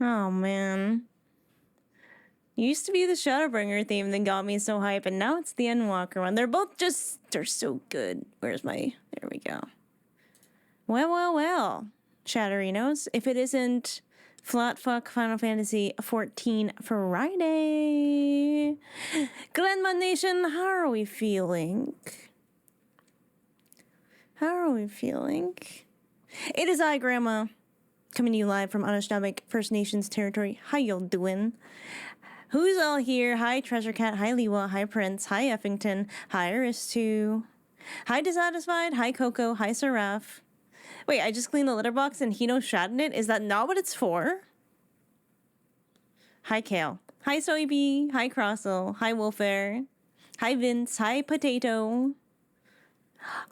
Oh, man. Used to be the Shadowbringer theme that got me so hype, and now it's the Endwalker one. They're both just, they're so good. Where's my, there we go. Well. Chatterinos, if it isn't Flat Fuck Final Fantasy XIV Friday. Garlemald Nation, how are we feeling? It is I, Grandma, coming to you live from Anishinaabe First Nations territory. How y'all doing? Who's all here? Hi, Treasure Cat. Hi, Liwa. Hi, Prince. Hi, Effington. Hi, Aristu. Hi, Dissatisfied. Hi, Coco. Hi, Seraph. Wait, I just cleaned the litter box and Hino shat in it? Is that not what it's for? Hi, Kale. Hi, Soybe. Hi, Crossel. Hi, Wolfair. Hi, Vince. Hi, Potato.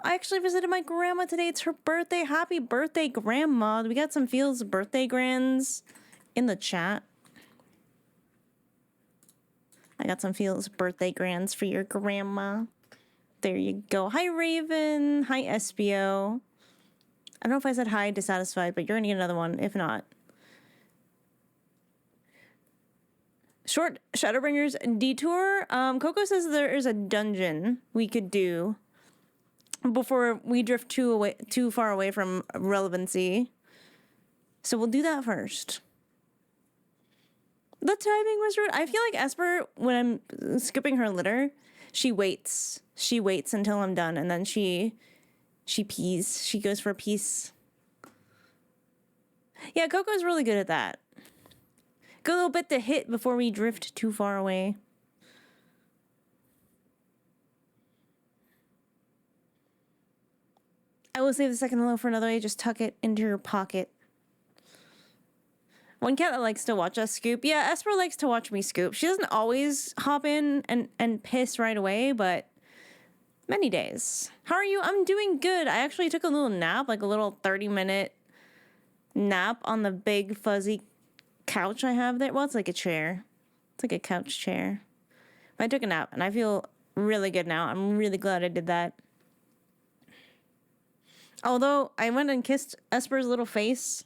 I actually visited my grandma today. It's her birthday. Happy birthday, Grandma. We got some Feels birthday grands in the chat. I got some Feels birthday grands for your grandma. There you go. Hi, Raven. Hi, Espio. I don't know if I said hi, Dissatisfied, but you're going to get another one, if not. Short Shadowbringers detour. Coco says there is a dungeon we could do before we drift too far away from relevancy. So we'll do that first. The timing was rude. I feel like Esper, when I'm skipping her litter, she waits. She waits until I'm done, and then she pees. She goes for a piece. Yeah, Coco's really good at that. Good little bit to hit before we drift too far away. I will save the second hello for another day. Just tuck it into your pocket. One cat that likes to watch us scoop. Yeah, Esper likes to watch me scoop. She doesn't always hop in and piss right away, but many days. How are you? I'm doing good. I actually took a little nap, like a little 30-minute nap on the big fuzzy couch I have there. Well, it's like a chair. It's like a couch chair. But I took a nap, and I feel really good now. I'm really glad I did that. Although, I went and kissed Esper's little face.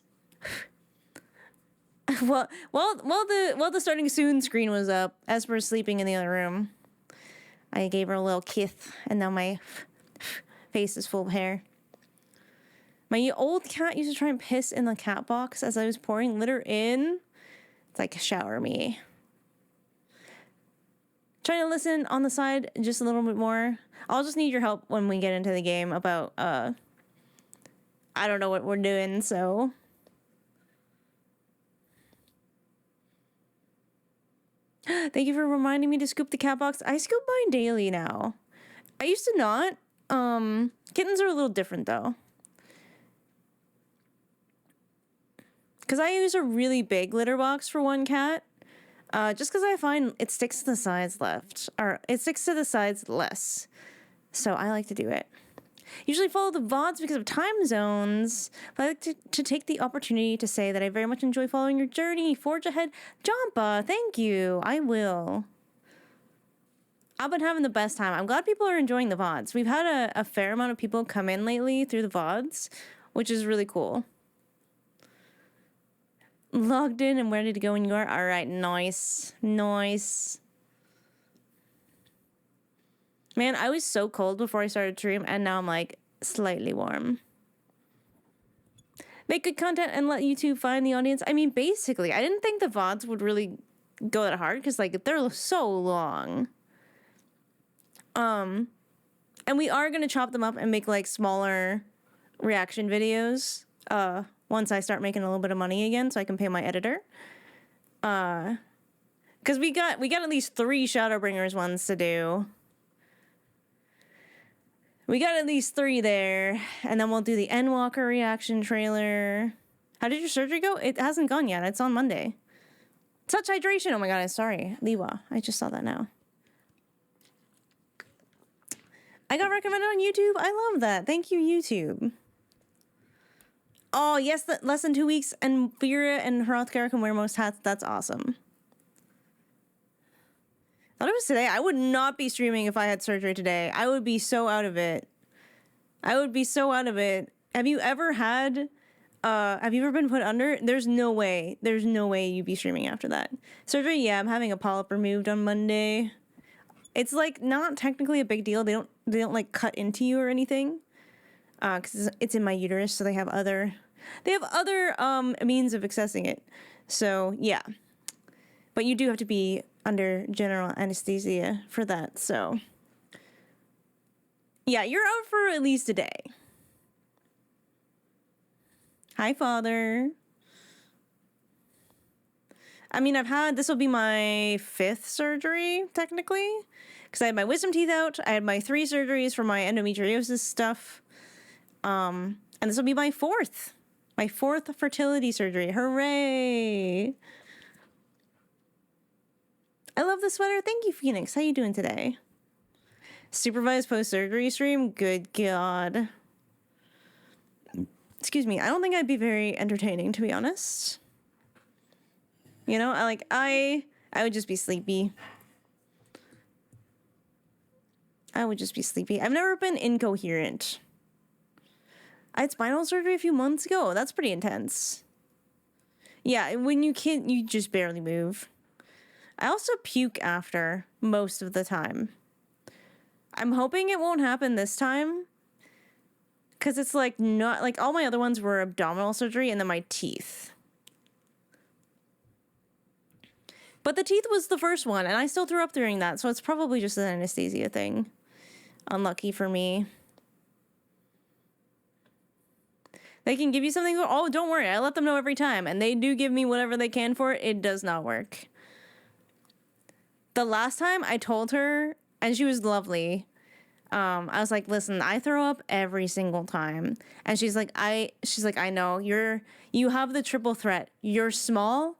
While the starting soon screen was up, Esper's sleeping in the other room. I gave her a little kiss, and now my face is full of hair. My old cat used to try and piss in the cat box as I was pouring litter in. It's like, shower me. Trying to listen on the side just a little bit more. I'll just need your help when we get into the game about, I don't know what we're doing, so... Thank you for reminding me to scoop the cat box. I scoop mine daily now. I used to not. Kittens are a little different, though. Because I use a really big litter box for one cat. Just because I find it sticks to the sides it sticks to the sides less. So I like to do it. Usually follow the VODs because of time zones. But I like to take the opportunity to say that I very much enjoy following your journey. Forge ahead. Jampa, thank you. I will. I've been having the best time. I'm glad people are enjoying the VODs. We've had a fair amount of people come in lately through the VODs, which is really cool. Logged in and ready to go when you are. All right, nice. Nice. Man, I was so cold before I started to stream, and now I'm, like, slightly warm. Make good content and let YouTube find the audience. I mean, basically, I didn't think the VODs would really go that hard, because, like, they're so long. And we are going to chop them up and make, like, smaller reaction videos, once I start making a little bit of money again, so I can pay my editor. Because we got at least 3 Shadowbringers ones to do. We got at least 3 there, and then we'll do the Endwalker reaction trailer. How did your surgery go? It hasn't gone yet. It's on Monday. Touch hydration. Oh my god, I'm sorry. Liwa, I just saw that now. I got recommended on YouTube. I love that. Thank you, YouTube. Oh, yes, less than 2 weeks, and Vera and Hrothgar can wear most hats. That's awesome. Thought it was today. I would not be streaming if I had surgery today. I would be so out of it. Have you ever had Have you ever been put under? There's no way you'd be streaming after that. Surgery, yeah, I'm having a polyp removed on Monday. It's like not technically a big deal. They don't like cut into you or anything. Cause it's in my uterus, so they have other means of accessing it. So yeah. But you do have to be under general anesthesia for that, so yeah, you're out for at least a day. Hi, Father. I mean, this will be my 5th surgery, technically. Because I had my wisdom teeth out. I had my 3 surgeries for my endometriosis stuff. And this will be my 4th. My 4th fertility surgery. Hooray! I love the sweater. Thank you, Phoenix. How you doing today? Supervised post-surgery stream? Good God. Excuse me, I don't think I'd be very entertaining, to be honest. You know, I would just be sleepy. I've never been incoherent. I had spinal surgery a few months ago. That's pretty intense. Yeah, when you just barely move. I also puke after most of the time. I'm hoping it won't happen this time. Because it's like not like all my other ones were abdominal surgery and then my teeth. But the teeth was the first one and I still threw up during that. So it's probably just an anesthesia thing. Unlucky for me. They can give you something. Oh, don't worry. I let them know every time. And they do give me whatever they can for it. It does not work. The last time I told her, and she was lovely. I was like, listen, I throw up every single time. And she's like, I know you have the triple threat. You're small,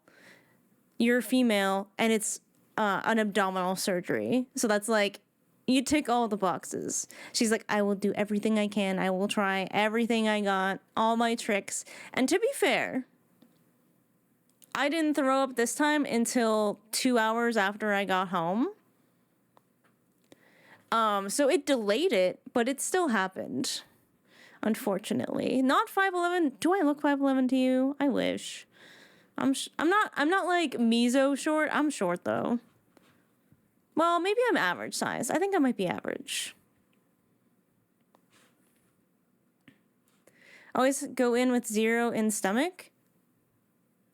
you're female, and it's an abdominal surgery. So that's like, you tick all the boxes. She's like, I will do everything I can. I will try everything I got, all my tricks. And to be fair, I didn't throw up this time until 2 hours after I got home. So it delayed it, but it still happened. Unfortunately. Not 5'11". Do I look 5'11" to you? I wish. I'm not like meso short. I'm short though. Well, maybe I'm average size. I think I might be average. Always go in with 0 in stomach.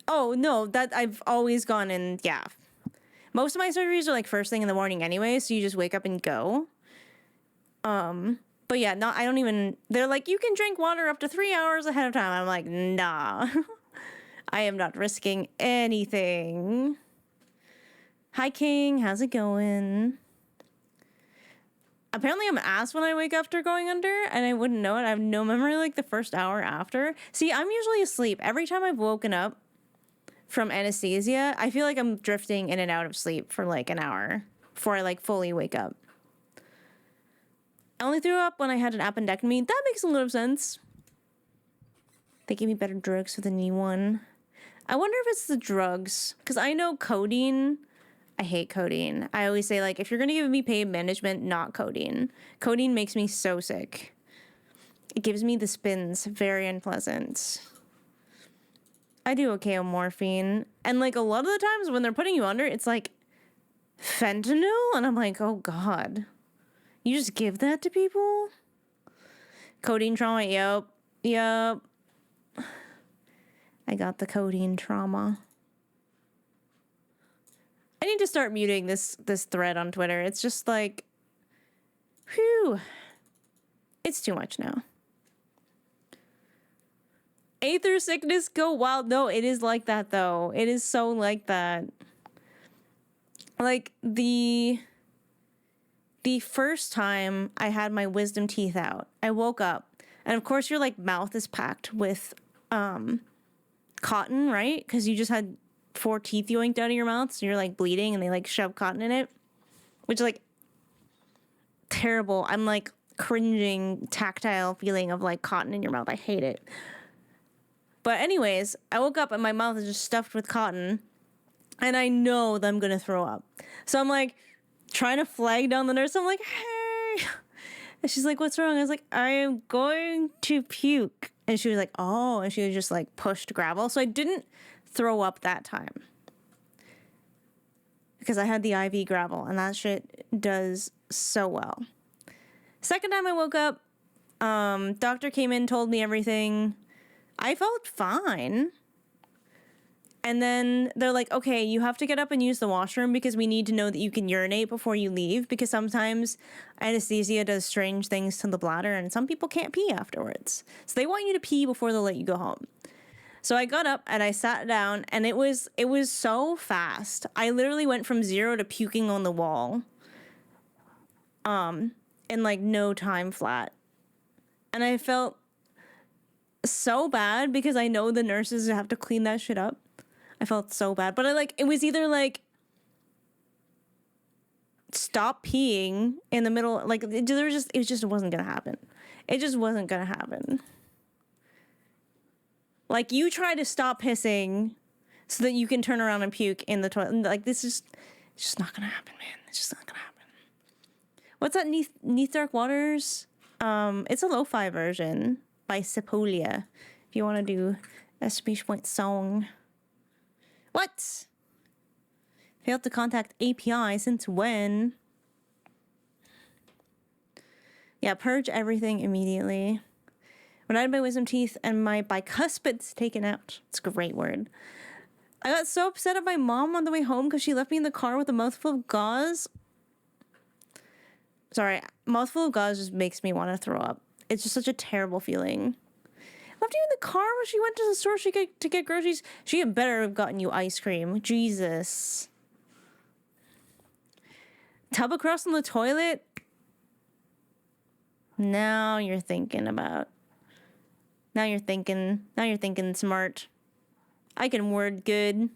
Oh, no, that I've always gone in, yeah. Most of my surgeries are like first thing in the morning anyway, so you just wake up and go. But yeah, I don't even, they're like, you can drink water up to 3 hours ahead of time. I'm like, nah, I am not risking anything. Hi, King, how's it going? Apparently I'm ass when I wake up after going under, and I wouldn't know it. I have no memory like the first hour after. See, I'm usually asleep. Every time I've woken up from anesthesia, I feel like I'm drifting in and out of sleep for like an hour before I like fully wake up. I only threw up when I had an appendectomy. That makes a little sense. They gave me better drugs for the knee one. I wonder if it's the drugs, because I know codeine. I hate codeine. I always say, like, if you're going to give me pain management, not codeine. Codeine makes me so sick. It gives me the spins. Very unpleasant. I do okay on morphine. And, like, a lot of the times when they're putting you under, it's, like, fentanyl? And I'm like, oh, God. You just give that to people? Codeine trauma? Yep. I got the codeine trauma. I need to start muting this thread on Twitter. It's just like, whew. It's too much now. Aether sickness go wild. No, it is like that though. It is so like that. Like the first time I had my wisdom teeth out, I woke up and of course your like mouth is packed with cotton, right? Because you just had 4 teeth yoinked out of your mouth, so you're like bleeding and they like shove cotton in it, which is like terrible. I'm like cringing tactile feeling of like cotton in your mouth. I hate it. But anyways, I woke up and my mouth is just stuffed with cotton and I know that I'm gonna throw up. So I'm like trying to flag down the nurse. I'm like, hey. And she's like, what's wrong? I was like, I am going to puke. And she was like, oh, and she was just like pushed gravel. So I didn't throw up that time because I had the IV gravel, and that shit does so well. Second time I woke up, doctor came in, told me everything. I felt fine. And then they're like, okay, you have to get up and use the washroom because we need to know that you can urinate before you leave, because sometimes anesthesia does strange things to the bladder and some people can't pee afterwards. So they want you to pee before they'll let you go home. So I got up and I sat down, and it was so fast. I literally went from 0 to puking on the wall in like no time flat. And I felt so bad because I know the nurses have to clean that shit up. I felt so bad. But it was either like stop peeing in the middle, like it just wasn't gonna happen. It just wasn't gonna happen. Like, you try to stop pissing so that you can turn around and puke in the toilet. Like, it's just not gonna happen, man. It's just not gonna happen. What's that, Neath Dark Waters? It's a lo-fi version by Sepolia, if you want to do a Speech Point song. What? Failed to contact API since when? Yeah, purge everything immediately. When I had my wisdom teeth and my bicuspids taken out. It's a great word. I got so upset at my mom on the way home because she left me in the car with a mouthful of gauze. Sorry, mouthful of gauze just makes me want to throw up. It's just such a terrible feeling. Left you in the car when she went to the store to get groceries. She had better have gotten you ice cream. Jesus. Tub across on the toilet? Now you're thinking smart. I can word good.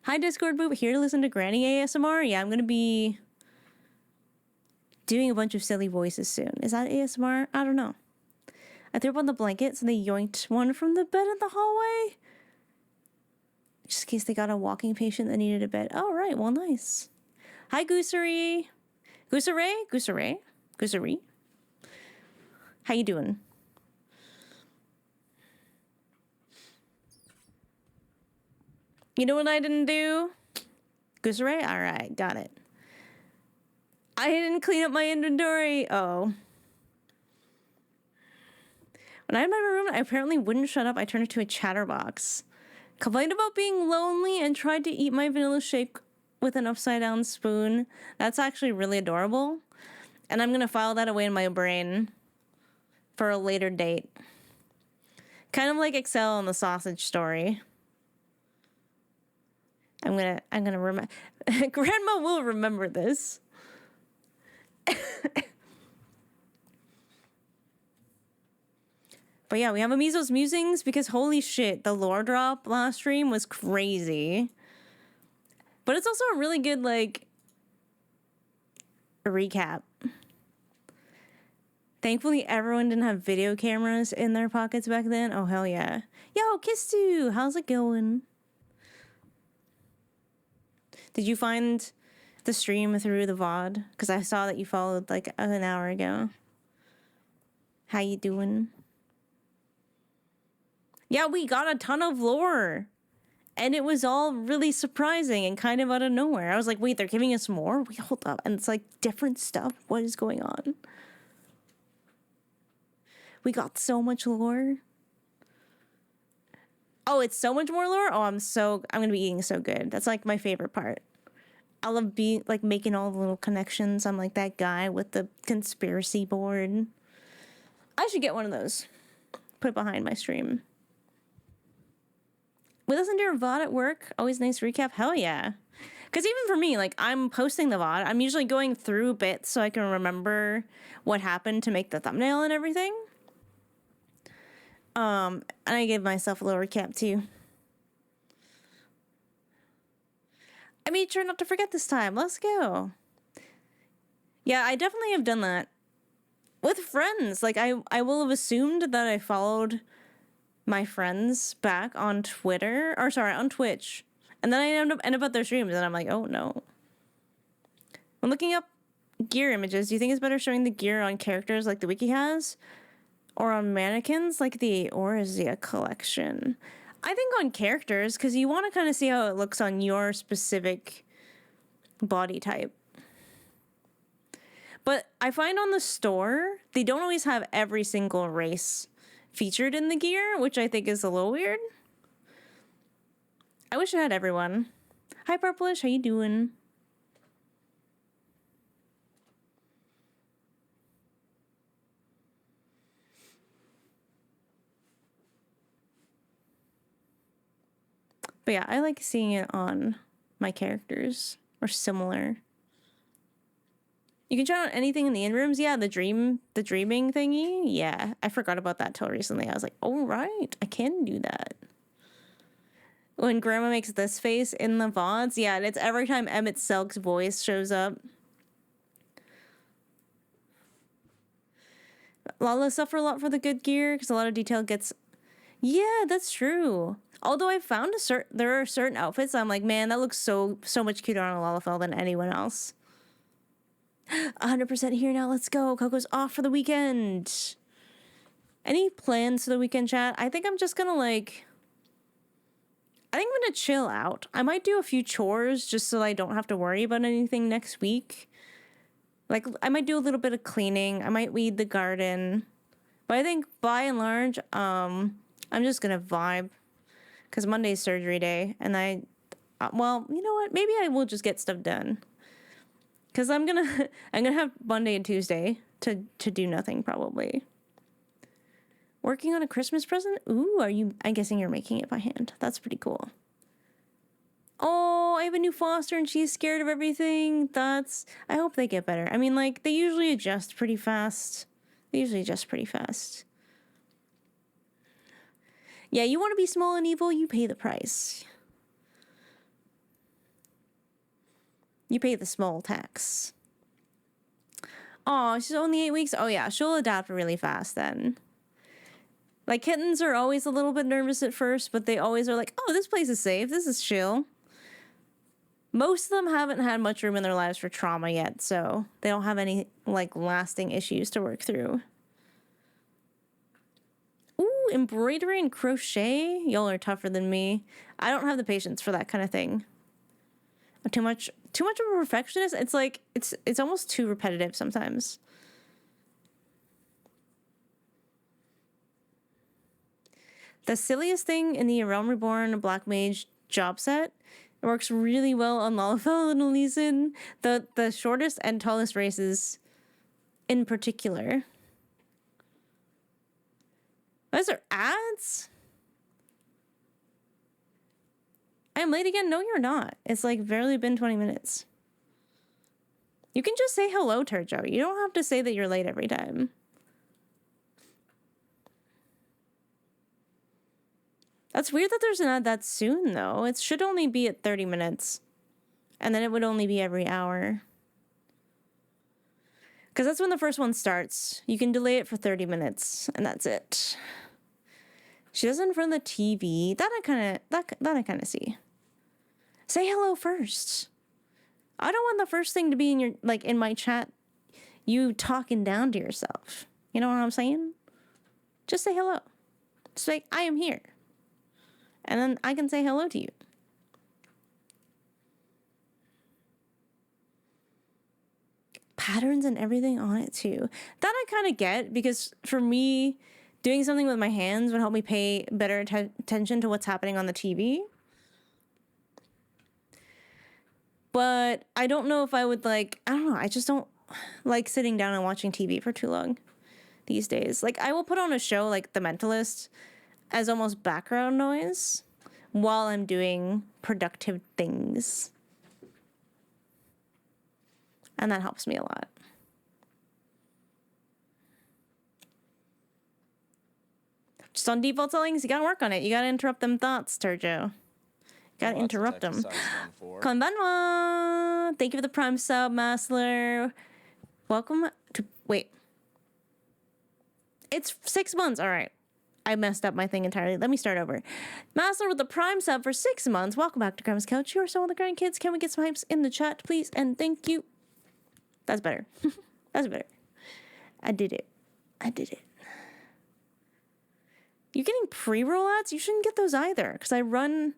Hi, Discord Boob. Here to listen to Granny ASMR? Yeah, I'm going to be doing a bunch of silly voices soon. Is that ASMR? I don't know. I threw up on the blankets and they yoinked one from the bed in the hallway. Just in case they got a walking patient that needed a bed. Oh, right. Well, nice. Hi, Goosery. Goosery. How you doing? You know what I didn't do? Goosery? All right, got it. I didn't clean up my inventory. Oh. When I had my room, I apparently wouldn't shut up. I turned it to a chatterbox. Complained about being lonely and tried to eat my vanilla shake with an upside down spoon. That's actually really adorable. And I'm going to file that away in my brain for a later date. Kind of like Excel and the sausage story. I'm gonna remember. Grandma will remember this. But yeah, we have Amizo's musings because holy shit, the lore drop last stream was crazy. But it's also a really good, like, recap. Thankfully, everyone didn't have video cameras in their pockets back then. Oh, hell yeah. Yo, Kistu, how's it going? Did you find the stream through the VOD? Because I saw that you followed, like, an hour ago. How you doing? Yeah, we got a ton of lore. And it was all really surprising and kind of out of nowhere. I was like, wait, they're giving us more? Wait, hold up. And it's like different stuff. What is going on? We got so much lore. Oh, it's so much more lore? Oh, I'm going to be eating so good. That's like my favorite part. I love making all the little connections. I'm like that guy with the conspiracy board. I should get one of those. Put it behind my stream. We listen to your VOD at work. Always nice recap. Hell yeah. Because even for me, like, I'm posting the VOD. I'm usually going through bits so I can remember what happened to make the thumbnail and everything. And I gave myself a little recap too. I made sure not to forget this time. Let's go. Yeah, I definitely have done that. With friends. Like, I will have assumed that I followed my friends back on Twitter, or sorry, on Twitch. And then I end up at their streams and I'm like, oh no. When looking up gear images, do you think it's better showing the gear on characters like the wiki has? Or on mannequins, like the Orzia collection. I think on characters, because you want to kind of see how it looks on your specific body type. But I find on the store, they don't always have every single race featured in the gear, which I think is a little weird. I wish it had everyone. Hi, Purplish. How you doing? But yeah, I like seeing it on my characters or similar. You can try on anything in the in-rooms. Yeah, the dreaming thingy. Yeah, I forgot about that till recently. I was like, oh, right, I can do that. When Grandma makes this face in the VODs, yeah, and it's every time Emmett Selk's voice shows up. Lala suffer a lot for the good gear because a lot of detail gets... Yeah, that's true. Although I found there are certain outfits I'm like, man, that looks so much cuter on a Lalafell than anyone else. 100% here now. Let's go. Coco's off for the weekend. Any plans for the weekend, chat? I think I'm just gonna I think I'm gonna chill out. I might do a few chores just so I don't have to worry about anything next week. Like, I might do a little bit of cleaning. I might weed the garden. But I think by and large, I'm just gonna vibe. Because Monday's surgery day. And well, you know what? Maybe I will just get stuff done. Because I'm gonna have Monday and Tuesday to do nothing, probably. Working on a Christmas present? Ooh, I'm guessing you're making it by hand. That's pretty cool. Oh, I have a new foster and she's scared of everything. I hope they get better. I mean, like, they usually adjust pretty fast. Yeah, you want to be small and evil, you pay the price. You pay the small tax. Oh, she's only 8 weeks? Oh yeah, she'll adapt really fast then. Like, kittens are always a little bit nervous at first, but they always are like, oh, this place is safe, this is chill. Most of them haven't had much room in their lives for trauma yet, so they don't have any, like, lasting issues to work through. Ooh, embroidery and crochet? Y'all are tougher than me. I don't have the patience for that kind of thing. I'm too much of a perfectionist. It's like, it's almost too repetitive sometimes. The silliest thing in the Realm Reborn Black Mage job set, it works really well on Lalafell and Elysian, the shortest and tallest races in particular. Those are ads? I'm late again? No, you're not. It's like barely been 20 minutes. You can just say hello, Turjo. You don't have to say that you're late every time. That's weird that there's an ad that soon, though. It should only be at 30 minutes. And then it would only be every hour. Because that's when the first one starts. You can delay it for 30 minutes, and that's it. She does it in front of the TV. That I kind of see. Say hello first. I don't want the first thing to be in your, like, in my chat, you talking down to yourself. You know what I'm saying? Just say hello. Just like, I am here. And then I can say hello to you. Patterns and everything on it too. That I kind of get, because for me, doing something with my hands would help me pay better attention to what's happening on the TV. But I don't know if I would I don't know, I just don't like sitting down and watching TV for too long these days. Like, I will put on a show like The Mentalist as almost background noise while I'm doing productive things. And that helps me a lot. Just on default settings, you gotta work on it. You gotta interrupt them thoughts, Turjo. Gotta interrupt them. Konbanwa! Thank you for the Prime sub, Masler. Welcome to... Wait. It's 6 months. All right. I messed up my thing entirely. Let me start over. Masler with the Prime sub for 6 months. Welcome back to Grandma's Couch. You are some of the grandkids. Can we get some hypes in the chat, please? And thank you. That's better. That's better. I did it. You're getting pre-roll ads? You shouldn't get those either, because I run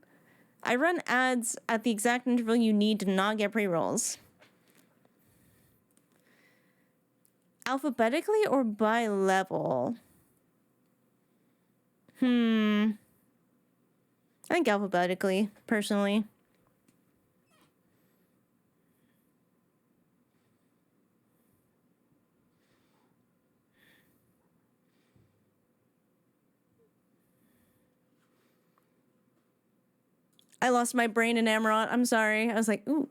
ads at the exact interval you need to not get pre-rolls. Alphabetically or by level? I think alphabetically, personally. I lost my brain in Amarant. I'm sorry. I was like, ooh.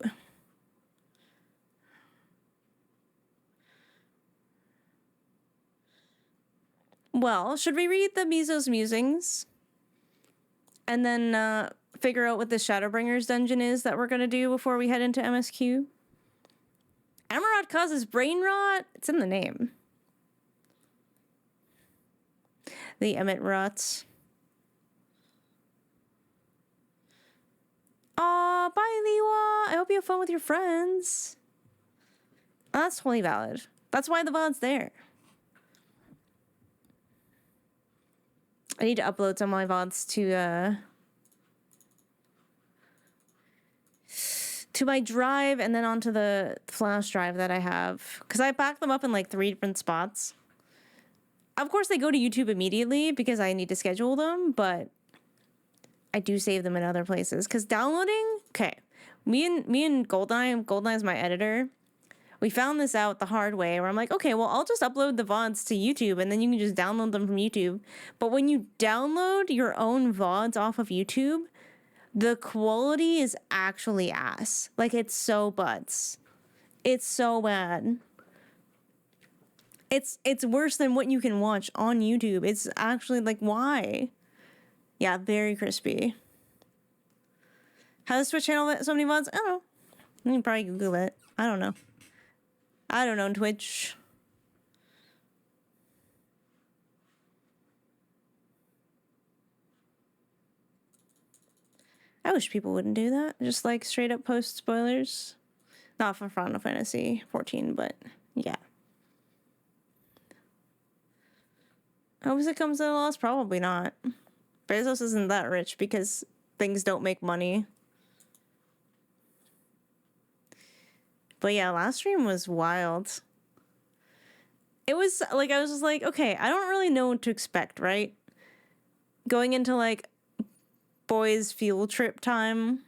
Well, should we read the Mizo's Musings? And then figure out what the Shadowbringers dungeon is that we're going to do before we head into MSQ? Amarant causes brain rot? It's in the name. The Emmet rots. Aw, bye, Liwa. I hope you have fun with your friends. Oh, that's totally valid. That's why the VOD's there. I need to upload some of my VODs to my drive and then onto the flash drive that I have. Because I back them up in like 3 different spots. Of course, they go to YouTube immediately because I need to schedule them, but I do save them in other places. Because downloading, okay, me and Goldeneye is my editor. We found this out the hard way where I'm like, okay, well, I'll just upload the VODs to YouTube and then you can just download them from YouTube. But when you download your own VODs off of YouTube, the quality is actually ass. Like, it's so butts. It's so bad. It's worse than what you can watch on YouTube. It's actually like, why? Yeah, very crispy. How does Twitch channel so many VODs? I don't know. You can probably Google it. I don't know. I don't know, Twitch. I wish people wouldn't do that. Just like straight up post spoilers. Not for Final Fantasy 14, but yeah. I hope it comes at a loss. Probably not. Bezos isn't that rich because things don't make money. But yeah, last stream was wild. It was like, I was just like, okay, I don't really know what to expect, right? Going into like boys field trip time.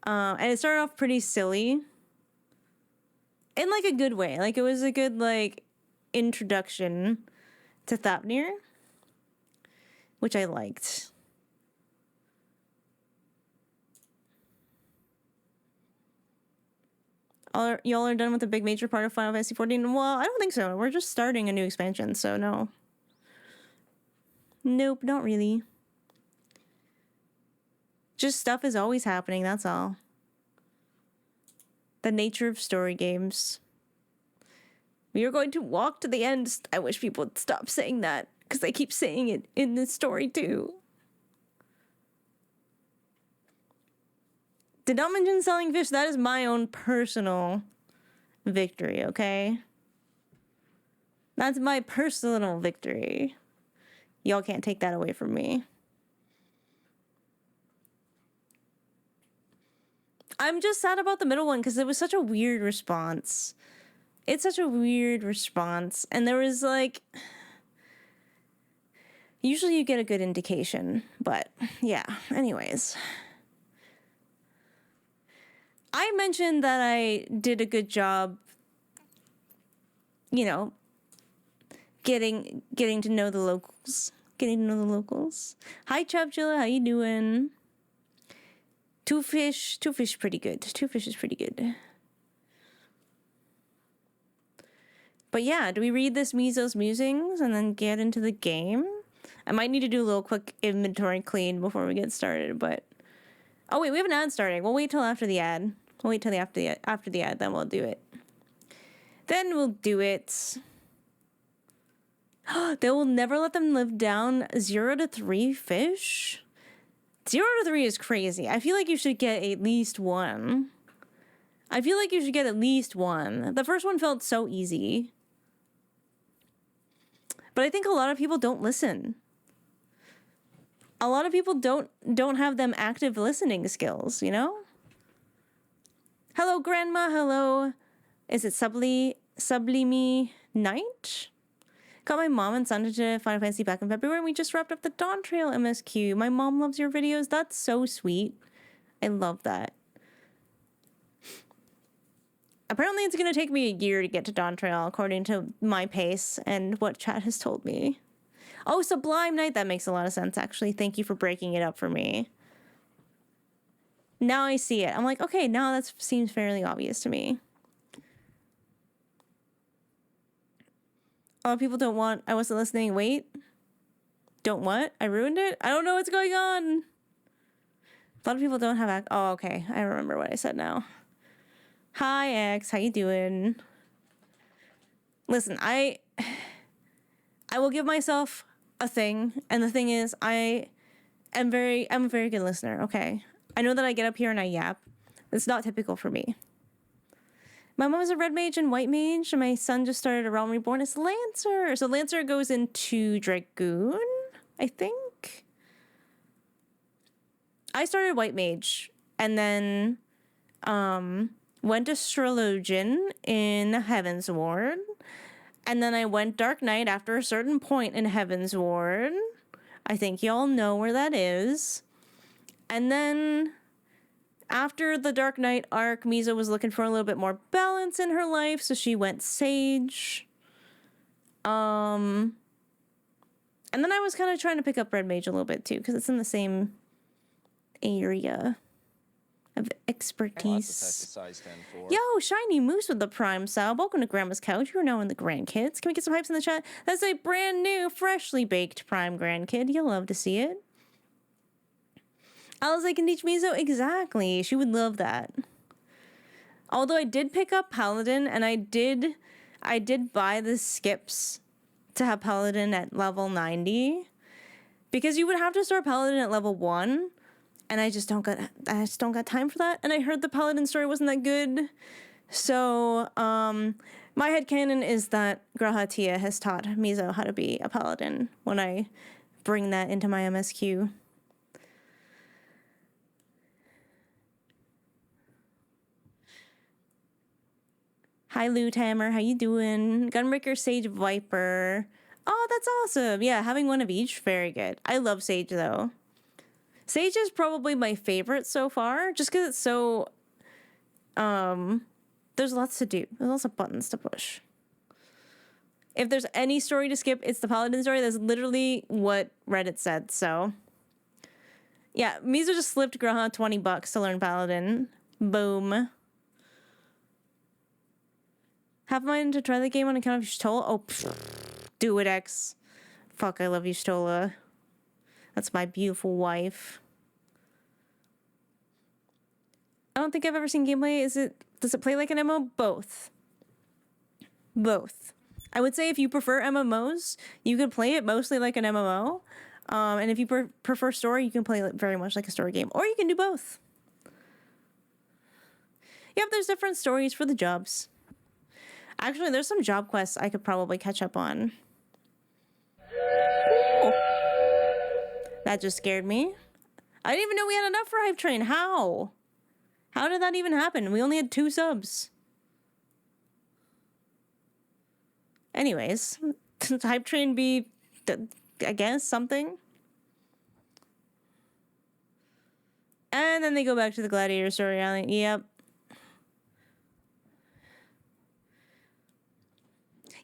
And it started off pretty silly. In like a good way. Like it was a good like introduction to Thapnir, which I liked. Y'all are done with the big major part of Final Fantasy 14? Well, I don't think so. We're just starting a new expansion, so no. Nope, not really. Just stuff is always happening, that's all. The nature of story games. We are going to walk to the end. I wish people would stop saying that, because they keep saying it in this story too. Did not mention selling fish. That is my own personal victory, okay? That's my personal victory. Y'all can't take that away from me. I'm just sad about the middle one because it was such a weird response. It's such a weird response. And there was like... Usually you get a good indication. But yeah, anyways. I mentioned that I did a good job, you know, getting to know the locals. Getting to know the locals. Hi, Chubchilla, how you doing? Two fish pretty good. Two fish is pretty good. But yeah, do we read this Mizo's Musings and then get into the game? I might need to do a little quick inventory clean before we get started, but... Oh wait, we have an ad starting. We'll wait till after the ad. We'll wait till after the ad, then we'll do it. Then we'll do it. They will never let them live down 0 to 3 fish? 0 to 3 is crazy. I feel like you should get at least 1. I feel like you should get at least 1. The first one felt so easy. But I think a lot of people don't listen. a lot of people don't have them active listening skills, you know? Hello, Grandma. Hello. Is it Sublime Night? Got my mom and son to Final Fantasy back in February, and we just wrapped up the Dawn Trail MSQ. My mom loves your videos. That's so sweet. I love that. Apparently, it's going to take me a year to get to Dawn Trail, according to my pace and what chat has told me. Oh, Sublime Night. That makes a lot of sense, actually. Thank you for breaking it up for me. Now I see it. I'm like, okay, now that seems fairly obvious to me. A lot of people don't want... I wasn't listening. Wait. Don't what? I ruined it? I don't know what's going on. A lot of people don't have... Oh, okay. I remember what I said now. Hi, X. How you doing? Listen, I will give myself a thing. And the thing is, I'm a very good listener, okay? I know that I get up here and I yap. It's not typical for me. My mom is a red mage and white mage, and my son just started a Realm Reborn as Lancer. So Lancer goes into Dragoon, I think. I started white mage, and then went to Sharlayan in Heaven's Ward, and then I went Dark Knight after a certain point in Heaven's Ward. I think y'all know where that is. And then... after the Dark Knight arc, Mizo was looking for a little bit more balance in her life, so she went Sage. And then I was kind of trying to pick up Red Mage a little bit too, because it's in the same area of expertise. Yo, Shiny Moose with the Prime Sal. Welcome to Grandma's Couch. You are now in the Grandkids. Can we get some hypes in the chat? That's a brand new, freshly baked Prime Grandkid. You'll love to see it. Alice can teach Mizo? Exactly. She would love that. Although I did pick up Paladin, and I did buy the skips to have Paladin at level 90. Because you would have to start Paladin at level 1, and I just don't got time for that. And I heard the Paladin story wasn't that good. So, my headcanon is that Grahatia has taught Mizo how to be a Paladin when I bring that into my MSQ. Hi, Loot Hammer. How you doing? Gunbreaker, Sage, Viper. Oh, that's awesome. Yeah, having one of each. Very good. I love Sage, though. Sage is probably my favorite so far, just because it's so... there's lots to do. There's lots of buttons to push. If there's any story to skip, it's the Paladin story. That's literally what Reddit said, so... yeah, Mizo just slipped Graha $20 to learn Paladin. Boom. Have mine to try the game on account of Y'shtola? Oh, do it, X. Fuck, I love Y'shtola. That's my beautiful wife. I don't think I've ever seen gameplay. Does it play like an MMO? Both. Both. I would say if you prefer MMOs, you could play it mostly like an MMO. And if you prefer story, you can play it very much like a story game. Or you can do both. Yep, there's different stories for the jobs. Actually, there's some job quests I could probably catch up on. Cool. That just scared me. I didn't even know we had enough for Hype Train. How? How did that even happen? We only had 2 subs. Anyways, Hype Train be, I guess, something. And then they go back to the Gladiator story. Yep.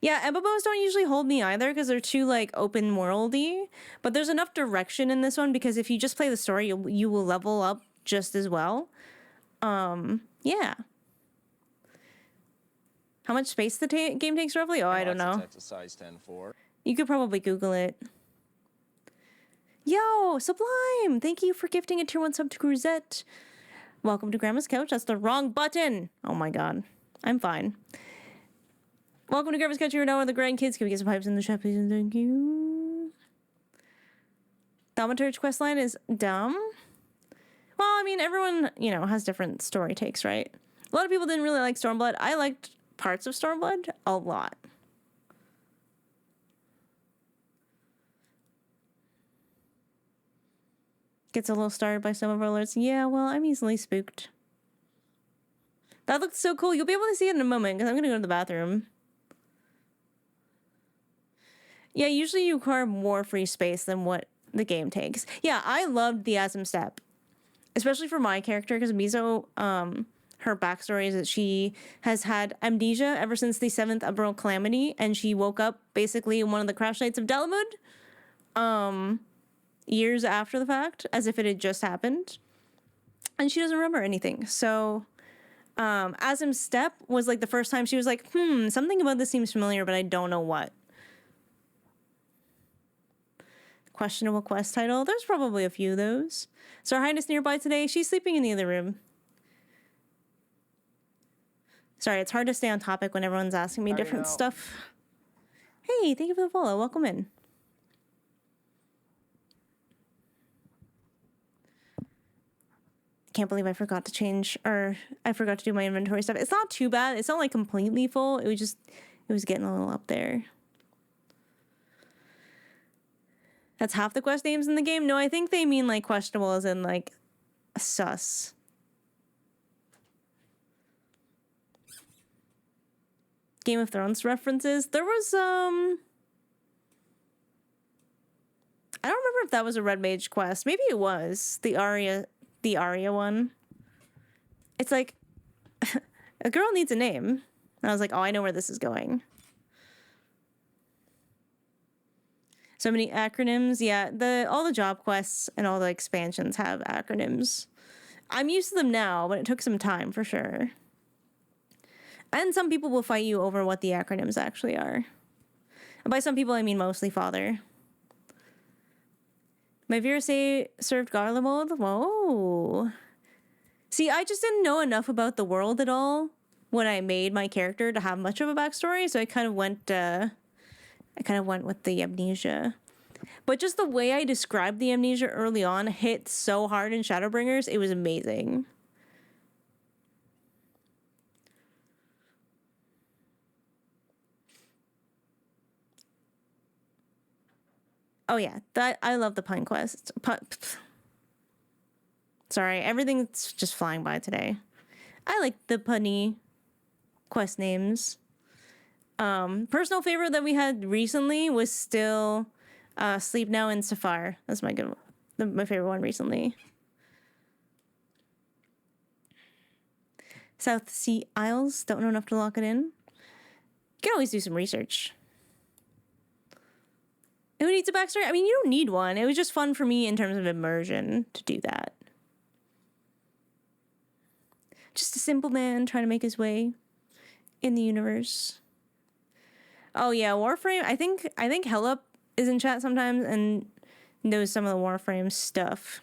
Yeah, MMOs don't usually hold me either because they're too, like, open worldy. But there's enough direction in this one because if you just play the story, you will level up just as well. Yeah. How much space the game takes roughly? Oh, I don't know. You could probably Google it. Yo, Sublime! Thank you for gifting a tier 1 sub to Cruzette. Welcome to Grandma's Couch. That's the wrong button. Oh my god. I'm fine. Welcome to Grandma's Couch. You're now one of the grandkids. Can we get some pipes in the chat, please? And thank you. Thaumaturge questline is dumb. Well, I mean, everyone, has different story takes, right? A lot of people didn't really like Stormblood. I liked parts of Stormblood a lot. Gets a little started by some of our alerts. Yeah, well, I'm easily spooked. That looks so cool. You'll be able to see it in a moment because I'm going to go to the bathroom. Yeah, usually you require more free space than what the game takes. Yeah, I loved the Asm step. Especially for my character because Mizo, her backstory is that she has had amnesia ever since the 7th Emerald Calamity, and she woke up basically in one of the crash sites of Garlemald, years after the fact, as if it had just happened. And she doesn't remember anything. So Asm's step was like the first time she was like, something about this seems familiar, but I don't know what. Questionable quest title. There's probably a few of those. So Her Highness nearby today. She's sleeping in the other room. Sorry, it's hard to stay on topic when everyone's asking me different stuff. Hey, thank you for the follow. Welcome in. Can't believe I forgot to change, or I forgot to do my inventory stuff. It's not too bad. It's not like completely full. It was getting a little up there. That's half the quest names in the game? No, I think they mean like questionable as in like sus. Game of Thrones references. There was I don't remember if that was a Red Mage quest. Maybe it was. The Arya one. It's like a girl needs a name. And I was like, oh, I know where this is going. So many acronyms. Yeah, all the job quests and all the expansions have acronyms. I'm used to them now, but it took some time for sure. And some people will fight you over what the acronyms actually are. And by some people, I mean mostly father. My viewers say served Garlemald. Whoa. See, I just didn't know enough about the world at all when I made my character to have much of a backstory, so I kind of went with the amnesia. But just the way I described the amnesia early on hit so hard in Shadowbringers, it was amazing. Oh yeah, I love the pun quest. Sorry, everything's just flying by today. I like the punny quest names. Personal favorite that we had recently was still Sleep Now in Sapphire. That's my favorite one recently. South Sea Isles. Don't know enough to lock it in. You can always do some research. Who needs a backstory? I mean, you don't need one. It was just fun for me in terms of immersion to do that. Just a simple man trying to make his way in the universe. Oh yeah, Warframe. I think Hellup is in chat sometimes and knows some of the Warframe stuff.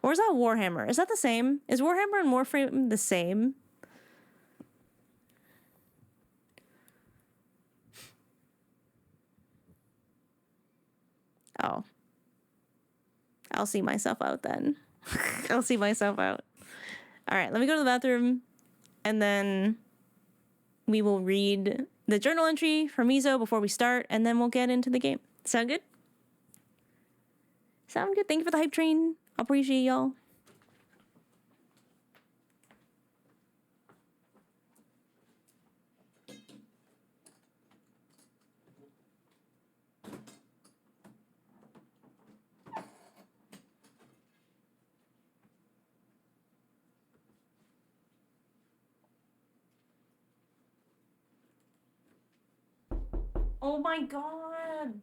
Or is that Warhammer? Is that the same? Is Warhammer and Warframe the same? Oh. I'll see myself out then. I'll see myself out. All right, let me go to the bathroom, and then we will read the journal entry from Mizo before we start, and then we'll get into the game. Sound good? Sound good. Thank you for the hype train. Appreciate y'all. Oh my god!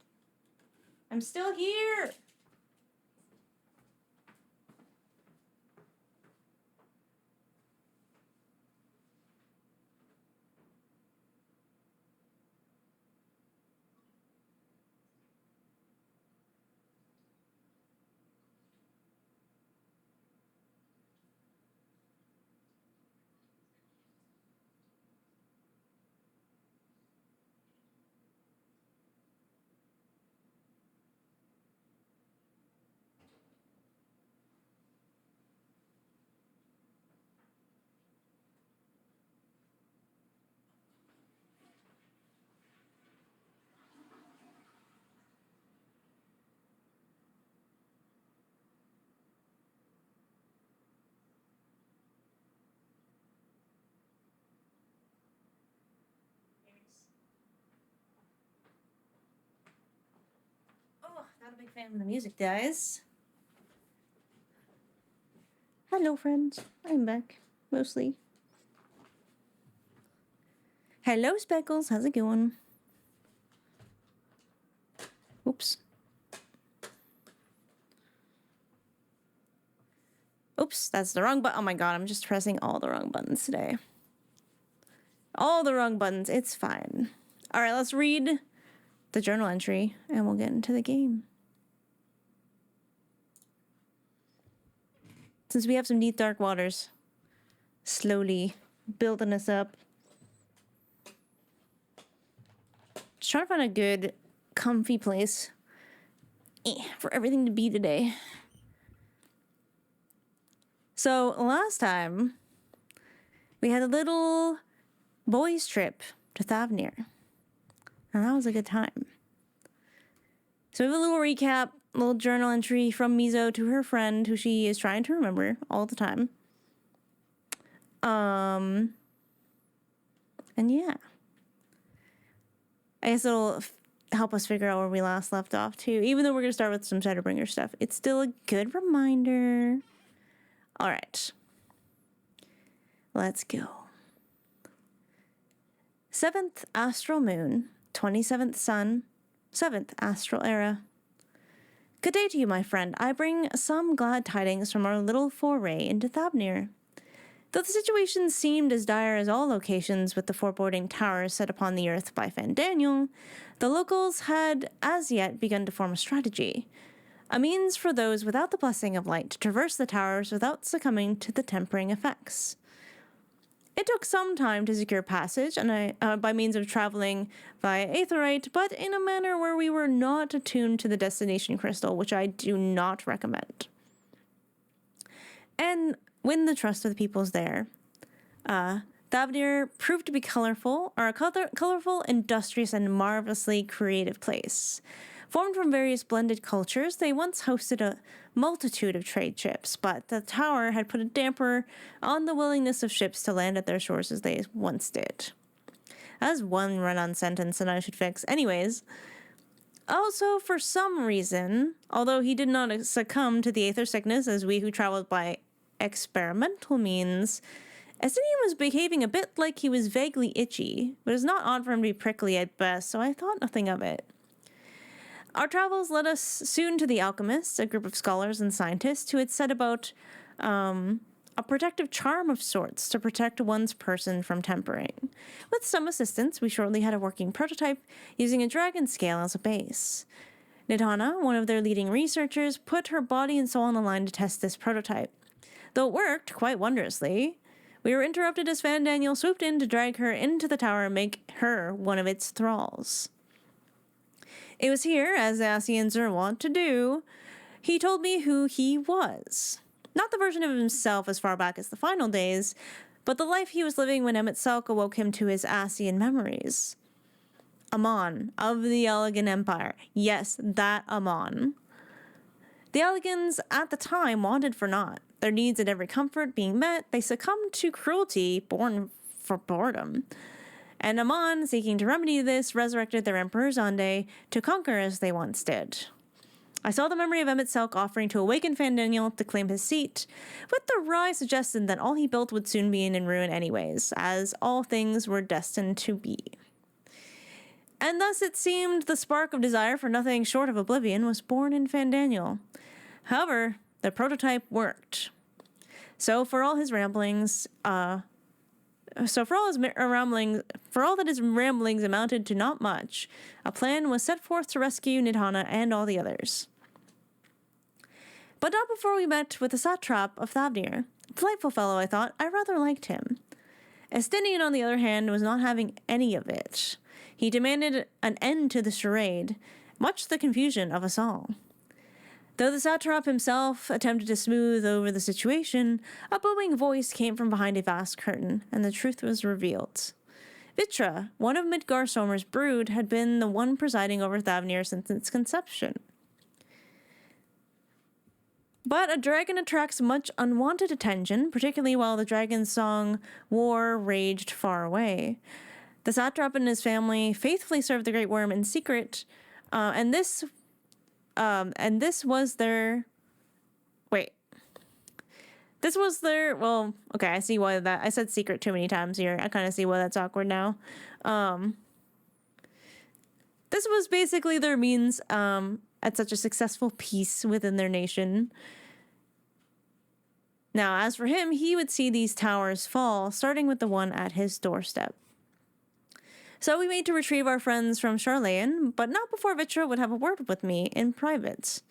I'm still here! big fan of the music, guys. Hello, friends. I'm back, mostly. Hello, Speckles. How's it going? Oops. Oops, that's the wrong button. Oh my god, I'm just pressing all the wrong buttons today. All the wrong buttons. It's fine. Alright, let's read the journal entry and we'll get into the game. Since we have some deep dark waters slowly building us up. Just trying to find a good, comfy place for everything to be today. So last time, we had a little boys' trip to Thavnir. And that was a good time. So we have a little recap, a little journal entry from Mizo to her friend, who she is trying to remember all the time. And yeah. I guess it'll help us figure out where we last left off, too. Even though we're going to start with some Shadowbringer stuff, it's still a good reminder. All right. Let's go. 7th Astral Moon, 27th Sun, 7th Astral Era. Good day to you, my friend. I bring some glad tidings from our little foray into Thavnir. Though the situation seemed as dire as all locations with the foreboding towers set upon the earth by Fandaniel, the locals had as yet begun to form a strategy. A means for those without the blessing of light to traverse the towers without succumbing to the tempering effects. It took some time to secure passage and by means of traveling via Aetherite, but in a manner where we were not attuned to the destination crystal, which I do not recommend. And win the trust of the peoples there. Thavnir proved to be colorful, industrious, and marvelously creative place. Formed from various blended cultures, they once hosted a multitude of trade ships, but the tower had put a damper on the willingness of ships to land at their shores as they once did. That's one run-on sentence that I should fix. Anyways, also, for some reason, although he did not succumb to the aether sickness as we who traveled by experimental means, Estinian was behaving a bit like he was vaguely itchy, but it's not odd for him to be prickly at best, so I thought nothing of it. Our travels led us soon to the alchemists, a group of scholars and scientists who had set about a protective charm of sorts to protect one's person from tempering. With some assistance, we shortly had a working prototype using a dragon scale as a base. Nidhana, one of their leading researchers, put her body and soul on the line to test this prototype. Though it worked quite wondrously, we were interrupted as Fandaniel swooped in to drag her into the tower and make her one of its thralls. It was here, as Asians are wont to do, he told me who he was. Not the version of himself as far back as the final days, but the life he was living when Emet-Selch awoke him to his Asian memories. Amon, of the Elegant Empire. Yes, that Amon. The Elegans, at the time, wanted for naught. Their needs and every comfort being met, they succumbed to cruelty born for boredom. And Amon, seeking to remedy this, resurrected their Emperor Zonde to conquer as they once did. I saw the memory of Emet-Selch offering to awaken Fandaniel to claim his seat, with the wry suggestion that all he built would soon be in ruin anyways, as all things were destined to be. And thus it seemed the spark of desire for nothing short of oblivion was born in Fandaniel. However, the prototype worked. So for all his ramblings, for all that his ramblings amounted to not much, a plan was set forth to rescue Nidhana and all the others. But not before we met with the satrap of Thavnir. Delightful fellow, I thought. I rather liked him. Estinian, on the other hand, was not having any of it. He demanded an end to the charade, much to the confusion of us all. Though the satrap himself attempted to smooth over the situation, a booming voice came from behind a vast curtain, and the truth was revealed. Vitra, one of Midgarsommer's brood, had been the one presiding over Thavnir since its conception. But a dragon attracts much unwanted attention, particularly while the dragon's song war raged far away. The satrap and his family faithfully served the Great Worm in secret, and this And this was their... Wait. This was their... Well, okay, I see why that... I said secret too many times here. I kind of see why that's awkward now. This was basically their means at such a successful peace within their nation. Now, as for him, he would see these towers fall, starting with the one at his doorstep. So we made to retrieve our friends from Sharlayan, but not before Vitra would have a word with me in private.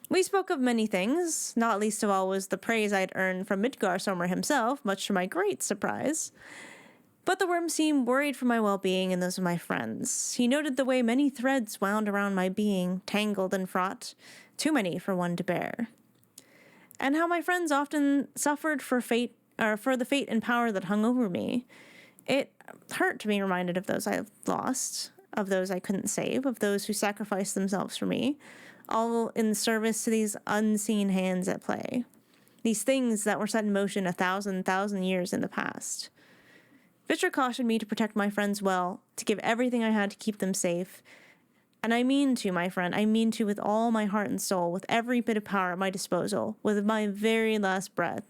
We spoke of many things, not least of all was the praise I'd earned from Midgar Sommer himself, much to my great surprise. But the worm seemed worried for my well-being and those of my friends. He noted the way many threads wound around my being, tangled and fraught, too many for one to bear. And how my friends often suffered for the fate and power that hung over me. It hurt to be reminded of those I've lost, of those I couldn't save, of those who sacrificed themselves for me, all in service to these unseen hands at play. These things that were set in motion 1,000 years in the past. Vitra cautioned me to protect my friends well, to give everything I had to keep them safe. And I mean to, my friend, I mean to with all my heart and soul, with every bit of power at my disposal, with my very last breath.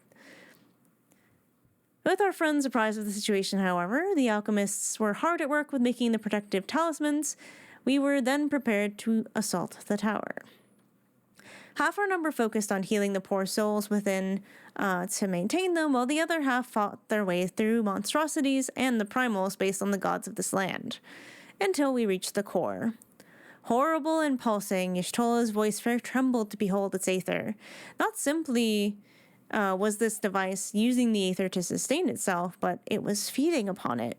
With our friends apprised of the situation, however, the alchemists were hard at work with making the protective talismans. We were then prepared to assault the tower. Half our number focused on healing the poor souls within to maintain them, while the other half fought their way through monstrosities and the primals based on the gods of this land, until we reached the core. Horrible and pulsing, Y'shtola's voice fair trembled to behold its aether. Not simply was this device using the aether to sustain itself, but it was feeding upon it.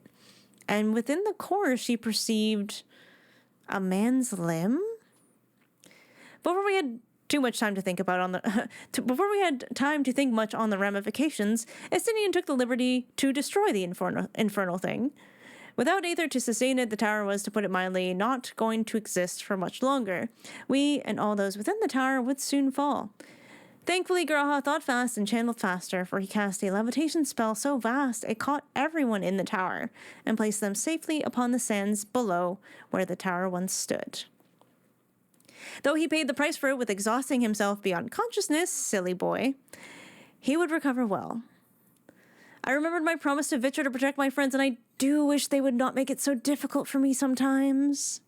And within the core, she perceived a man's limb? Before we had time to think much on the ramifications, Estinian took the liberty to destroy the infernal thing. Without aether to sustain it, the tower was, to put it mildly, not going to exist for much longer. We and all those within the tower would soon fall. Thankfully, Graha thought fast and channeled faster, for he cast a levitation spell so vast it caught everyone in the tower and placed them safely upon the sands below where the tower once stood. Though he paid the price for it with exhausting himself beyond consciousness, silly boy, he would recover well. I remembered my promise to Vitra to protect my friends, and I do wish they would not make it so difficult for me sometimes.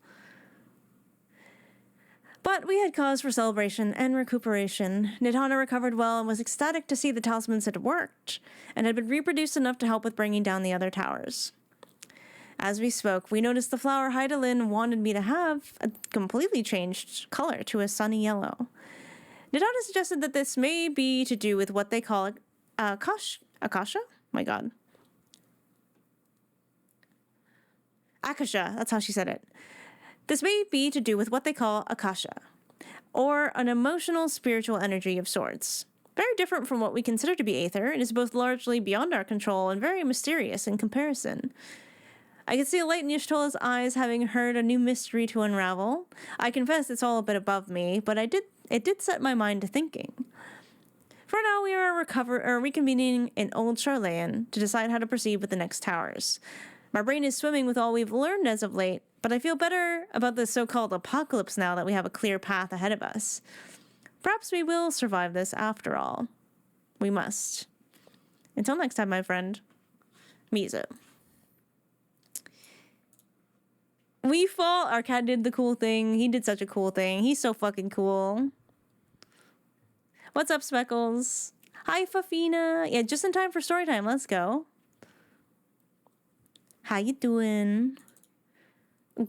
But we had cause for celebration and recuperation. Nidhana recovered well and was ecstatic to see the talismans had worked, and had been reproduced enough to help with bringing down the other towers. As we spoke, we noticed the flower Heidelin wanted me to have a completely changed color to a sunny yellow. Nidhana suggested that this may be to do with what they call Akasha? My god. Akasha, that's how she said it. This may be to do with what they call Akasha, or an emotional spiritual energy of sorts. Very different from what we consider to be aether, it is both largely beyond our control and very mysterious in comparison. I could see a light in Y'shtola's eyes, having heard a new mystery to unravel. I confess it's all a bit above me, but it did set my mind to thinking. For now, we are reconvening in Old Sharlayan to decide how to proceed with the next towers. My brain is swimming with all we've learned as of late, but I feel better about the so-called apocalypse now that we have a clear path ahead of us. Perhaps we will survive this after all. We must. Until next time, my friend. Mizu. We fall. Our cat did the cool thing. He did such a cool thing. He's so fucking cool. What's up, Speckles? Hi, Fafina. Yeah, just in time for story time. Let's go. How you doing?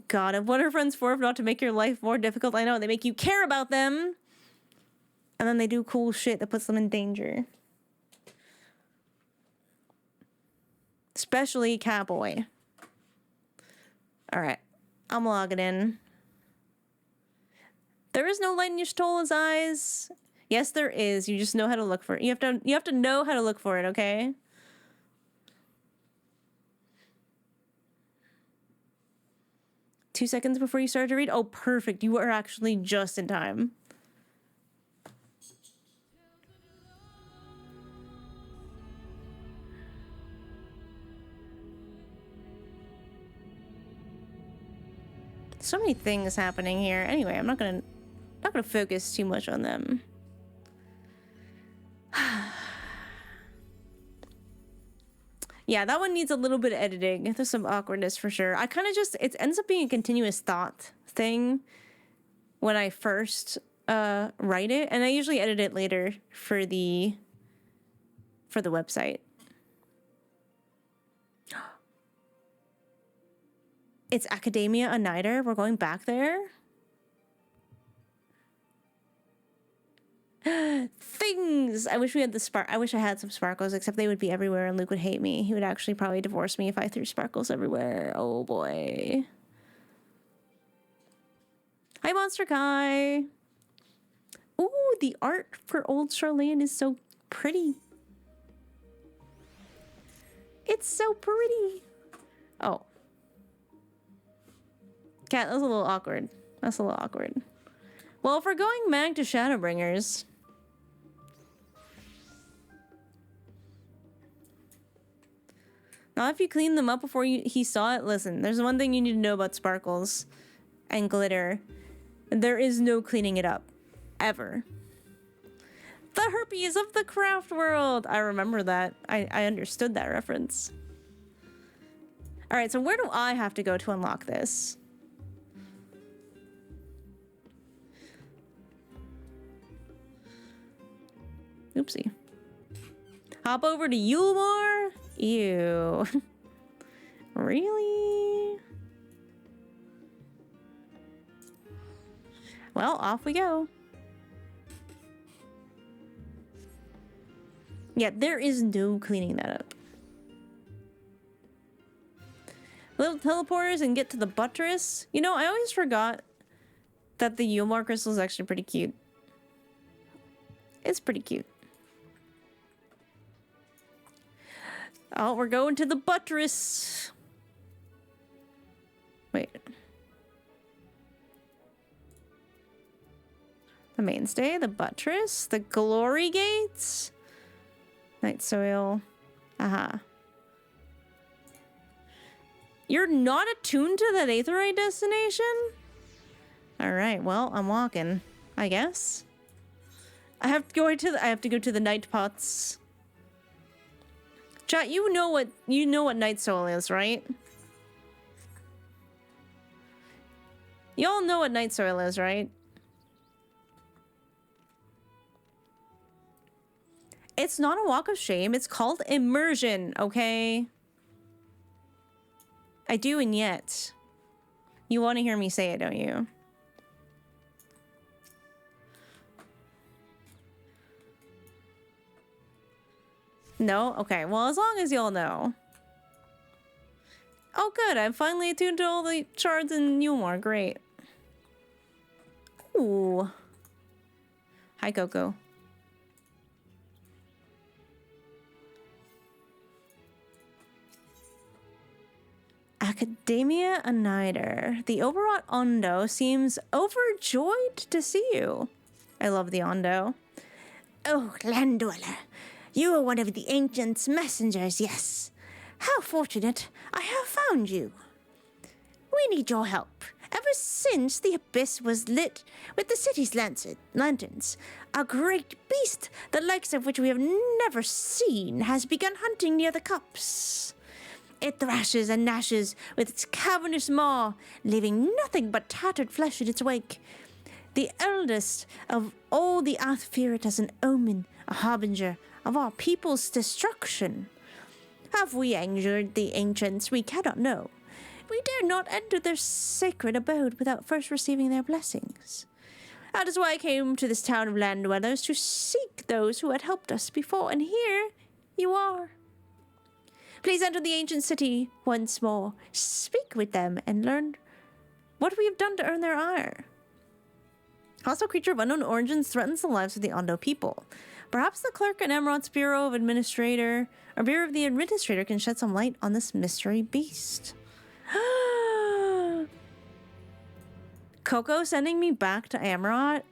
God, what are friends for if not to make your life more difficult? I know, they make you care about them. And then they do cool shit that puts them in danger. Especially Catboy. Alright. I'm logging in. There is no light in Y'shtola's eyes. Yes, there is. You just know how to look for it. You have to know how to look for it, okay? Two seconds before you start to read? Oh, perfect. You are actually just in time. So many things happening here. Anyway, I'm not gonna Not gonna focus too much on them. Yeah, that one needs a little bit of editing. There's some awkwardness for sure. I kind of just, it ends up being a continuous thought thing when I first write it, and I usually edit it later for the website. It's Akadaemia Anyder. We're going back there. Things! I wish we had the I wish I had some sparkles, except they would be everywhere and Luke would hate me. He would actually probably divorce me if I threw sparkles everywhere. Oh boy. Hi, Monster Kai. Ooh, the art for old Sharlayan is so pretty. It's so pretty. Oh. Cat, that was a little awkward. That's a little awkward. Well, if we're going back to Shadowbringers... Now, if you clean them up before he saw it, listen, there's one thing you need to know about sparkles and glitter. There is no cleaning it up. Ever. The herpes of the craft world! I remember that. I understood that reference. Alright, so where do I have to go to unlock this? Oopsie. Hop over to Yulmore? Ew. Really? Well, off we go. Yeah, there is no cleaning that up. Little teleporters and get to the buttress. You know, I always forgot that the Yulmore crystal is actually pretty cute. It's pretty cute. Oh, we're going to the buttress. Wait. The mainstay, the buttress, the glory gates. Night soil. Aha. You're not attuned to that Aetheroid destination? Alright, well, I'm walking, I guess. I have to go to the night pots. Chat, you know what night soil is, right? Y'all know what night soil is, right? It's not a walk of shame. It's called immersion, okay? I do, and yet. You want to hear me say it, don't you? No? Okay, well, as long as y'all know. Oh, good. I'm finally attuned to all the shards in Yulmore. Great. Ooh. Hi, Coco. Akadaemia Anyder. The overwrought Ondo seems overjoyed to see you. I love the Ondo. Oh, land dweller. You are one of the ancients' messengers, yes. How fortunate I have found you. We need your help. Ever since the abyss was lit with the city's lanterns, a great beast, the likes of which we have never seen, has begun hunting near the cups. It thrashes and gnashes with its cavernous maw, leaving nothing but tattered flesh in its wake. The eldest of all the Ath fear it as an omen, a harbinger of our people's destruction. Have we injured the ancients? We cannot know. We dare not enter their sacred abode without first receiving their blessings. That is why I came to this town of land dwellers, to seek those who had helped us before, and here you are. Please enter the ancient city once more. Speak with them and learn what we have done to earn their ire. Also, creature of unknown origins threatens the lives of the Ondo people. Perhaps the clerk in Emerald's Bureau of the Administrator can shed some light on this mystery beast. Coco sending me back to Amarot?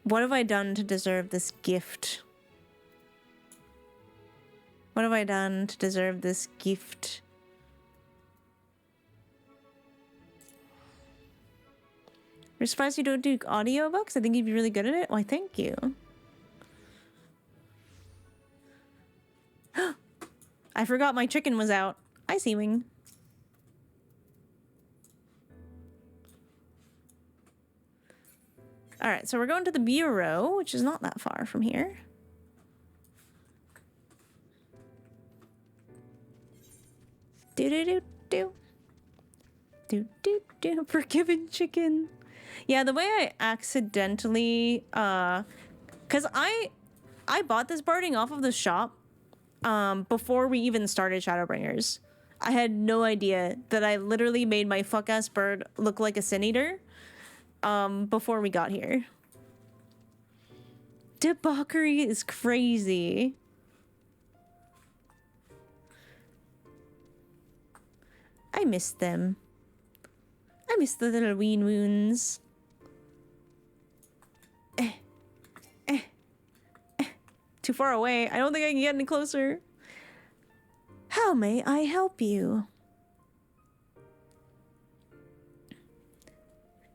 What have I done to deserve this gift? What have I done to deserve this gift? We're surprised you don't do audiobooks. I think you'd be really good at it. Why, thank you. I forgot my chicken was out. Hi, Seawing. Alright, so we're going to the Bureau, which is not that far from here. Do-do-do-do. Do-do-do. Forgiven chicken. Yeah, the way I accidentally, because I bought this barding off of the shop, before we even started Shadowbringers. I had no idea that I literally made my fuck-ass bird look like a Sin Eater, before we got here. Debauchery is crazy. I miss them. I miss the little ween wounds. Too far away. I don't think I can get any closer. How may I help you?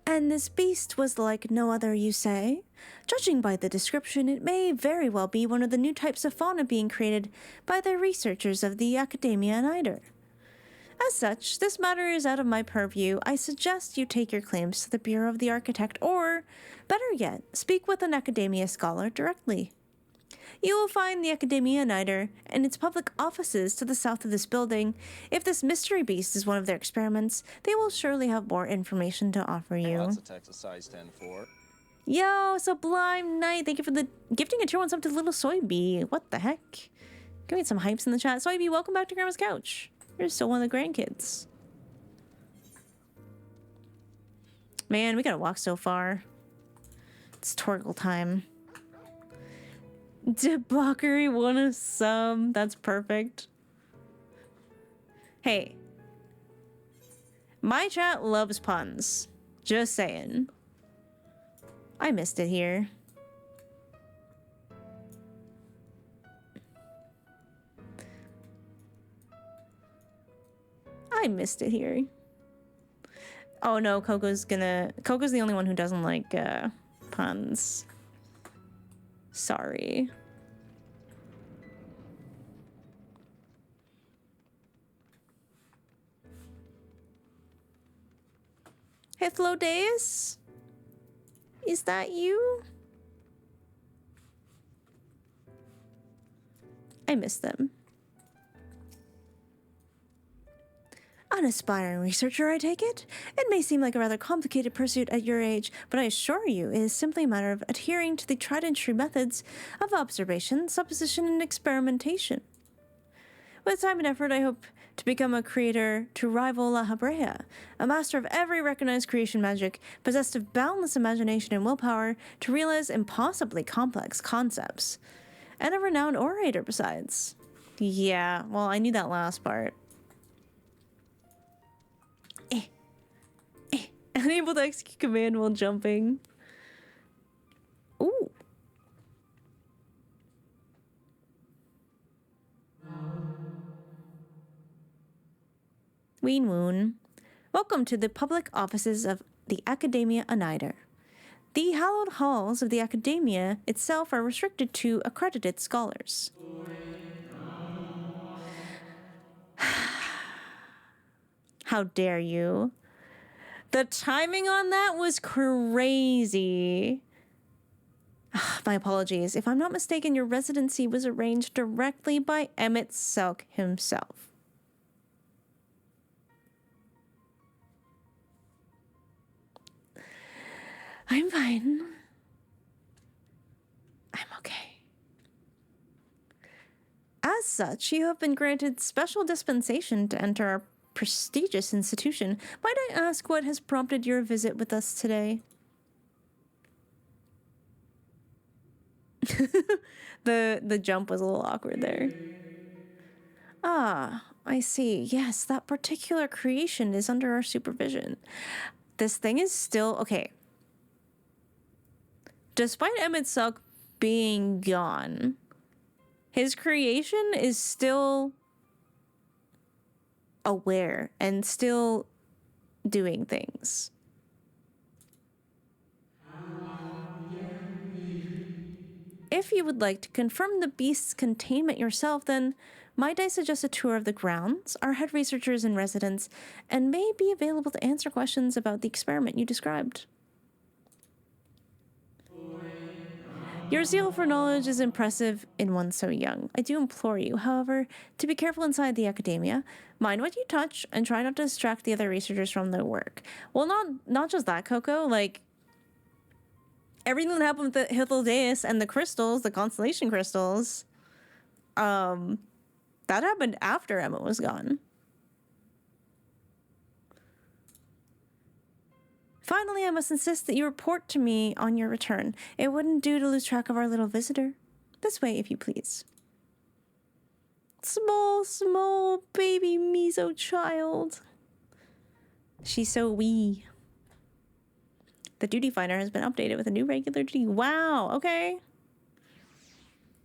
And this beast was like no other, you say? Judging by the description, it may very well be one of the new types of fauna being created by the researchers of the Akadaemia Anyder. As such, this matter is out of my purview. I suggest you take your claims to the Bureau of the Architect, or, better yet, speak with an Akademia scholar directly. You will find the Akadaemia Anyder and its public offices to the south of this building. If this mystery beast is one of their experiments, they will surely have more information to offer you. Lots of text, a size 10-4. Yo, Sublime Knight, thank you for the gifting a tier 1 sub to Little Soyby. What the heck? Give me some hypes in the chat. Soyby, welcome back to Grandma's Couch. You're still one of the grandkids. Man, we gotta walk so far. It's Torgal time. Debauchery won a sub. That's perfect. Hey. My chat loves puns. Just saying. I missed it here. I missed it here. Oh no, Coco's the only one who doesn't like puns. Sorry. Hello, Deus? Is that you? I miss them. An aspiring researcher, I take it? It may seem like a rather complicated pursuit at your age, but I assure you it is simply a matter of adhering to the tried and true methods of observation, supposition, and experimentation. With time and effort, I hope to become a creator to rival La Habrea, a master of every recognized creation magic, possessed of boundless imagination and willpower to realize impossibly complex concepts. And a renowned orator besides. Yeah, well, I knew that last part. Unable to execute command while jumping. Ooh. Ween Woon. Welcome to the public offices of the Akadaemia Anyder. The hallowed halls of the Akademia itself are restricted to accredited scholars. How dare you? The timing on that was crazy. My apologies. If I'm not mistaken, your residency was arranged directly by Emmett Selk himself. I'm fine. I'm okay. As such, you have been granted special dispensation to enter our prestigious institution. Might I ask what has prompted your visit with us today? The jump was a little awkward there. Ah, I see. Yes, that particular creation is under our supervision. This thing is still... Okay. Despite Emmett Selk being gone, his creation is still aware and still doing things. If you would like to confirm the beast's containment yourself, then might I suggest a tour of the grounds? Our head researcher is in residence and may be available to answer questions about the experiment you described. Your zeal for knowledge is impressive in one so young. I do implore you, however, to be careful inside the Akadaemia. Mind what you touch and try not to distract the other researchers from their work. Well, not just that, Coco. Like, everything that happened with the Hythlodeus and the crystals, the constellation crystals, that happened after Emma was gone. Finally, I must insist that you report to me on your return. It wouldn't do to lose track of our little visitor. This way, if you please. Small baby meso child. She's so wee. The duty finder has been updated with a new regular duty. Wow, okay.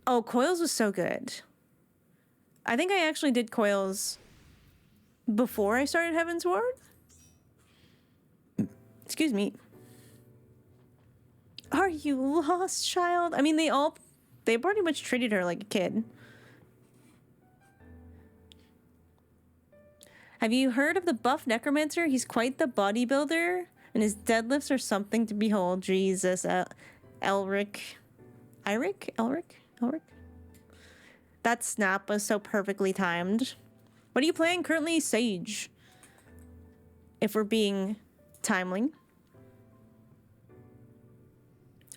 Oh, Coils was so good. I think I actually did Coils before I started Heaven's Ward. Excuse me. Are you lost, child? I mean, they pretty much treated her like a kid. Have you heard of the buff necromancer? He's quite the bodybuilder, and his deadlifts are something to behold. Jesus, Elric. That snap was so perfectly timed. What are you playing currently? Sage. If we're being timely.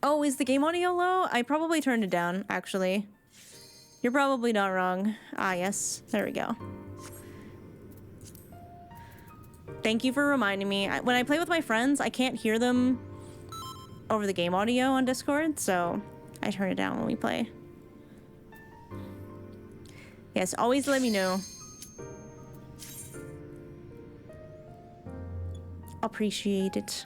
Oh, is the game audio low? I probably turned it down, actually. You're probably not wrong. Ah, yes. There we go. Thank you for reminding me. When I play with my friends, I can't hear them over the game audio on Discord, so I turn it down when we play. Yes, always let me know. Appreciate it.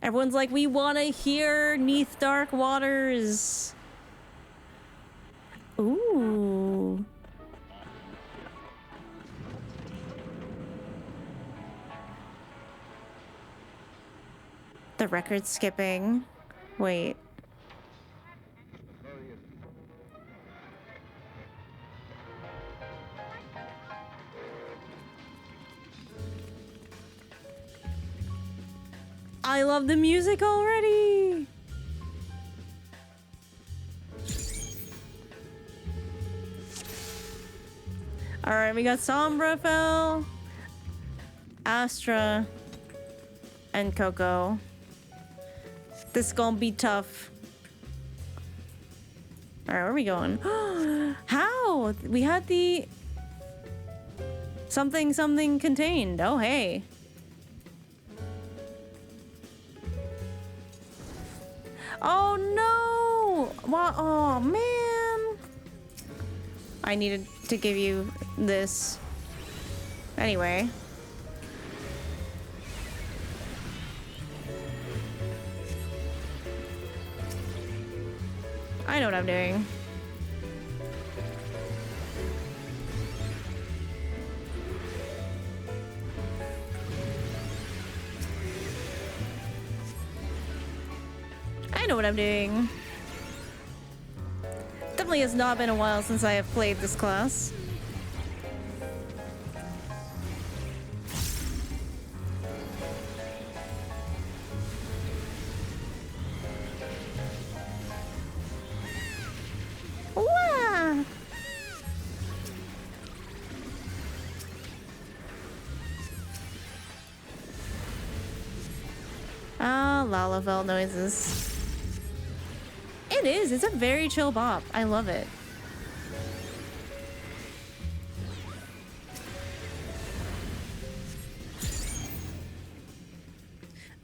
Everyone's like, we want to hear 'Neath Dark Waters. Ooh. The record skipping. Wait. I love the music already. All right, we got Sombrafel, Astra, and Coco. This is gonna be tough. All right, where are we going? How? We had the something contained. Oh, hey. Oh no! What? Oh man! I needed to give you this. Anyway. I know what I'm doing. I know what I'm doing. Definitely has not been a while since I have played this class. Wow. Ah, Lalafell noises. It is. It's a very chill bop. I love it.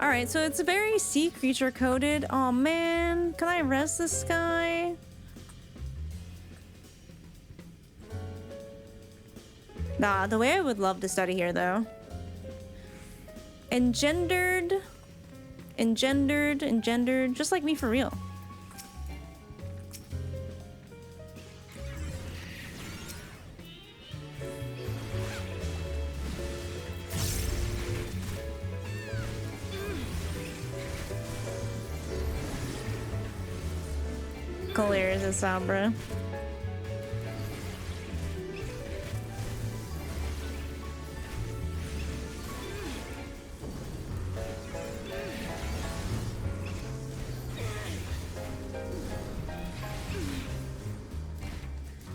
Alright, so it's very sea creature coded. Oh man, can I res this guy? Nah, the way I would love to study here though. Engendered, just like me for real. clears as Sombra.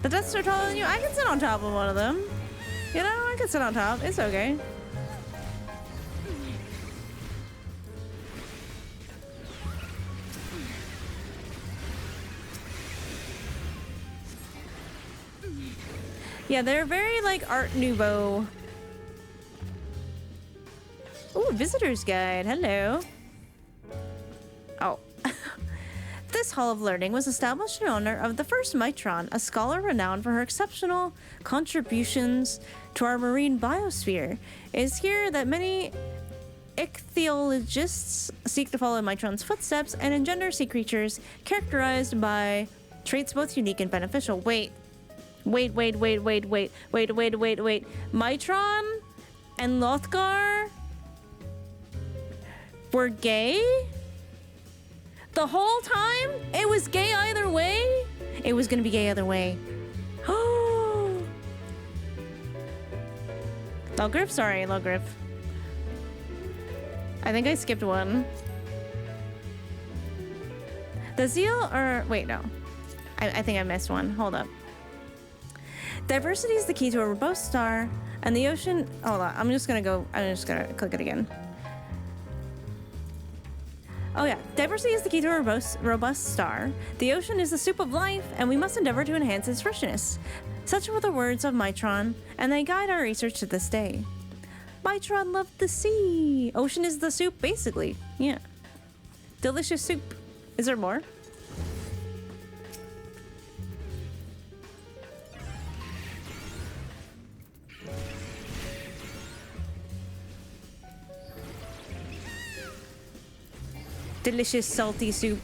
The deaths are taller than you. I can sit on top of one of them. You know, I can sit on top. It's okay. Yeah, they're very like Art Nouveau. Ooh, visitor's guide. Hello. Oh. This Hall of Learning was established in honor of the first Mitron, a scholar renowned for her exceptional contributions to our marine biosphere. It is here that many ichthyologists seek to follow Mitron's footsteps and engender sea creatures characterized by traits both unique and beneficial. Wait. Mitron and Lothgar were gay? The whole time? It was gay either way? It was gonna be gay either way. Oh. Logriff? Sorry, Logriff. I think I skipped one. The Zeal or... Wait, no. I think I missed one. Hold up. Diversity is the key to a robust star, and the ocean... Hold on. I'm just gonna click it again. Oh yeah, diversity is the key to a robust star. The ocean is the soup of life, and we must endeavor to enhance its freshness. Such were the words of Mitron, and they guide our research to this day. Mitron loved the sea. Ocean is the soup, basically. Yeah. Delicious soup. Is there more? Delicious salty soup.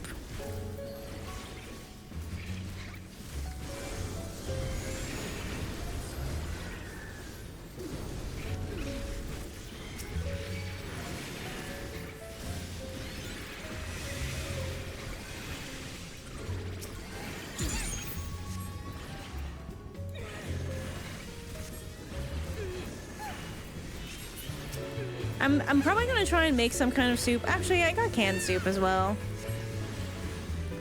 I'm probably gonna try and make some kind of soup. Actually, I got canned soup as well.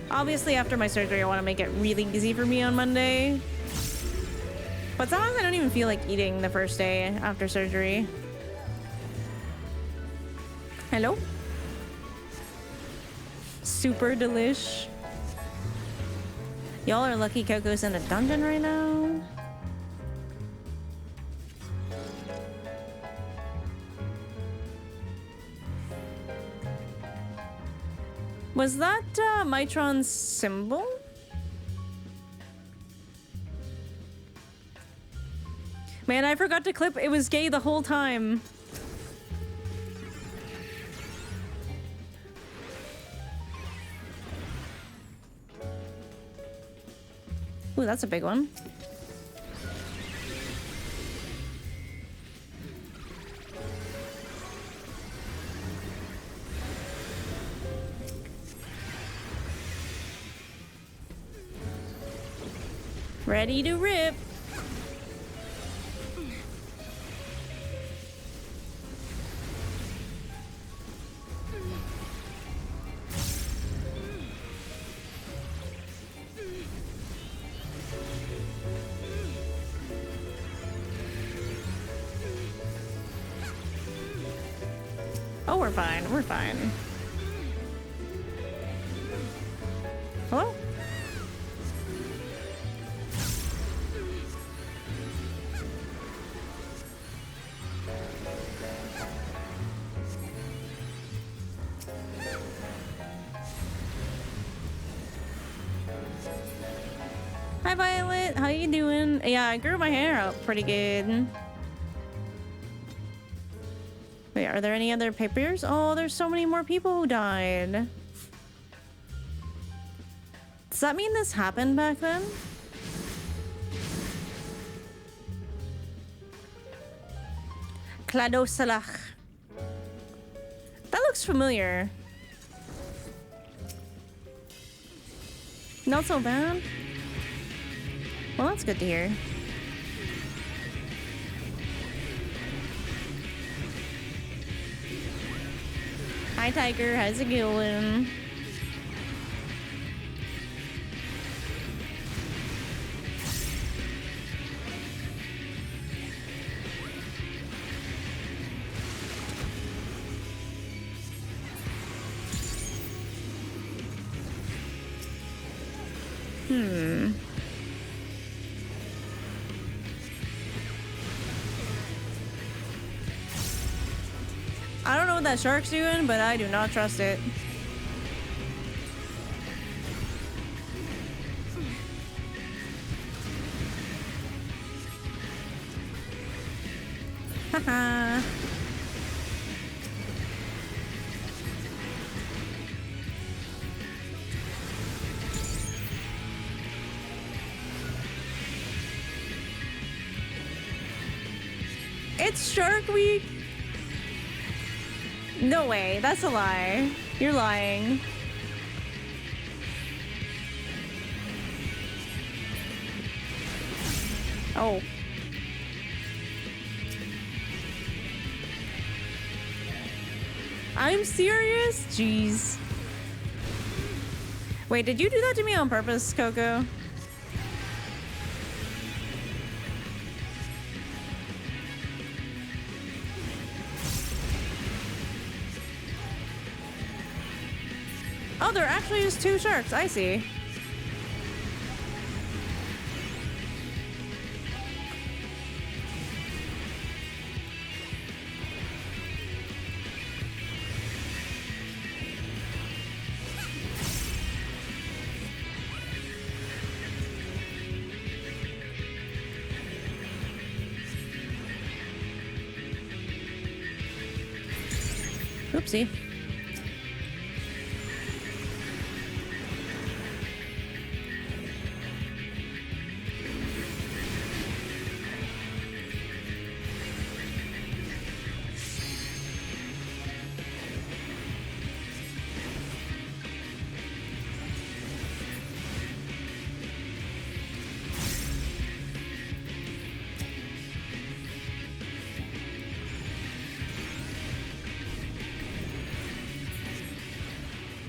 Obviously, after my surgery, I want to make it really easy for me on Monday. But sometimes I don't even feel like eating the first day after surgery. Hello? Super delish. Y'all are lucky Coco's in a dungeon right now. Was that Mitron's symbol? Man, I forgot to clip. It was gay the whole time. Ooh, that's a big one. Ready to rip. Oh, we're fine. We're fine. Hello? Hi, Violet. How you doing? Yeah, I grew my hair out pretty good. Wait, are there any other papers? Oh, there's so many more people who died. Does that mean this happened back then? Cladosalach. That looks familiar. Not so bad. Well, that's good to hear. Hi, Tiger. How's it going? I don't know what that shark's doing, but I do not trust it. Haha. It's Shark Week. No way, that's a lie. You're lying. Oh. I'm serious? Jeez. Wait, did you do that to me on purpose, Coco? Oh, there actually is 2 sharks. I see. Oopsie.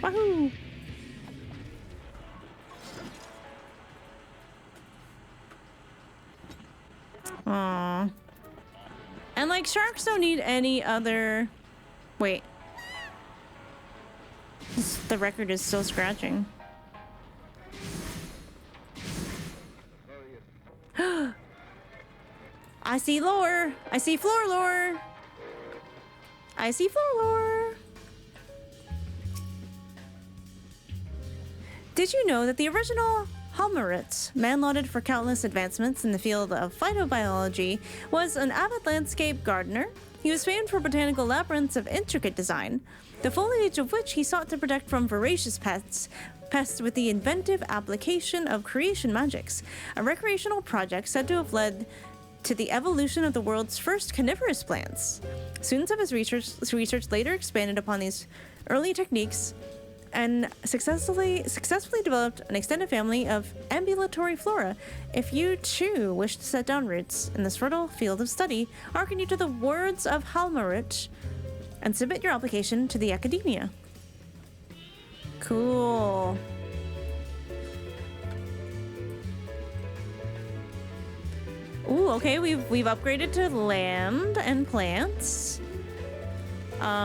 Wahoo! Aww. And like sharks don't need any other... Wait. The record is still scratching. I see lore! I see floor lore! I see floor lore! Did you know that the original Halmarit, man-lauded for countless advancements in the field of phytobiology, was an avid landscape gardener? He was famed for botanical labyrinths of intricate design, the foliage of which he sought to protect from voracious pests with the inventive application of creation magics, a recreational project said to have led to the evolution of the world's first carnivorous plants. Students of his research later expanded upon these early techniques and successfully developed an extended family of ambulatory flora. If you too wish to set down roots in this fertile field of study, hearken you to the words of Halmarit and submit your application to the Akadaemia. Cool. Ooh, okay, we've upgraded to land and plants.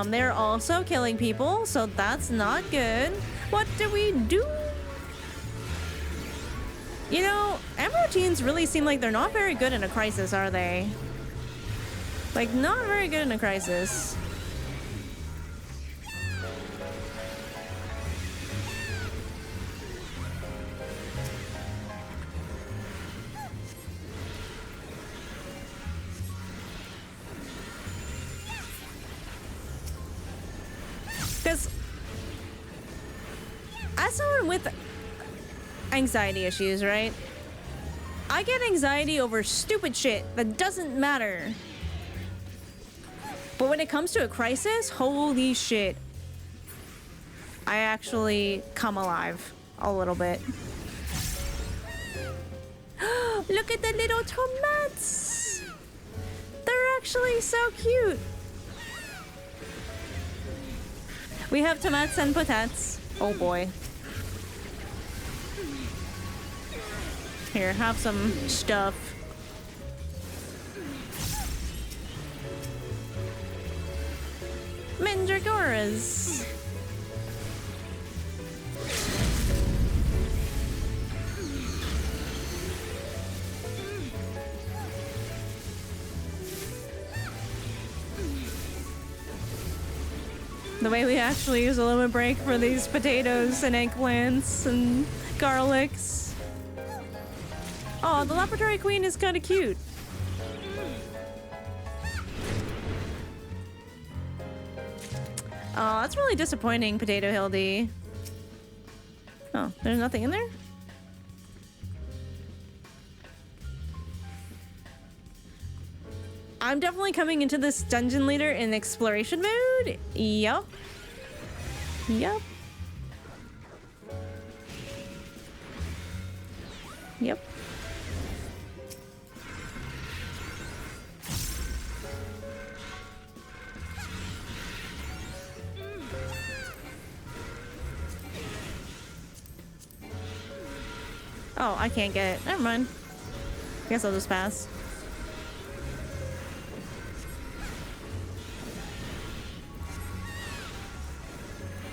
They're also killing people, so that's not good. What do we do? You know, Emerald teens really seem like they're not very good in a crisis, are they? Like, not very good in a crisis. Because as someone with anxiety issues, right? I get anxiety over stupid shit that doesn't matter. But when it comes to a crisis, holy shit. I actually come alive a little bit. Look at the little tomats! They're actually so cute! We have tomats and potats. Oh boy. Here, have some stuff. Mandragoras. The way we actually use a limit break for these potatoes and eggplants and garlics. Oh, the laboratory queen is kind of cute. Oh, that's really disappointing, Potato Hildy. Oh, there's nothing in there? I'm definitely coming into this dungeon leader in exploration mode. Yup. Yup. Yep. Oh, I can't get it. Never mind. Guess I'll just pass.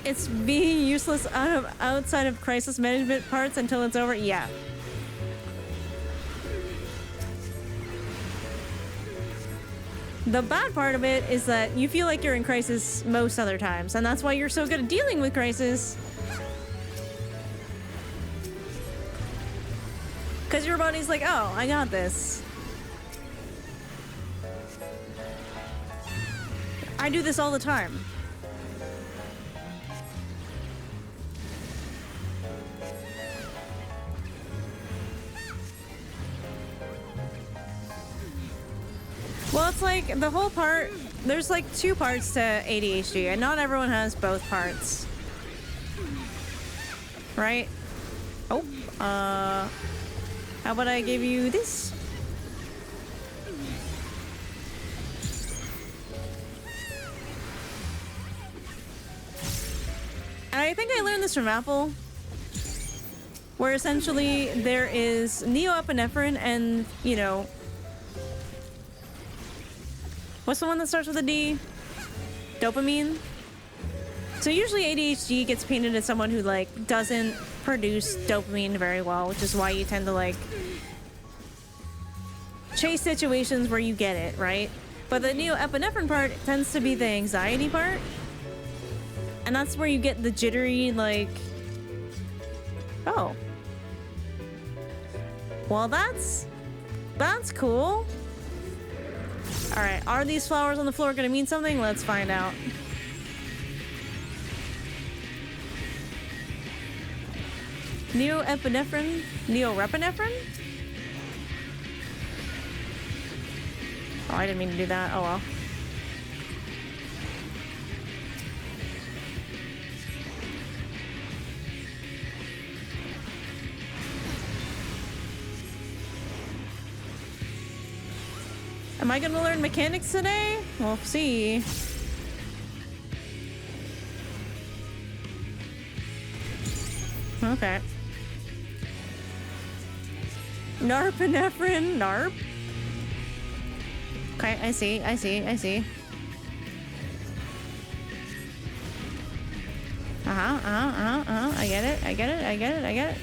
It's being useless outside of crisis management parts until it's over? Yeah. The bad part of it is that you feel like you're in crisis most other times, and that's why you're so good at dealing with crisis. Because your body's like, oh, I got this. I do this all the time. Well, it's like the whole part, there's like two parts to ADHD, and not everyone has both parts. Right? Oh, how about I give you this? I think I learned this from Apple, where essentially there is neoepinephrine and, you know, what's the one that starts with a D? Dopamine? So usually ADHD gets painted as someone who like doesn't produce dopamine very well, which is why you tend to like chase situations where you get it, right? But the neoepinephrine part tends to be the anxiety part. And that's where you get the jittery, like, oh. Well, that's cool. All right, are these flowers on the floor gonna mean something? Let's find out. Neoepinephrine? Neorepinephrine? Oh, I didn't mean to do that. Oh well. Am I gonna learn mechanics today? We'll see. Okay. Norepinephrine, NARP. Okay, I see. I get it.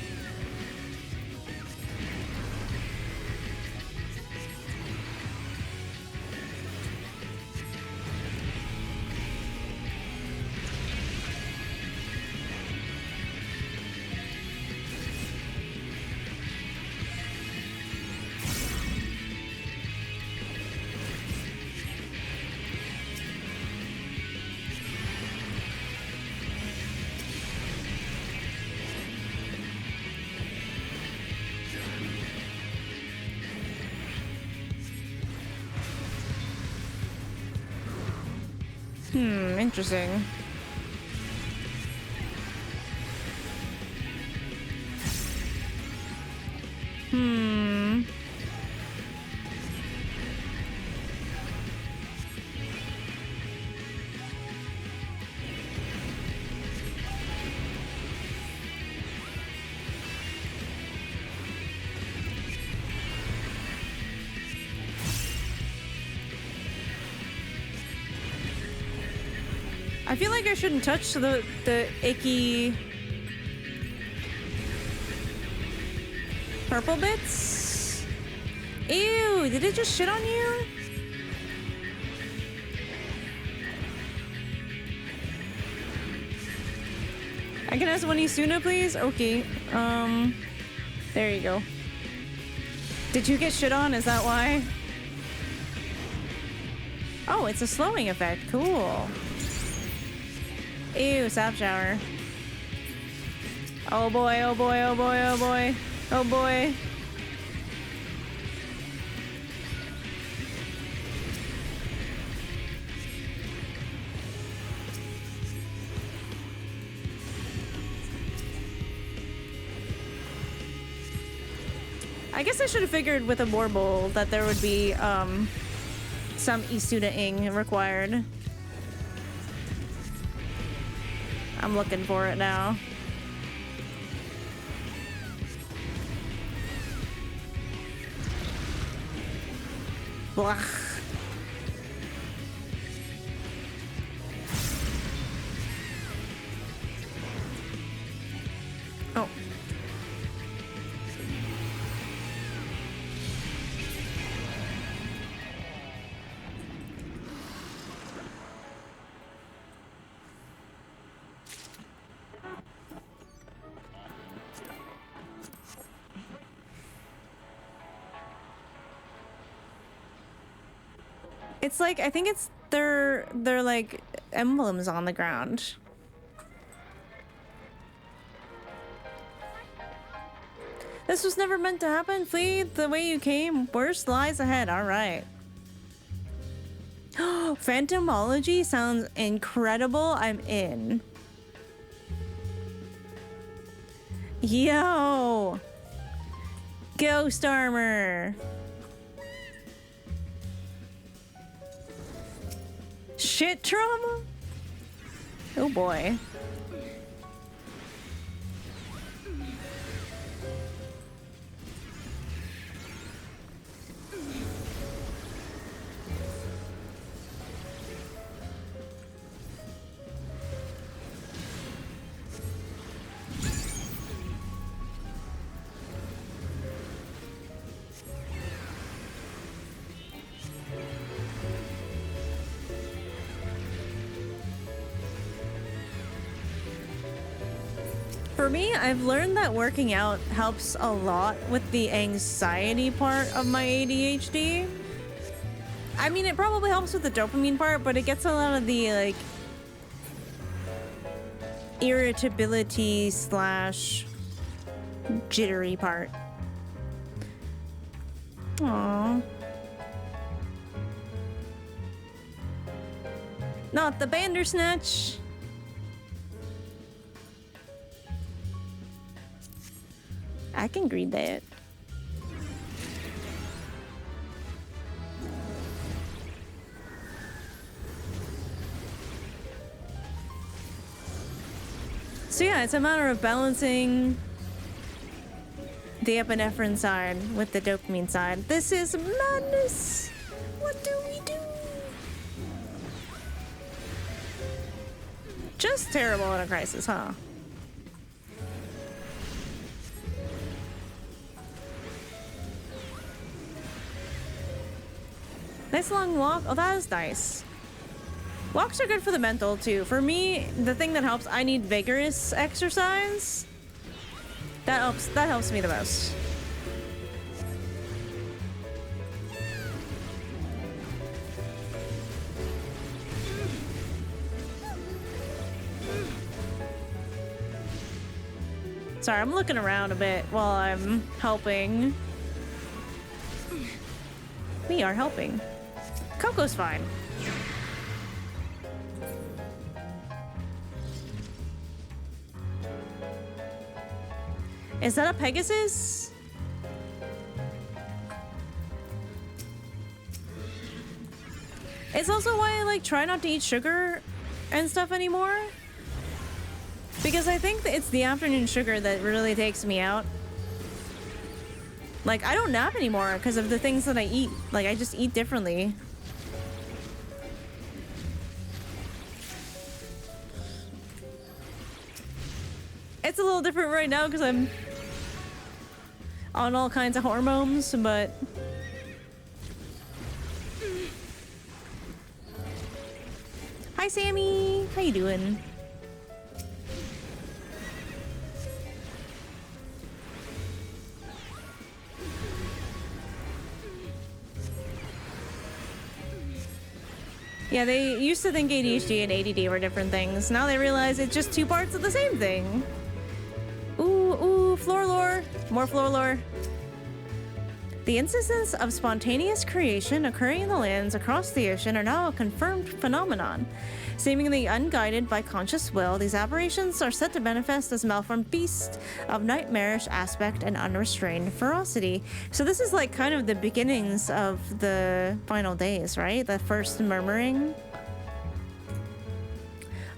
Interesting. I feel like I shouldn't touch the icky purple bits. Ew, did it just shit on you? I can ask one Isuna, please? Okay. There you go. Did you get shit on? Is that why? Oh, it's a slowing effect. Cool. Ew, sap shower. Oh boy, oh boy, oh boy, oh boy. Oh boy. I guess I should have figured with a warble that there would be some Isuda-ing required. I'm looking for it now. Blah. Oh. It's like, I think it's their like emblems on the ground. This was never meant to happen. Flee the way you came. Worst lies ahead. All right. Phantomology sounds incredible. I'm in. Yo. Ghost armor. Shit trauma? Oh boy. For me, I've learned that working out helps a lot with the anxiety part of my ADHD. I mean, it probably helps with the dopamine part, but it gets a lot of the, like, irritability slash jittery part. Aww. Not the Bandersnatch. I can read that. So yeah, it's a matter of balancing the epinephrine side with the dopamine side. This is madness. What do we do? Just terrible in a crisis, huh? Nice long walk. Oh, that is nice. Walks are good for the mental too. For me, the thing that helps, I need vigorous exercise. That helps me the most. Sorry, I'm looking around a bit while I'm helping. We are helping. Coco's fine. Is that a Pegasus? It's also why I like try not to eat sugar and stuff anymore. Because I think that it's the afternoon sugar that really takes me out. Like, I don't nap anymore because of the things that I eat. Like, I just eat differently. It's a little different right now because I'm on all kinds of hormones, but... Hi, Sammy! How you doing? Yeah, they used to think ADHD and ADD were different things. Now they realize it's just two parts of the same thing. Ooh, floor lore. More floor lore. The instances of spontaneous creation occurring in the lands across the ocean are now a confirmed phenomenon. Seemingly unguided by conscious will, these aberrations are said to manifest as malformed beasts of nightmarish aspect and unrestrained ferocity. So this is like kind of the beginnings of the final days, right? The first murmuring.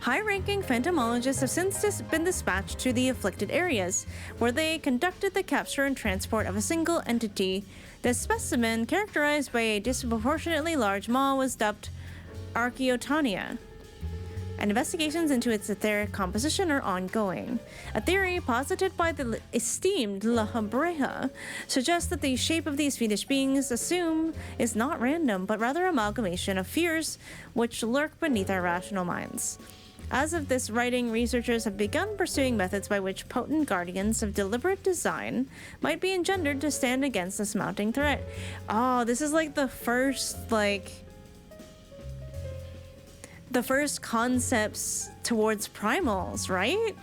High-ranking phantomologists have since been dispatched to the afflicted areas, where they conducted the capture and transport of a single entity. The specimen, characterized by a disproportionately large maw, was dubbed Archaeotania, and investigations into its etheric composition are ongoing. A theory posited by the esteemed La Habreja suggests that the shape of these fiendish beings assume is not random, but rather amalgamation of fears which lurk beneath our rational minds. As of this writing, researchers have begun pursuing methods by which potent guardians of deliberate design might be engendered to stand against this mounting threat. Oh, this is like the first, the first concepts towards primals, right?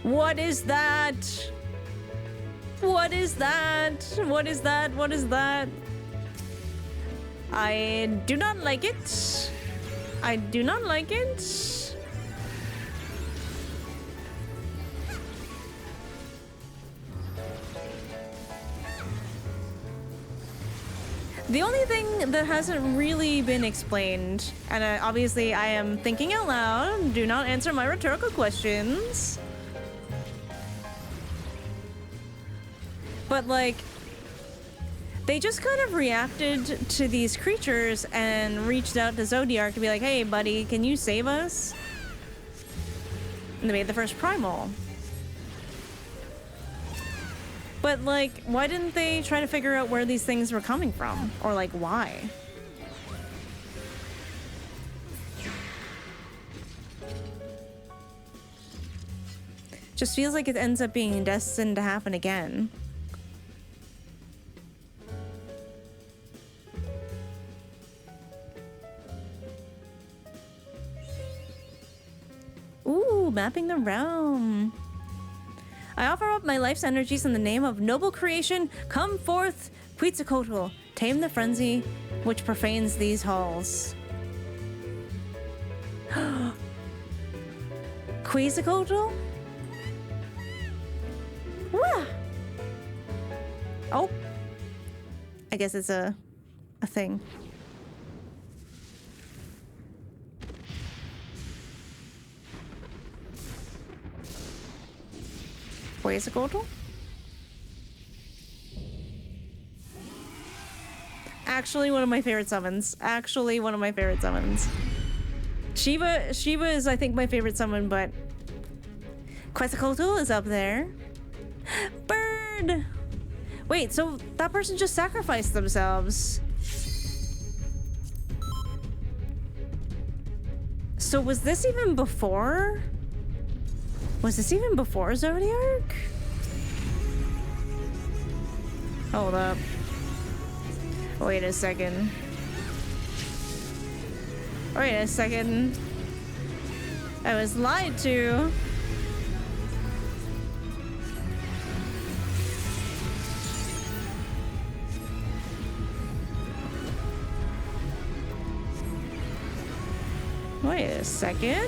What is that? What is that? What is that? What is that? I do not like it. I do not like it. The only thing that hasn't really been explained, and obviously I am thinking out loud, do not answer my rhetorical questions. But like, they just kind of reacted to these creatures and reached out to Zodiark to be like, hey buddy, can you save us? And they made the first primal. But like, why didn't they try to figure out where these things were coming from? Or like, why? Just feels like it ends up being destined to happen again. Ooh, mapping the realm. I offer up my life's energies in the name of noble creation. Come forth, Quetzalcoatl, tame the frenzy which profanes these halls. Quetzalcoatl? Wah! Oh. I guess it's a thing. Quetzalcoatl? Actually, one of my favorite summons. Actually, one of my favorite summons. Shiva is, I think, my favorite summon, but Quetzalcoatl is up there. Bird! Wait, so that person just sacrificed themselves. So was this even before? Was this even before Zodiark? Hold up. Wait a second. Wait a second. I was lied to. Wait a second.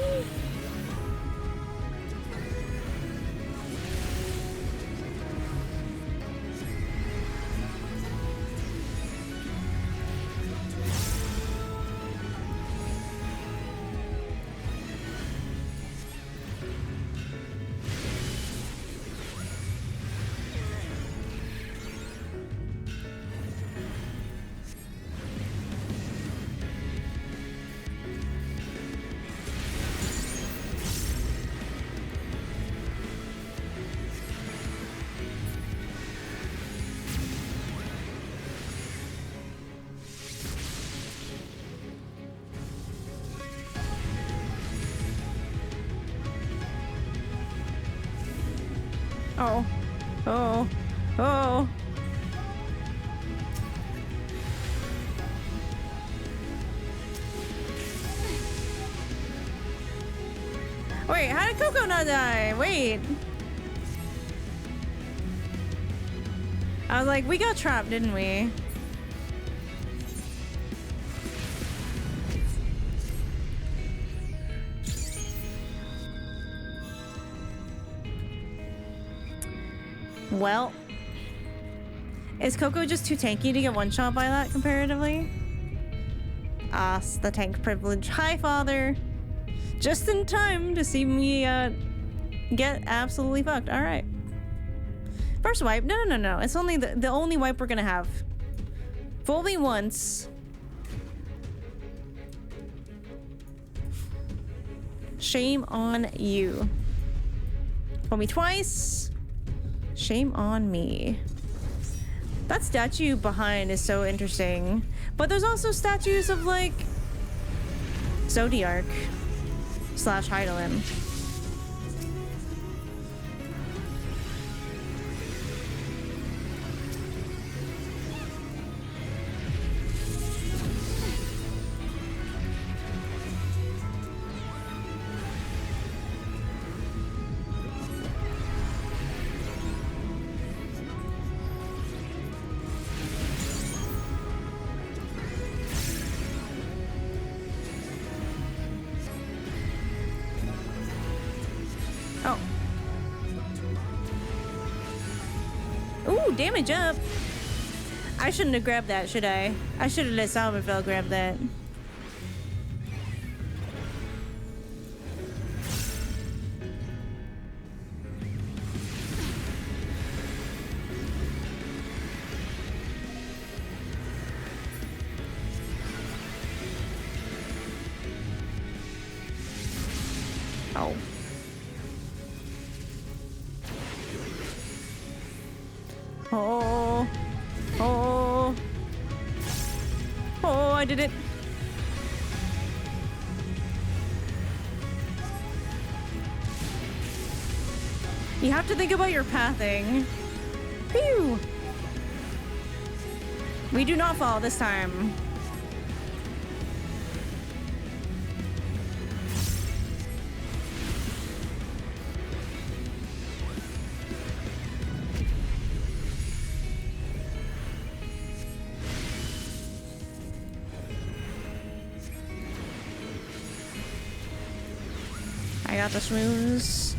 Oh. Oh. Oh. Wait, how did Coco not die? Wait. I was like, we got trapped, didn't we? Well, is Coco just too tanky to get one shot by that comparatively? Ah, the tank privilege. Hi, father. Just in time to see me get absolutely fucked. All right. First wipe. No. It's only the only wipe we're gonna have. Fool me once. Shame on you. Fool me twice. Shame on me. That statue behind is so interesting. But there's also statues of like Zodiark / Hydaelyn. Damage up. I shouldn't have grabbed that, should I? I should have let Salvador grab that. Oh. Oh, oh, oh, I did it. You have to think about your pathing. Phew. We do not fall this time. I got the swoons.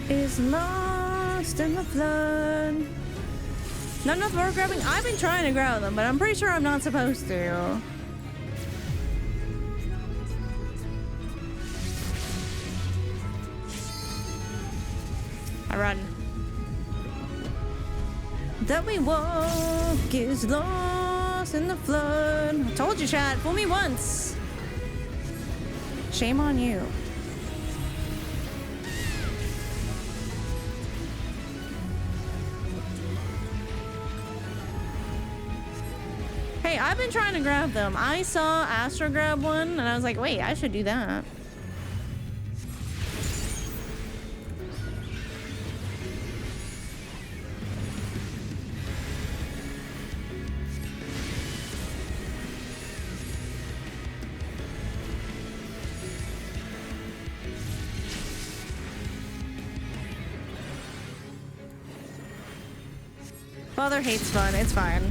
Is lost in the flood. Not enough more grabbing. I've been trying to grab them, but I'm pretty sure I'm not supposed to. I run. That we walk is lost in the flood. I told you, Chad. Fool me once. Shame on you. Hey, I've been trying to grab them. I saw Astro grab one, and I was like, wait, I should do that. Father hates fun. It's fine.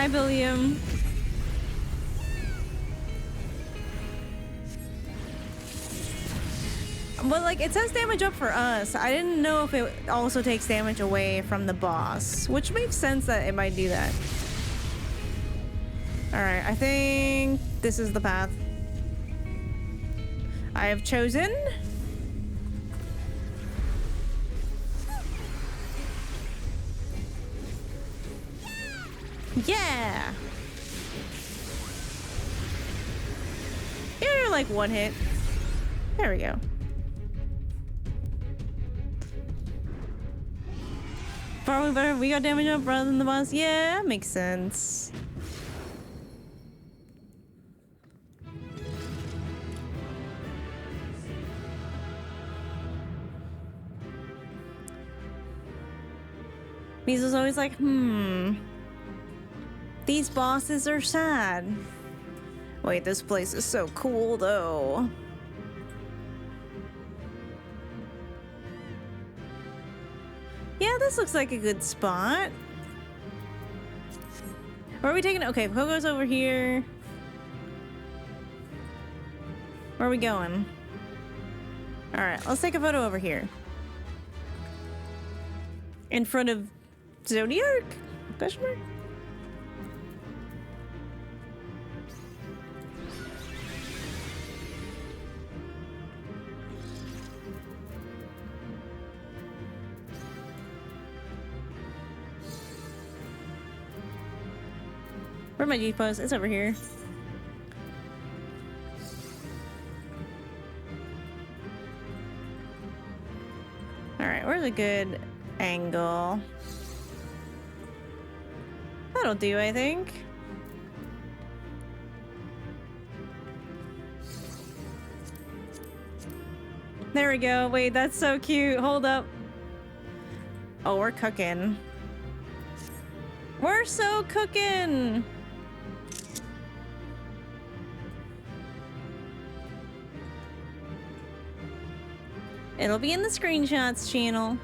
Hi, Billiam. Well, like, it says damage up for us. I didn't know if it also takes damage away from the boss, which makes sense that it might do that. Alright, I think this is the path I have chosen. Yeah! You're like one hit. There we go. Probably better if we got damage up rather than the boss. Yeah, makes sense. Mizo's always like, these bosses are sad. Wait, this place is so cool though. Yeah, this looks like a good spot. Where are we taking it? Okay, Pogo's over here. Where are we going? Alright, let's take a photo over here. In front of Zodiac? Question mark? Where's my G-post? It's over here. Alright, where's a good angle? That'll do, I think. There we go. Wait, that's so cute. Hold up. Oh, we're cooking. We're so cooking! It'll be in the screenshots channel.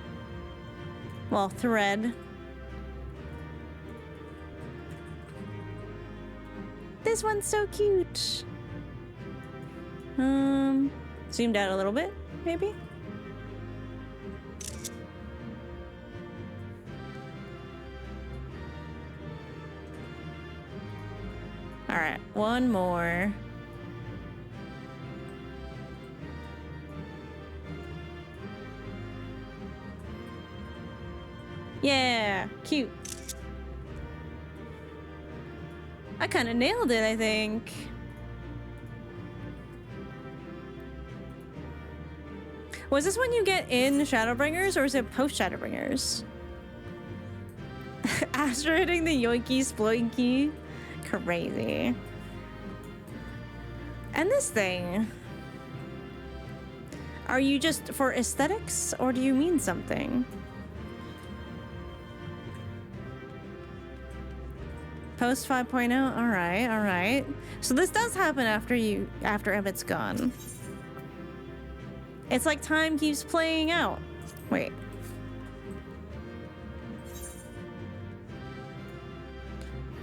Well, thread. This one's so cute. Zoomed out a little bit, maybe? Alright, one more. Yeah, cute. I kind of nailed it, I think. Was this when you get in Shadowbringers, or is it post Shadowbringers? After hitting the yoinky sploinky. Crazy. And this thing. Are you just for aesthetics, or do you mean something? Post 5.0, alright, alright. So this does happen after Emmett's gone. It's like time keeps playing out. Wait.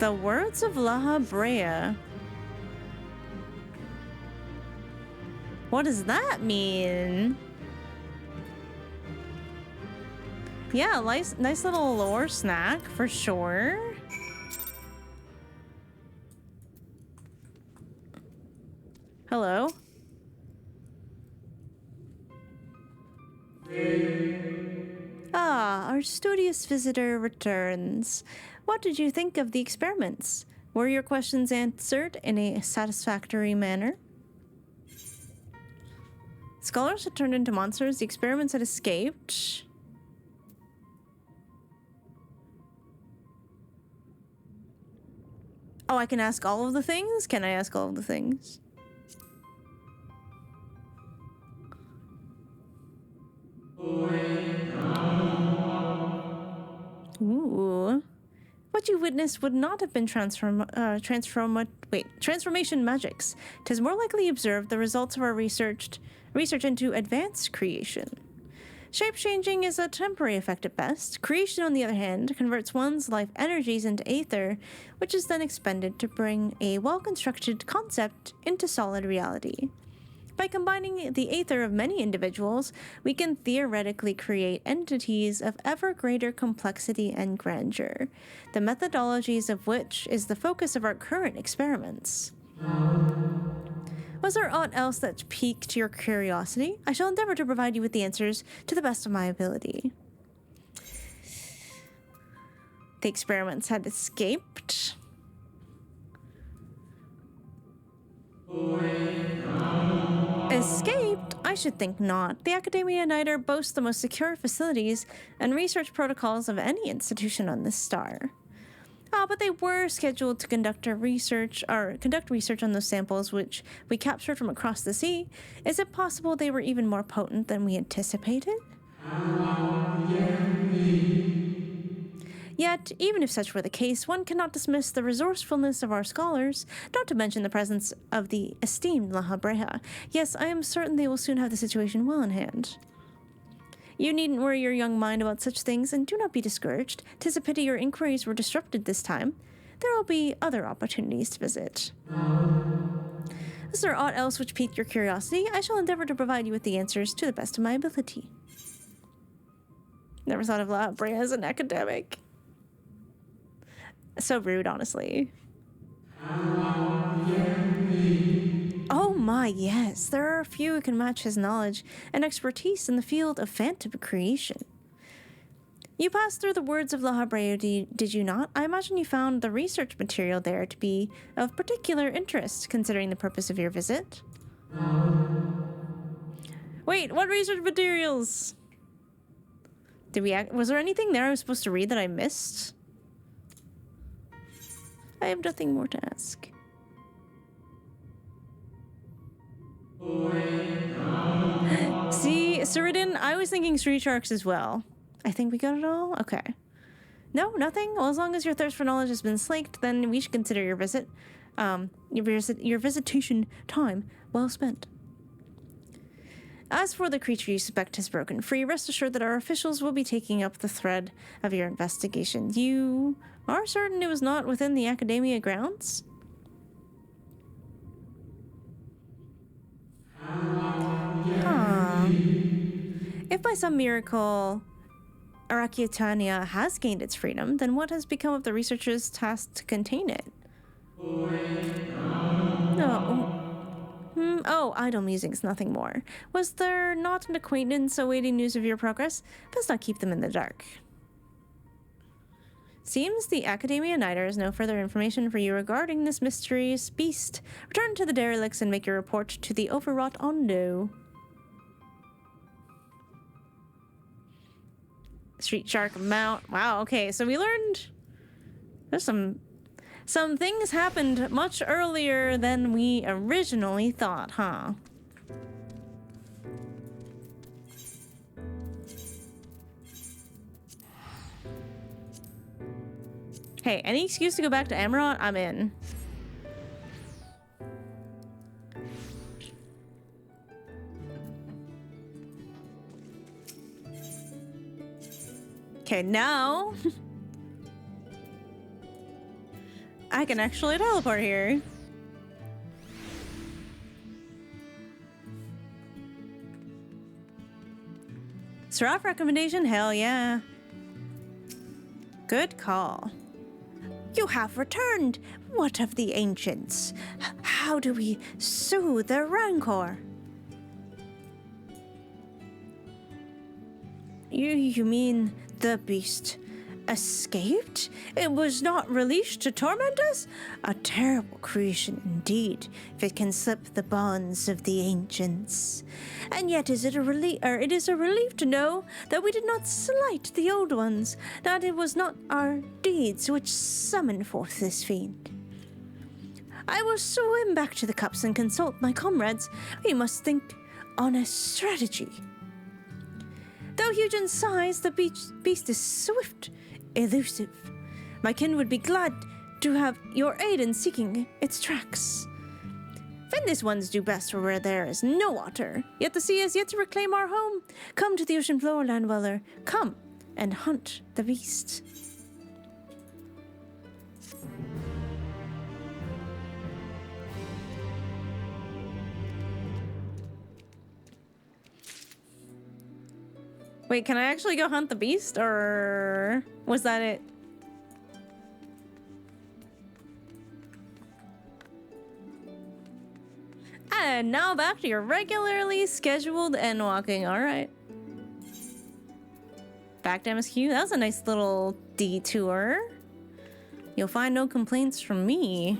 The words of La Brea. What does that mean? Yeah, nice little lore snack for sure. Hello? Ah, our studious visitor returns. What did you think of the experiments? Were your questions answered in a satisfactory manner? Scholars had turned into monsters. The experiments had escaped. Oh, I can ask all of the things? Can I ask all of the things? Ooh. What you witnessed would not have been transformation magics. 'Tis more likely observed the results of our research into advanced creation. Shape-changing is a temporary effect at best. Creation, on the other hand, converts one's life energies into aether, which is then expended to bring a well-constructed concept into solid reality. By combining the aether of many individuals, we can theoretically create entities of ever greater complexity and grandeur, the methodologies of which is the focus of our current experiments. Was there aught else that piqued your curiosity? I shall endeavor to provide you with the answers to the best of my ability. The experiments had escaped. Escaped? I should think not. The Akadaemia Anyder boasts the most secure facilities and research protocols of any institution on this star. But they were scheduled to conduct research on those samples which we captured from across the sea. Is it possible they were even more potent than we anticipated? Yet, even if such were the case, one cannot dismiss the resourcefulness of our scholars, not to mention the presence of the esteemed La Habrea. Yes, I am certain they will soon have the situation well in hand. You needn't worry your young mind about such things, and do not be discouraged. 'Tis a pity your inquiries were disrupted this time. There will be other opportunities to visit. Is there aught else which piqued your curiosity? I shall endeavor to provide you with the answers to the best of my ability. Never thought of La Habrea as an academic. So rude, honestly. Oh my, yes. There are a few who can match his knowledge and expertise in the field of phantom creation. You passed through the words of La Habrea, did you not? I imagine you found the research material there to be of particular interest, considering the purpose of your visit. Wait, what research materials? Was there anything there I was supposed to read that I missed? I have nothing more to ask. See, Ceradan, I was thinking Street Sharks as well. I think we got it all? Okay. No, nothing? Well, as long as your thirst for knowledge has been slaked, then we should consider your visit, your visitation time well spent. As for the creature you suspect has broken free, rest assured that our officials will be taking up the thread of your investigation. You are certain it was not within the Akadaemia grounds? Huh. If by some miracle Akadaemia has gained its freedom, then what has become of the researchers tasked to contain it? No. Oh, idle musings, nothing more. Was there not an acquaintance awaiting news of your progress? Best not keep them in the dark. Seems the Akadaemia Anyder has no further information for you regarding this mysterious beast. Return to the derelicts and make your report to the overwrought Ondo. Street Shark Mount. Wow, okay, so we learned there's some things happened much earlier than we originally thought, huh? Hey, any excuse to go back to Amarant, I'm in. Okay, now I can actually teleport here. Seraph recommendation? Hell yeah. Good call. You have returned. What of the ancients? How do we soothe their rancor? You mean the beast escaped? It was not released to torment us? A terrible creation indeed, if it can slip the bonds of the ancients. And yet it is a relief to know that we did not slight the old ones, that it was not our deeds which summoned forth this fiend. I will swim back to the cups and consult my comrades. We must think on a strategy. Though huge in size, the beast is swift, elusive. My kin would be glad to have your aid in seeking its tracks. Finnish ones do best where there is no water. Yet the sea has yet to reclaim our home. Come to the ocean floor, land dweller. Come and hunt the beast. Wait, can I actually go hunt the beast, or was that it? And now back to your regularly scheduled Endwalking. All right. Back to MSQ. That was a nice little detour. You'll find no complaints from me.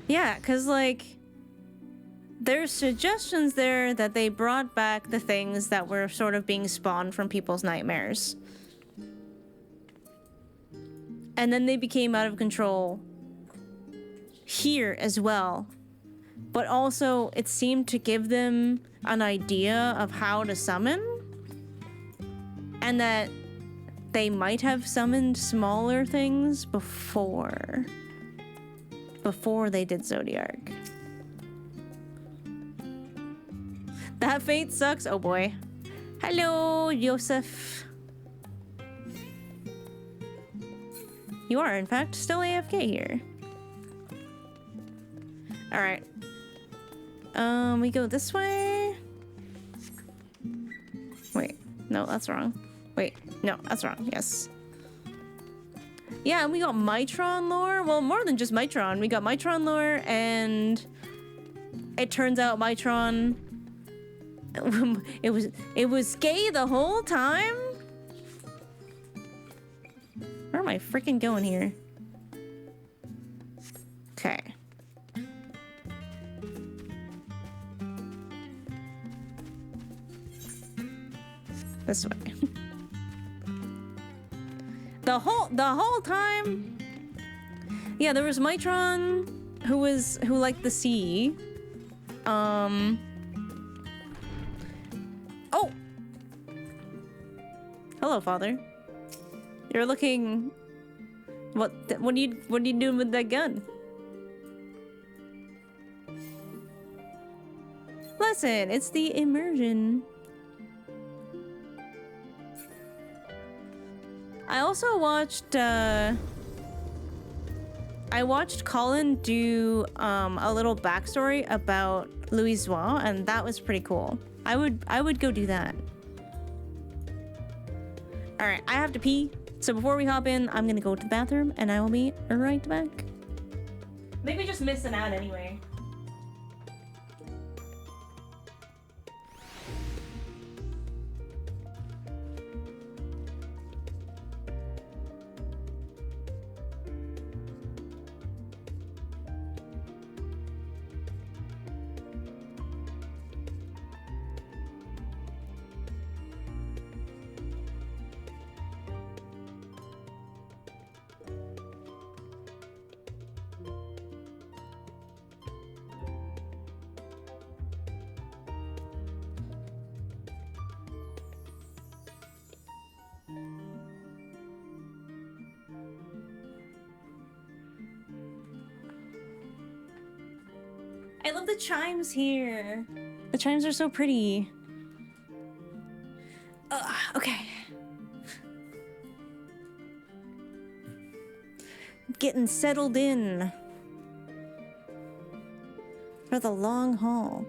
Yeah, because, like, there's suggestions there that they brought back the things that were sort of being spawned from people's nightmares. And then they became out of control here as well. But also, it seemed to give them an idea of how to summon. And that they might have summoned smaller things before they did Zodiark. That fate sucks. Oh boy. Hello, Joseph. You are, in fact, still AFK here. Alright. We go this way. Wait. No, that's wrong. Wait. No, that's wrong. Yes. Yeah, and we got Mitron lore. Well, more than just Mitron. We got Mitron lore, and it turns out Mitron... it was gay the whole time? Where am I freaking going here? Okay. This way. The whole time. Yeah, there was Mitron who liked the sea. Oh. Hello, Father. You're looking... What are you doing with that gun? Listen, it's the immersion. I also watched, I watched Colin do, a little backstory about Louisoix, and that was pretty cool. I would go do that. Alright, I have to pee. So before we hop in, I'm gonna go to the bathroom, and I will be right back. I think we just missed an ad anyway. I love the chimes here. The chimes are so pretty. Okay. Getting settled in for the long haul.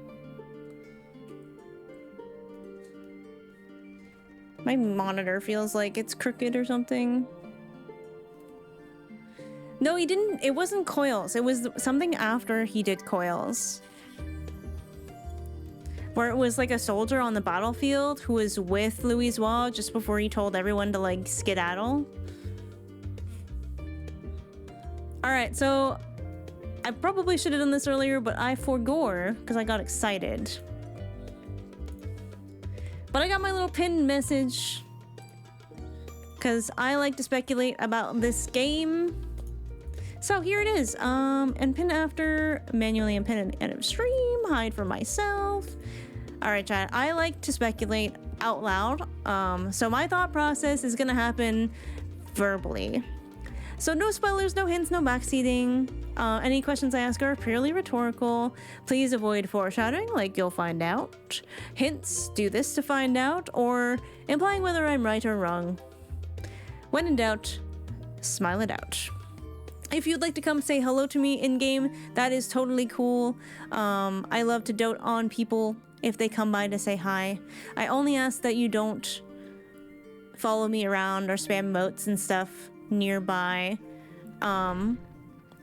My monitor feels like it's crooked or something. No, he didn't. It wasn't Coils. It was something after he did Coils. Where it was like a soldier on the battlefield who was with Louisoix just before he told everyone to like skedaddle. Alright, so I probably should have done this earlier, but I forgore because I got excited. But I got my little pinned message because I like to speculate about this game. So here it is. And pin after, manually and pin at the end of stream, hide for myself. All right, chat. I like to speculate out loud. So my thought process is gonna happen verbally. So no spoilers, no hints, no backseating. Any questions I ask are purely rhetorical. Please avoid foreshadowing, like you'll find out. Hints, do this to find out, or implying whether I'm right or wrong. When in doubt, smile it out. If you'd like to come say hello to me in-game, that is totally cool. I love to dote on people if they come by to say hi. I only ask that you don't follow me around or spam emotes and stuff nearby.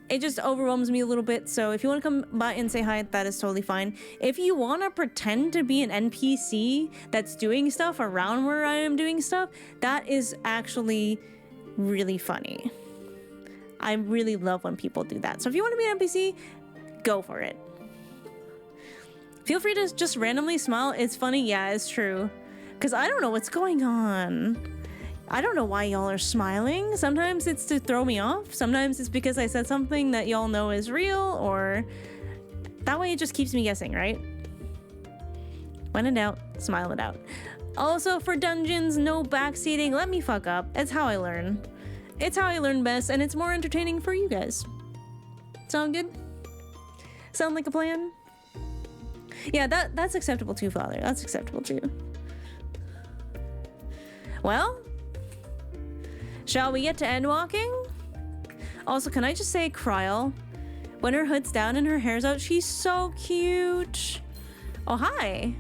It just overwhelms me a little bit, so if you want to come by and say hi, that is totally fine. If you want to pretend to be an NPC that's doing stuff around where I am doing stuff, that is actually really funny. I really love when people do that. So if you want to be an NPC, go for it. Feel free to just randomly smile. It's funny. Yeah, it's true. Because I don't know what's going on. I don't know why y'all are smiling. Sometimes it's to throw me off. Sometimes it's because I said something that y'all know is real, or that way it just keeps me guessing, right? When in doubt, smile it out. Also, for dungeons, no backseating. Let me fuck up. It's how I learn. It's how I learn best, and it's more entertaining for you guys. Sound good? Sound like a plan? Yeah, that's acceptable too, Father. That's acceptable too. Well, shall we get to Endwalking? Also, can I just say, Kryl, when her hood's down and her hair's out, she's so cute. Oh, hi.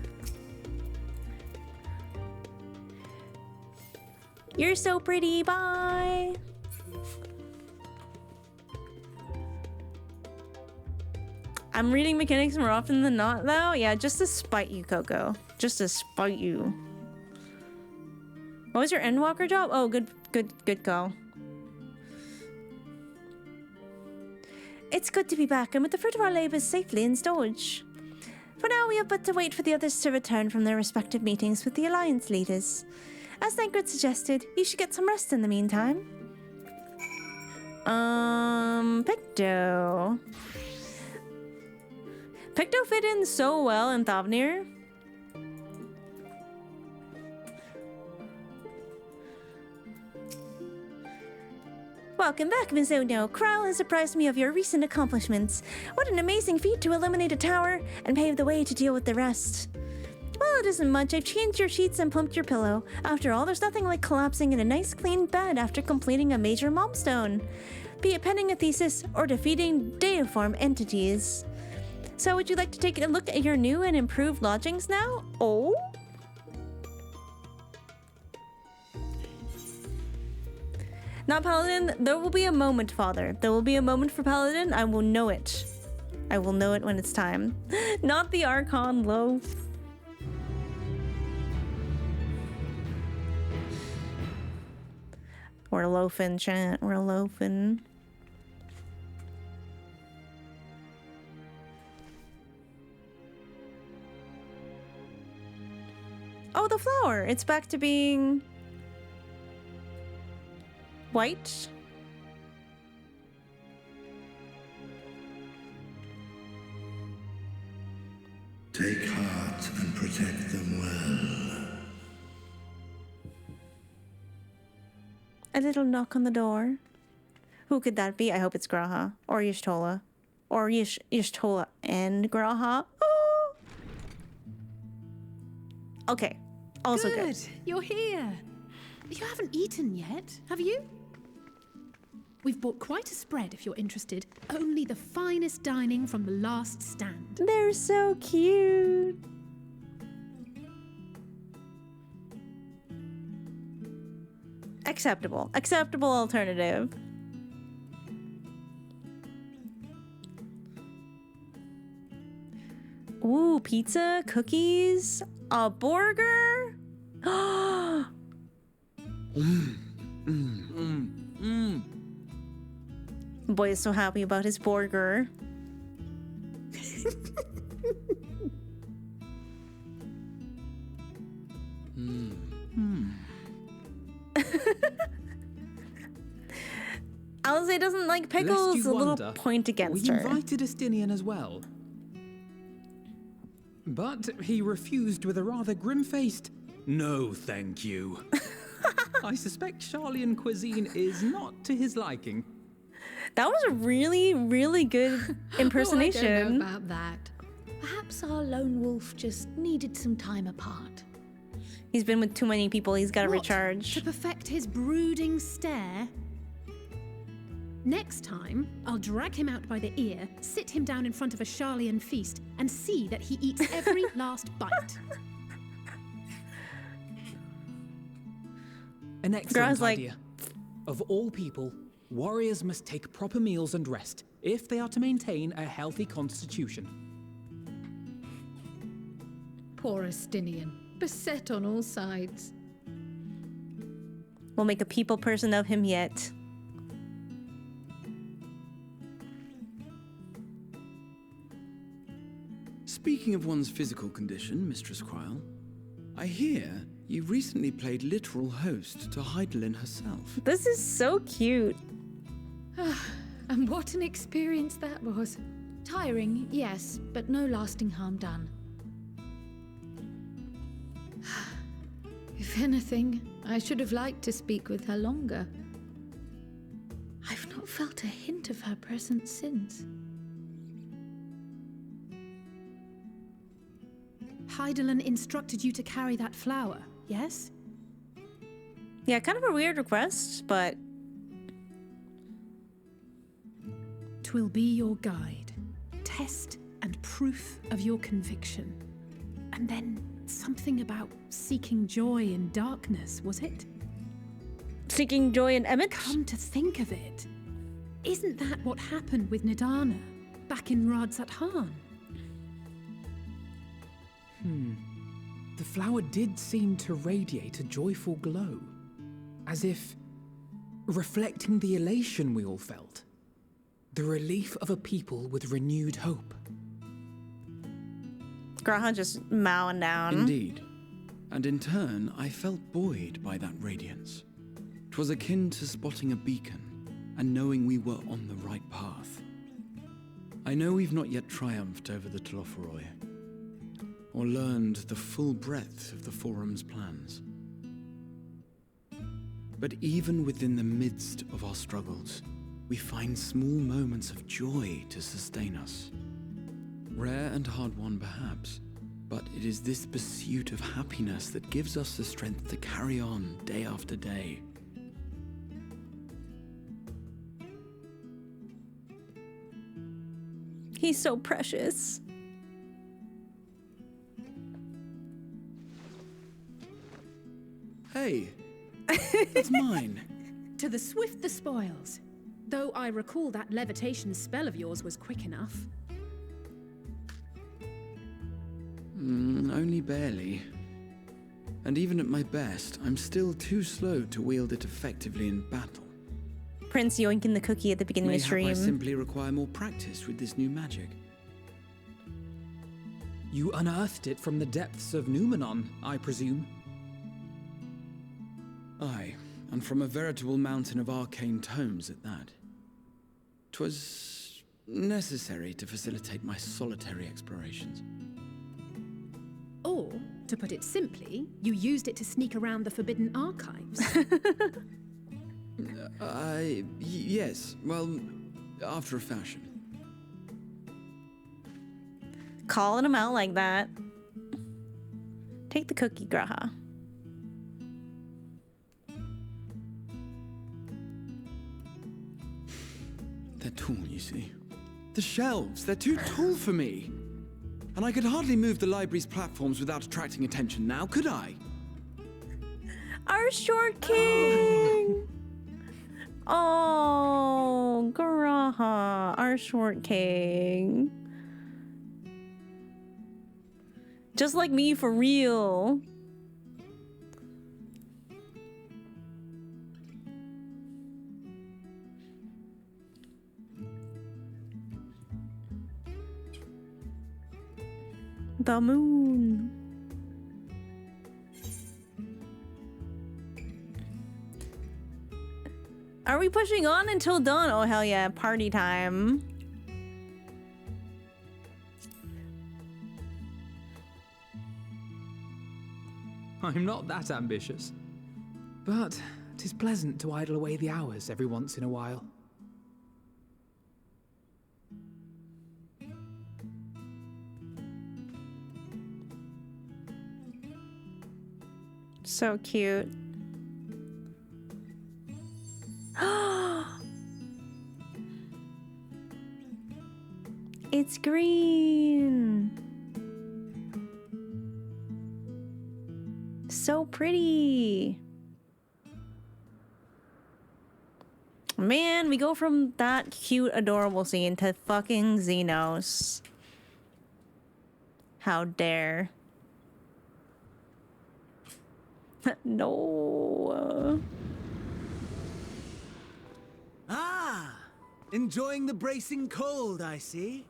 You're so pretty. Bye. I'm reading mechanics more often than not, though. Yeah, just to spite you, Coco. Just to spite you. What was your Endwalker job? Oh, good call. It's good to be back and with the fruit of our labors safely in storage. For now, we have but to wait for the others to return from their respective meetings with the Alliance leaders. As Vanguard suggested, you should get some rest in the meantime. Picto. Picto fit in so well in Thavnir. Welcome back, Ms. Ono. Kryl has apprised me of your recent accomplishments. What an amazing feat to eliminate a tower and pave the way to deal with the rest. Well, it isn't much. I've changed your sheets and plumped your pillow. After all, there's nothing like collapsing in a nice clean bed after completing a major milestone, be it penning a thesis or defeating deiform entities. So would you like to take a look at your new and improved lodgings now? Oh? Not Paladin. There will be a moment, Father. There will be a moment for Paladin. I will know it. I will know it when it's time. Not the Archon loaf. We're loafing, chat. We're loafing. Oh, the flower. It's back to being white. Take heart and protect them well. A little knock on the door. Who could that be? I hope it's Graha or Y'shtola. Or Y'shtola and Graha. Oh! Okay. Also good. You're here. You haven't eaten yet, have you? We've bought quite a spread if you're interested. Only the finest dining from the last stand. They're so cute. Acceptable. Acceptable alternative. Ooh, pizza, cookies, a burger. Boy is so happy about his burger. Alize doesn't like pickles. A little point against her. We invited Estinian as well, but he refused with a rather grim-faced "No, thank you." I suspect Sharlayan cuisine is not to his liking. That was a really, really good impersonation. Oh, I don't know about that. Perhaps our lone wolf just needed some time apart. He's been with too many people. He's got to What? recharge. To perfect his brooding stare? Next time, I'll drag him out by the ear, sit him down in front of a Sharlayan feast, and see that he eats every last bite. An excellent Gra's like- idea. Of all people, warriors must take proper meals and rest if they are to maintain a healthy constitution. Poor Estinian, beset on all sides. We'll make a people person of him yet. Speaking of one's physical condition, Mistress Quile, I hear you recently played literal host to Heidelin herself. This is so cute. And what an experience that was. Tiring, yes, but no lasting harm done. If anything, I should have liked to speak with her longer. I've not felt a hint of her presence since. Heidelin instructed you to carry that flower, yes? Yeah, kind of a weird request, but 'Twill be your guide, test and proof of your conviction. And then something about seeking joy in darkness, was it? seeking joy in Emmett. Come to think of it, isn't that what happened with Nidana back in Radzat Han? The flower did seem to radiate a joyful glow, as if reflecting the elation we all felt, the relief of a people with renewed hope. Graha just mowing down. Indeed. And in turn, I felt buoyed by that radiance. 'Twas akin to spotting a beacon and knowing we were on the right path. I know we've not yet triumphed over the Telophoroi, or learned the full breadth of the Forum's plans. But even within the midst of our struggles, we find small moments of joy to sustain us. Rare and hard-won perhaps, but it is this pursuit of happiness that gives us the strength to carry on day after day. He's so precious. Hey, that's mine. To the swift the spoils. Though I recall that levitation spell of yours was quick enough. Only barely. And even at my best, I'm still too slow to wield it effectively in battle. Prince yoinking the cookie at the beginning of the Mayhap I stream. simply require more practice with this new magic. You unearthed it from the depths of Numenon, I presume. Aye, and from a veritable mountain of arcane tomes at that. 'Twas necessary to facilitate my solitary explorations. Or, to put it simply, you used it to sneak around the Forbidden Archives. Yes, well, after a fashion. Calling him out like that. Take the cookie, Graha. They're tall, you see. The shelves, they're too tall for me. And I could hardly move the library's platforms without attracting attention now, could I? Our short king! Oh, Graha, our short king. Just like me, for real. The moon. Are we pushing on until dawn? Oh, hell yeah, party time. I'm not that ambitious. But 'Tis pleasant to idle away the hours every once in a while. So cute. It's green. So pretty. Man, we go from that cute, adorable scene to fucking Xenos. How dare. No. Ah! Enjoying the bracing cold, I see.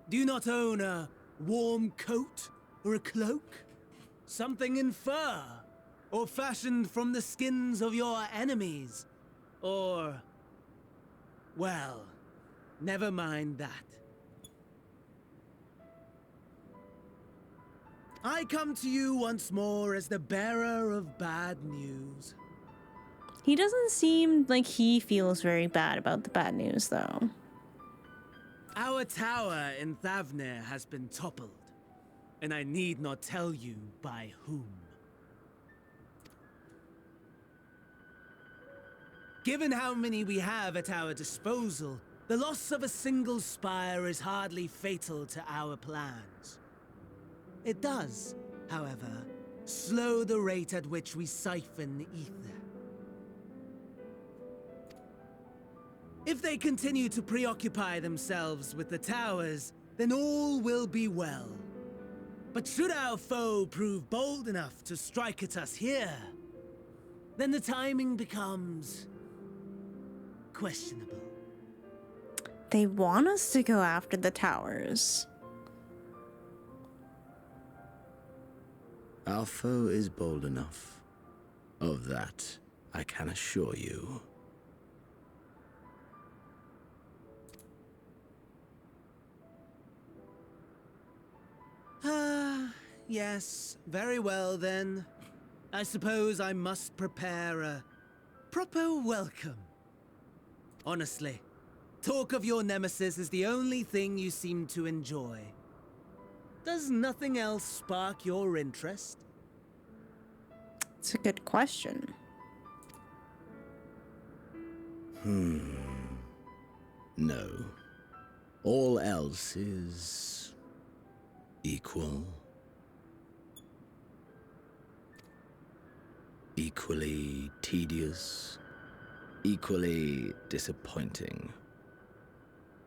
Do you not own a warm coat or a cloak? Something in fur? Or fashioned from the skins of your enemies? Or... well, never mind that. I come to you once more as the bearer of bad news. He doesn't seem like he feels very bad about the bad news, though. Our tower in Thavnir has been toppled, and I need not tell you by whom. Given how many we have at our disposal, the loss of a single spire is hardly fatal to our plans. It does, however, slow the rate at which we siphon ether. If they continue to preoccupy themselves with the towers, then all will be well. But should our foe prove bold enough to strike at us here, then the timing becomes questionable. They want us to go after the towers. Our foe is bold enough. Of that, I can assure you. Yes, very well then. I suppose I must prepare a proper welcome. Honestly, talk of your nemesis is the only thing you seem to enjoy. Does nothing else spark your interest? It's a good question. No. All else is... equal. Equally tedious. Equally disappointing.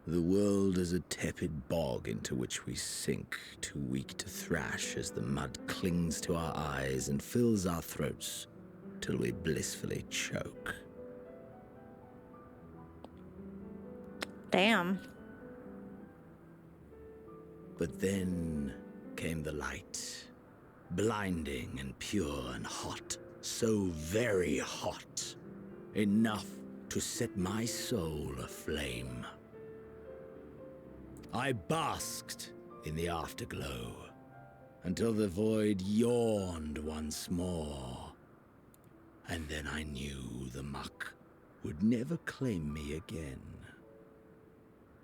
The world is a tepid bog into which we sink, too weak to thrash as the mud clings to our eyes and fills our throats till we blissfully choke. Damn. But then came the light, blinding and pure and hot, so very hot, enough to set my soul aflame. I basked in the afterglow until the void yawned once more, and then I knew the muck would never claim me again.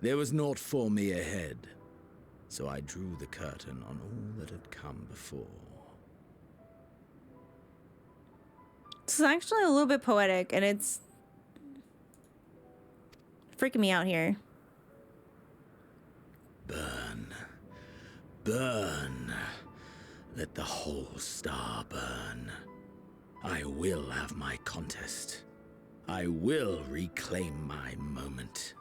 There was naught for me ahead, so I drew the curtain on all that had come before. This is actually a little bit poetic, and it's freaking me out here. Burn. Burn. Let the whole star burn. I will have my contest. I will reclaim my moment.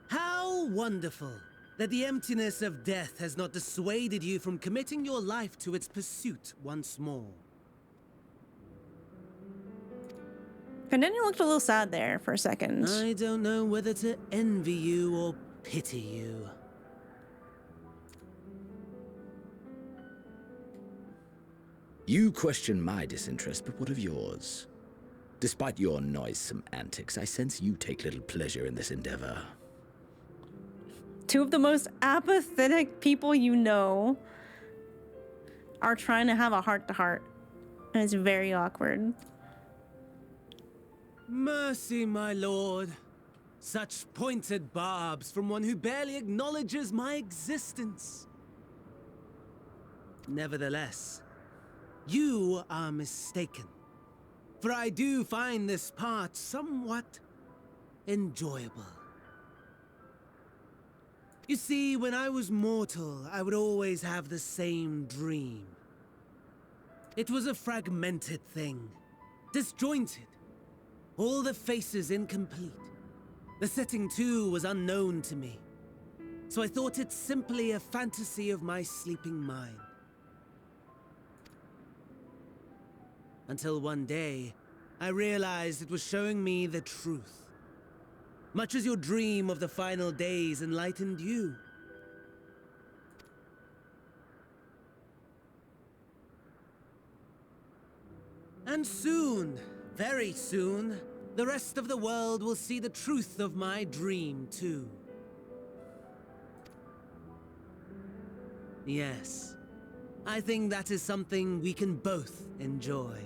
How wonderful that the emptiness of death has not dissuaded you from committing your life to its pursuit once more. And then you looked a little sad there for a second. I don't know whether to envy you or pity you. You question my disinterest, but what of yours? Despite your noisome antics, I sense you take little pleasure in this endeavor. Two of the most apathetic people you know are trying to have a heart-to-heart. And it's very awkward. Mercy, my lord. Such pointed barbs from one who barely acknowledges my existence. Nevertheless, you are mistaken. For I do find this part somewhat enjoyable. You see, when I was mortal, I would always have the same dream. It was a fragmented thing, disjointed, all the faces incomplete. The setting too was unknown to me, so I thought it simply a fantasy of my sleeping mind. Until one day, I realized it was showing me the truth. Much as your dream of the final days enlightened you. And soon, very soon, the rest of the world will see the truth of my dream, too. Yes, I think that is something we can both enjoy.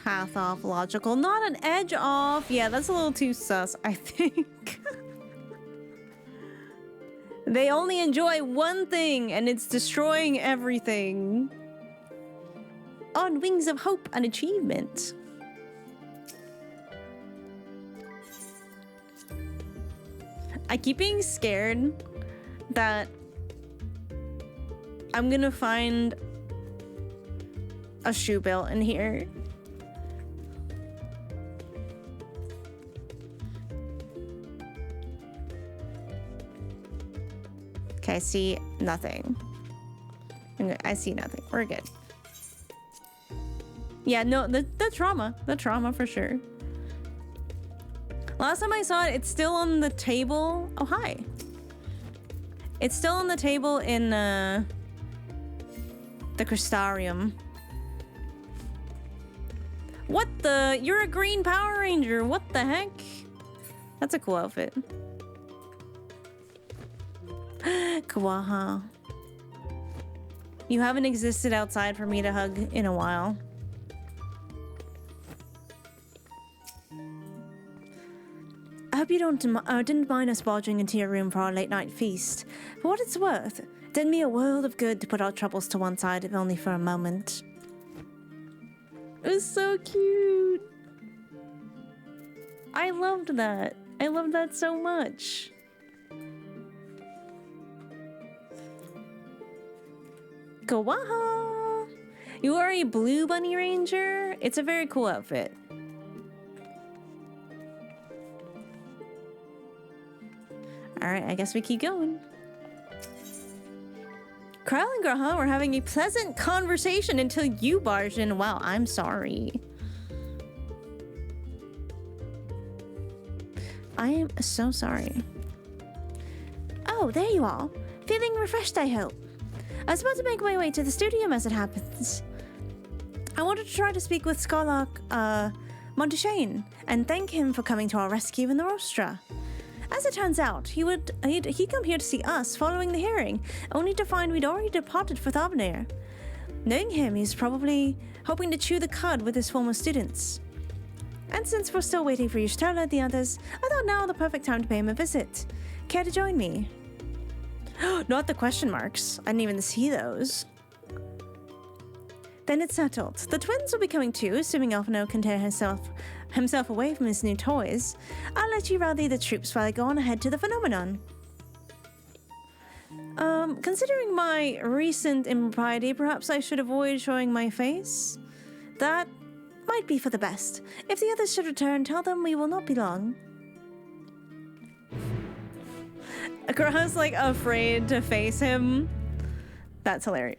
Path off logical, not an edge off. Yeah, that's a little too sus, I think. They only enjoy one thing, and it's destroying everything. On wings of hope and achievement. I keep being scared that I'm gonna find a shoe bill in here. Okay, I see nothing. I see nothing. We're good. Yeah, no, the trauma for sure. Last time I saw it, it's still on the table. Oh, hi. It's still on the table in the Crystarium. What the? You're a green Power Ranger. What the heck? That's a cool outfit. Kawaha. You haven't existed outside for me to hug in a while. I hope you didn't mind us barging into your room for our late night feast. For what it's worth, it did me a world of good to put our troubles to one side, if only for a moment. It was so cute. I loved that. I loved that so much. Kawaha! You are a blue bunny ranger? It's a very cool outfit. Alright, I guess we keep going. Krell and Graha were having a pleasant conversation until you barged in. Wow, I'm sorry. I am so sorry. Oh, there you are. Feeling refreshed, I hope. I was about to make my way to the studio as it happens. I wanted to try to speak with Scarlock, Monteshane and thank him for coming to our rescue in the Rostra. As it turns out, he'd come here to see us following the hearing, only to find we'd already departed for Thavnir. Knowing him, he's probably hoping to chew the cud with his former students. And since we're still waiting for Y'shtola and the others, I thought now the perfect time to pay him a visit. Care to join me? Not the question marks. I didn't even see those. Then it's settled. The twins will be coming too, assuming Alphino can tear himself away from his new toys. I'll let you rally the troops while I go on ahead to the phenomenon. Considering my recent impropriety, perhaps I should avoid showing my face? That might be for the best. If the others should return, tell them we will not be long. Graha's like afraid to face him. That's hilarious.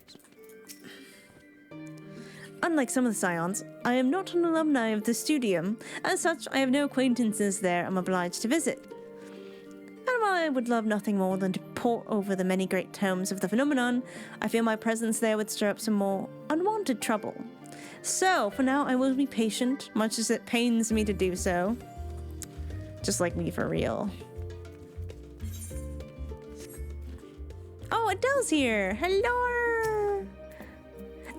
Unlike some of the Scions, I am not an alumni of the Studium. As such, I have no acquaintances there I'm obliged to visit. And while I would love nothing more than to pore over the many great tomes of the phenomenon, I feel my presence there would stir up some more unwanted trouble. So, for now, I will be patient, much as it pains me to do so. Just like me, for real. Oh, Adele's here! Hello!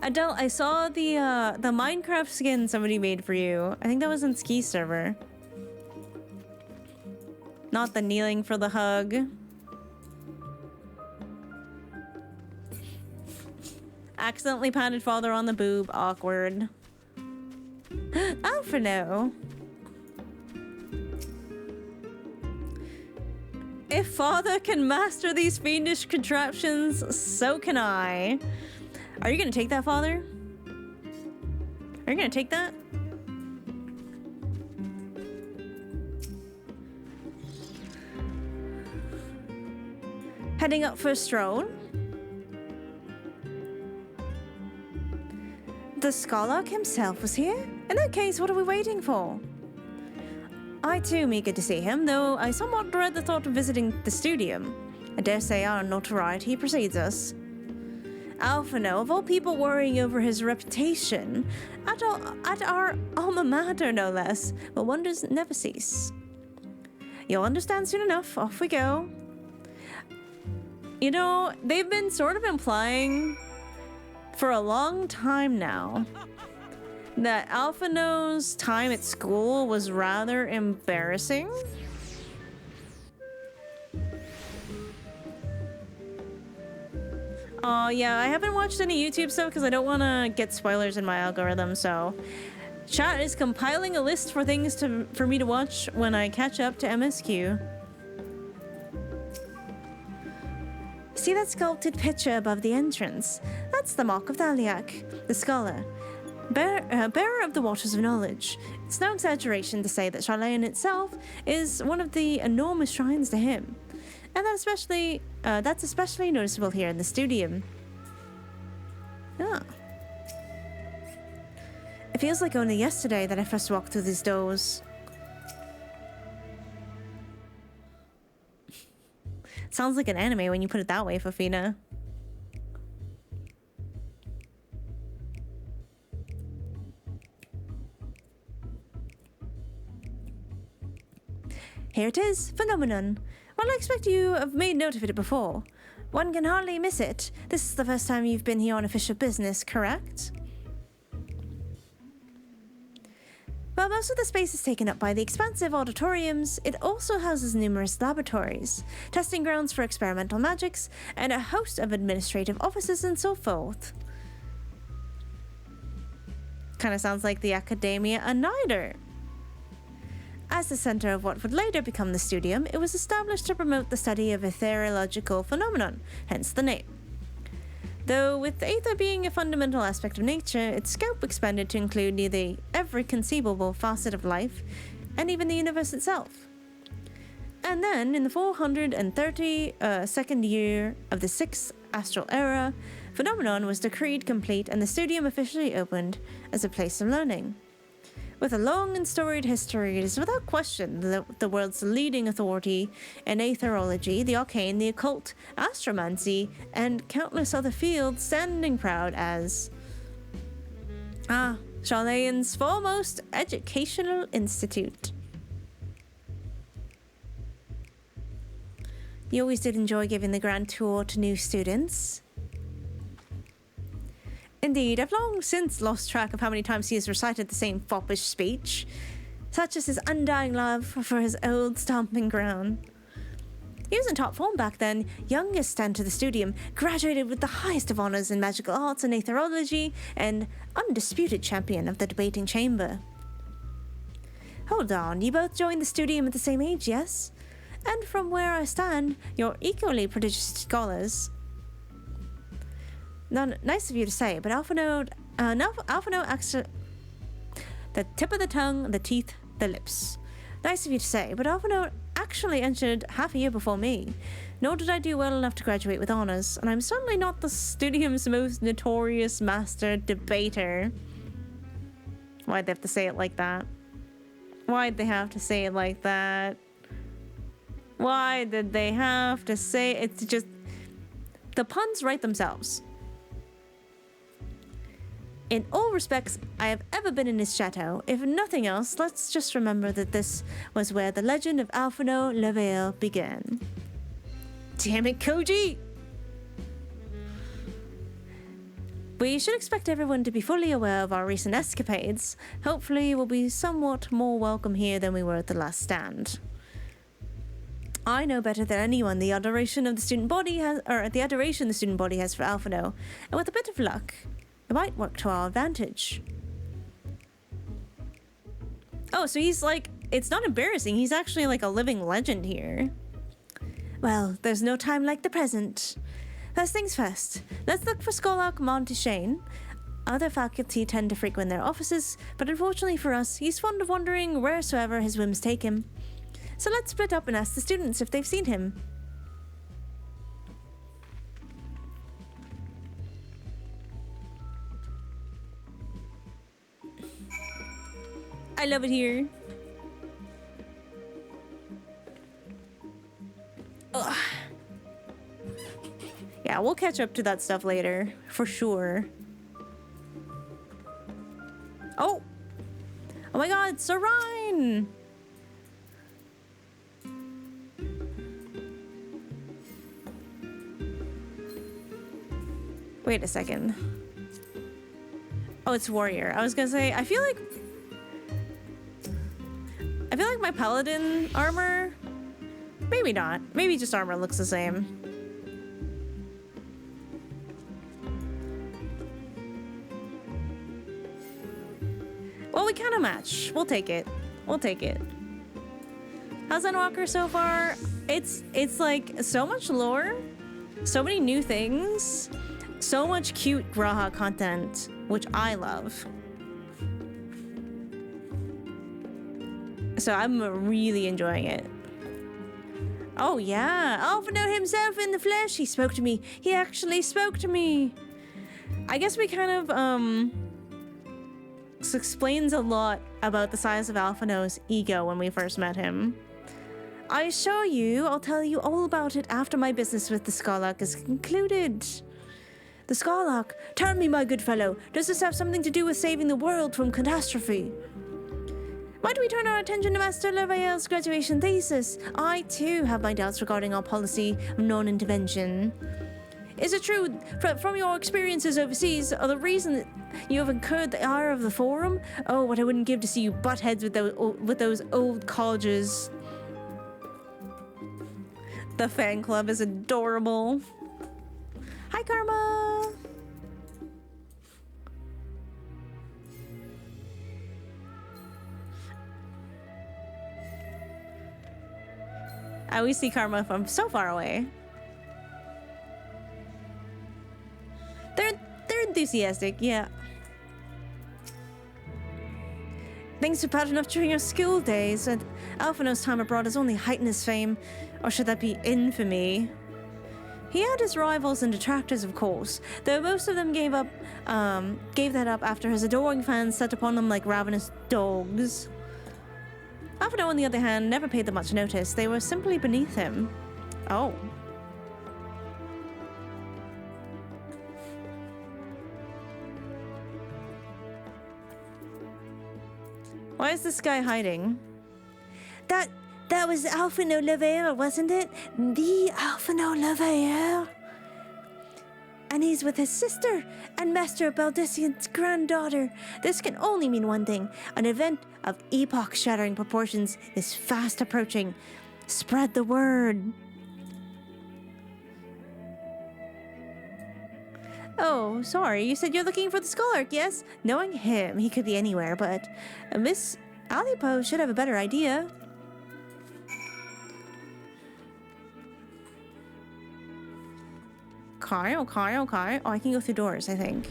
Adele, I saw the Minecraft skin somebody made for you. I think that was in Ski server. Not the kneeling for the hug. Accidentally patted father on the boob. Awkward. Alphino. If father can master these fiendish contraptions, so can I. Are you gonna take that, father? Are you gonna take that? Heading up for a stroll? The Skarlark himself was here? In that case, what are we waiting for? I too am eager to see him, though I somewhat dread the thought of visiting the studium. I dare say our notoriety precedes us. Alphino, of all people worrying over his reputation, at our alma mater no less, but wonders never cease. You'll understand soon enough. Off we go. You know, they've been sort of implying for a long time now that Alphino's time at school was rather embarrassing. Oh yeah, I haven't watched any YouTube stuff because I don't want to get spoilers in my algorithm, so chat is compiling a list for things for me to watch when I catch up to MSQ. See that sculpted picture above the entrance? That's the Mark of Thaliak, the scholar, bearer of the waters of knowledge. It's no exaggeration to say that Sharlayan itself is one of the enormous shrines to him. And that's especially noticeable here in the studium. Ah. It feels like only yesterday that I first walked through these doors. Sounds like an anime when you put it that way, Fafina. Here it is, Phenomenon. Well, I expect you have made note of it before. One can hardly miss it. This is the first time you've been here on official business, correct? While most of the space is taken up by the expansive auditoriums, it also houses numerous laboratories, testing grounds for experimental magics, and a host of administrative offices and so forth. Kind of sounds like the Akadaemia Anyder. As the center of what would later become the studium, it was established to promote the study of ethereological phenomenon, hence the name. Though with aether being a fundamental aspect of nature, its scope expanded to include nearly every conceivable facet of life, and even the universe itself. And then, in the 432nd year of the 6th astral era, phenomenon was decreed complete and the studium officially opened as a place of learning. With a long and storied history, it is without question the world's leading authority in aetherology, the arcane, the occult, astromancy, and countless other fields, standing proud as Sharlayan's foremost educational institute. You always did enjoy giving the grand tour to new students. Indeed, I've long since lost track of how many times he has recited the same foppish speech. Such is his undying love for his old stomping ground. He was in top form back then, youngest to enter the studium, graduated with the highest of honors in magical arts and aetherology, and undisputed champion of the debating chamber. Hold on, you both joined the studium at the same age, yes? And from where I stand, you're equally prodigious scholars. Nice of you to say, but Alphino actually... The tip of the tongue, the teeth, the lips. Nice of you to say, but Alphino actually entered half a year before me. Nor did I do well enough to graduate with honors, and I'm certainly not the studium's most notorious master debater. Why'd they have to say it like that? Why'd they have to say it like that? Why did they have to say it's just... The puns write themselves. In all respects I have ever been in his chateau, if nothing else, let's just remember that this was where the legend of Alphino Leveille began. Damn it, Koji! We should expect everyone to be fully aware of our recent escapades. Hopefully we'll be somewhat more welcome here than we were at the last stand. I know better than anyone the adoration the student body has for Alphino, and with a bit of luck, it might work to our advantage. Oh, so he's like, it's not embarrassing, he's actually like a living legend here. Well, there's no time like the present. First things first, let's look for Scholar Montaigne. Other faculty tend to frequent their offices, but unfortunately for us, he's fond of wandering wheresoever his whims take him. So let's split up and ask the students if they've seen him. I love it here. Ugh. Yeah, we'll catch up to that stuff later, for sure. Oh! Oh my god, Sarine! Wait a second. Oh, it's warrior. I was gonna say, I feel like my paladin armor, maybe not. Maybe just armor looks the same. Well, we kind of match. We'll take it. We'll take it. How's Endwalker so far? It's like so much lore, so many new things, so much cute Graha content, which I love. So I'm really enjoying it. Oh yeah, Alphino himself in the flesh. He spoke to me. He actually spoke to me. I guess we kind of this explains a lot about the size of Alphino's ego when we first met him. I assure you, I'll tell you all about it after my business with the Scarlock is concluded. The Scarlock? Tell me, my good fellow, does this have something to do with saving the world from catastrophe? Why do we turn our attention to Master Leveille's graduation thesis? I, too, have my doubts regarding our policy of non-intervention. Is it true, from your experiences overseas, the reason that you have incurred the ire of the Forum? Oh, what I wouldn't give to see you butt heads with those old colleges. The fan club is adorable. Hi, Karma! I always see Karma from so far away. They're enthusiastic, yeah. Things were bad enough during our school days, and Alphino's time abroad has only heightened his fame, or should that be infamy? He had his rivals and detractors, of course, though most of them gave that up after his adoring fans set upon them like ravenous dogs. Alphino, on the other hand, never paid them much notice. They were simply beneath him. Oh. Why is this guy hiding? That was Alphino Leveille, wasn't it? The Alphino Leveille. And he's with his sister and Master Baldician's granddaughter. This can only mean one thing. An event of epoch-shattering proportions is fast approaching. Spread the word. Oh, sorry. You said you're looking for the Scholark, yes? Knowing him, he could be anywhere, but Miss Alipo should have a better idea. Okay. Oh, I can go through doors, I think.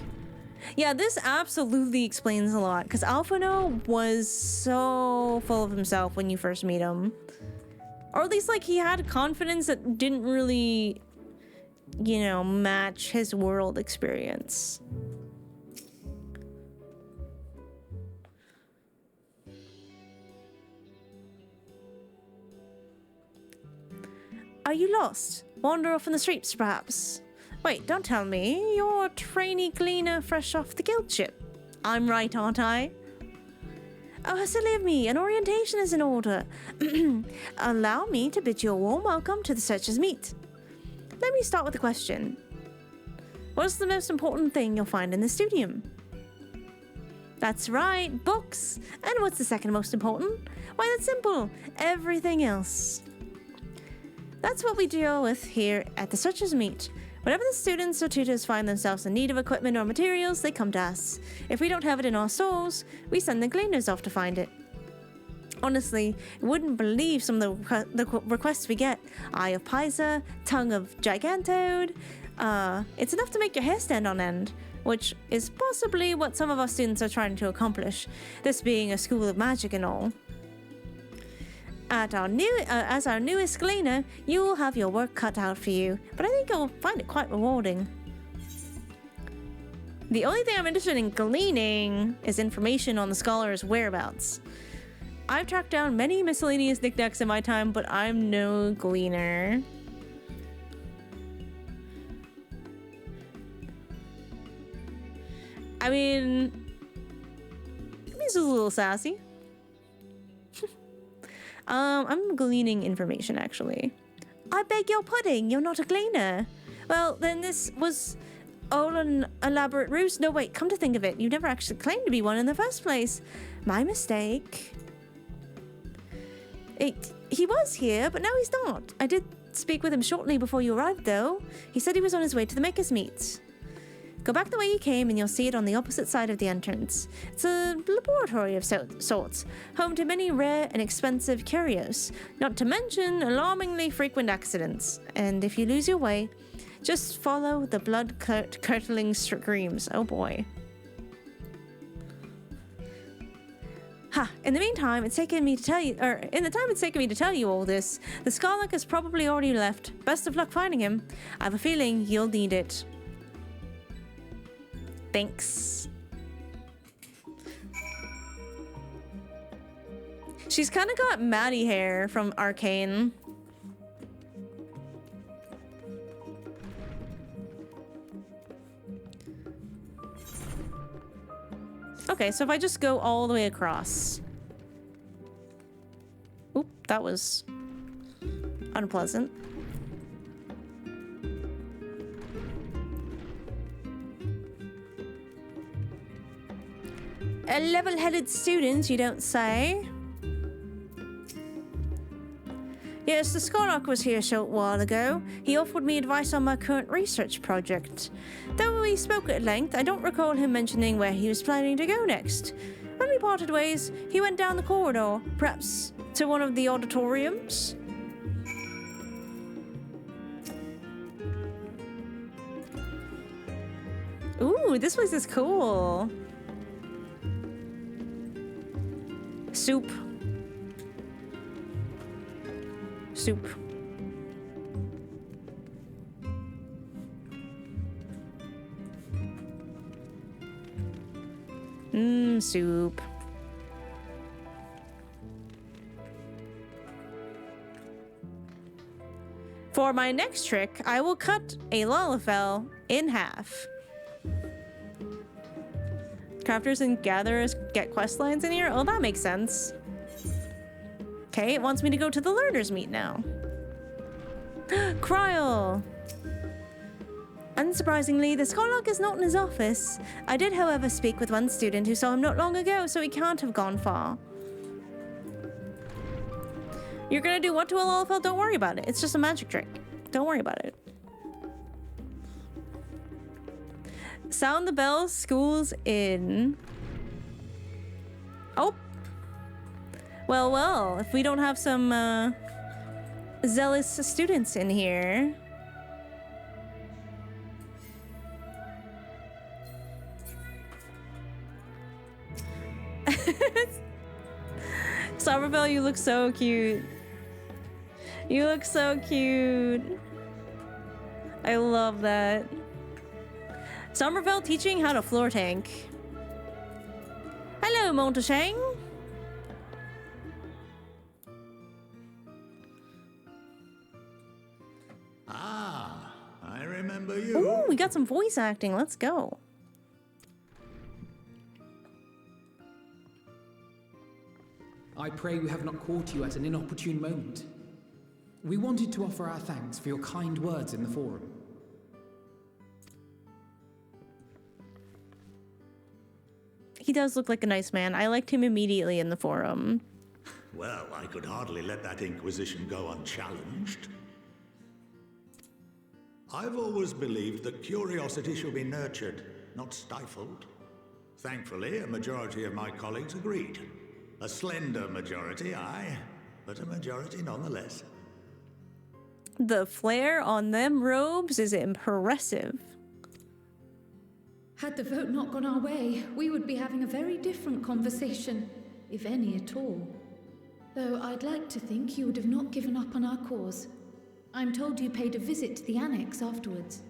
Yeah, this absolutely explains a lot, because Alphino was so full of himself when you first meet him. Or at least, like, he had confidence that didn't really, you know, match his world experience. Are you lost? Wander off in the streets, perhaps? Wait, don't tell me. You're a trainee gleaner fresh off the guild ship. I'm right, aren't I? Oh, how silly of me. An orientation is in order. Allow me to bid you a warm welcome to the Searcher's Meet. Let me start with a question. What's the most important thing you'll find in the studium? That's right, books. And what's the second most important? Why, that's simple. Everything else. That's what we deal with here at the Searcher's Meet. Whenever the students or tutors find themselves in need of equipment or materials, they come to us. If we don't have it in our stores, we send the gleaners off to find it. Honestly, you wouldn't believe some of the requests we get. Eye of Pisa, Tongue of Gigantode. It's enough to make your hair stand on end, which is possibly what some of our students are trying to accomplish, this being a school of magic and all. As our newest gleaner, you will have your work cut out for you, but I think you'll find it quite rewarding. The only thing I'm interested in gleaning is information on the scholar's whereabouts. I've tracked down many miscellaneous knickknacks in my time, but I'm no gleaner. I mean, this is a little sassy. I'm gleaning information, actually. I beg your pudding, you're not a gleaner. Well, then this was all an elaborate ruse. No, wait, come to think of it, you never actually claimed to be one in the first place. My mistake. He was here, but now he's not. I did speak with him shortly before you arrived, though. He said he was on his way to the Makers' Meet. Go back the way you came and you'll see it on the opposite side of the entrance. It's a laboratory of sorts, home to many rare and expensive curios, not to mention alarmingly frequent accidents. And if you lose your way, just follow the blood-curdling screams. Oh boy. Ha! In the meantime, it's taken me to tell you, in the time it's taken me to tell you all this, the Scarlock has probably already left. Best of luck finding him. I have a feeling you'll need it. Thanks. She's kind of got Maddie hair from Arcane. Okay, so if I just go all the way across. Oop, that was unpleasant. A level-headed student, you don't say? Yes, the Scarlock was here a short while ago. He offered me advice on my current research project. Though we spoke at length, I don't recall him mentioning where he was planning to go next. When we parted ways, he went down the corridor, perhaps to one of the auditoriums. Ooh, this place is cool. Soup. Soup. Soup. For my next trick, I will cut a Lalafell in half. Crafters and gatherers get quest lines in here? Oh, that makes sense. Okay, it wants me to go to the Learner's Meet now. Kryl! Unsurprisingly, the Scarlock is not in his office. I did, however, speak with one student who saw him not long ago, so he can't have gone far. You're gonna do what to a Lalafell? Don't worry about it. It's just a magic trick. Don't worry about it. Sound the bell, school's in. Oh. Well, well, if we don't have some zealous students in here. Somerville, you look so cute. You look so cute. I love that. Somerville teaching how to floor tank. Hello, Montashang. Ah, I remember you. Ooh, we got some voice acting. Let's go. I pray we have not caught you at an inopportune moment. We wanted to offer our thanks for your kind words in the forum. He does look like a nice man. I liked him immediately in the forum. Well, I could hardly let that inquisition go unchallenged. I've always believed that curiosity should be nurtured, not stifled. Thankfully, a majority of my colleagues agreed. A slender majority, aye, but a majority nonetheless. The flare on them robes is impressive. Had the vote not gone our way, we would be having a very different conversation, if any at all. Though I'd like to think you would have not given up on our cause. I'm told you paid a visit to the annex afterwards.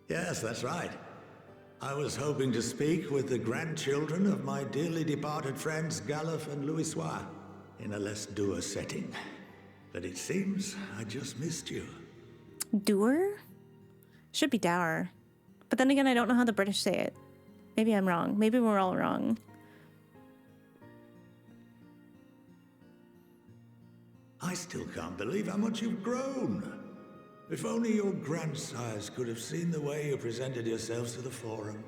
Yes, that's right. I was hoping to speak with the grandchildren of my dearly departed friends Galef and Louisois in a less dour setting. But it seems I just missed you. Doer? Should be dour. But then again, I don't know how the British say it. Maybe I'm wrong. Maybe we're all wrong. I still can't believe how much you've grown. If only your grandsires could have seen the way you presented yourselves to the forum.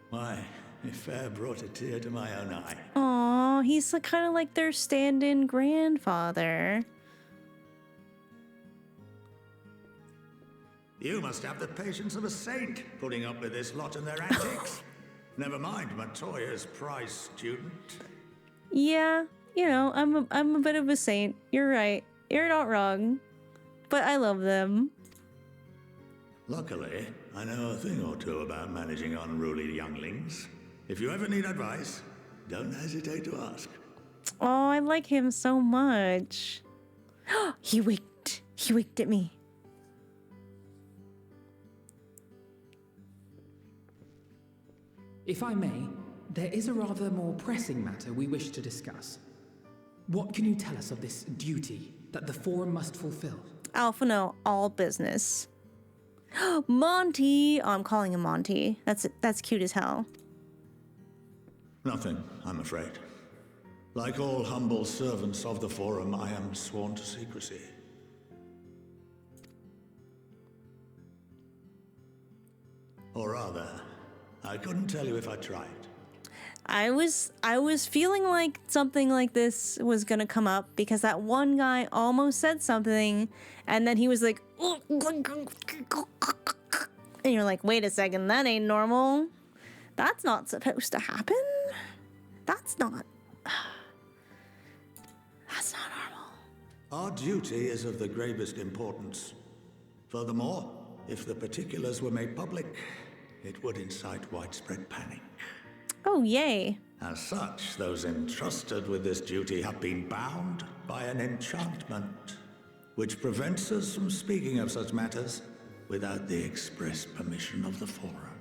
Why, it fair brought a tear to my own eye. Aw, he's kind of like their stand-in grandfather. You must have the patience of a saint, putting up with this lot and their antics. Never mind Matoya's prize student. Yeah, you know, I'm a bit of a saint. You're right. You're not wrong. But I love them. Luckily, I know a thing or two about managing unruly younglings. If you ever need advice, don't hesitate to ask. Oh, I like him so much. He winked. He winked at me. If I may, there is a rather more pressing matter we wish to discuss. What can you tell us of this duty that the forum must fulfill? Alpha know all business. Monty! Oh, I'm calling him Monty. That's cute as hell. Nothing, I'm afraid. Like all humble servants of the forum, I am sworn to secrecy. Or rather, I couldn't tell you if I tried. I was feeling like something like this was gonna come up because that one guy almost said something and then he was like, and you're like, wait a second, that ain't normal. That's not supposed to happen. That's not normal. Our duty is of the gravest importance. Furthermore, if the particulars were made public, it would incite widespread panic. Oh, yay. As such, those entrusted with this duty have been bound by an enchantment, which prevents us from speaking of such matters without the express permission of the forum.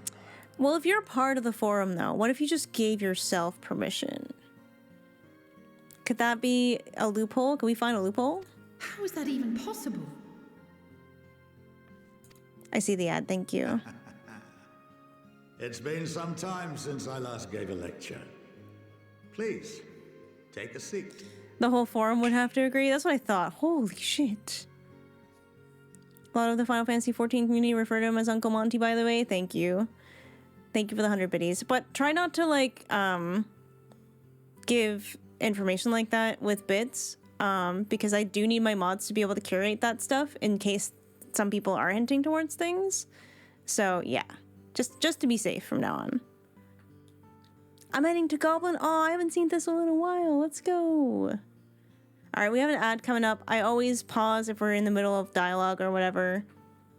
Well, if you're part of the forum, though, what if you just gave yourself permission? Could that be a loophole? Could we find a loophole? How is that even possible? I see the ad, thank you. It's been some time since I last gave a lecture. Please, take a seat. The whole forum would have to agree? That's what I thought. Holy shit. A lot of the Final Fantasy XIV community refer to him as Uncle Monty, by the way. Thank you. Thank you for the 100 biddies. But try not to, like, give information like that with bits, because I do need my mods to be able to curate that stuff in case some people are hinting towards things. So, yeah. Just to be safe from now on. I'm heading to Goblin. Oh, I haven't seen Thistle in a while. Let's go. All right, we have an ad coming up. I always pause if we're in the middle of dialogue or whatever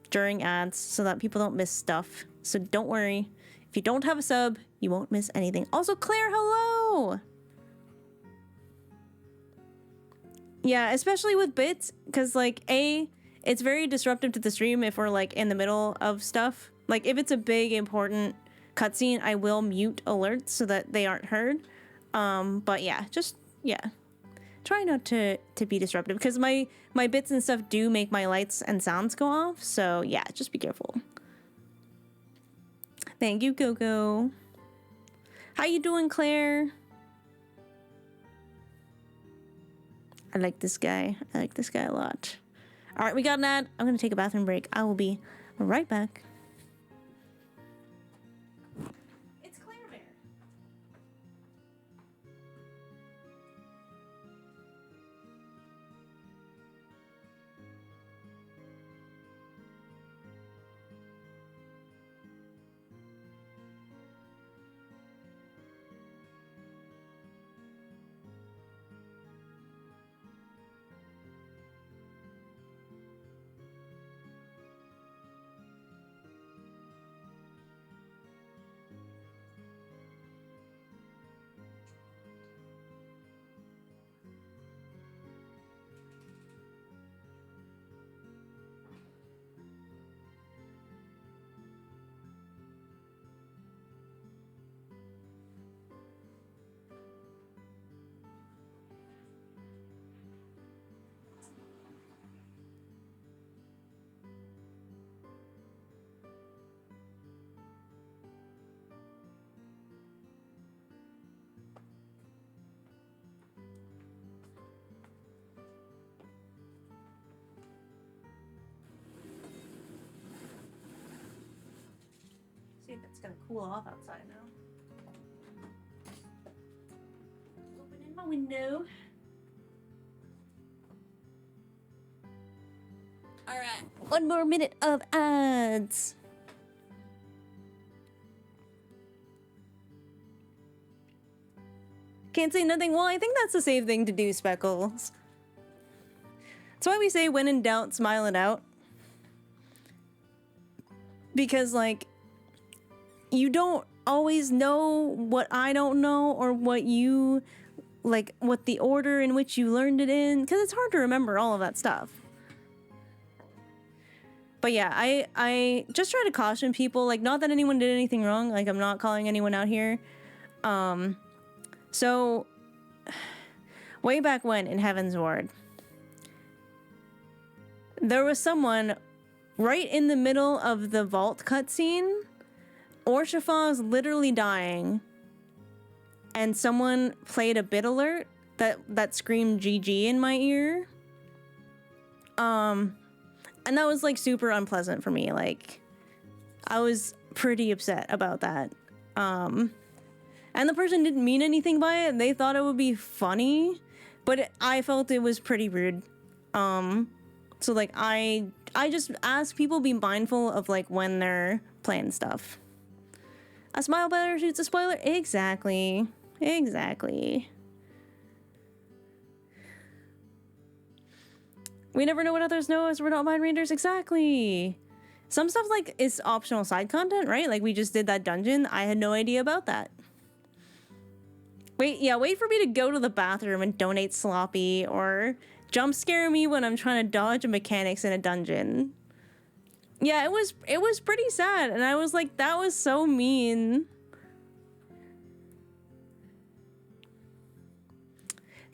during ads so that people don't miss stuff. So don't worry. If you don't have a sub, you won't miss anything. Also, Claire, hello! Yeah, especially with bits, because, like, it's very disruptive to the stream if we're, like, in the middle of stuff. Like, if it's a big, important cutscene, I will mute alerts so that they aren't heard. But yeah, try not to be disruptive, because my bits and stuff do make my lights and sounds go off. So yeah, just be careful. Thank you, Coco. How you doing, Claire? I like this guy. I like this guy a lot. All right, we got an ad. I'm gonna take a bathroom break. I will be right back. It's Claire Bear. See if it's gonna cool off outside now. Opening my window. All right, one more minute of ads. Can't say nothing. Well, I think that's the safe thing to do, Speckles. That's why we say when in doubt, smile it out. Because, like, you don't always know what I don't know, or what you, like, what the order in which you learned it in, because it's hard to remember all of that stuff. But yeah, I just try to caution people, like, not that anyone did anything wrong, like, I'm not calling anyone out here. So, way back when in Heaven's Ward, there was someone right in the middle of the vault cutscene. Orshafah's literally dying, and someone played a bit alert that screamed GG in my ear. And that was, like, super unpleasant for me. Like, I was pretty upset about that. And the person didn't mean anything by it. They thought it would be funny, but I felt it was pretty rude. So, like, I just ask people be mindful of, like, when they're playing stuff. A smile better shoots a spoiler? Exactly. Exactly. We never know what others know as we're not mind readers. Exactly. Some stuff, like, is optional side content, right? Like, we just did that dungeon. I had no idea about that. Wait for me to go to the bathroom and donate sloppy, or jump scare me when I'm trying to dodge mechanics in a dungeon. Yeah, it was pretty sad, and I was like, that was so mean.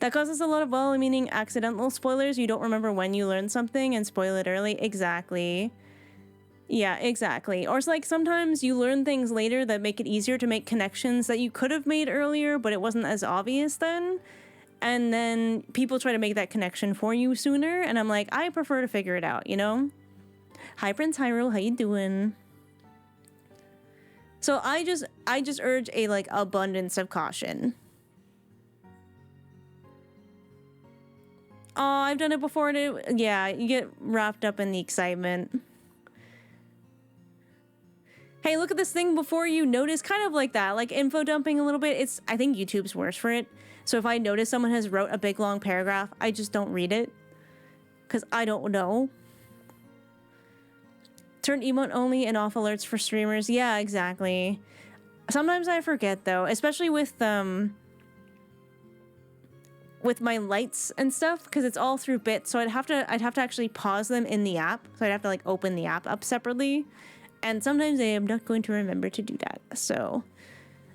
That causes a lot of well-meaning accidental spoilers. You don't remember when you learned something and spoil it early. Exactly. Yeah, exactly. Or it's like sometimes you learn things later that make it easier to make connections that you could have made earlier, but it wasn't as obvious then. And then people try to make that connection for you sooner, and I'm like, I prefer to figure it out, you know? Hi, Prince Hyrule, how you doing? So I just urge a, like, abundance of caution. Oh, I've done it before, and yeah, you get wrapped up in the excitement. Hey, look at this thing before you notice, kind of like that, like info dumping a little bit. I think YouTube's worse for it. So if I notice someone has wrote a big long paragraph, I just don't read it, because I don't know. Turn emote only and off alerts for streamers. Yeah, exactly. Sometimes I forget, though, especially with my lights and stuff, because it's all through bits. So I'd have to actually pause them in the app. So I'd have to, like, open the app up separately. And sometimes I am not going to remember to do that. So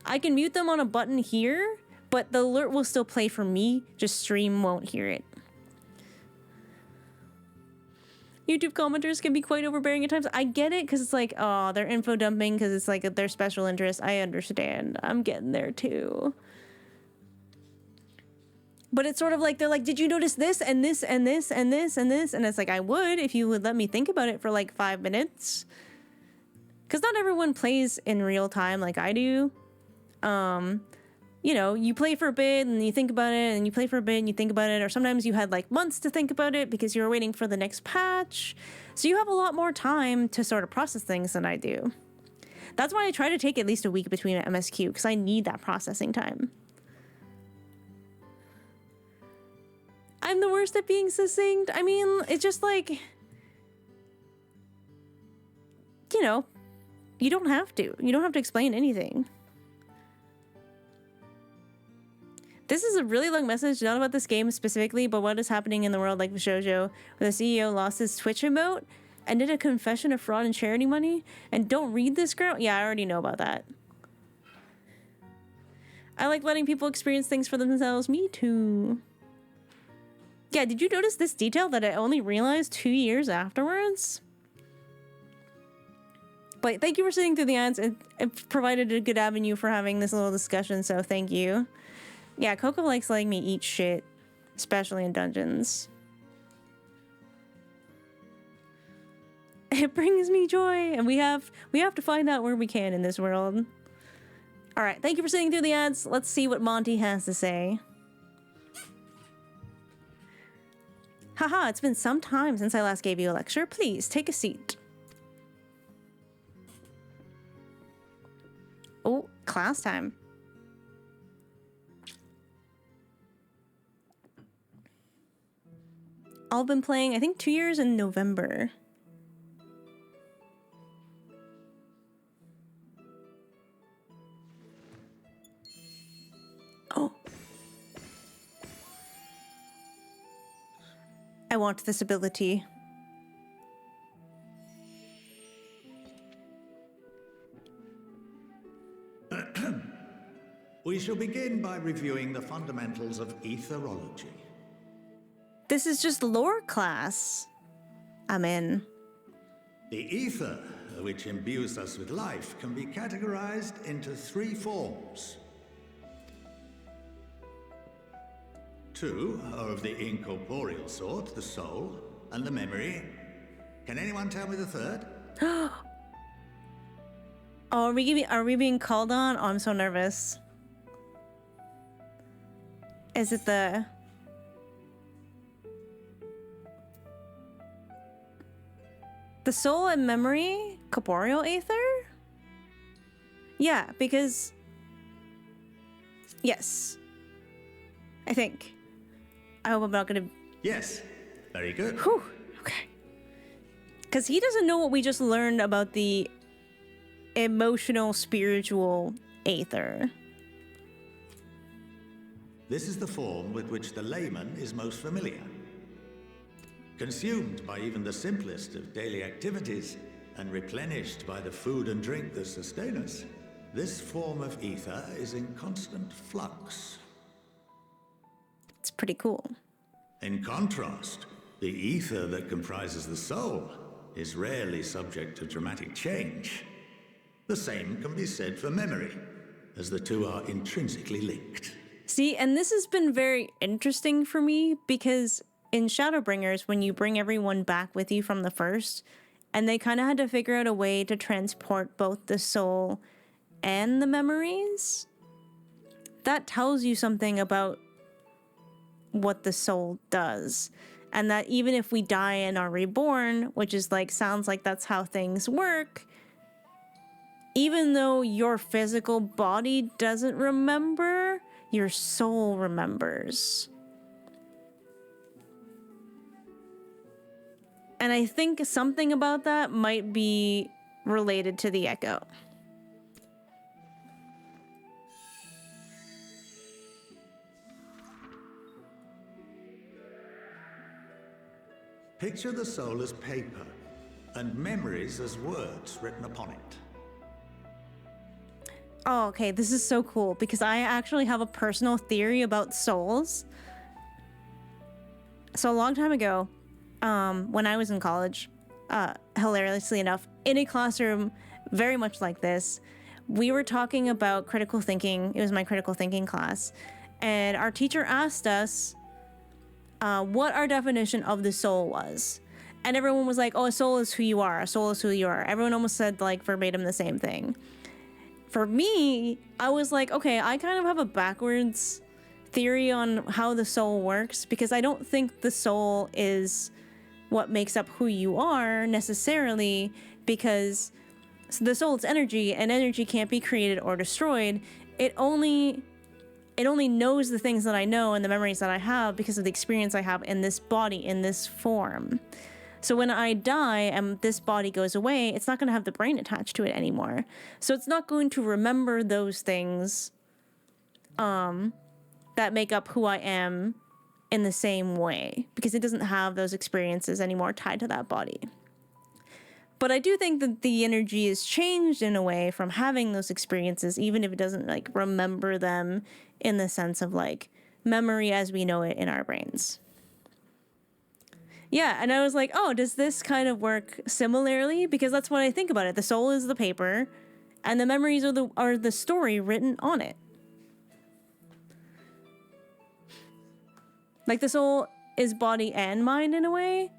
I can mute them on a button here, But the alert will still play for me, just stream won't hear it. YouTube commenters can be quite overbearing at times. I get it, because it's like, oh, they're info dumping because it's like their special interest. I understand. I'm getting there too. But it's sort of like, they're like, did you notice this and this and this and this and this? And it's like, I would if you would let me think about it for like 5 minutes. Because not everyone plays in real time like I do. You know, you play for a bit and you think about it, and you play for a bit and you think about it, or sometimes you had like months to think about it because you were waiting for the next patch. So you have a lot more time to sort of process things than I do. That's why I try to take at least a week between MSQ, because I need that processing time. I'm the worst at being succinct. I mean, it's just like, you know, you don't have to. You don't have to explain anything. This is a really long message, not about this game specifically, but what is happening in the world, like with Shoujo, where the CEO lost his Twitch emote and did a confession of fraud and charity money. And don't read this, girl. Yeah, I already know about that. I like letting people experience things for themselves. Me too. Yeah, did you notice this detail that I only realized 2 years afterwards? But thank you for sitting through the ads. It provided a good avenue for having this little discussion, so thank you. Yeah, Coco likes letting me eat shit, especially in dungeons. It brings me joy, and we have to find out where we can in this world. All right, thank you for sitting through the ads. Let's see what Monty has to say. Haha, it's been some time since I last gave you a lecture. Please, take a seat. Oh, class time. I've been playing, I think, 2 years in November. Oh. I want this ability. We shall begin by reviewing the fundamentals of etherology. This is just lore class. I'm in. The ether, which imbues us with life, can be categorized into 3 forms. 2 are of the incorporeal sort, the soul and the memory. Can anyone tell me the third? Oh, are we being called on? Oh, I'm so nervous. Is it the soul and memory? Corporeal aether? Yeah, because yes. I think. I hope I'm not gonna. Yes. Very good. Whew. Okay. Because he doesn't know what we just learned about the emotional, spiritual aether. This is the form with which the layman is most familiar. Consumed by even the simplest of daily activities and replenished by the food and drink that sustain us, this form of ether is in constant flux. It's pretty cool. In contrast, the ether that comprises the soul is rarely subject to dramatic change. The same can be said for memory, as the two are intrinsically linked. See, and this has been very interesting for me because in Shadowbringers, when you bring everyone back with you from the first, and they kind of had to figure out a way to transport both the soul and the memories, that tells you something about what the soul does. And that even if we die and are reborn, which is like, sounds like that's how things work, even though your physical body doesn't remember, your soul remembers. And I think something about that might be related to the Echo. Picture the soul as paper, and memories as words written upon it. Oh, okay, this is so cool because I actually have a personal theory about souls. So a long time ago, when I was in college, hilariously enough, in a classroom very much like this, we were talking about critical thinking. It was my critical thinking class. And our teacher asked us what our definition of the soul was. And everyone was like, oh, a soul is who you are. A soul is who you are. Everyone almost said like verbatim the same thing. For me, I was like, okay, I kind of have a backwards theory on how the soul works because I don't think the soul is what makes up who you are necessarily, because the soul is energy and energy can't be created or destroyed. It only knows the things that I know and the memories that I have because of the experience I have in this body, in this form. So when I die and this body goes away, it's not going to have the brain attached to it anymore. So it's not going to remember those things that make up who I am in the same way because it doesn't have those experiences anymore tied to that body. But I do think that the energy is changed in a way from having those experiences, even if it doesn't like remember them in the sense of like memory as we know it in our brains. Yeah, and I was like, oh, does this kind of work similarly? Because that's what I think about it. The soul is the paper, and the memories are the story written on it. Like the soul is body and mind in a way.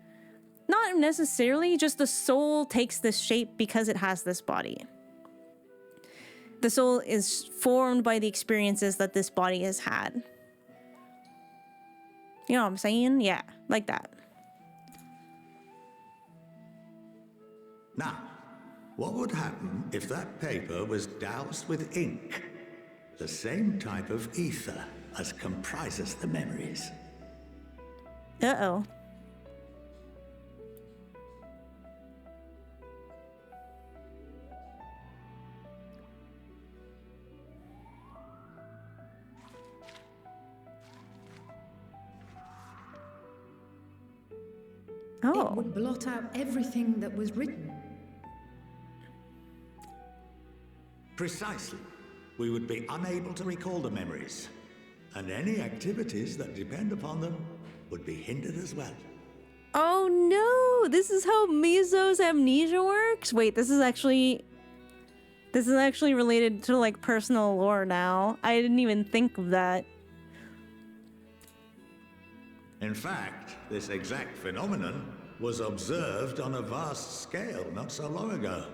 Not necessarily, just the soul takes this shape because it has this body. The soul is formed by the experiences that this body has had. You know what I'm saying? Yeah, like that. Now, what would happen if that paper was doused with ink? The same type of ether as comprises the memories. Uh-oh. Oh. It would blot out everything that was written. Precisely. We would be unable to recall the memories, and any activities that depend upon them would be hindered as well. Oh no! This is how Mizo's amnesia works? Wait, this is actually related to like personal lore now. I didn't even think of that. In fact, this exact phenomenon was observed on a vast scale not so long ago.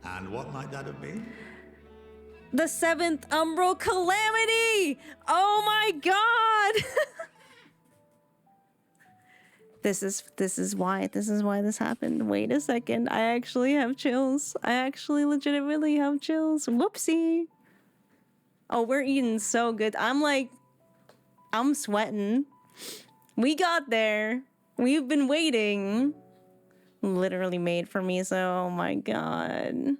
And what might that have been? The 7th Umbral Calamity! Oh my god! This is why this happened. Wait a second. I actually have chills. I actually legitimately have chills. Whoopsie. Oh, we're eating so good. I'm sweating. We got there. We've been waiting. Literally made for me, so oh my god.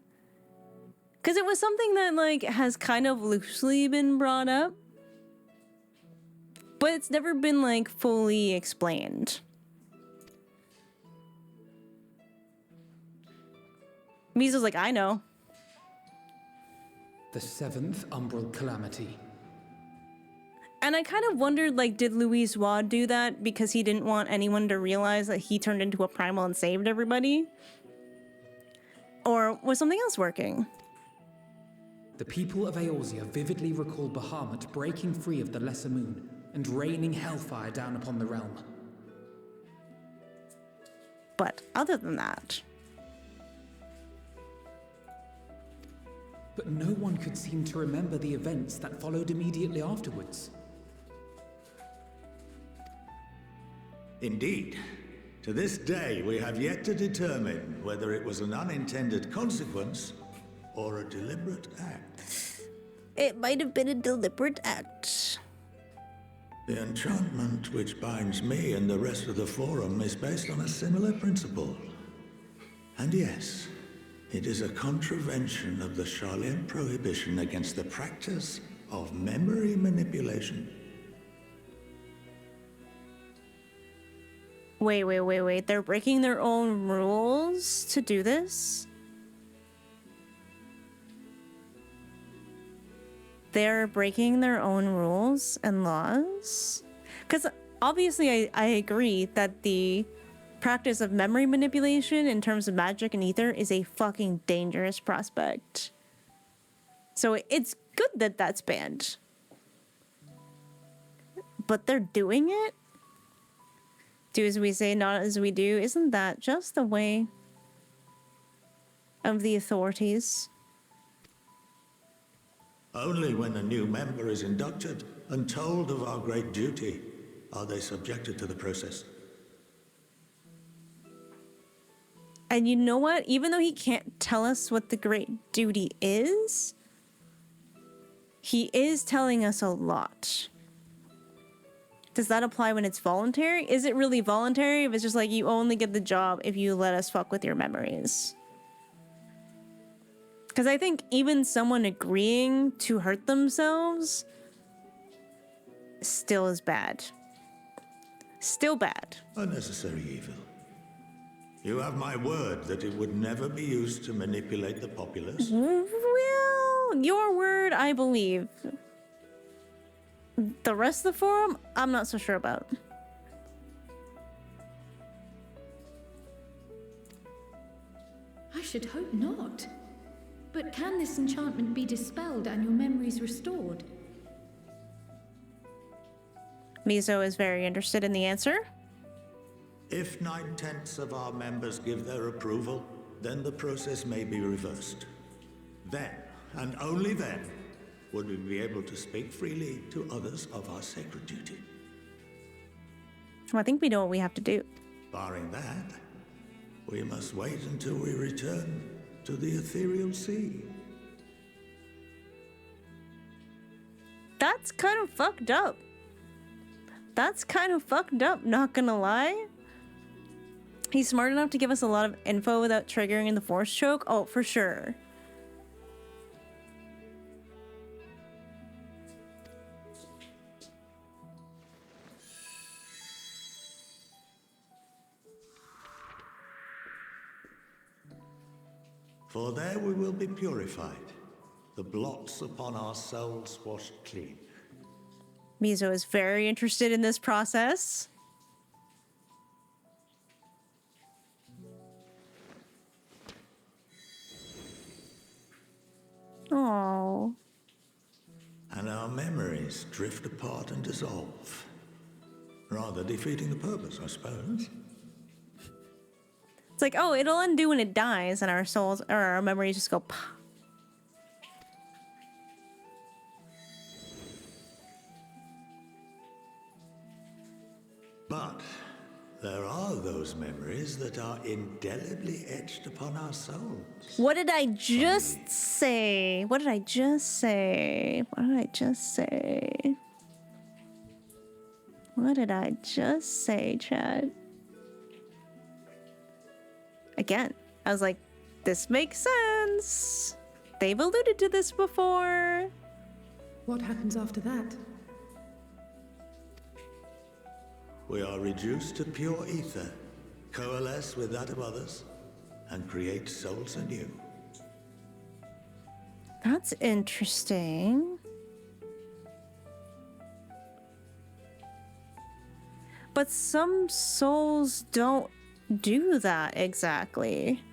Because it was something that like has kind of loosely been brought up, but it's never been like fully explained. Mizo's like, I know. The 7th Umbral Calamity. And I kind of wondered, like, did Louis Wad do that because he didn't want anyone to realize that he turned into a primal and saved everybody? Or was something else working? The people of Eorzea vividly recall Bahamut breaking free of the Lesser Moon and raining hellfire down upon the realm. But other than that... But no one could seem to remember the events that followed immediately afterwards. Indeed. To this day, we have yet to determine whether it was an unintended consequence or a deliberate act. It might have been a deliberate act. The enchantment which binds me and the rest of the Forum is based on a similar principle. And yes, it is a contravention of the Sharlayan prohibition against the practice of memory manipulation. Wait. They're breaking their own rules to do this? they're breaking their own rules and laws. Because obviously I agree that the practice of memory manipulation in terms of magic and ether is a fucking dangerous prospect. So it's good that that's banned. But they're doing it? Do as we say, not as we do. Isn't that just the way of the authorities? Only when a new member is inducted and told of our great duty are they subjected to the process. And you know what? Even though he can't tell us what the great duty is, he is telling us a lot. Does that apply when it's voluntary? Is it really voluntary if it's just like you only get the job if you let us fuck with your memories? Because I think even someone agreeing to hurt themselves still is bad. Still bad. Unnecessary evil. You have my word that it would never be used to manipulate the populace. Well, your word, I believe. The rest of the forum, I'm not so sure about. I should hope not. But can this enchantment be dispelled and your memories restored? Mizo is very interested in the answer. If 9/10 of our members give their approval, then the process may be reversed. Then, and only then, would we be able to speak freely to others of our sacred duty. Well, I think we know what we have to do. Barring that, we must wait until we return to the ethereal sea. That's kind of fucked up. That's kind of fucked up, not gonna lie. He's smart enough to give us a lot of info without triggering the force choke. Oh, for sure. For there we will be purified, the blots upon our souls washed clean. Mizo is very interested in this process. Oh. And our memories drift apart and dissolve. Rather defeating the purpose, I suppose. It's like, oh, it'll undo when it dies, and our souls or our memories just go pah. But there are those memories that are indelibly etched upon our souls. What did I just say? What did I just say? What did I just say? What did I just say, Chad? Again, I was like, this makes sense. They've alluded to this before. What happens after that? We are reduced to pure ether, coalesce with that of others, and create souls anew. That's interesting. But some souls don't do that exactly.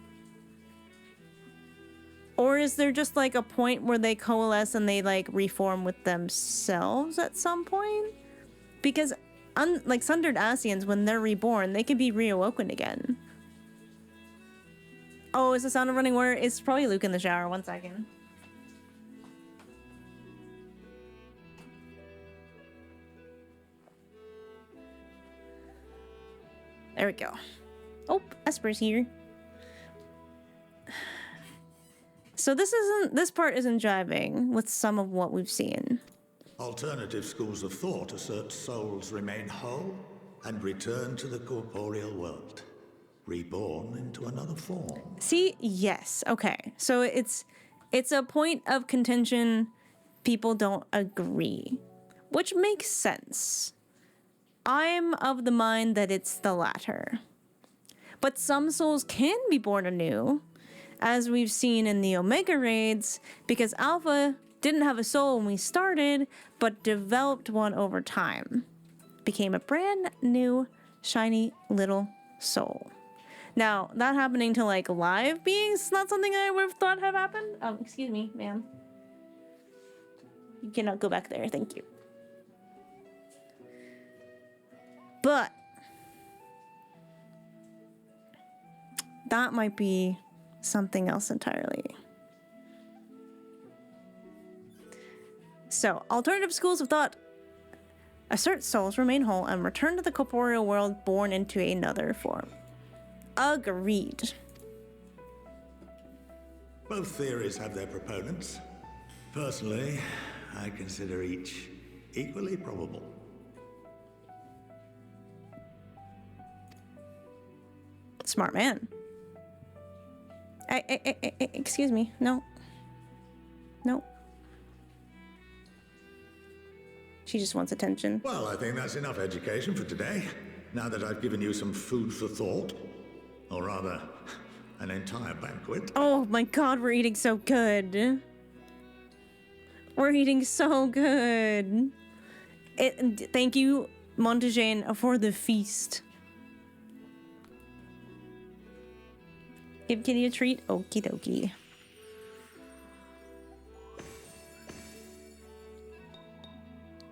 Or is there just like a point where they coalesce and they like reform with themselves at some point? Because like Sundered Asians, when they're reborn, they can be reawoken again. Oh, is the sound of running water? It's probably Luke in the shower. 1 second. There we go. Oh, Esper's here. So this part isn't jiving with some of what we've seen. Alternative schools of thought assert souls remain whole and return to the corporeal world, reborn into another form. See, yes, okay. So it's a point of contention. People don't agree, which makes sense. I'm of the mind that it's the latter. But some souls can be born anew, as we've seen in the Omega raids, because Alpha Didn't have a soul when we started, but developed one over time. Became a brand new, shiny little soul. Now, that happening to like live beings is not something I would have thought have happened. Excuse me, ma'am. You cannot go back there, thank you. But that might be something else entirely. So, alternative schools of thought assert souls remain whole and return to the corporeal world born into another form. Agreed. Both theories have their proponents. Personally, I consider each equally probable. Smart man. Excuse me. No. No. She just wants attention. Well, I think that's enough education for today. Now that I've given you some food for thought. Or rather, an entire banquet. Oh my god, we're eating so good. We're eating so good. Thank you, Montagane, for the feast. Give Kitty a treat? Okie dokie.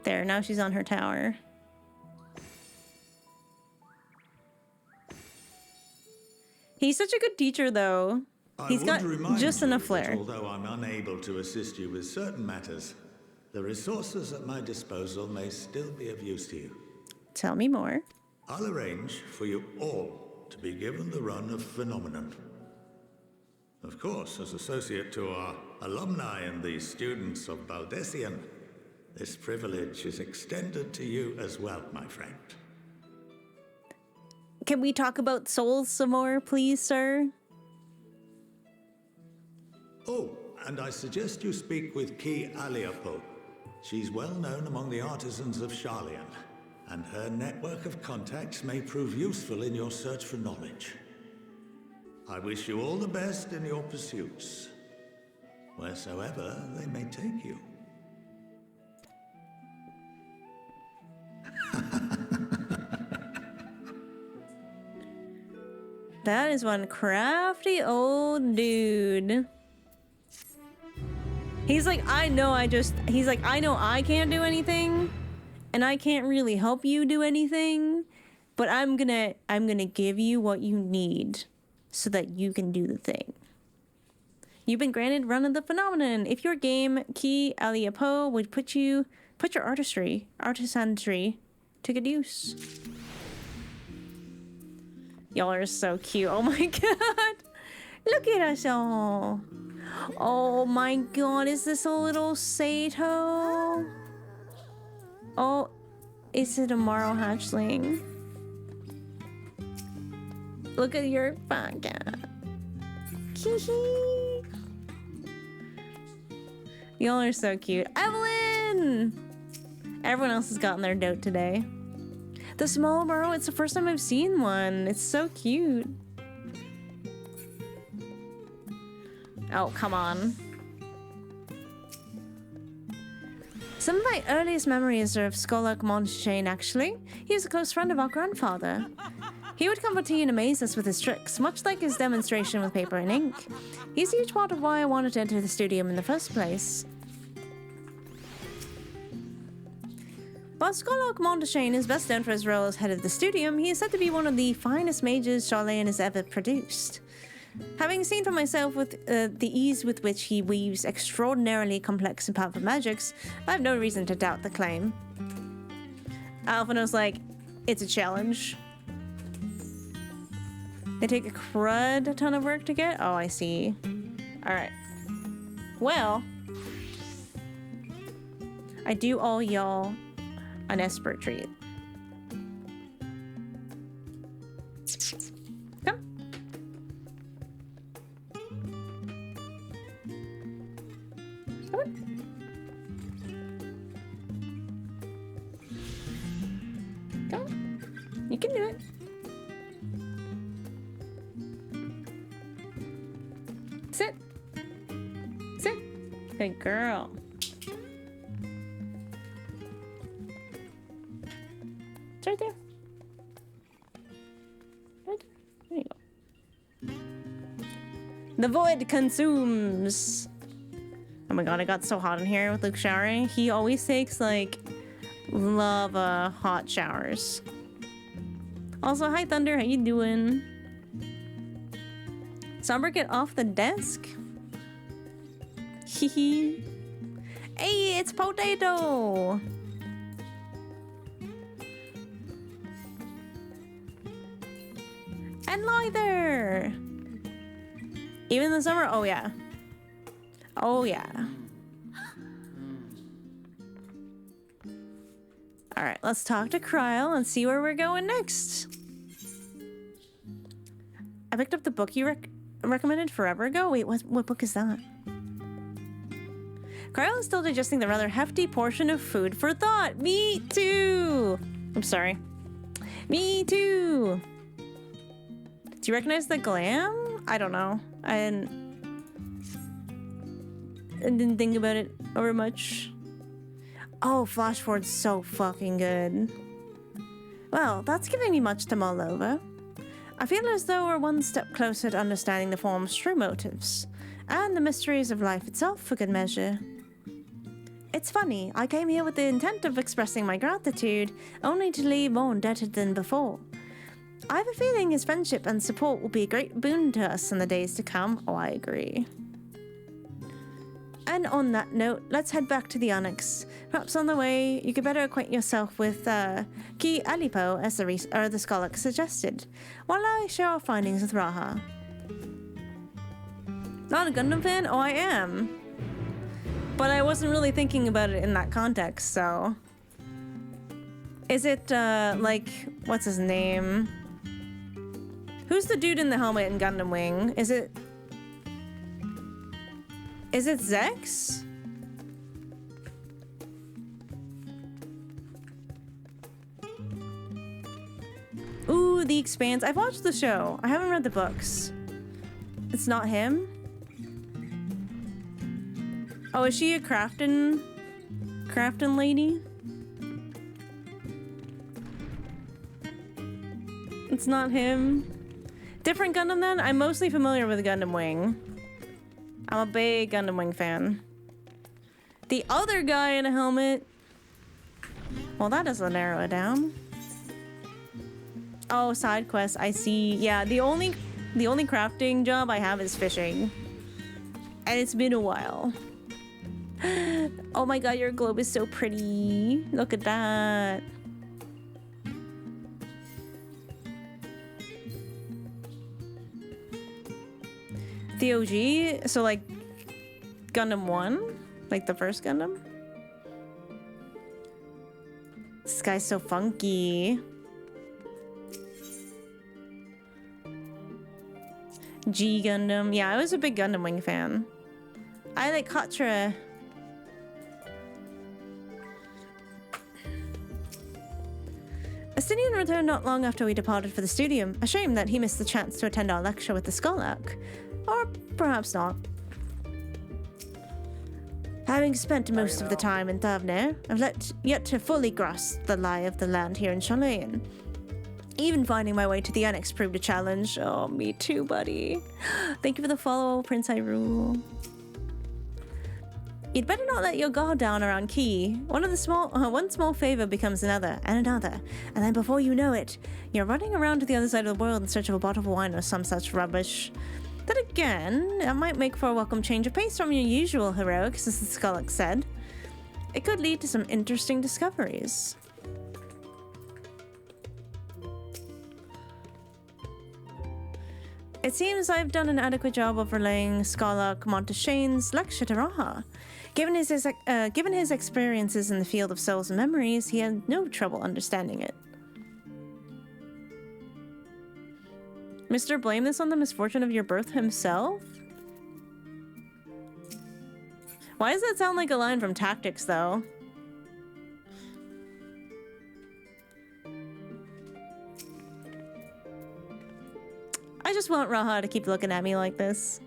There, now she's on her tower. He's such a good teacher, though. He's got just enough flair. Although I'm unable to assist you with certain matters, the resources at my disposal may still be of use to you. Tell me more. I'll arrange for you all to be given the run of Phenomenon. Of course, as associate to our alumni and the students of Baldessian, this privilege is extended to you as well, my friend. Can we talk about souls some more, please, sir? Oh, and I suggest you speak with Ki Aliapo. She's well known among the artisans of Sharlayan, and her network of contacts may prove useful in your search for knowledge. I wish you all the best in your pursuits, wheresoever they may take you. That is one crafty old dude. He's like, I know I can't do anything, and I can't really help you do anything, but I'm gonna give you what you need so that you can do the thing. You've been granted run of the phenomenon. If your game, Ki Aliapo, would put your artisanry to good use. Y'all are so cute. Oh my god. Look at us all. Oh my god, is this a little Sato? Oh, is it a Morrow hatchling? Look at your podcast. Y'all are so cute. Evelyn! Everyone else has gotten their note today. The small Morrow, it's the first time I've seen one. It's so cute. Oh, come on. Some of my earliest memories are of Skolok Montchain, actually. He was a close friend of our grandfather. He would come for tea and amaze us with his tricks, much like his demonstration with paper and ink. He's a huge part of why I wanted to enter the studio in the first place. While Skolok Montchain is best known for his role as head of the studium, he is said to be one of the finest mages Sharlayan has ever produced. Having seen for myself with the ease with which he weaves extraordinarily complex and powerful magics, I have no reason to doubt the claim. Alphina's like, it's a challenge. They take a crud ton of work to get? Oh, I see. Alright. Well, I do owe y'all an Esper treat. Come. Come on. Come on. You can do it. Sit. Sit. Good girl. It's right there. Right there. There you go. The void consumes. Oh my god, it got so hot in here with Luke showering. He always takes like lava hot showers. Also, hi Thunder, how you doing? Somber, get off the desk. Hehe. Hey, it's Potato. And Lither. Even in the summer? Oh yeah. Oh yeah. Alright, let's talk to Kryl and see where we're going next. I picked up the book you recommended forever ago. Wait, what book is that? Kryl is still digesting the rather hefty portion of food for thought. Me too! I'm sorry. Me too! Do you recognize the glam? I don't know. I didn't think about it over much. Oh, Flash Forward's so fucking good. Well, that's giving me much to mull over. I feel as though we're one step closer to understanding the form's true motives, and the mysteries of life itself for good measure. It's funny, I came here with the intent of expressing my gratitude, only to leave more indebted than before. I have a feeling his friendship and support will be a great boon to us in the days to come. Oh, I agree. And on that note, let's head back to the Onyx. Perhaps on the way, you could better acquaint yourself with Ki Alipo, as the scholar suggested, while I share our findings with Raha. Not a Gundam fan? Oh, I am. But I wasn't really thinking about it in that context, so... Is it, like, what's his name? Who's the dude in the helmet in Gundam Wing? Is it Zex? Ooh, The Expanse. I've watched the show. I haven't read the books. It's not him? Oh, is she a crafting lady? It's not him. Different Gundam then? I'm mostly familiar with Gundam Wing. I'm a big Gundam Wing fan. The other guy in a helmet. Well, that doesn't narrow it down. Oh, side quest. I see. Yeah, the only crafting job I have is fishing. And it's been a while. Oh my god, your globe is so pretty. Look at that. The OG? So like Gundam 1? Like the first Gundam? This guy's so funky. G Gundam. Yeah, I was a big Gundam Wing fan. I like Katra. Astinian returned not long after we departed for the studio. A shame that he missed the chance to attend our lecture with the Skolak. Or perhaps not. Having spent most of the time in Thavner, I've yet to fully grasp the lie of the land here in Sharlayan. Even finding my way to the Annex proved a challenge. Oh, me too, buddy. Thank you for the follow, Prince Hyrule. You'd better not let your guard down around Ki. One small favor becomes another, and another, and then before you know it, you're running around to the other side of the world in search of a bottle of wine or some such rubbish. Then again, that might make for a welcome change of pace from your usual heroics, as the Skolak said. It could lead to some interesting discoveries. It seems I've done an adequate job of relaying Skolak Monteshane's lecture to Raha. Given his experiences in the field of souls and memories, he had no trouble understanding it. Mr. Blame this on the misfortune of your birth himself? Why does that sound like a line from Tactics, though? I just want Raha to keep looking at me like this.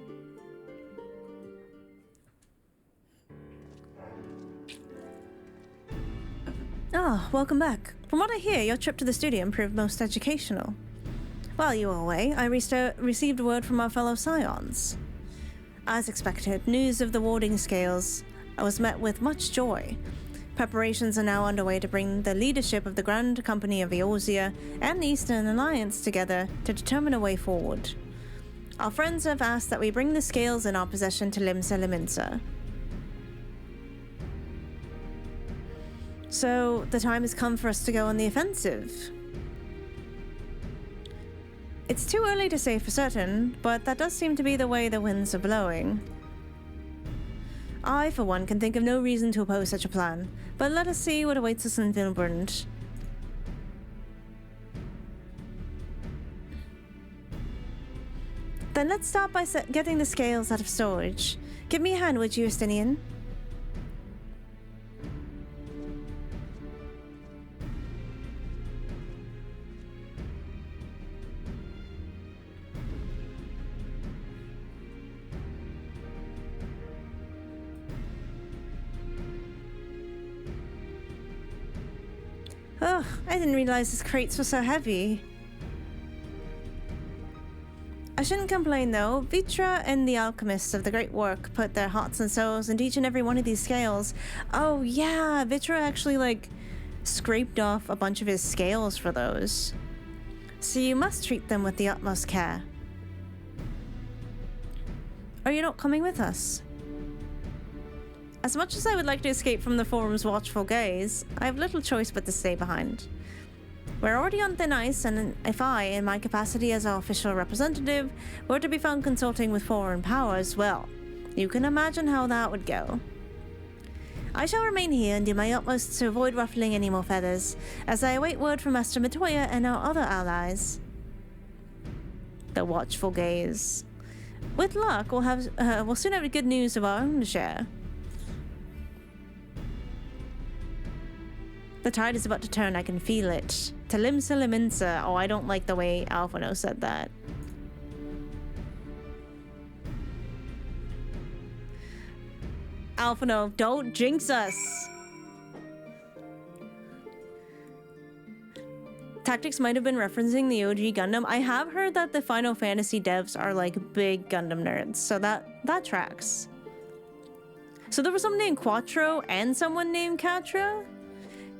Ah, welcome back. From what I hear, your trip to the studio proved most educational. While you were away, I received word from our fellow Scions. As expected, news of the warding scales was met with much joy. Preparations are now underway to bring the leadership of the Grand Company of Eorzea and the Eastern Alliance together to determine a way forward. Our friends have asked that we bring the scales in our possession to Limsa Liminsa. So, the time has come for us to go on the offensive. It's too early to say for certain, but that does seem to be the way the winds are blowing. I, for one, can think of no reason to oppose such a plan, but let us see what awaits us in Vilbrand. Then let's start by getting the scales out of storage. Give me a hand, would you, Justinian? Oh, I didn't realize his crates were so heavy. I shouldn't complain though. Vitra and the alchemists of the great work put their hearts and souls into each and every one of these scales. Oh yeah, Vitra actually scraped off a bunch of his scales for those. So you must treat them with the utmost care. Are you not coming with us? As much as I would like to escape from the forum's watchful gaze, I have little choice but to stay behind. We're already on thin ice, and if I, in my capacity as our official representative, were to be found consulting with foreign powers, well, you can imagine how that would go. I shall remain here and do my utmost to avoid ruffling any more feathers, as I await word from Master Matoya and our other allies. The watchful gaze. With luck, we'll soon have good news of our own to share. The tide is about to turn, I can feel it. To Limsa Liminsa. Oh, I don't like the way Alphino said that. Alphino, don't jinx us! Tactics might have been referencing the OG Gundam. I have heard that the Final Fantasy devs are big Gundam nerds, so that tracks. So there was someone named Quattro and someone named Catra?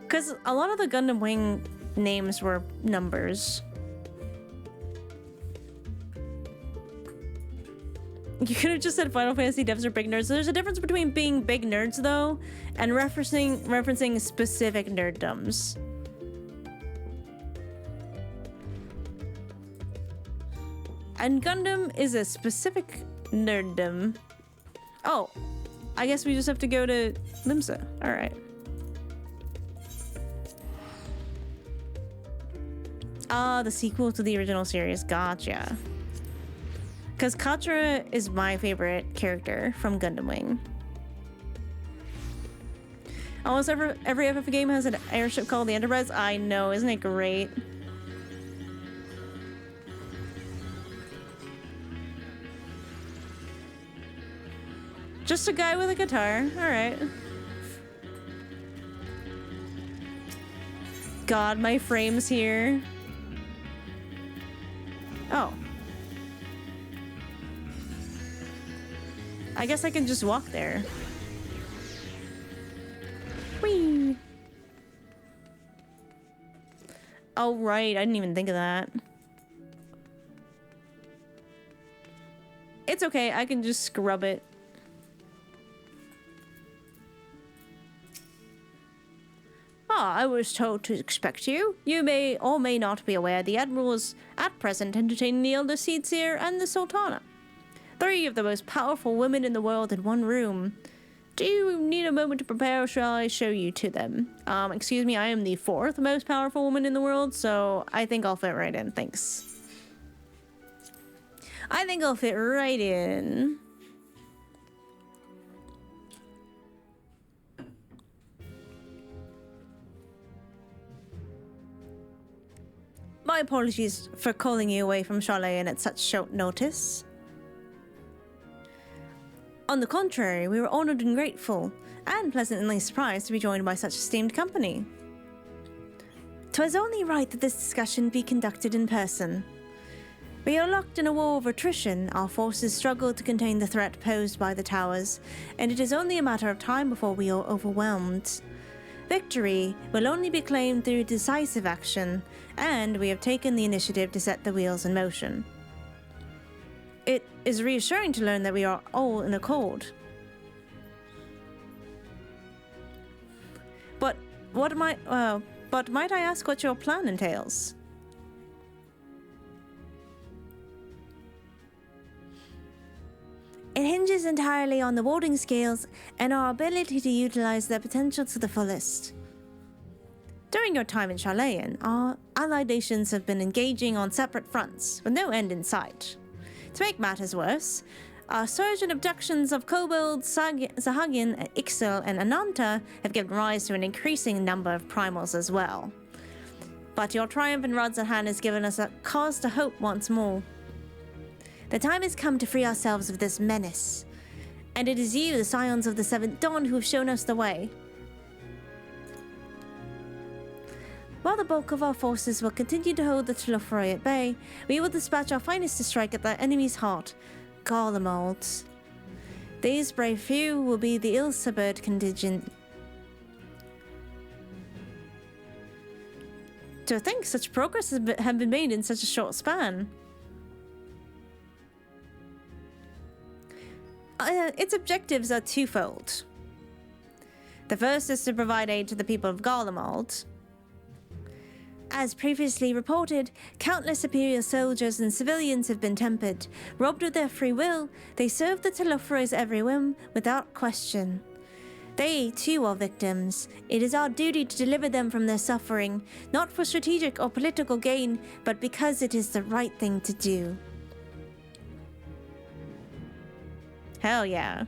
Because a lot of the Gundam Wing names were numbers. You could have just said Final Fantasy devs are big nerds. There's a difference between being big nerds, though, and referencing specific nerddoms. And Gundam is a specific nerddom. Oh, I guess we just have to go to Limsa. All right. Ah, the sequel to the original series. Gotcha. Because Katra is my favorite character from Gundam Wing. Almost every FF game has an airship called the Enterprise. I know, isn't it great? Just a guy with a guitar. Alright. God, my frame's here. Oh. I guess I can just walk there. Whee! Oh, right. I didn't even think of that. It's okay. I can just scrub it. Ah, I was told to expect you. You may or may not be aware the Admiral is at present entertaining the Elder Seedseer and the Sultana. 3 of the most powerful women in the world in one room. Do you need a moment to prepare, or shall I show you to them? Excuse me, I am the 4th most powerful woman in the world, so I think I'll fit right in, thanks. I think I'll fit right in. My apologies for calling you away from Sharlayan at such short notice. On the contrary, we were honored and grateful, and pleasantly surprised to be joined by such esteemed company. 'Twas only right that this discussion be conducted in person. We are locked in a war of attrition, our forces struggle to contain the threat posed by the towers, and it is only a matter of time before we are overwhelmed. Victory will only be claimed through decisive action, and we have taken the initiative to set the wheels in motion. It is reassuring to learn that we are all in accord. But might I ask what your plan entails? It hinges entirely on the warding scales and our ability to utilize their potential to the fullest. During your time in Sharlayan, our allied nations have been engaging on separate fronts, with no end in sight. To make matters worse, our surge in abductions of kobolds, Sahagin, Ixil, and Ananta have given rise to an increasing number of primals as well. But your triumph in Rod's hand has given us a cause to hope once more. The time has come to free ourselves of this menace, and it is you, the Scions of the Seventh Dawn, who have shown us the way. While the bulk of our forces will continue to hold the Telufroi at bay, we will dispatch our finest to strike at the enemy's heart, Garlemald. These brave few will be the ill-suburred contingent. To think such progress have been made in such a short span. Its objectives are twofold. The first is to provide aid to the people of Garlemald. As previously reported, countless Imperial soldiers and civilians have been tempered. Robbed of their free will, they serve the Telufroi's every whim without question. They, too, are victims. It is our duty to deliver them from their suffering, not for strategic or political gain, but because it is the right thing to do. Hell yeah.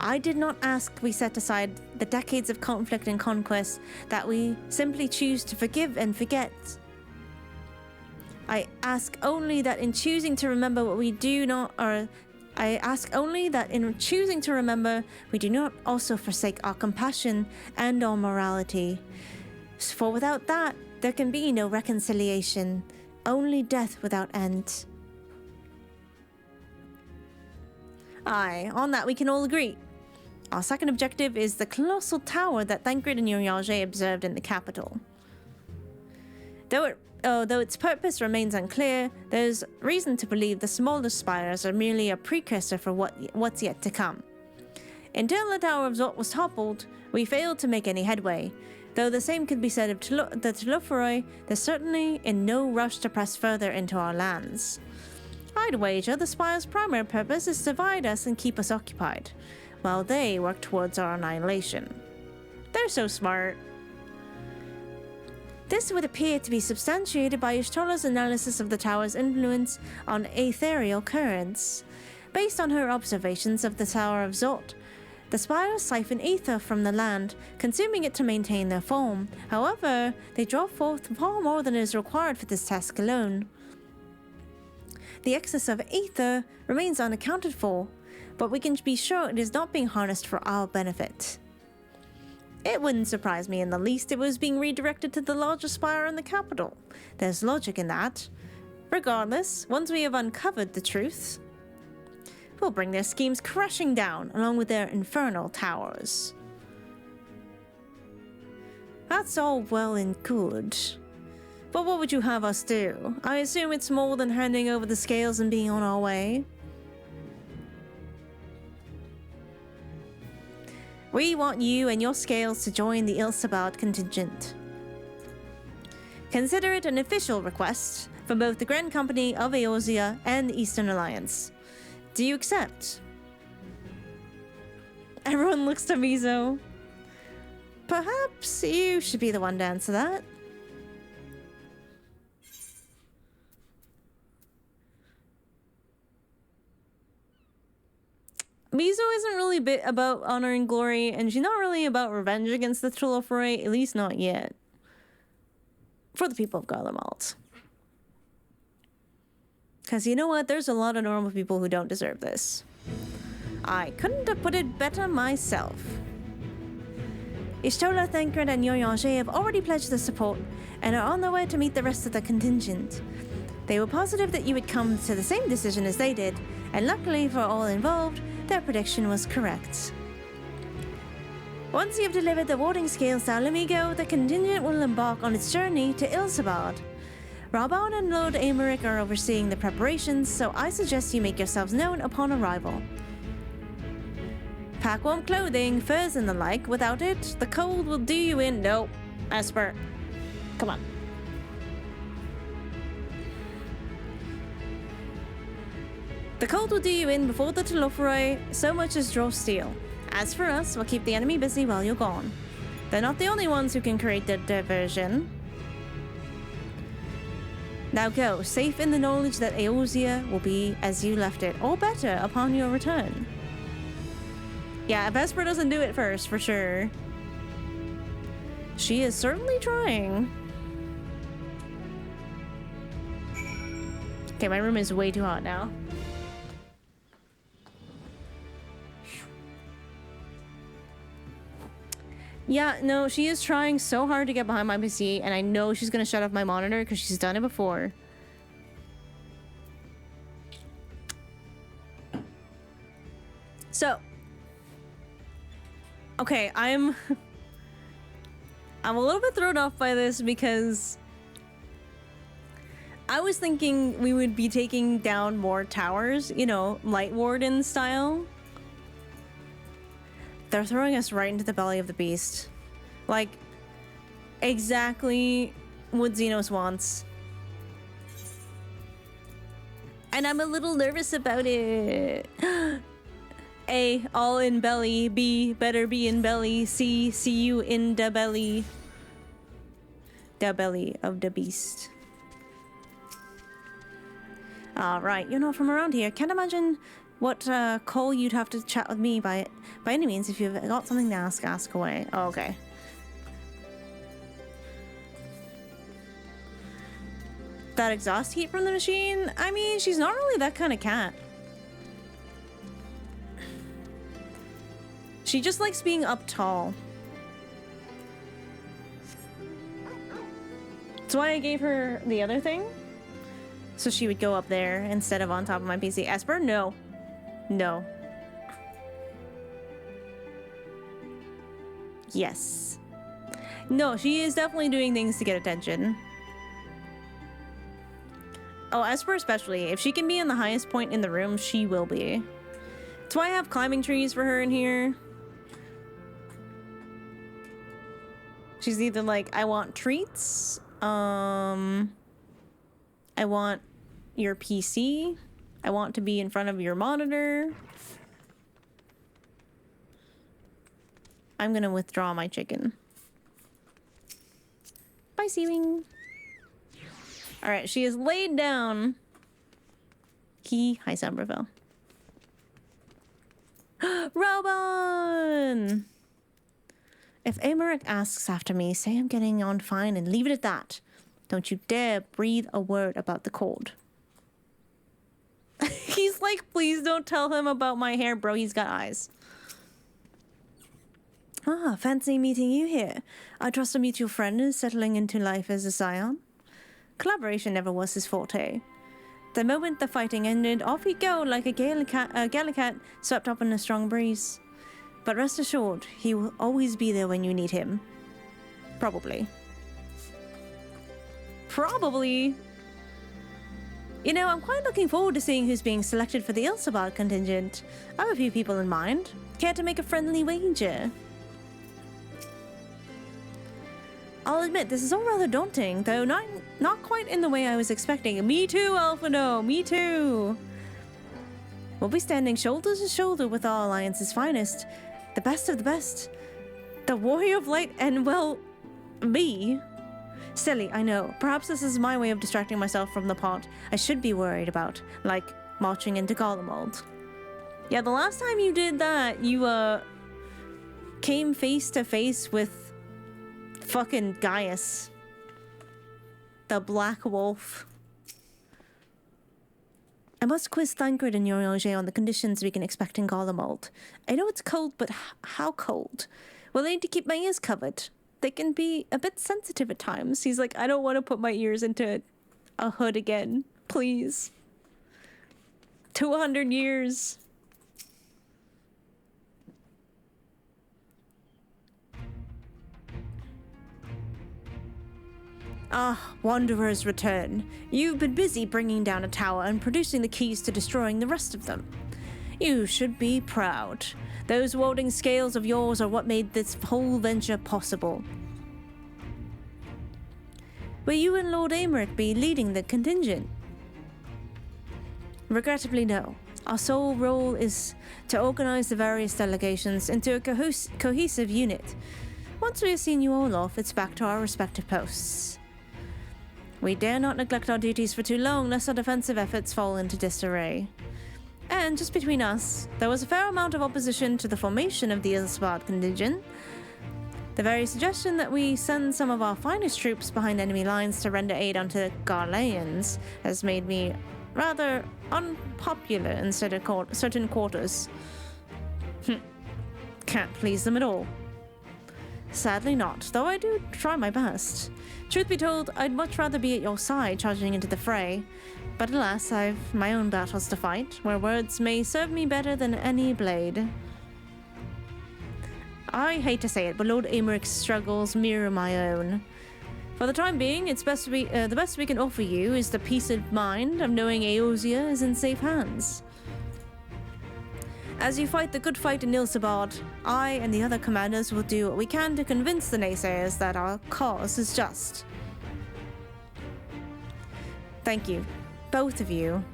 I did not ask we set aside the decades of conflict and conquest, that we simply choose to forgive and forget. I ask only that in choosing to remember what we do not, I ask only that in choosing to remember, we do not also forsake our compassion and our morality. For without that, there can be no reconciliation, only death without end. Aye, on that we can all agree. Our second objective is the colossal tower that Thancred and Uriage observed in the capital. Though its purpose remains unclear, there's reason to believe the smaller spires are merely a precursor for what's yet to come. Until the Tower of Zot was toppled, we failed to make any headway. Though the same could be said of the Telufroi, they're certainly in no rush to press further into our lands. I'd wager the spire's primary purpose is to divide us and keep us occupied, while they work towards our annihilation. They're so smart. This would appear to be substantiated by Ishtola's analysis of the tower's influence on ethereal currents. Based on her observations of the Tower of Zot, the spires siphon ether from the land, consuming it to maintain their form. However, they draw forth far more than is required for this task alone. The excess of ether remains unaccounted for, but we can be sure it is not being harnessed for our benefit. It wouldn't surprise me in the least if it was being redirected to the larger spire in the capital. There's logic in that. Regardless, once we have uncovered the truth, we'll bring their schemes crashing down along with their infernal towers. That's all well and good. But what would you have us do? I assume it's more than handing over the scales and being on our way. We want you and your scales to join the Ilsabard contingent. Consider it an official request from both the Grand Company of Eorzea and the Eastern Alliance. Do you accept? Everyone looks to Mizo. Perhaps you should be the one to answer that. Mizo isn't really bit about honor and glory, and she's not really about revenge against the Telufroi, at least not yet. For the people of Garlemald. Because you know what? There's a lot of normal people who don't deserve this. I couldn't have put it better myself. Ishtola, Thancred, and Yoyange have already pledged their support and are on their way to meet the rest of the contingent. They were positive that you would come to the same decision as they did, and luckily for all involved, their prediction was correct. Once you have delivered the warding scales to Alamigo, the contingent will embark on its journey to Ilsabard. Rabon and Lord Amaric are overseeing the preparations, so I suggest you make yourselves known upon arrival. Pack warm clothing, furs and the like. Without it, the cold will do you in. No, Esper. Come on. The cold will do you in before the Telophoroi so much as draw steel. As for us, we'll keep the enemy busy while you're gone. They're not the only ones who can create the diversion. Now go, safe in the knowledge that Eorzea will be as you left it, or better, upon your return. Yeah, if Esper doesn't do it first, for sure. She is certainly trying. Okay, my room is way too hot now. Yeah, no, she is trying so hard to get behind my PC, and I know she's gonna shut off my monitor because she's done it before. So, okay, I'm a little bit thrown off by this because I was thinking we would be taking down more towers, you know, Light Warden style. They're throwing us right into the belly of the beast. Like, exactly what Xenos wants. And I'm a little nervous about it. A, all in belly. B, better be in belly. C, see you in the belly. The belly of the beast. Alright, you're not from around here. Can't imagine what call you'd have to chat with me by any means. If you've got something to ask away. Oh, okay. That exhaust heat from the machine? I mean, she's not really that kind of cat. She just likes being up tall. That's why I gave her the other thing. So she would go up there instead of on top of my PC. Esper? No. No. Yes. No, she is definitely doing things to get attention. Oh, Esper especially. If she can be in the highest point in the room, she will be. That's why I have climbing trees for her in here. She's either like, I want treats. I want your PC. I want to be in front of your monitor. I'm gonna withdraw my chicken. Bye, Seawing. Alright, she is laid down. Hi, Somerville. Robon! If Amaric asks after me, say I'm getting on fine and leave it at that. Don't you dare breathe a word about the cold. He's like, please don't tell him about my hair, bro. He's got eyes. Ah, fancy meeting you here. I trust a mutual friend is settling into life as a scion. Collaboration never was his forte. The moment the fighting ended, off he'd go like a Gallicat swept up in a strong breeze. But rest assured, he will always be there when you need him. Probably. Probably. You know, I'm quite looking forward to seeing who's being selected for the Ilsabard contingent. I have a few people in mind. Care to make a friendly wager? I'll admit, this is all rather daunting, though not quite in the way I was expecting. Me too, Alphino, me too! We'll be standing shoulder to shoulder with our Alliance's finest. The best of the best. The Warrior of Light and, well, me. Silly, I know. Perhaps this is my way of distracting myself from the part I should be worried about, like marching into Garlemald. Yeah, the last time you did that, you, came face to face with fucking Gaius. The Black Wolf. I must quiz Thancred and Yorange on the conditions we can expect in Garlemald. I know it's cold, but how cold? Will I need to keep my ears covered? They can be a bit sensitive at times. He's like, I don't want to put my ears into a hood again. Please. 200 years. Ah, Wanderers return. You've been busy bringing down a tower and producing the keys to destroying the rest of them. You should be proud. Those wielding scales of yours are what made this whole venture possible. Will you and Lord Aymeric be leading the contingent? Regrettably, no. Our sole role is to organize the various delegations into a cohesive unit. Once we have seen you all off, it's back to our respective posts. We dare not neglect our duties for too long, lest our defensive efforts fall into disarray. And just between us, there was a fair amount of opposition to the formation of the Ilsebard contingent. The very suggestion that we send some of our finest troops behind enemy lines to render aid unto the Garlayans has made me rather unpopular in certain quarters. Can't please them at all. Sadly not, though I do try my best. Truth be told, I'd much rather be at your side charging into the fray. But alas, I've my own battles to fight, where words may serve me better than any blade. I hate to say it, but Lord Aymeric's struggles mirror my own. For the time being, it's the best we can offer you is the peace of mind of knowing Eosia is in safe hands. As you fight the good fight in Ilsebard, I and the other commanders will do what we can to convince the naysayers that our cause is just. Thank you, both of you.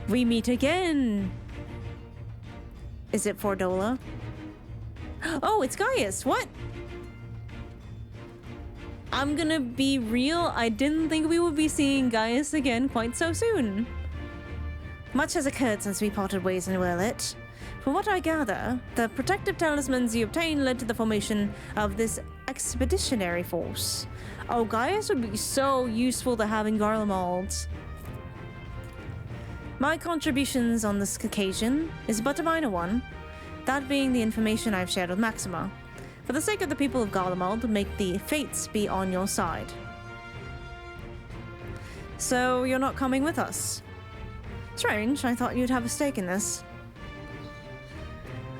We meet again! Is it Fordola? Oh, it's Gaius! What? I'm gonna be real, I didn't think we would be seeing Gaius again quite so soon. Much has occurred since we parted ways in Wurlit. From what I gather, the protective talismans you obtained led to the formation of this expeditionary force. Oh, Gaius would be so useful to have in Garlemald. My contributions on this occasion is but a minor one, that being the information I've shared with Maxima. For the sake of the people of Garlemald, make the fates be on your side. So, you're not coming with us? Strange, I thought you'd have a stake in this.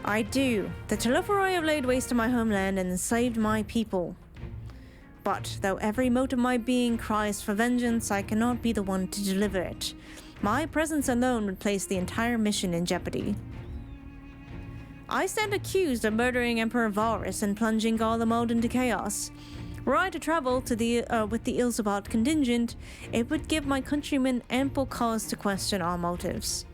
I do. The Telophoroi have laid waste to my homeland and enslaved my people. But, though every mote of my being cries for vengeance, I cannot be the one to deliver it. My presence alone would place the entire mission in jeopardy. I stand accused of murdering Emperor Varus and plunging Garlemald into chaos. Were I to travel to with the Ilsebard contingent, it would give my countrymen ample cause to question our motives.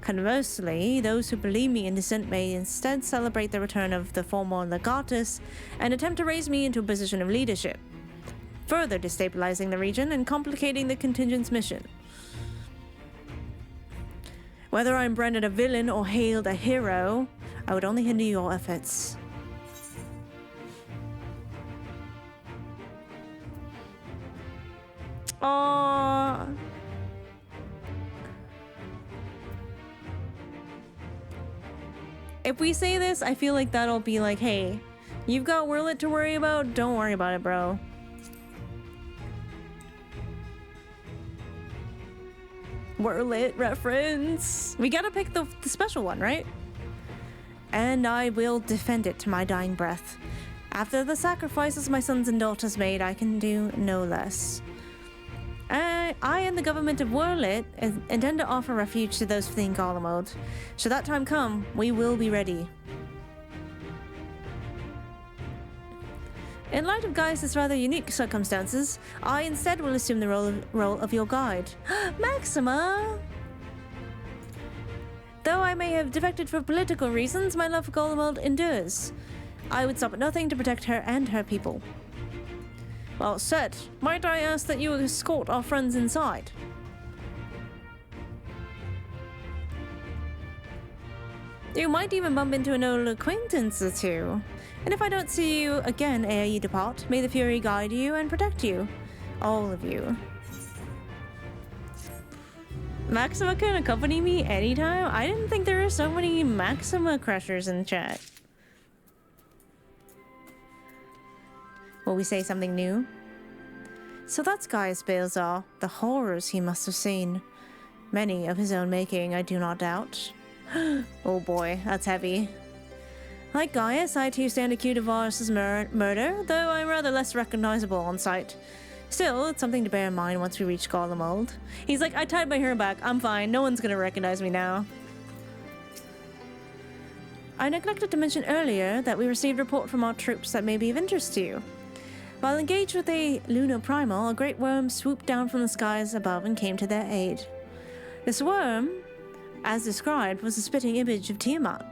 Conversely, those who believe me innocent may instead celebrate the return of the former legatus and attempt to raise me into a position of leadership, further destabilizing the region and complicating the contingent's mission. Whether I'm branded a villain or hailed a hero, I would only hinder your efforts. Aww. If we say this, I feel like that'll be like, hey, you've got Wurlit to worry about, don't worry about it, bro. Wurlit reference. We gotta pick the special one, right? And I will defend it to my dying breath. After the sacrifices my sons and daughters made, I can do no less. I and the government of Wurlit intend to offer refuge to those fleeing Garlemald. Should that time come, we will be ready. In light of Gaius' rather unique circumstances, I instead will assume the role of your guide. Maxima! Though I may have defected for political reasons, my love for Garlemald endures. I would stop at nothing to protect her and her people. Well said. Might I ask that you escort our friends inside? You might even bump into an old acquaintance or two. And if I don't see you again ere you depart, may the Fury guide you and protect you. All of you. Maxima can accompany me anytime? I didn't think there were so many Maxima crushers in chat. Will we say something new? So that's Gaius Balzar, the horrors he must have seen. Many of his own making, I do not doubt. Oh boy, that's heavy. Like Gaius, I too stand accused of Varus's murder, though I'm rather less recognizable on sight. Still, it's something to bear in mind once we reach Garlemald. He's like, I tied my hair back, I'm fine, no one's gonna recognize me now. I neglected to mention earlier that we received a report from our troops that may be of interest to you. While engaged with a Lunar Primal, a great worm swooped down from the skies above and came to their aid. This worm, as described, was a spitting image of Tiamat.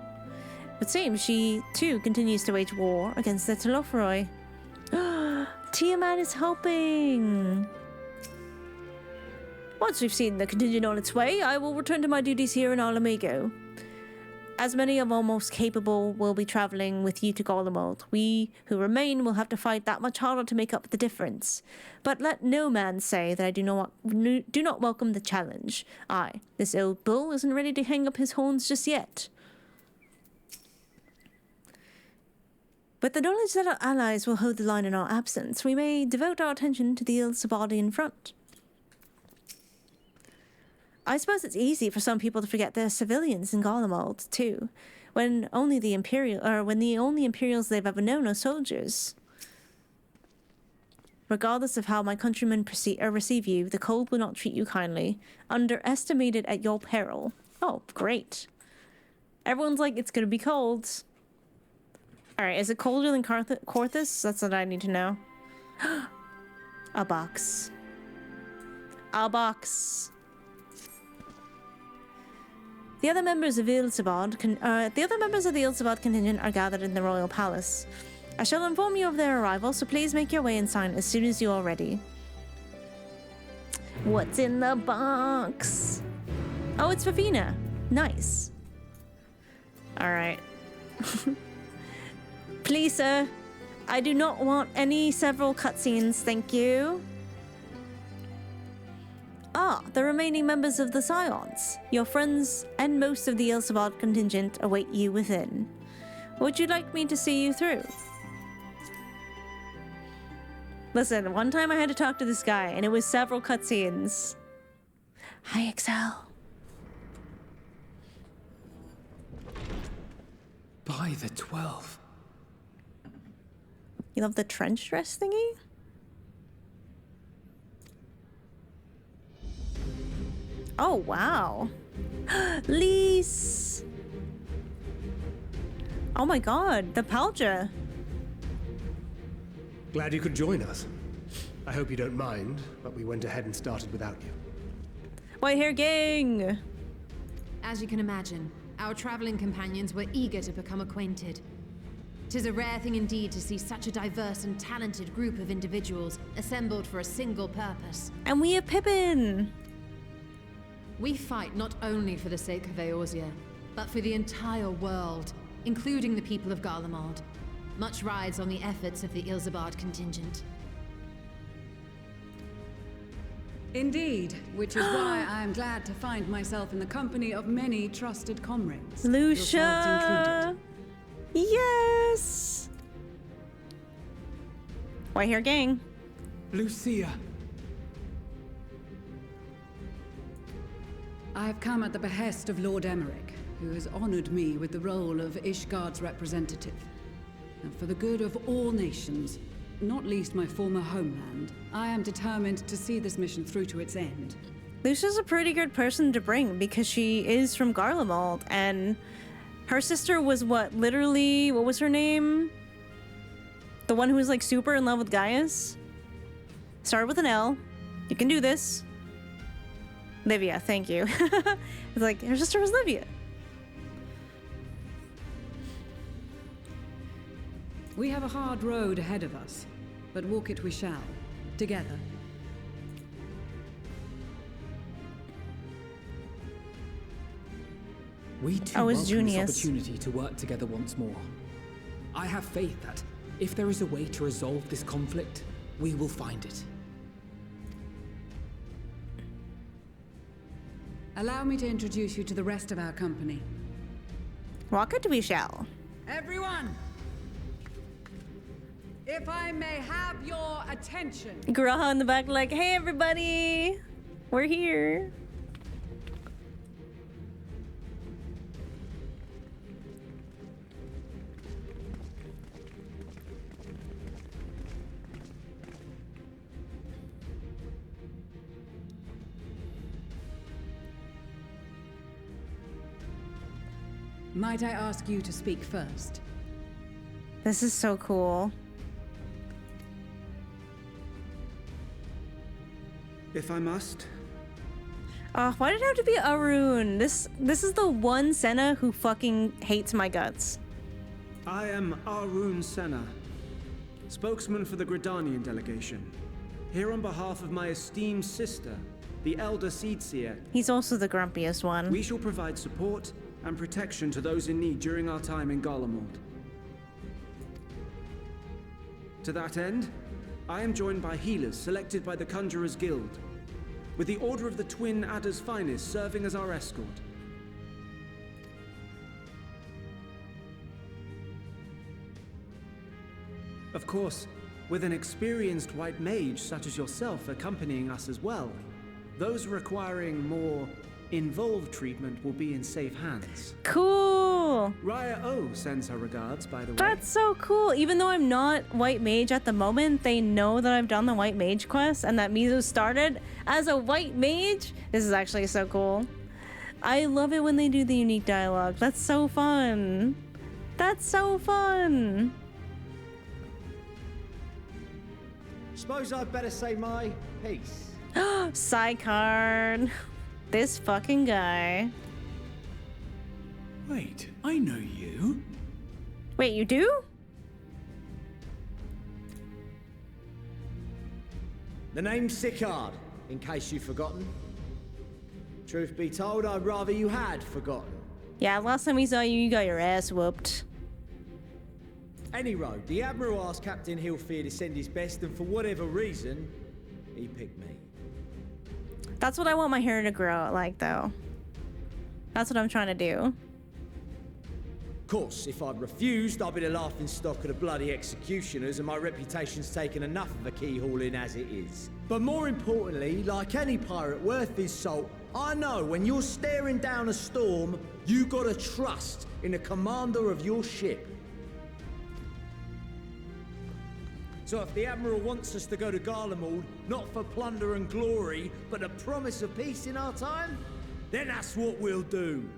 It seems she, too, continues to wage war against the Telophoroi. Tiamat is helping! Once we've seen the contingent on its way, I will return to my duties here in Alamigo. As many of our most capable will be traveling with you to Garlemald, we who remain will have to fight that much harder to make up the difference. But let no man say that I do not welcome the challenge. This old bull isn't ready to hang up his horns just yet. With the knowledge that our allies will hold the line in our absence, we may devote our attention to the Ilsabadian front. I suppose it's easy for some people to forget their civilians in Garlemald, too, when the only Imperials they've ever known are soldiers. Regardless of how my countrymen receive you, the cold will not treat you kindly. Underestimated at your peril. Oh, great. Everyone's like, it's gonna be cold. Alright, is it colder than Corthus? That's what I need to know. A box. A box. The other members of the Ilsabad contingent are gathered in the royal palace. I shall inform you of their arrival, so please make your way inside as soon as you are ready. What's in the box? Oh, it's Fafina. Nice. Alright. Please, sir. I do not want any several cutscenes, thank you. The remaining members of the Scions. Your friends and most of the Ilsabad contingent await you within. Would you like me to see you through? Listen, one time I had to talk to this guy, and it was several cutscenes. Hi, Excel. By the 12. You love the trench dress thingy? Oh, wow. Lise! Oh my god, the Palja. Glad you could join us. I hope you don't mind, but we went ahead and started without you. White hair gang! As you can imagine, our traveling companions were eager to become acquainted. 'Tis a rare thing indeed to see such a diverse and talented group of individuals assembled for a single purpose. And we have Pippin! We fight not only for the sake of Eorzea, but for the entire world, including the people of Garlemald. Much rides on the efforts of the Ilsabad contingent. Indeed, which is why I am glad to find myself in the company of many trusted comrades. Lucia! Yes! White hair gang. Lucia. I have come at the behest of Lord Emmerich, who has honored me with the role of Ishgard's representative. And for the good of all nations, not least my former homeland, I am determined to see this mission through to its end. Lucia's a pretty good person to bring because she is from Garlemald, and her sister was what was her name? The one who was like super in love with Gaius? Started with an L. You can do this. Livia, thank you. It's like, her sister was Livia. We have a hard road ahead of us, but walk it we shall, together. We too welcome this opportunity to work together once more. I have faith that if there is a way to resolve this conflict, we will find it. Allow me to introduce you to the rest of our company. Walk it we shall. Everyone! If I may have your attention. Graha in the back like, hey everybody, we're here. Might I ask you to speak first? This is so cool. If I must. Why did it have to be Arun? This is the one Senna who fucking hates my guts. I am Arun Senna, spokesman for the Gridanian delegation. Here on behalf of my esteemed sister, the Elder Seedseer. He's also the grumpiest one. We shall provide support and protection to those in need during our time in Garlemald. To that end, I am joined by healers selected by the Conjurers Guild, with the Order of the Twin Adder's Finest serving as our escort. Of course, with an experienced white mage such as yourself accompanying us as well, those requiring more involved treatment will be in safe hands. Cool! Raya O sends her regards, by the way. That's so cool. Even though I'm not white mage at the moment, they know that I've done the white mage quest and that Mizu started as a white mage. This is actually so cool. I love it when they do the unique dialogue. That's so fun. That's so fun. Suppose I'd better say my piece. Sidecard. This fucking guy. Wait, I know you. Wait, you do? The name's Sicard, in case you've forgotten. Truth be told, I'd rather you had forgotten. Yeah, last time we saw you, you got your ass whooped. Any road, the Admiral asked Captain Hillfear to send his best, and for whatever reason, he picked me. That's what I want my hair to grow like, though. That's what I'm trying to do. Of course, if I'd refused, I'd be the laughing stock of the bloody executioners, and my reputation's taken enough of a keyhauling as it is. But more importantly, like any pirate worth his salt, I know when you're staring down a storm, you gotta trust in the commander of your ship. So if the Admiral wants us to go to Garlemald, not for plunder and glory, but a promise of peace in our time, then that's what we'll do.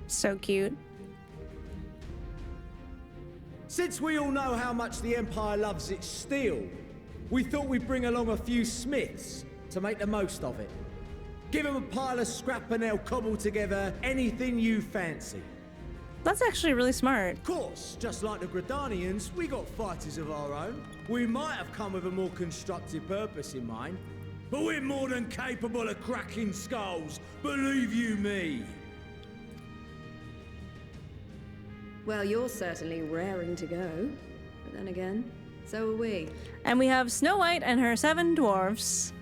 So cute. Since we all know how much the Empire loves its steel, we thought we'd bring along a few smiths to make the most of it. Give them a pile of scrap and they'll cobble together anything you fancy. That's actually really smart. Of course, just like the Gridanians, we got fighters of our own. We might have come with a more constructive purpose in mind, but we're more than capable of cracking skulls, believe you me. Well, you're certainly raring to go. But then again, so are we. And we have Snow White and her 7 dwarfs.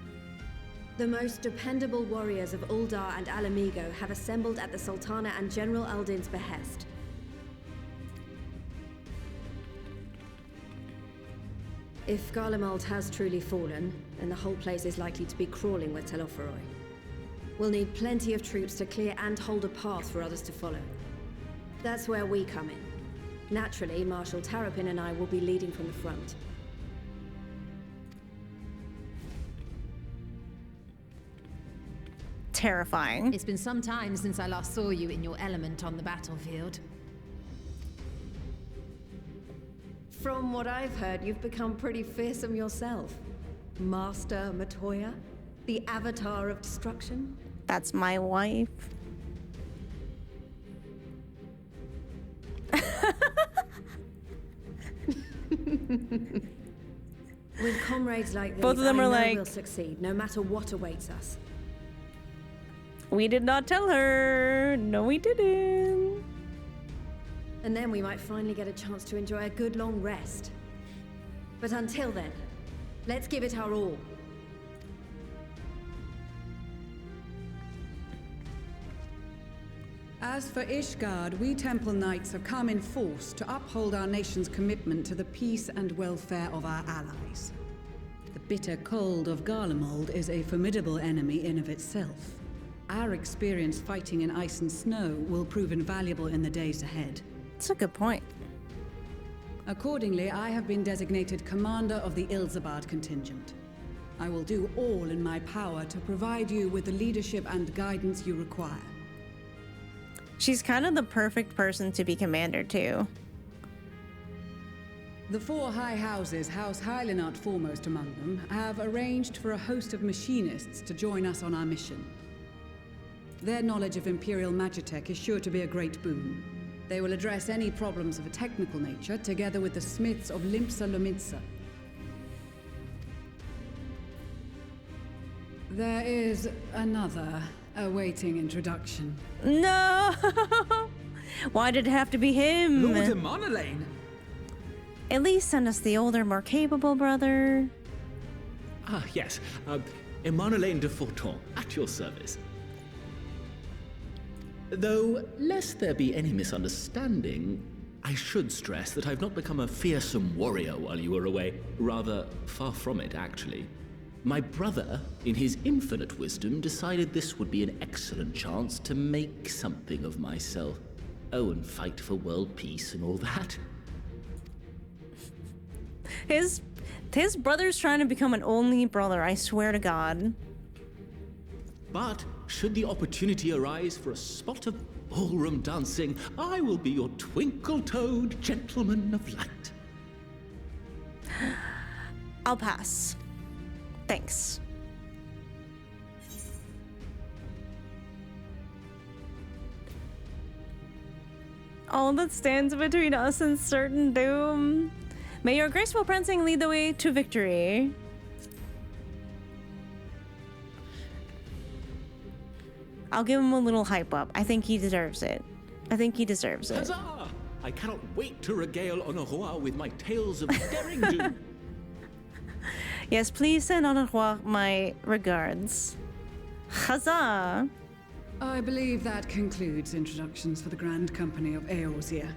The most dependable warriors of Uldar and Alamigo have assembled at the Sultana and General Aldin's behest. If Garlemald has truly fallen, then the whole place is likely to be crawling with Telophoroi. We'll need plenty of troops to clear and hold a path for others to follow. That's where we come in. Naturally, Marshal Tarapin and I will be leading from the front. Terrifying. It's been some time since I last saw you in your element on the battlefield. From what I've heard, you've become pretty fearsome yourself. Master Matoya, the avatar of destruction. That's my wife. With comrades like these, Both of them I are know like, we'll succeed, no matter what awaits us. We did not tell her. No, we didn't. And then we might finally get a chance to enjoy a good long rest. But until then, let's give it our all. As for Ishgard, we Temple Knights have come in force to uphold our nation's commitment to the peace and welfare of our allies. The bitter cold of Garlemald is a formidable enemy in of itself. Our experience fighting in ice and snow will prove invaluable in the days ahead. That's a good point. Accordingly, I have been designated commander of the Ilzabard contingent. I will do all in my power to provide you with the leadership and guidance you require. She's kind of the perfect person to be commander, too. The four high houses, House Hylinart foremost among them, have arranged for a host of machinists to join us on our mission. Their knowledge of Imperial Magitech is sure to be a great boon. They will address any problems of a technical nature, together with the smiths of Limpsa Lomitsa. There is another awaiting introduction. No! Why did it have to be him? Lord Emanolane! At least send us the older, more capable brother. Ah, yes. Emanolane de Forton, at your service. Though, lest there be any misunderstanding, I should stress that I've not become a fearsome warrior while you were away. Rather, far from it, actually. My brother, in his infinite wisdom, decided this would be an excellent chance to make something of myself. Oh, and fight for world peace and all that. His brother's trying to become an only brother, I swear to God. But, should the opportunity arise for a spot of ballroom dancing, I will be your twinkle-toed gentleman of light. I'll pass. Thanks. All that stands between us and certain doom. May your graceful prancing lead the way to victory. I'll give him a little hype up. I think he deserves it. I think he deserves it. Huzzah! I cannot wait to regale Honoroy with my tales of daring do. Yes, please send Honoroy my regards. Huzzah! I believe that concludes introductions for the Grand Company of Eorzea.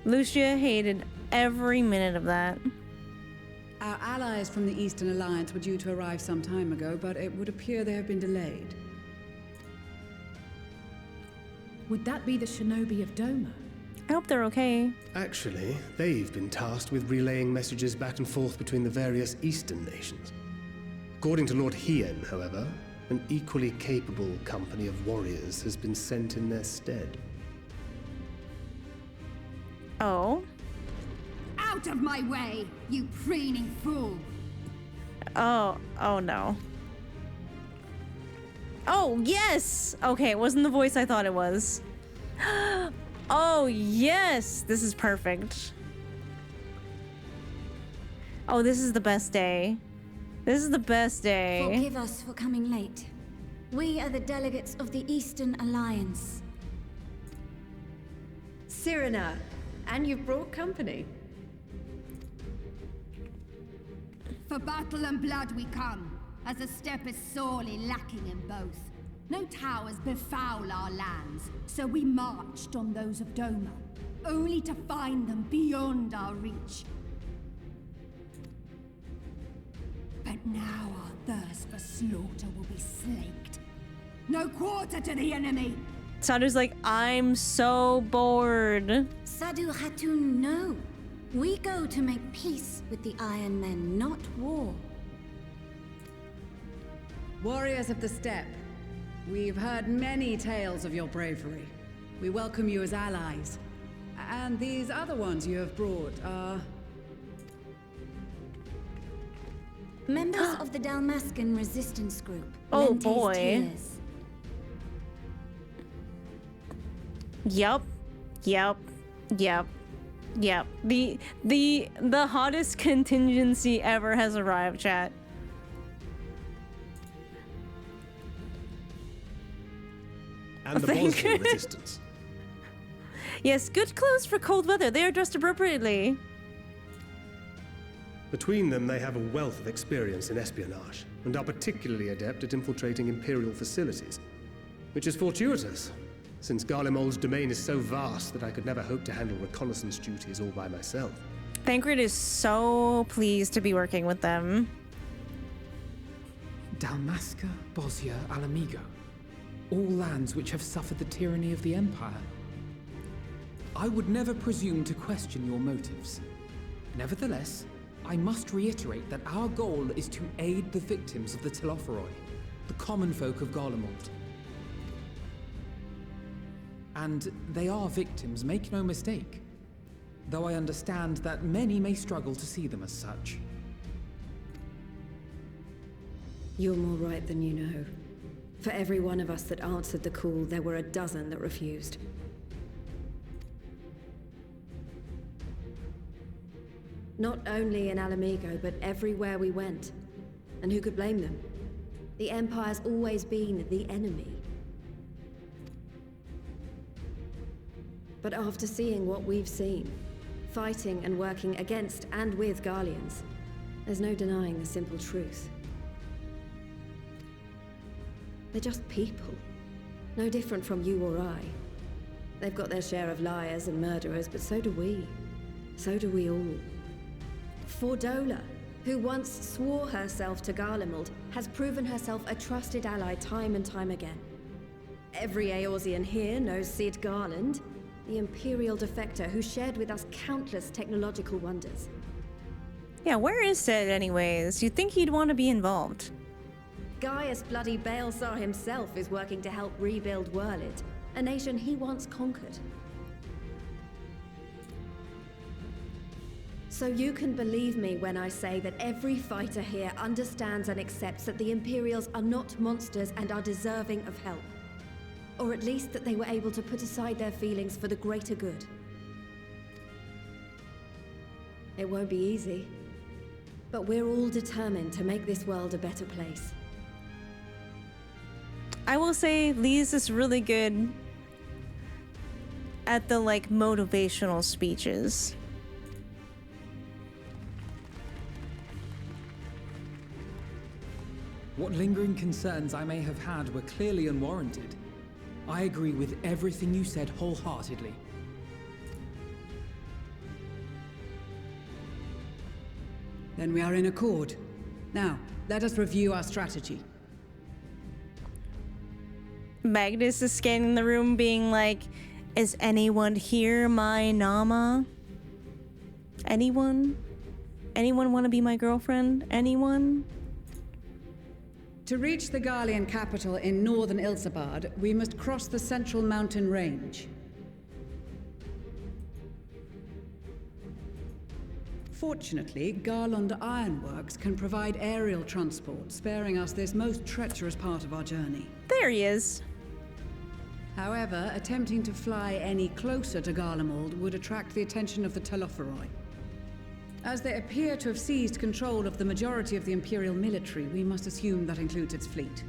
Lucia hated every minute of that. Our allies from the Eastern Alliance were due to arrive some time ago, but it would appear they have been delayed. Would that be the shinobi of Doma? I hope they're okay. Actually, they've been tasked with relaying messages back and forth between the various Eastern nations. According to Lord Hien, however, an equally capable company of warriors has been sent in their stead. Oh? Out of my way, you preening fool! Oh no. Oh, yes! Okay, it wasn't the voice I thought it was. Oh, yes! This is perfect. Oh, this is the best day. This is the best day. Forgive us for coming late. We are the delegates of the Eastern Alliance. Cyrena, and you've brought company. For battle and blood we come, as a step is sorely lacking in both. No towers befoul our lands, so we marched on those of Doma, only to find them beyond our reach. But now our thirst for slaughter will be slaked. No quarter to the enemy! Sadu's like, I'm so bored. Sadu Hatun, no. We go to make peace with the Iron Men, not war. Warriors of the Steppe, we've heard many tales of your bravery. We welcome you as allies. And these other ones you have brought are... Members of the Dalmascan resistance group. Oh Lente's boy. Tears. Yep. The hottest contingency ever has arrived, chat. And the Bosnian resistance. Yes, good clothes for cold weather. They are dressed appropriately. Between them, they have a wealth of experience in espionage, and are particularly adept at infiltrating Imperial facilities. Which is fortuitous, since Garlemald's domain is so vast that I could never hope to handle reconnaissance duties all by myself. Vanguard is so pleased to be working with them. Dalmasca, Bosnia, Alamigo. All lands which have suffered the tyranny of the Empire. I would never presume to question your motives. Nevertheless, I must reiterate that our goal is to aid the victims of the Telophoroi, the common folk of Garlemald. And they are victims, make no mistake. Though I understand that many may struggle to see them as such. You're more right than you know. For every one of us that answered the call, there were a dozen that refused. Not only in Alamigo, but everywhere we went. And who could blame them? The Empire's always been the enemy. But after seeing what we've seen, fighting and working against and with Garleans, there's no denying the simple truth. They're just people. No different from you or I. They've got their share of liars and murderers, but so do we. So do we all. Fordola, who once swore herself to Garlemald, has proven herself a trusted ally time and time again. Every Eorzean here knows Sid Garland, the Imperial defector who shared with us countless technological wonders. Yeah, where is Sid anyways? You'd think he'd want to be involved. Gaius bloody Balesar himself is working to help rebuild Werlid, a nation he once conquered. So you can believe me when I say that every fighter here understands and accepts that the Imperials are not monsters and are deserving of help. Or at least that they were able to put aside their feelings for the greater good. It won't be easy, but we're all determined to make this world a better place. I will say Lee's is really good at the like motivational speeches. What lingering concerns I may have had were clearly unwarranted. I agree with everything you said wholeheartedly. Then we are in accord. Now, let us review our strategy. Magnus is scanning the room being like, is anyone here my Nama? Anyone? Anyone want to be my girlfriend? Anyone? To reach the Garlean capital in northern Ilsabard, we must cross the central mountain range. Fortunately, Garland Ironworks can provide aerial transport, sparing us this most treacherous part of our journey. There he is. However, attempting to fly any closer to Garlemald would attract the attention of the Telophoroi. As they appear to have seized control of the majority of the Imperial military, we must assume that includes its fleet.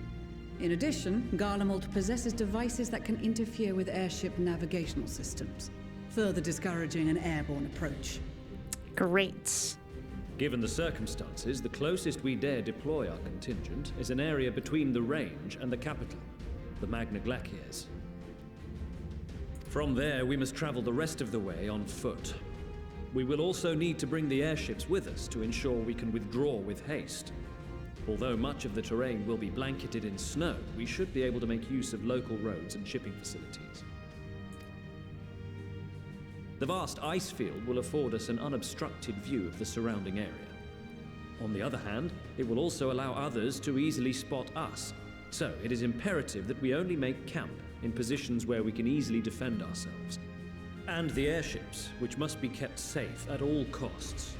In addition, Garlemald possesses devices that can interfere with airship navigational systems, further discouraging an airborne approach. Great. Given the circumstances, the closest we dare deploy our contingent is an area between the range and the capital, the Magna Glaciers. From there, we must travel the rest of the way on foot. We will also need to bring the airships with us to ensure we can withdraw with haste. Although much of the terrain will be blanketed in snow, we should be able to make use of local roads and shipping facilities. The vast ice field will afford us an unobstructed view of the surrounding area. On the other hand, it will also allow others to easily spot us. So it is imperative that we only make camp in positions where we can easily defend ourselves. And the airships, which must be kept safe at all costs.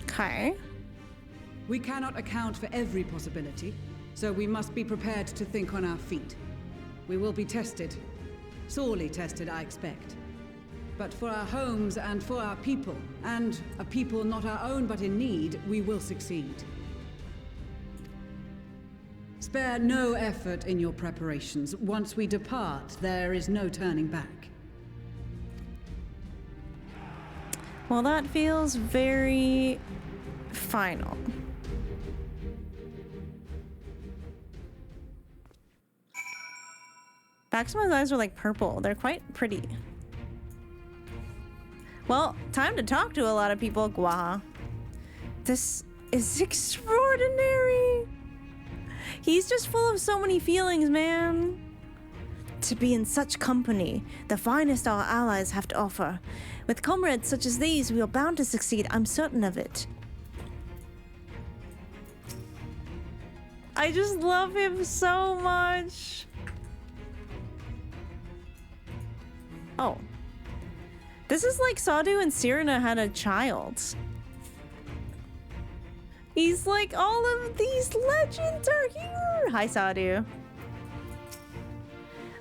Okay. We cannot account for every possibility, so we must be prepared to think on our feet. We will be tested. Sorely tested, I expect. But for our homes and for our people, and a people not our own but in need, we will succeed. Spare no effort in your preparations. Once we depart, there is no turning back. Well, that feels very final. Baxman's eyes are like purple. They're quite pretty. Well, time to talk to a lot of people, Gwaha. This is extraordinary. He's just full of so many feelings, man. To be in such company, the finest our allies have to offer. With comrades such as these, we are bound to succeed, I'm certain of it. I just love him so much. Oh. This is like Sadu and Sirena had a child. He's like, all of these legends are here. Hi, Sadu.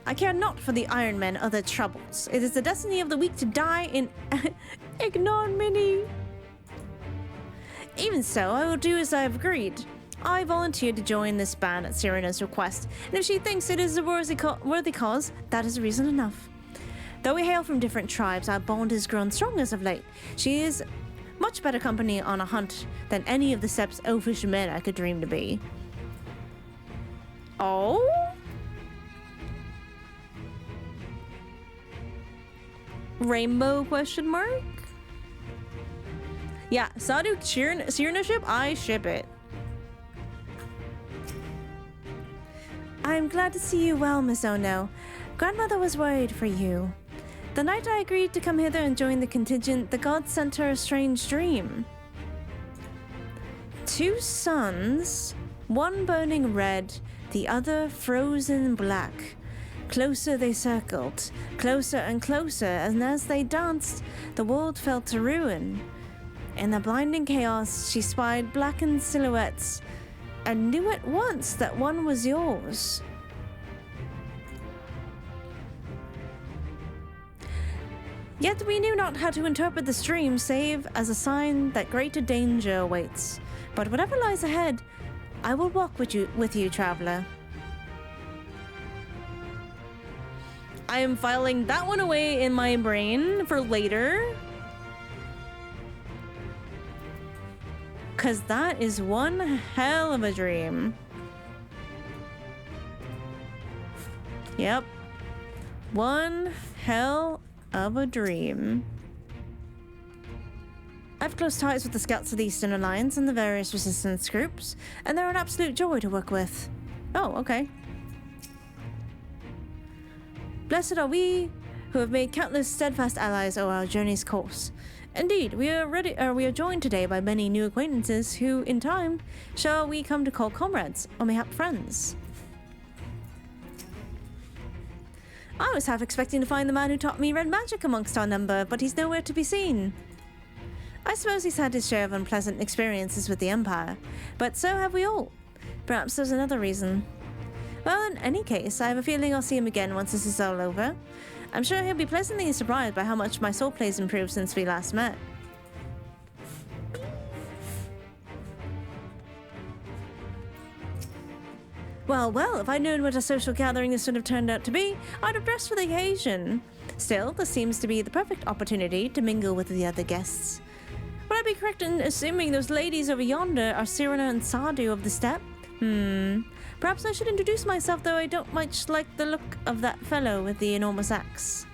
I care not for the Iron Men or their troubles. It is the destiny of the weak to die in ignominy. Even so, I will do as I have agreed. I volunteered to join this band at Sirena's request, and if she thinks it is a worthy cause, that is reason enough. Though we hail from different tribes, our bond has grown strong as of late. She is much better company on a hunt than any of the Sepp's oafish men I could dream to be. Oh? Rainbow question mark? Yeah, Sadu Sirena ship? I ship it. I'm glad to see you well, Miss Ono. Grandmother was worried for you. The night I agreed to come hither and join the contingent, the gods sent her a strange dream. 2 suns, one burning red, the other frozen black. Closer they circled, closer and closer, and as they danced, the world fell to ruin. In the blinding chaos, she spied blackened silhouettes, and knew at once that one was yours. Yet we knew not how to interpret the stream save as a sign that greater danger awaits. But whatever lies ahead, I will walk with you, traveler. I am filing that one away in my brain for later. Cause that is one hell of a dream. Yep. One hell of a dream. I have close ties with the scouts of the Eastern Alliance and the various resistance groups, and they're an absolute joy to work with. Oh, okay. Blessed are we who have made countless steadfast allies over our journey's course. Indeed, we are joined today by many new acquaintances who, in time, shall we come to call comrades, or mayhap friends. I was half expecting to find the man who taught me red magic amongst our number, but he's nowhere to be seen. I suppose he's had his share of unpleasant experiences with the Empire, but so have we all. Perhaps there's another reason. Well, in any case, I have a feeling I'll see him again once this is all over. I'm sure he'll be pleasantly surprised by how much my soul play's improved since we last met. Well, if I'd known what a social gathering this would have turned out to be, I'd have dressed for the occasion. Still, this seems to be the perfect opportunity to mingle with the other guests. Would I be correct in assuming those ladies over yonder are Sirena and Sadu of the steppe? Perhaps I should introduce myself, though I don't much like the look of that fellow with the enormous axe.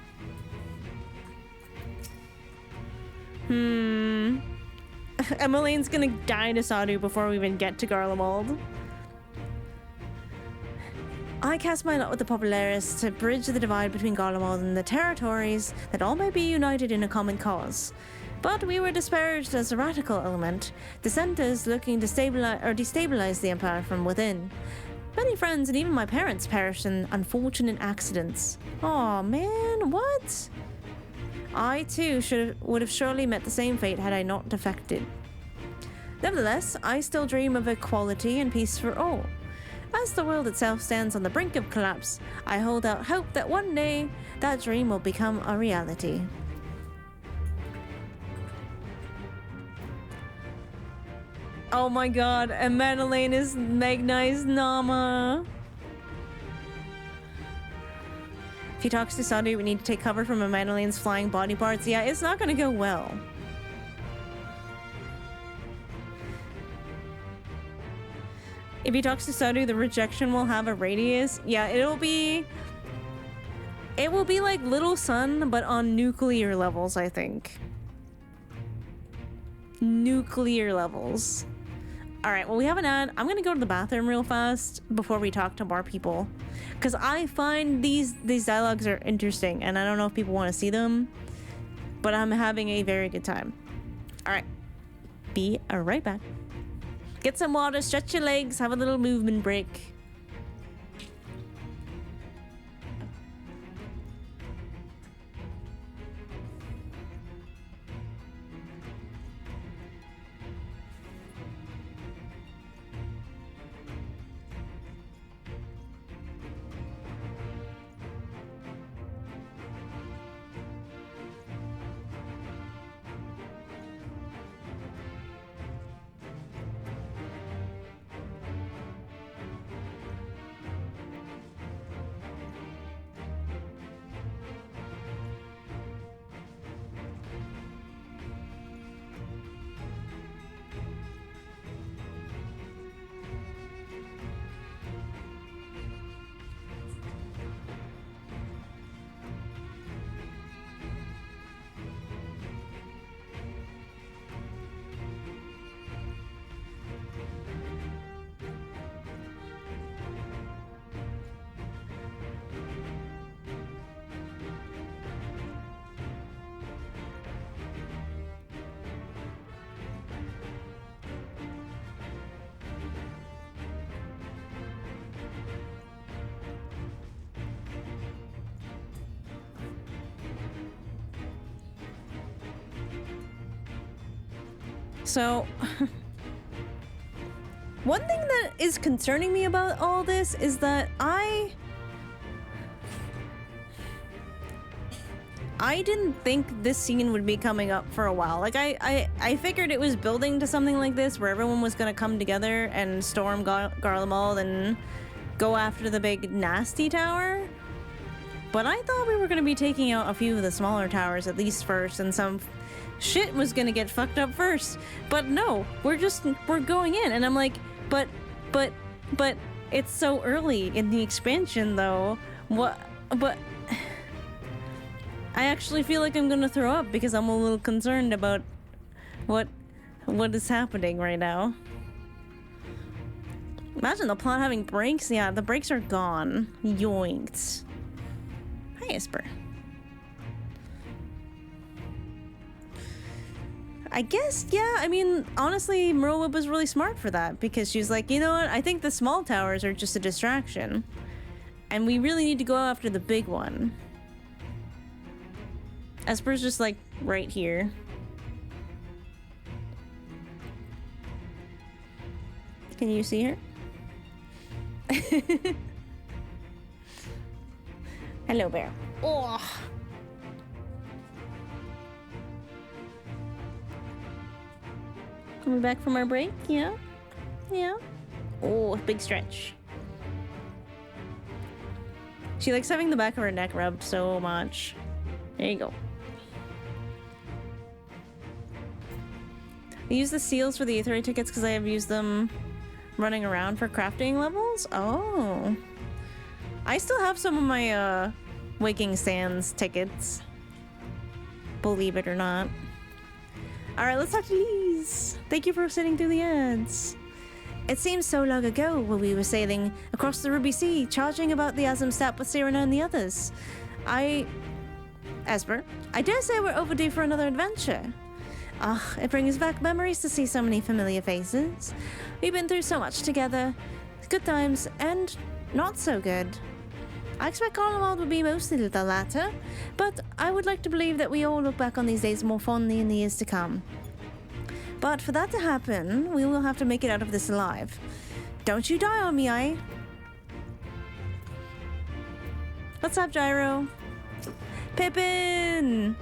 Emmeline's gonna die to Sadu before we even get to Garlemald. I cast my lot with the Popularis to bridge the divide between Garlemald and the territories, that all may be united in a common cause. But we were disparaged as a radical element, dissenters looking to destabilize the Empire from within. Many friends and even my parents perished in unfortunate accidents. Aw, man, what? I too would have surely met the same fate had I not defected. Nevertheless, I still dream of equality and peace for all. As the world itself stands on the brink of collapse, I hold out hope that one day that dream will become a reality. Oh my god, and Madeline is Magnai's Nama. If he talks to Sadu, we need to take cover from Madeline's flying body parts. Yeah, it's not gonna go well. If he talks to Sadu, the rejection will have a radius. Yeah, it'll be It will be like Little Sun, but on nuclear levels, I think. Nuclear levels. Alright, well, we have an ad. I'm gonna go to the bathroom real fast before we talk to more people. Because I find these dialogues are interesting, and I don't know if people want to see them, but I'm having a very good time. Alright. Be right back. Get some water, stretch your legs, have a little movement break. So, one thing that is concerning me about all this is that I didn't think this scene would be coming up for a while. Like, I figured it was building to something like this where everyone was gonna come together and storm Garlemald and go after the big nasty tower. But I thought we were gonna be taking out a few of the smaller towers at least first, and some shit was gonna get fucked up first. But no, we're going in, and I'm like, but it's so early in the expansion though. But I actually feel like I'm gonna throw up because I'm a little concerned about what is happening right now. Imagine the plot having breaks. Yeah, the breaks are gone. Yoinked. Hi, Esper. I guess, yeah, I mean, honestly, Merlwyb was really smart for that, because she was like, you know what, I think the small towers are just a distraction, and we really need to go after the big one. Esper's just, like, right here. Can you see her? Hello, bear. Oh. Coming back from our break? Yeah? Yeah? Oh, big stretch. She likes having the back of her neck rubbed so much. There you go. I use the seals for the Aethery tickets because I have used them running around for crafting levels? Oh. I still have some of my Waking Sands tickets. Believe it or not. Alright, let's talk to Lise. Thank you for sitting through the ads. It seems so long ago when we were sailing across the Ruby Sea, charging about the Azamstat with Serena and the others. Esper, I dare say we're overdue for another adventure. Ah, it brings back memories to see so many familiar faces. We've been through so much together. Good times and not so good. I expect Garlemald will be mostly the latter, but I would like to believe that we all look back on these days more fondly in the years to come. But for that to happen, we will have to make it out of this alive. Don't you die on me, aye? What's up, Gyro? Pippin!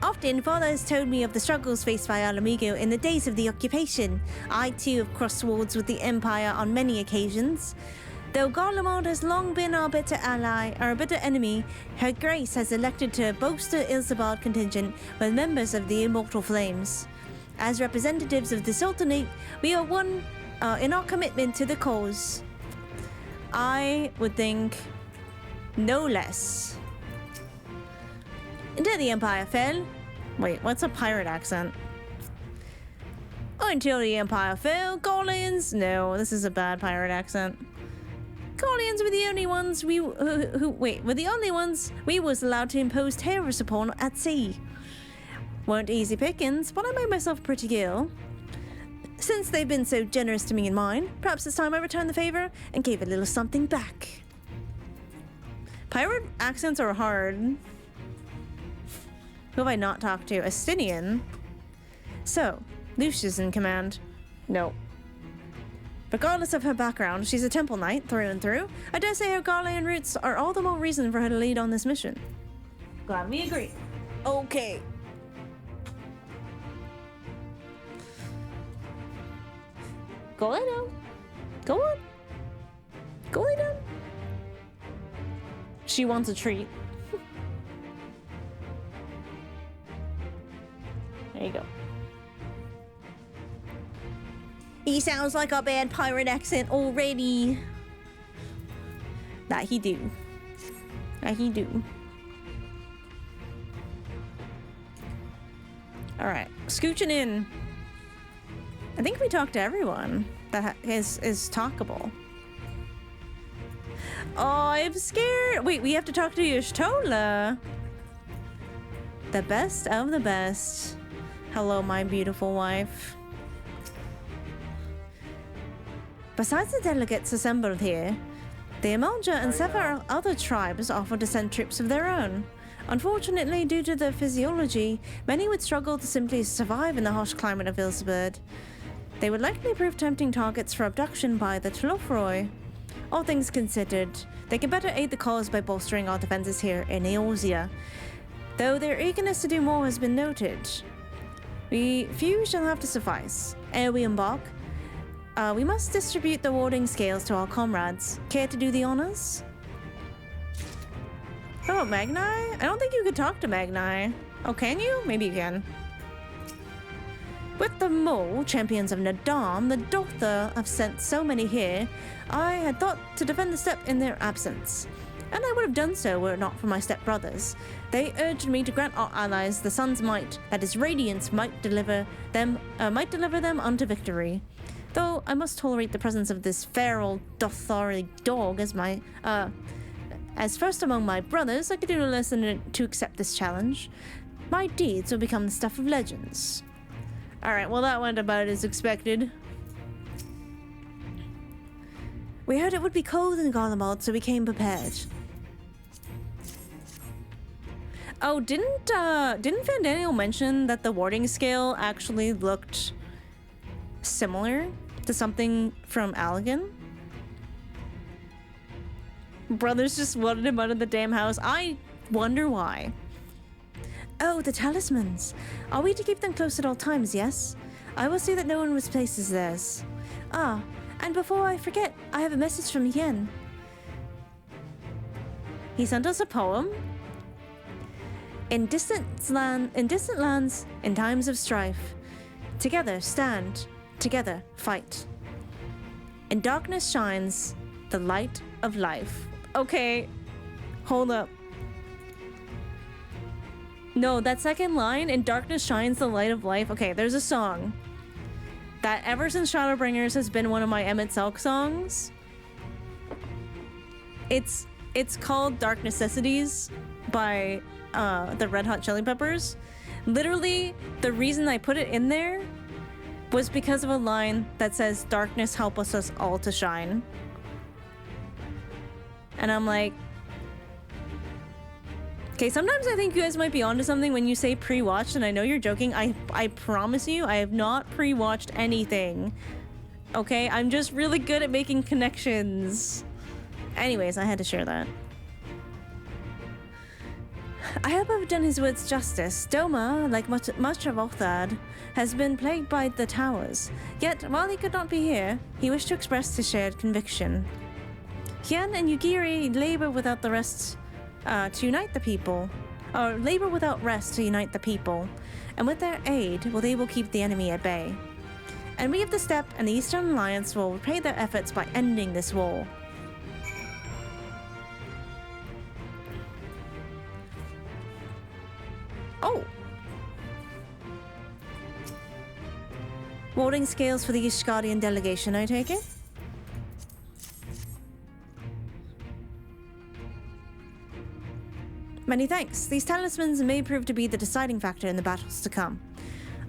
Often, father has told me of the struggles faced by our amigo in the days of the occupation. I too have crossed swords with the Empire on many occasions. Though Garlemald has long been our bitter ally, our bitter enemy, Her Grace has elected to bolster Ilsabard contingent with members of the Immortal Flames. As representatives of the Sultanate, we are one in our commitment to the cause. I would think no less. Until the Empire fell. Wait, what's a pirate accent? Until the Empire fell, Garleans. No, this is a bad pirate accent. Garleans were the only ones were the only ones we was allowed to impose tariffs upon at sea. Weren't easy pickings, but I made myself pretty gill. Since they've been so generous to me and mine, perhaps it's time I returned the favor and gave a little something back. Pirate accents are hard. Who have I not talked to? Astinian? So, Lucia's in command. No. Regardless of her background, she's a temple knight through and through. I dare say her Garlean roots are all the more reason for her to lead on this mission. Glad we agree. Okay. Go lay down. Go on. Go lay down. She wants a treat. There you go. He sounds like a bad pirate accent already. That he do. That he do. Alright, scooching in. I think we talked to everyone that is talkable. Oh, I'm scared. Wait, we have to talk to Y'shtola. The best of the best. Hello, my beautiful wife. Besides the delegates assembled here, the Amalja and several other tribes offered to send troops of their own. Unfortunately, due to their physiology, many would struggle to simply survive in the harsh climate of Ilseberd. They would likely prove tempting targets for abduction by the Tlofroi. All things considered, they can better aid the cause by bolstering our defenses here in Eorzea, though their eagerness to do more has been noted. Few shall have to suffice. Ere we embark, we must distribute the warding scales to our comrades. Care to do the honors? How about Magni? I don't think you could talk to Magni. Oh, can you? Maybe you can. With the Mole, champions of Nadam, the Dotha have sent so many here, I had thought to defend the steppe in their absence. And I would have done so were it not for my stepbrothers. They urged me to grant our allies the sun's might, that his radiance might deliver them unto victory. Though I must tolerate the presence of this feral Dothari dog as first among my brothers, I could do no less than to accept this challenge. My deeds will become the stuff of legends. Alright, well that went about as expected. We heard it would be cold in Garlemald, so we came prepared. Oh, didn't Vandaniel mention that the warding scale actually looked similar to something from Allegan? Brothers just wanted him out of the damn house. I wonder why. Oh, the talismans. Are we to keep them close at all times, yes? I will see that no one misplaces theirs. Ah, and before I forget, I have a message from Yen. He sent us a poem. In distant lands, in times of strife, together stand, together fight. In darkness shines the light of life. Okay, hold up. No, that second line, in darkness shines the light of life. Okay, there's a song that ever since Shadowbringers has been one of my Emmett Selk songs. It's called Dark Necessities by the Red Hot Chili Peppers. Literally, the reason I put it in there was because of a line that says, "Darkness help us all to shine." And I'm like, okay, sometimes I think you guys might be onto something when you say pre-watched, and I know you're joking. I promise you, I have not pre-watched anything. Okay, I'm just really good at making connections. Anyways, I had to share that. I hope I've done his words justice. Doma, like much of Othad, has been plagued by the towers. Yet, while he could not be here, he wished to express his shared conviction. Hien and Yugiri labor without the rest to unite the people. Labor without rest to unite the people. And with their aid, they will keep the enemy at bay. And we of the Steppe and the Eastern Alliance will repay their efforts by ending this war. Oh! Warding scales for the Ishgardian delegation, I take it? Many thanks. These talismans may prove to be the deciding factor in the battles to come.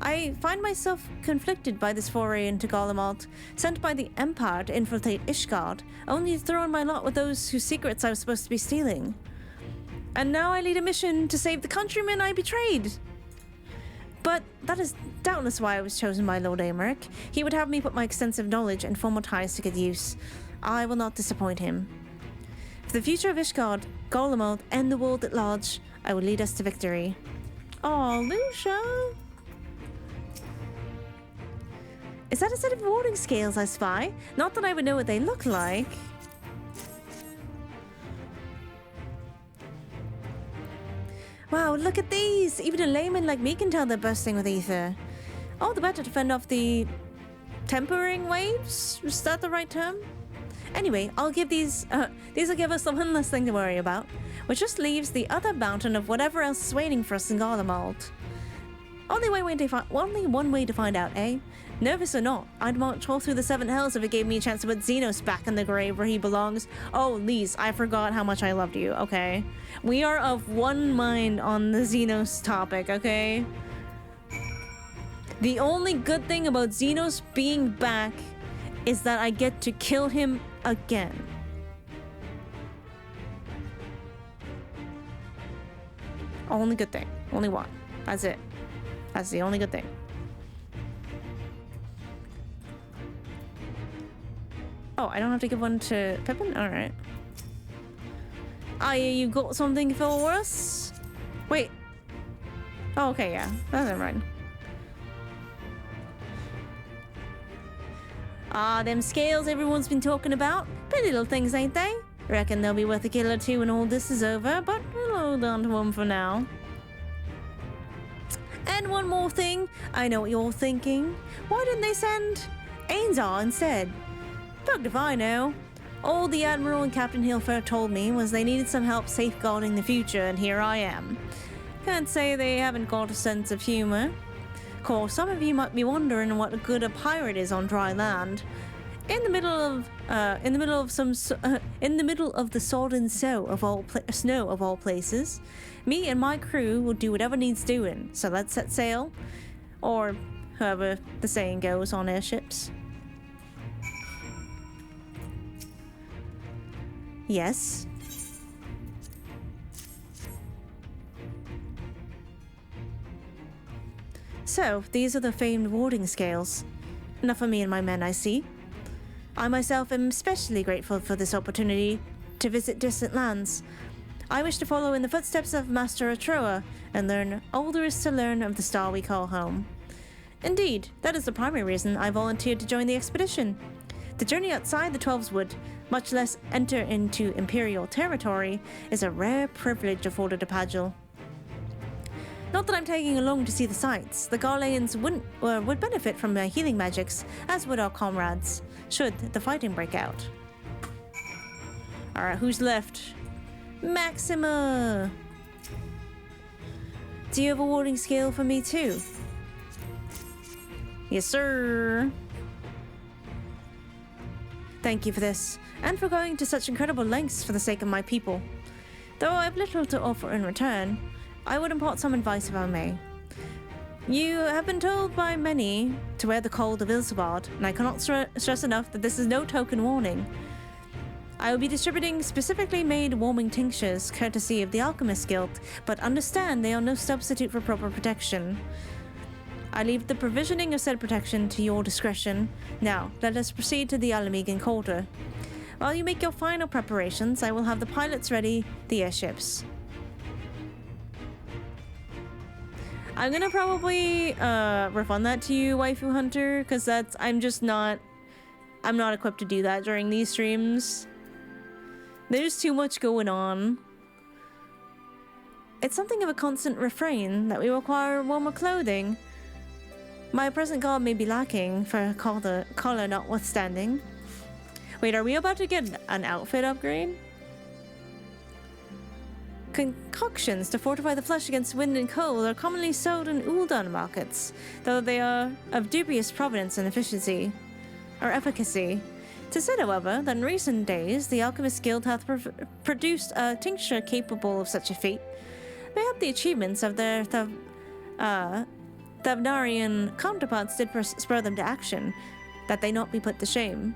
I find myself conflicted by this foray into Garlemald, sent by the Empire to infiltrate Ishgard, only to throw in my lot with those whose secrets I was supposed to be stealing. And now I lead a mission to save the countrymen I betrayed. But that is doubtless why I was chosen by Lord Aymeric. He would have me put my extensive knowledge and formal ties to good use. I will not disappoint him. For the future of Ishgard, Garlemald, and the world at large, I will lead us to victory. Oh, Lucia! Is that a set of warding scales I spy? Not that I would know what they look like. Wow, look at these! Even a layman like me can tell they're bursting with ether. All the better to fend off the tempering waves? Is that the right term? Anyway, I'll give these will give us the one less thing to worry about, which just leaves the other mountain of whatever else is waiting for us in Garlemald. Only one way to find out, eh? Nervous or not, I'd march all through the seven hells if it gave me a chance to put Xenos back in the grave where he belongs. Oh, Lise, I forgot how much I loved you, okay? We are of one mind on the Xenos topic, okay? The only good thing about Xenos being back is that I get to kill him again. Only good thing. Only one. That's it. That's the only good thing. Oh, I don't have to give one to Pippin? Alright. Ah, yeah, you got something for us? Wait. Oh, okay, yeah. That's never mind. Ah, them scales everyone's been talking about. Pretty little things, ain't they? Reckon they'll be worth a kill or two when all this is over, but we'll hold on to them for now. And one more thing. I know what you're thinking. Why didn't they send Ainzar instead? Fucked if I know. All the Admiral and Captain Hilfer told me was they needed some help safeguarding the future, and here I am. Can't say they haven't got a sense of humor. Of course, some of you might be wondering what good a pirate is on dry land. In the middle of the sword and snow of all places, me and my crew will do whatever needs doing. So let's set sail, or however the saying goes on airships. Yes. So, these are the famed warding scales. Enough for me and my men, I see. I myself am especially grateful for this opportunity to visit distant lands. I wish to follow in the footsteps of Master Atroa and learn all there is to learn of the star we call home. Indeed, that is the primary reason I volunteered to join the expedition. The journey outside the Twelves Wood, much less enter into Imperial territory, is a rare privilege afforded to Pagel. Not that I'm tagging along to see the sights. The Garlayans would benefit from my healing magics, as would our comrades, should the fighting break out. Alright, who's left? Maxima! Do you have a warding scale for me too? Yes, sir! Thank you for this, and for going to such incredible lengths for the sake of my people. Though I have little to offer in return, I would impart some advice if I may. You have been told by many to wear the cold of Ilsabard, and I cannot stress enough that this is no token warning. I will be distributing specifically made warming tinctures courtesy of the Alchemist Guild, but understand they are no substitute for proper protection. I leave the provisioning of said protection to your discretion. Now, let us proceed to the Alamegan quarter. While you make your final preparations, I will have the pilots ready the airships. I'm gonna probably refund that to you, Waifu Hunter, because I'm not equipped to do that during these streams. There's too much going on. It's something of a constant refrain that we require warmer clothing. My present garb may be lacking, for collar notwithstanding. Wait, are we about to get an outfit upgrade? Concoctions to fortify the flesh against wind and cold are commonly sold in Uldan markets, though they are of dubious provenance and efficiency, or efficacy. 'Tis said, however, that in recent days the Alchemist Guild hath produced a tincture capable of such a feat. Mayhap the achievements of their Thavnarian counterparts did spur them to action, that they not be put to shame.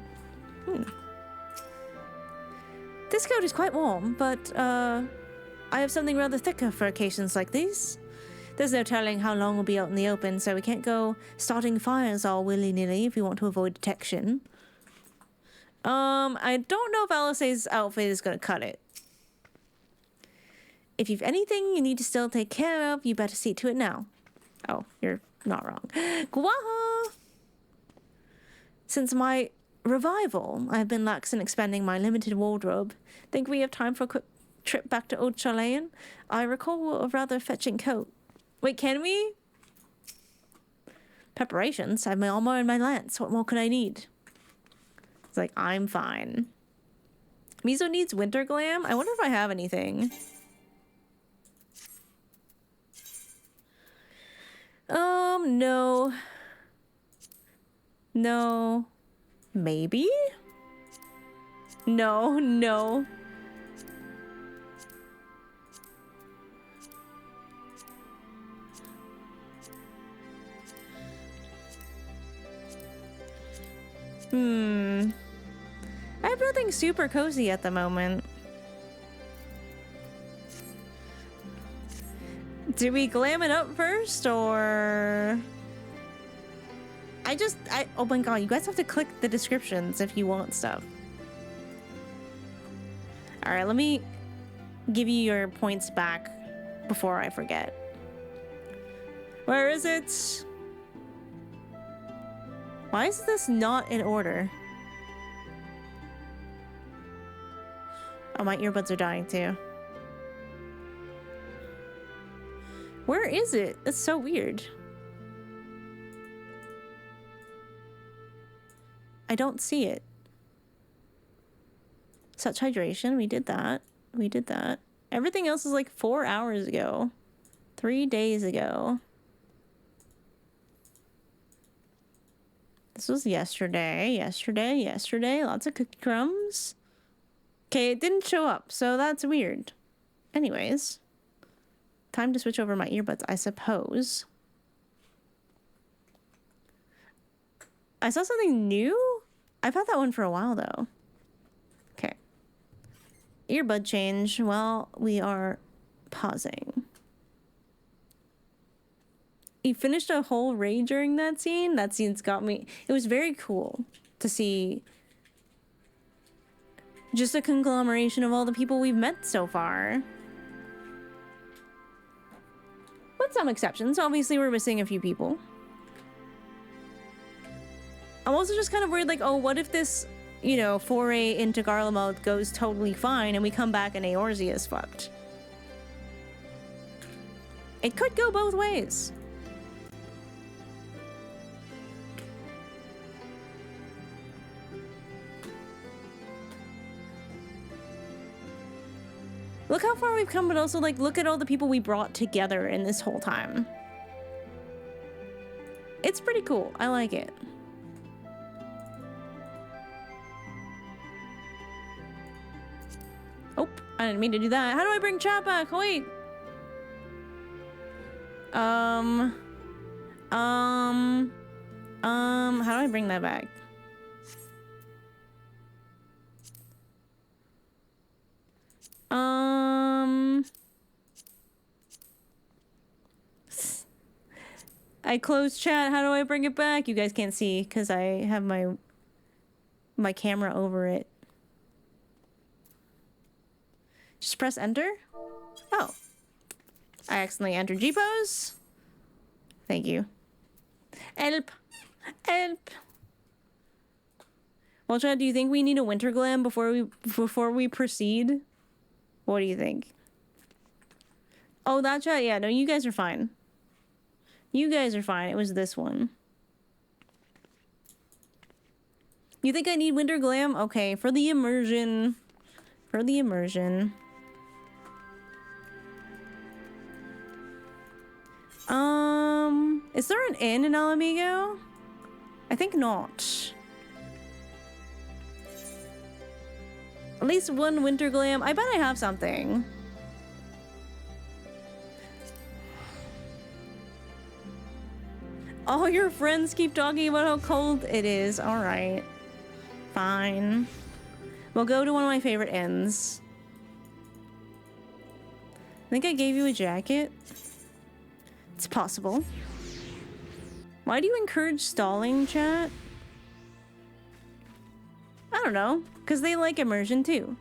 This coat is quite warm, but, I have something rather thicker for occasions like these. There's no telling how long we'll be out in the open, so we can't go starting fires all willy-nilly if we want to avoid detection. I don't know if Alice's outfit is gonna cut it. If you've anything you need to still take care of, you better see to it now. Oh, you're not wrong. Gwaha! Since my revival, I've been lax in expanding my limited wardrobe. Think we have time for a quick trip back to Old Sharlayan? I recall a rather fetching coat. Wait, can we? Preparations. I have my armor and my lance. What more could I need? It's like, I'm fine. Miso needs winter glam? I wonder if I have anything. No. No. Maybe? No. I have nothing super cozy at the moment. Do we glam it up first, or... oh my god, you guys have to click the descriptions if you want stuff. Alright, let me give you your points back before I forget. Where is it? Why is this not in order? Oh, my earbuds are dying too. Where is it? That's so weird. I don't see it. Such hydration, we did that. We did that. Everything else is like 4 hours ago. 3 days ago. This was yesterday. Lots of cookie crumbs. Okay, it didn't show up, so that's weird. Anyways. Time to switch over my earbuds, I suppose. I saw something new? I've had that one for a while, though. Okay. Earbud change while we are pausing. He finished a whole raid during that scene. That scene's got me... It was very cool to see just a conglomeration of all the people we've met so far. With some exceptions. Obviously, we're missing a few people. I'm also just kind of worried, like, oh, what if this, you know, foray into Garlemald goes totally fine and we come back and Eorzea is fucked? It could go both ways. Look how far we've come, but also, like, look at all the people we brought together in this whole time. It's pretty cool. I like it. Oh, I didn't mean to do that. How do I bring chat back? Wait. How do I bring that back? I closed chat. How do I bring it back? You guys can't see because I have my camera over it. Just press enter. Oh. I accidentally entered G-pose. Thank you. Help. Help. Well, Chad, do you think we need a winter glam before we proceed? What do you think? Oh, that chat? Yeah, no, you guys are fine. You guys are fine. It was this one. You think I need winter glam? Okay, for the immersion. For the immersion. Is there an inn in Alamigo? I think not. At least one winter glam. I bet I have something. All your friends keep talking about how cold it is. All right. Fine. We'll go to one of my favorite inns. I think I gave you a jacket. It's possible. Why do you encourage stalling, chat? I don't know. Because they like immersion too.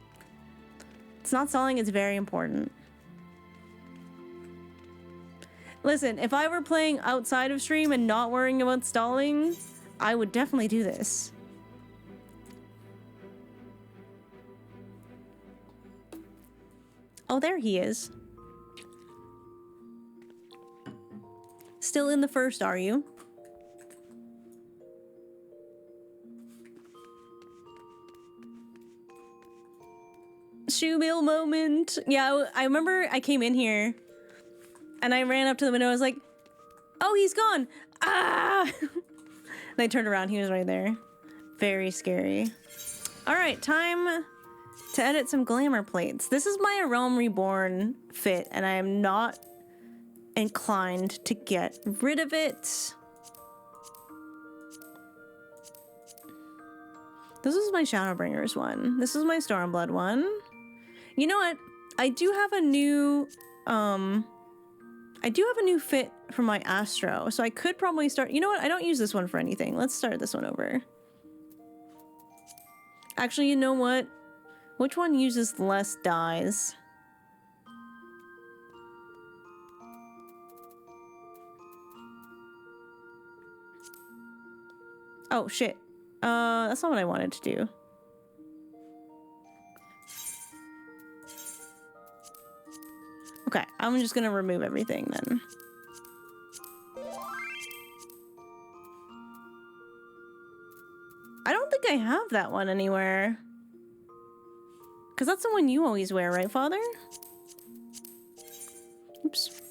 It's not stalling, it's very important. Listen, if I were playing outside of stream and not worrying about stalling, I would definitely do this. Oh, there he is. Still in the first, are you? Shoe bill moment. Yeah, I remember I came in here and I ran up to the window. I was like, oh, he's gone. Ah! And I turned around. He was right there. Very scary. All right, time to edit some glamour plates. This is my A Realm Reborn fit, and I am not inclined to get rid of it. This is my Shadowbringers one. This is my Stormblood one. You know what? I do have a new fit for my Astro, so I could probably start. You know what? I don't use this one for anything. Let's start this one over. Actually, you know what? Which one uses less dyes? Oh, shit. That's not what I wanted to do. Okay, I'm just gonna remove everything then. I don't think I have that one anywhere. Because that's the one you always wear, right, Father? Oops.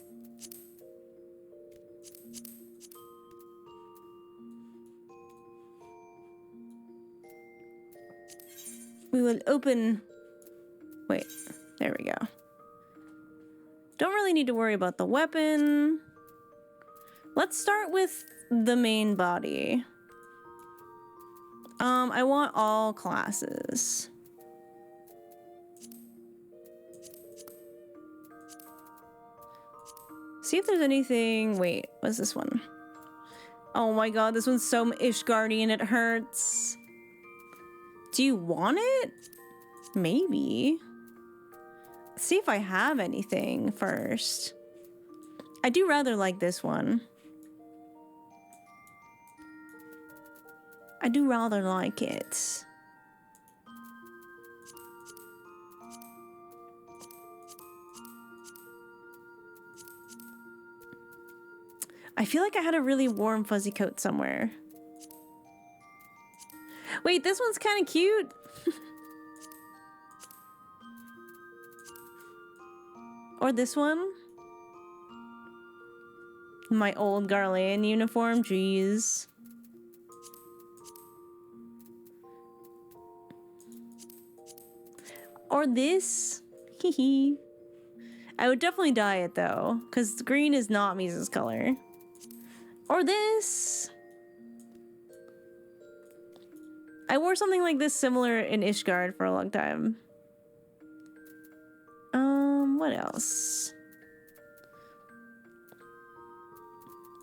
We will open... Wait, there we go. Don't really need to worry about the weapon. Let's start with the main body. I want all classes. See if there's anything... Wait, what's this one? Oh my god, this one's so Ishgardian, it hurts. Do you want it? Maybe. Let's see if I have anything first. I do rather like this one. I do rather like it. I feel like I had a really warm fuzzy coat somewhere. Wait, this one's kind of cute. Or this one. My old Garlemald uniform, jeez. Or this. Hehe. I would definitely dye it though, because green is not Misa's color. Or this. I wore something like this similar in Ishgard for a long time. What else?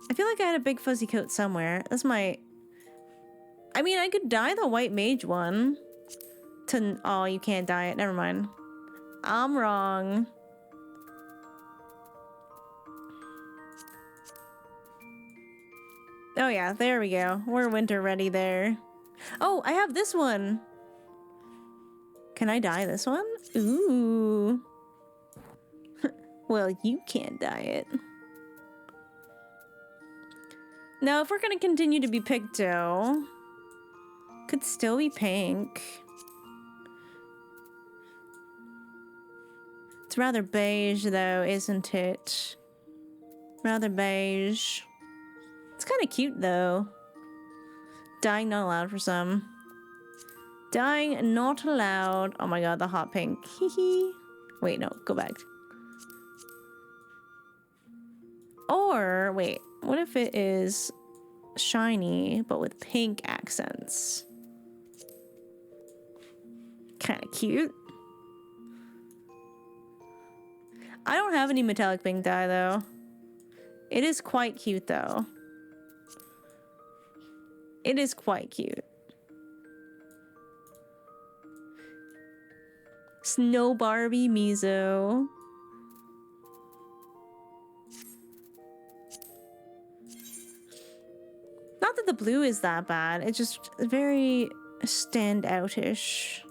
I feel like I had a big fuzzy coat somewhere. That's my... I mean, I could dye the white mage one. Oh, you can't dye it. Never mind. I'm wrong. Oh yeah, there we go. We're winter ready there. Oh, I have this one. Can I dye this one? Ooh. Well, you can't dye it. Now, if we're gonna continue to be pigtail, could still be pink. It's rather beige though, isn't it? Rather beige. It's kind of cute though. Dyeing not allowed for some. Dyeing not allowed. Oh my god, the hot pink. Hee. Wait, no, go back. Or, wait, what if it is shiny but with pink accents? Kind of cute. I don't have any metallic pink dye though. It is quite cute though. It is quite cute. Snow Barbie Mizo. Not that the blue is that bad. It's just very standout-ish.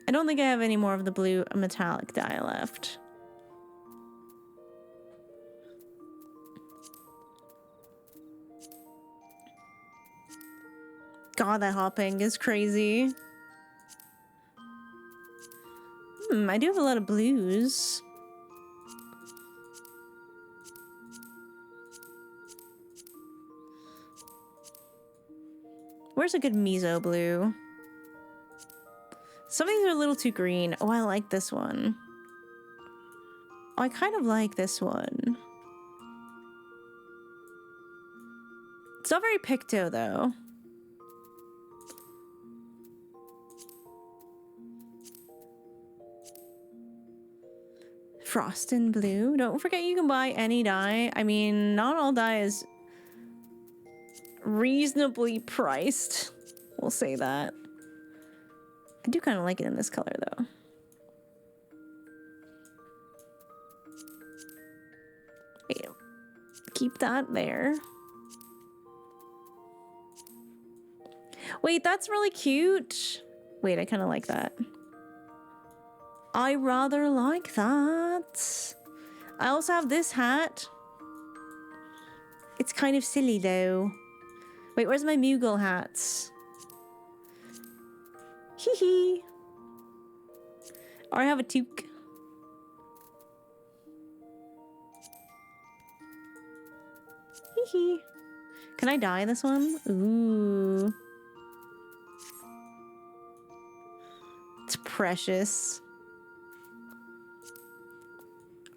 I don't think I have any more of the blue metallic dye left. God, that hot pink is crazy. I do have a lot of blues. Where's a good miso blue? Some of these are a little too green. Oh, I like this one. Oh, I kind of like this one. It's not very picto, though. Frost and blue. Don't forget you can buy any dye. I mean, not all dye is reasonably priced. We'll say that. I do kind of like it in this color, though. Wait, keep that there. Wait, that's really cute. Wait, I kind of like that. I rather like that. I also have this hat. It's kind of silly, though. Wait, where's my Moogle hats? Hee hee. Or I have a toque. Hee hee. Can I dye this one? Ooh. It's precious.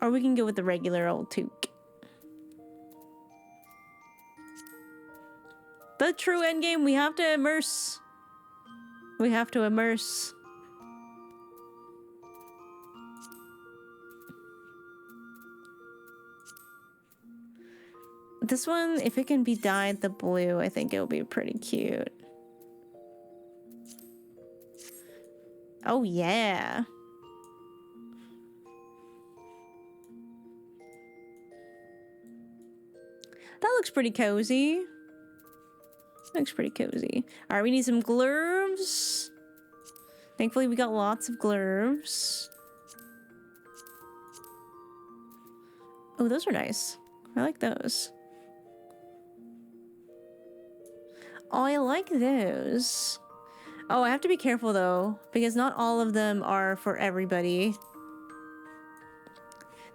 Or we can go with the regular old toque. The true endgame, we have to immerse. We have to immerse. This one, if it can be dyed the blue, I think it'll be pretty cute. Oh yeah. That looks pretty cozy. Looks pretty cozy. All right, we need some glurves. Thankfully, we got lots of glurves. Oh, those are nice. I like those. Oh, I like those. Oh, I have to be careful, though, because not all of them are for everybody.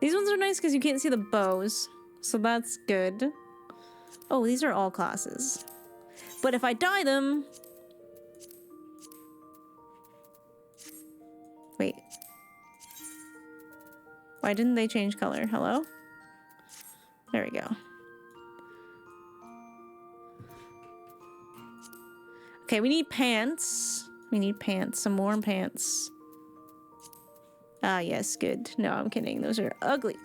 These ones are nice because you can't see the bows, so that's good. Oh, these are all classes. But if I dye them... Wait. Why didn't they change color? Hello? There we go. Okay, we need pants. We need pants. Some more pants. Ah, yes, good. No, I'm kidding. Those are ugly.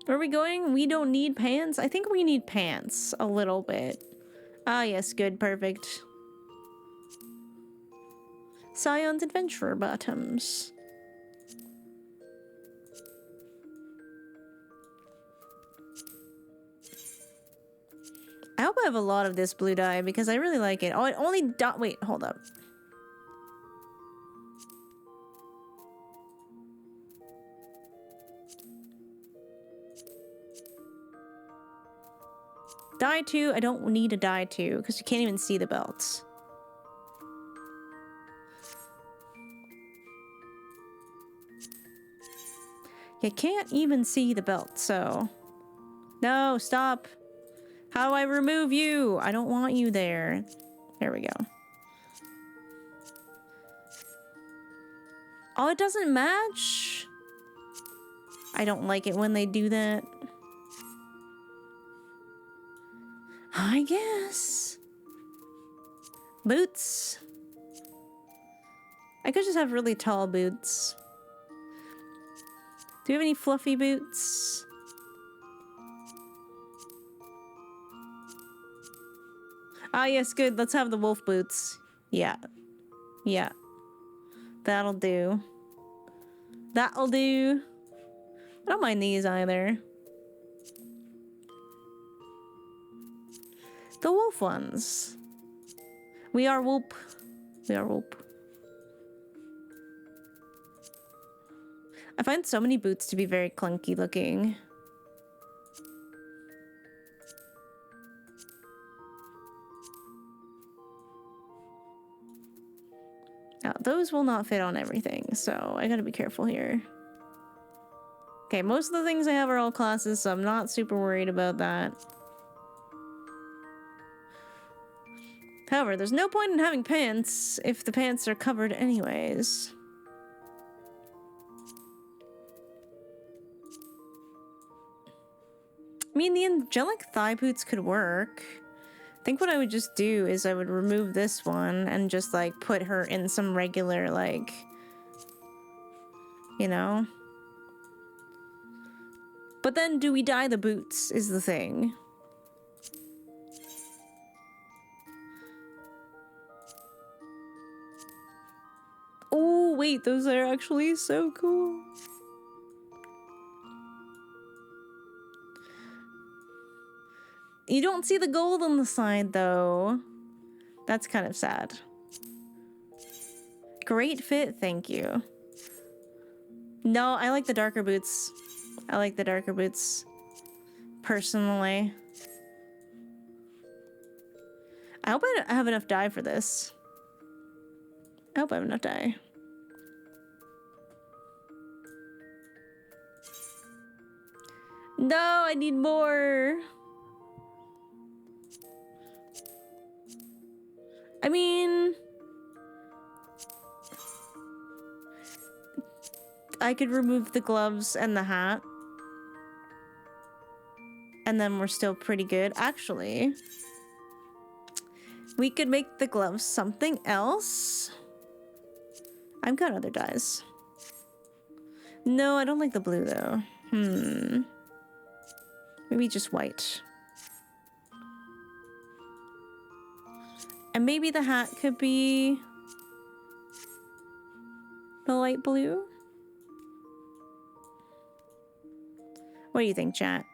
Where are we going? We don't need pants? I think we need pants a little bit. Ah, yes, good, perfect. Scion's Adventurer bottoms. I hope I have a lot of this blue dye because I really like it. Oh, it only wait, hold up. Dye 2, I don't need a dye 2 because you can't even see the belts. You can't even see the belt, so... No, stop. How do I remove you? I don't want you there. There we go. Oh, it doesn't match? I don't like it when they do that. I guess. Boots. I could just have really tall boots. Do you have any fluffy boots? Ah, yes, good. Let's have the wolf boots. Yeah. Yeah. That'll do. That'll do. I don't mind these either. The wolf ones. We are whoop. We are whoop. I find so many boots to be very clunky looking. Now, those will not fit on everything, so I gotta be careful here. Okay, most of the things I have are all classes, so I'm not super worried about that. However, there's no point in having pants if the pants are covered anyways. I mean, the angelic thigh boots could work. I think what I would just do is I would remove this one and just, like, put her in some regular, like, you know? But then do we dye the boots is the thing. Oh, wait, those are actually so cool. You don't see the gold on the side, though. That's kind of sad. Great fit, thank you. No, I like the darker boots. I like the darker boots. Personally. I hope I have enough dye for this. I hope I have enough dye. No, I need more. I mean, I could remove the gloves and the hat. And then we're still pretty good. Actually, we could make the gloves something else. I've got other dyes. No, I don't like the blue though. Maybe just white. And maybe the hat could be the light blue? What do you think, chat?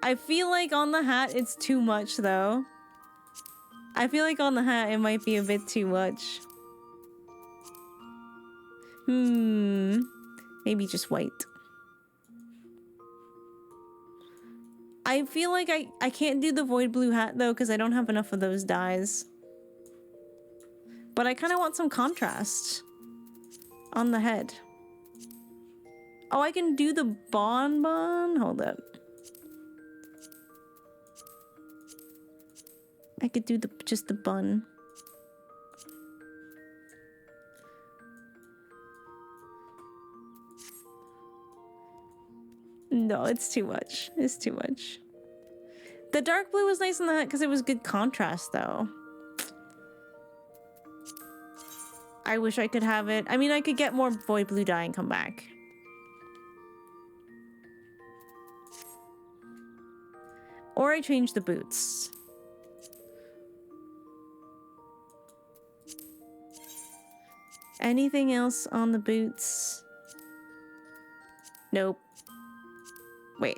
I feel like on the hat it's too much though. I feel like on the hat it might be a bit too much. Maybe just white. I feel like I can't do the void blue hat though because I don't have enough of those dyes. But I kind of want some contrast on the head. Oh, I can do the bonbon? Hold up. I could do just the bun. No, it's too much. It's too much. The dark blue was nice in the hat because it was good contrast though. I wish I could have it. I mean, I could get more void blue dye and come back. Or I change the boots. Anything else on the boots? Nope. Wait.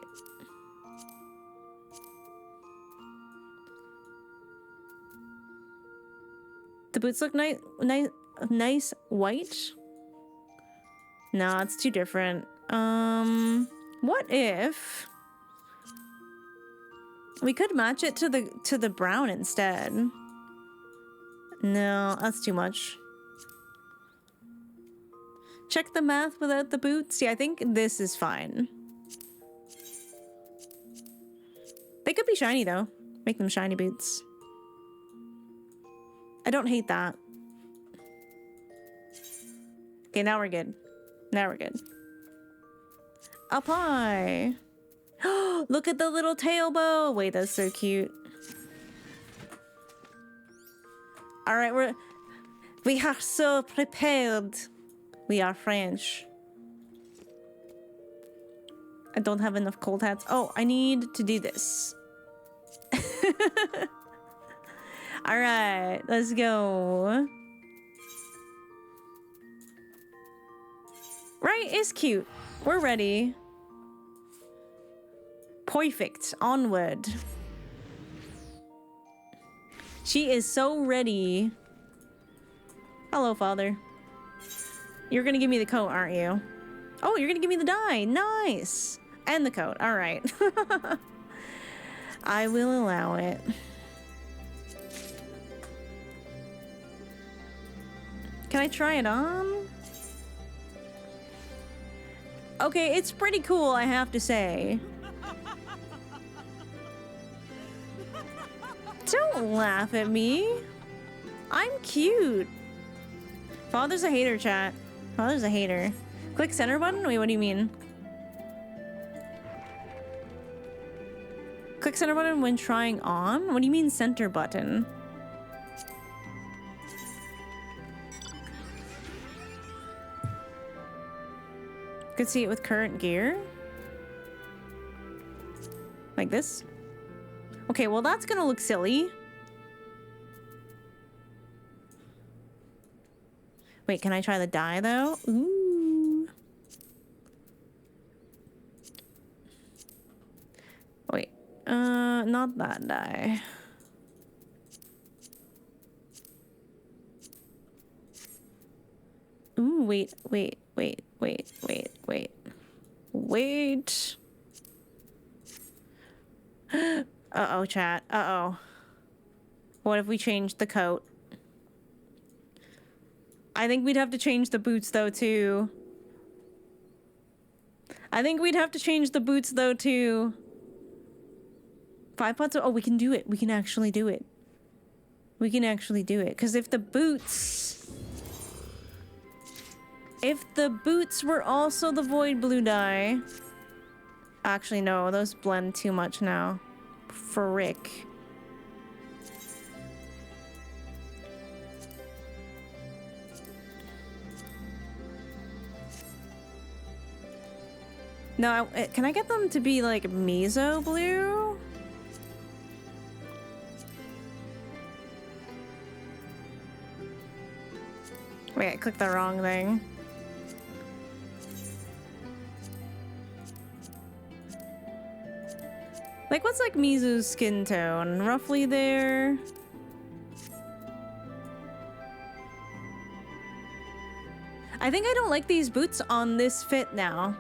The boots look nice white? Nah, it's too different. What if We could match it to the brown instead. No, that's too much. Check the math without the boots. Yeah, I think this is fine. They could be shiny though. Make them shiny boots. I don't hate that. Okay, now we're good. Now we're good. Apply. Look at the little tail bow. Wait, that's so cute. All right, we are so prepared. We are French. I don't have enough cold hats. Oh, I need to do this. All right, let's go. Right, it's cute. We're ready. Perfect. Onward. She is so ready. Hello, Father. You're gonna give me the coat, aren't you? Oh, you're gonna give me the dye. Nice. And the coat. All right. I will allow it. Can I try it on? Okay, it's pretty cool, I have to say. Don't laugh at me. I'm cute. Father's a hater, chat. Father's a hater. Click center button? Wait, what do you mean? Click center button when trying on? What do you mean center button? Could see it with current gear. Like this. Okay, well that's gonna look silly. Wait, can I try the dye though? Ooh. Wait, not that dye. Ooh, wait. Uh-oh, chat. Uh-oh. What if we changed the coat? I think we'd have to change the boots, though, too. 5 pots? Oh, we can do it. We can actually do it. Because if the boots were also the void blue dye... Actually, no. Those blend too much now. Frick. No, can I get them to be like miso blue? Wait, I clicked the wrong thing. Like, what's like Mizu's skin tone? Roughly there. I think I don't like these boots on this fit now.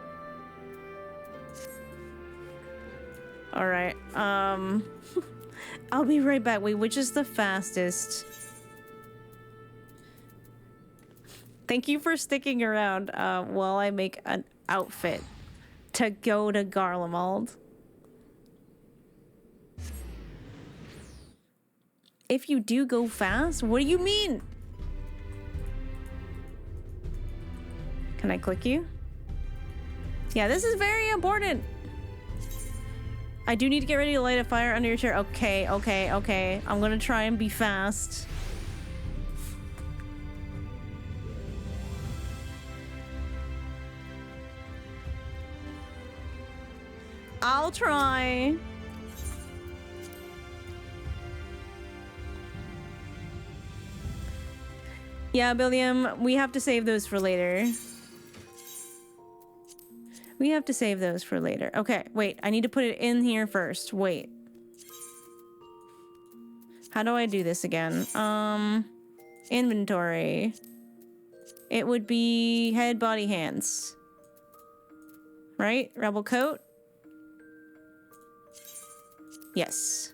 All right. I'll be right back. Wait, which is the fastest? Thank you for sticking around while I make an outfit to go to Garlemald. If you do go fast, what do you mean? Can I click you? Yeah, this is very important. I do need to get ready to light a fire under your chair. Okay. I'm gonna try and be fast. I'll try. Yeah, Billiam, we have to save those for later. Okay, wait, I need to put it in here first. Wait. How do I do this again? Inventory. It would be head, body, hands. Right? Rebel coat. Yes.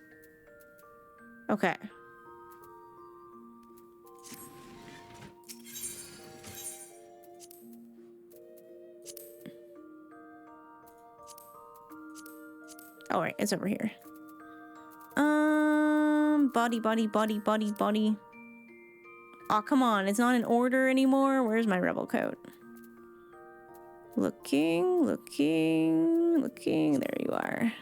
Okay. All right, it's over here. Body. Oh, come on. It's not in order anymore. Where's my rebel coat? Looking. There you are.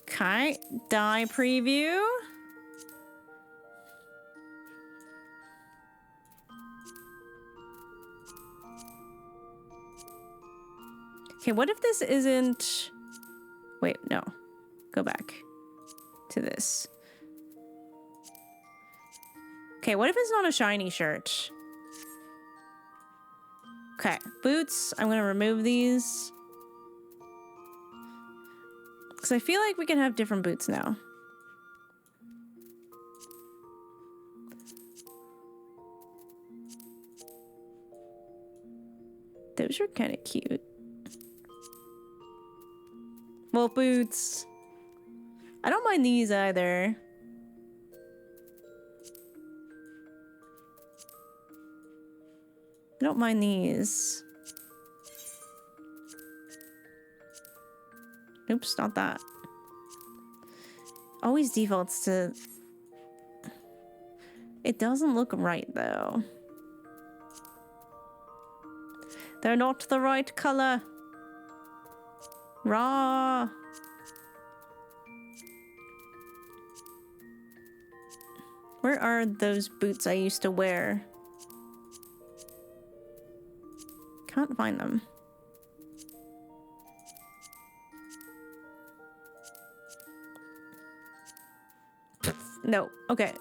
Okay. Die preview. Okay, what if this isn't... Wait, no. Go back to this. Okay, what if it's not a shiny shirt? Okay, boots. I'm gonna remove these. Because I feel like we can have different boots now. Those are kind of cute. Well, boots. I don't mind these either. I don't mind these. Oops, not that. Always defaults to... It doesn't look right, though. They're not the right color. Raw. Where are those boots I used to wear? Can't find them. No. Okay.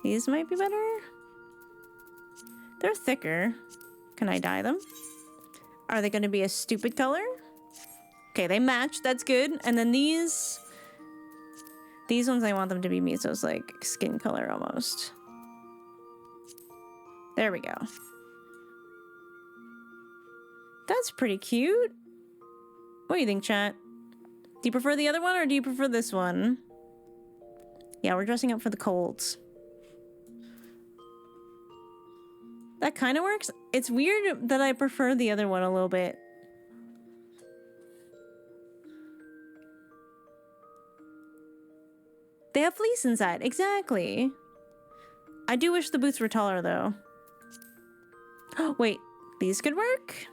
These might be better. They're thicker. Can I dye them? Are they going to be a stupid color? Okay, they match. That's good. And then these ones, I want them to be Miso's like skin color almost. There we go. That's pretty cute. What do you think, chat? Do you prefer the other one or do you prefer this one? Yeah, we're dressing up for the colds. That kind of works. It's weird that I prefer the other one a little bit. They have fleece inside. Exactly. I do wish the boots were taller, though. Oh, wait. These could work?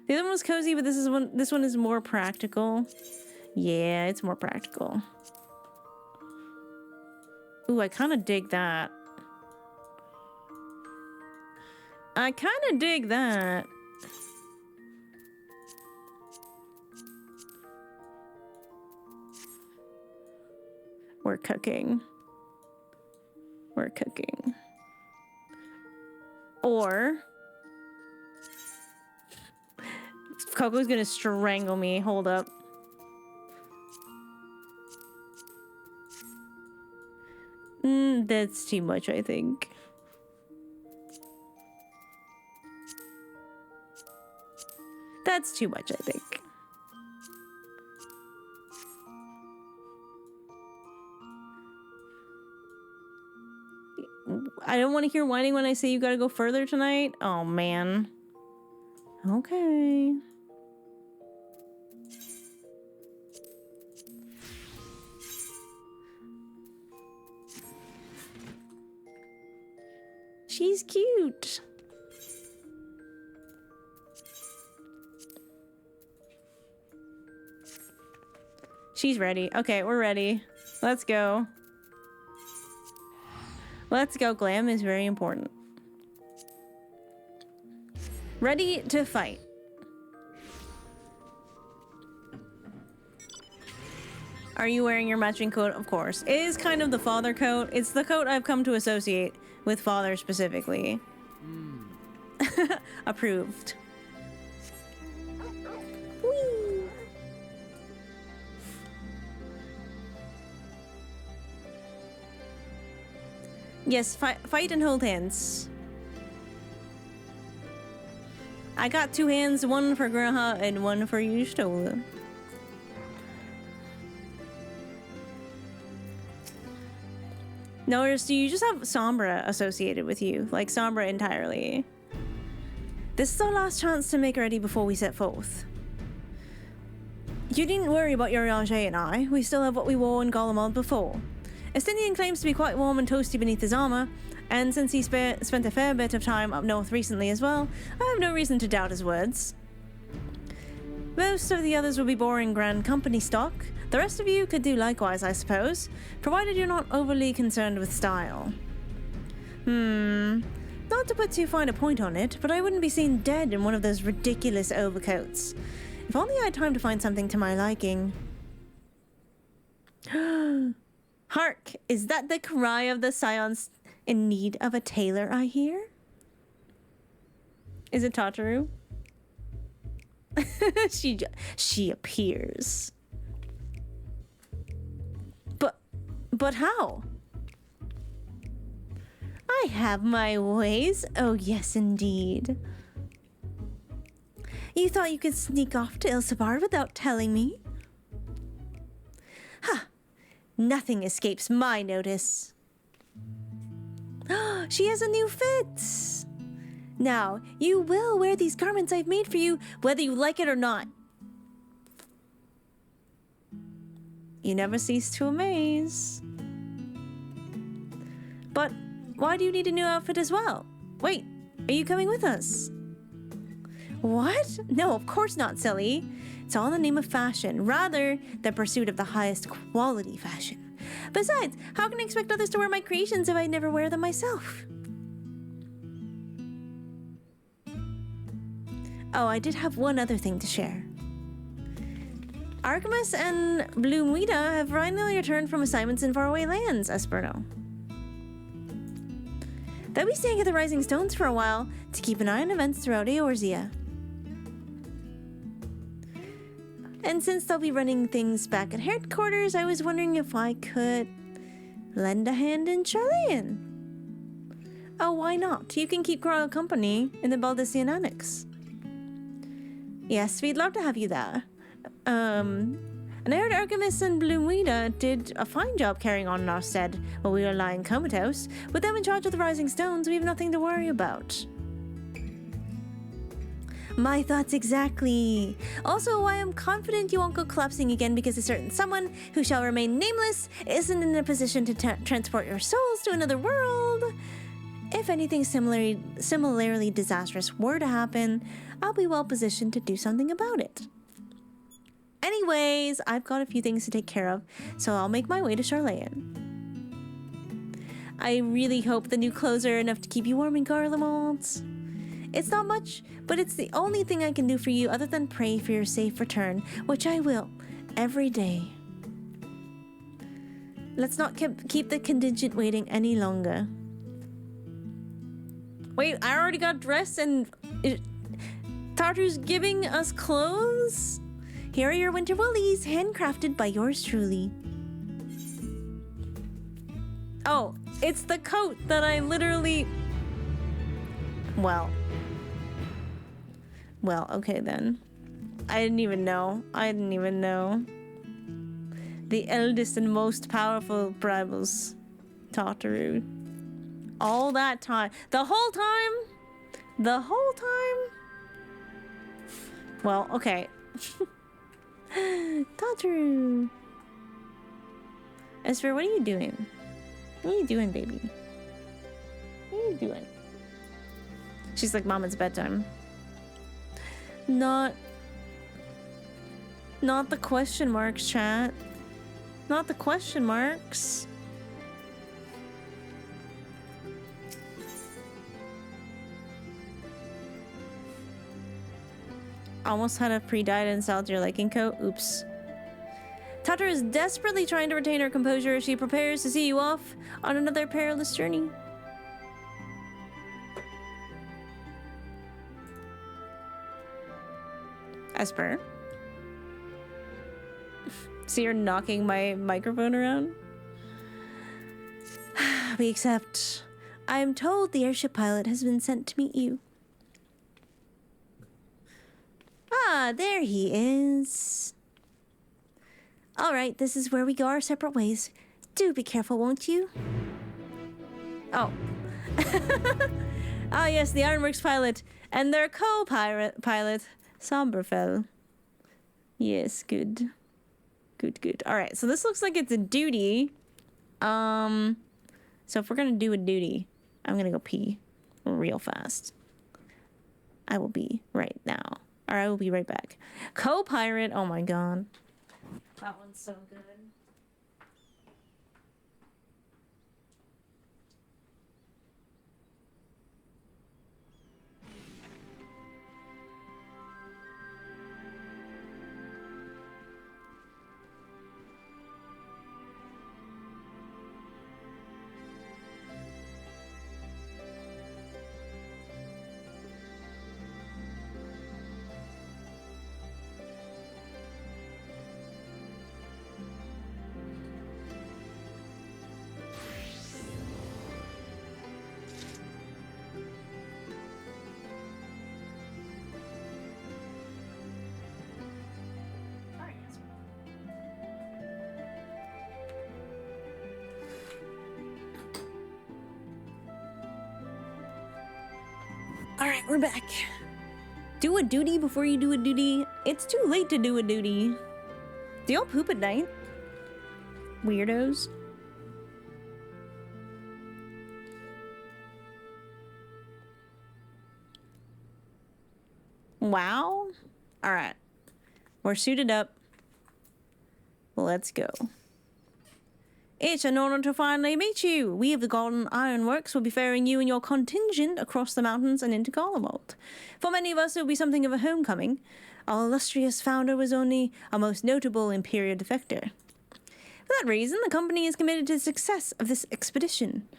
The other one was cozy, but this one is more practical. Yeah, it's more practical. Ooh, I kind of dig that. I kind of dig that. We're cooking. We're cooking. Or... Coco's gonna strangle me. Hold up. That's too much, I think. That's too much, I think. I don't want to hear whining when I say you gotta go further tonight. Oh, man. Okay. She's cute. She's ready. Okay, we're ready. Let's go. Let's go. Glam is very important. Ready to fight. Are you wearing your matching coat? Of course. It is kind of the father coat. It's the coat I've come to associate with father specifically. Approved. Whee! Yes, fight and hold hands. I got 2 hands, one for Graha and one for you, Stola. No, you just have Sombra associated with you. Like, Sombra entirely. This is our last chance to make ready before we set forth. You needn't worry about Urianger and I. We still have what we wore in Garlemald before. Estinian claims to be quite warm and toasty beneath his armor, and since he spent a fair bit of time up north recently as well, I have no reason to doubt his words. Most of the others will be boring Grand Company stock. The rest of you could do likewise, I suppose, provided you're not overly concerned with style. Not to put too fine a point on it, but I wouldn't be seen dead in one of those ridiculous overcoats. If only I had time to find something to my liking. Hark! Is that the cry of the scions in need of a tailor, I hear? Is it Tataru? She appears. But how? I have my ways. Oh, yes, indeed. You thought you could sneak off to Ilsabard without telling me? Ha! Nothing escapes my notice. She has a new fit. Now, you will wear these garments I've made for you, whether you like it or not. You never cease to amaze. But why do you need a new outfit as well? Wait, are you coming with us? What? No, of course not, silly. It's all in the name of fashion, rather than pursuit of the highest quality fashion. Besides, how can I expect others to wear my creations if I never wear them myself? Oh, I did have one other thing to share. Artemis and Bloomweeda have finally returned from assignments in faraway lands, Esperno. They'll be staying at the Rising Stones for a while to keep an eye on events throughout Eorzea. And since they'll be running things back at headquarters, I was wondering if I could lend a hand in Sharlayan. Oh, why not? You can keep Royal company in the Baldician Annex. Yes, we'd love to have you there. And I heard Artemis and Bloomweeda did a fine job carrying on in our stead while we were lying comatose. With them in charge of the Rising Stones, we have nothing to worry about. My thoughts exactly. Also, I am confident you won't go collapsing again because a certain someone who shall remain nameless isn't in a position to transport your souls to another world. If anything similarly disastrous were to happen, I'll be well positioned to do something about it. Anyways, I've got a few things to take care of, so I'll make my way to Sharlayan. I really hope the new clothes are enough to keep you warm in Garlemald. It's not much, but it's the only thing I can do for you other than pray for your safe return, which I will, every day. Let's not keep the contingent waiting any longer. Wait, I already got dressed and Tartar's giving us clothes? Here are your winter woolies, handcrafted by yours truly. Oh, it's the coat that I literally... Well, okay then. I didn't even know. The eldest and most powerful Bribbles, Tartaru. All that time. The whole time? Well, okay. Tartaru. Esper, what are you doing? What are you doing, baby? What are you doing? She's like, Mom, it's bedtime. Not the question marks, chat. Not the question marks. Almost had a pre-dyed and styled your liking coat. Oops. Tatra is desperately trying to retain her composure as she prepares to see you off on another perilous journey. Esper? So you're knocking my microphone around? We accept. I am told the airship pilot has been sent to meet you. Ah, there he is. All right, this is where we go our separate ways. Do be careful, won't you? Oh. Ah, yes, the Ironworks pilot and their co-pilot, Somberfell. Yes, good. Good. All right, so this looks like it's a duty. So if we're gonna do a duty, I'm gonna go pee real fast. I will be right now. Or I will be right back. Co-pirate, oh my god. That one's so good. Alright, we're back. Do a duty before you do a duty. It's too late to do a duty. Do y'all poop at night? Weirdos. Wow. Alright. We're suited up. Let's go. It's an honor to finally meet you. We of the Golden Ironworks will be ferrying you and your contingent across the mountains and into Garlemald. For many of us, it will be something of a homecoming. Our illustrious founder was only a most notable Imperial defector. For that reason, the company is committed to the success of this expedition.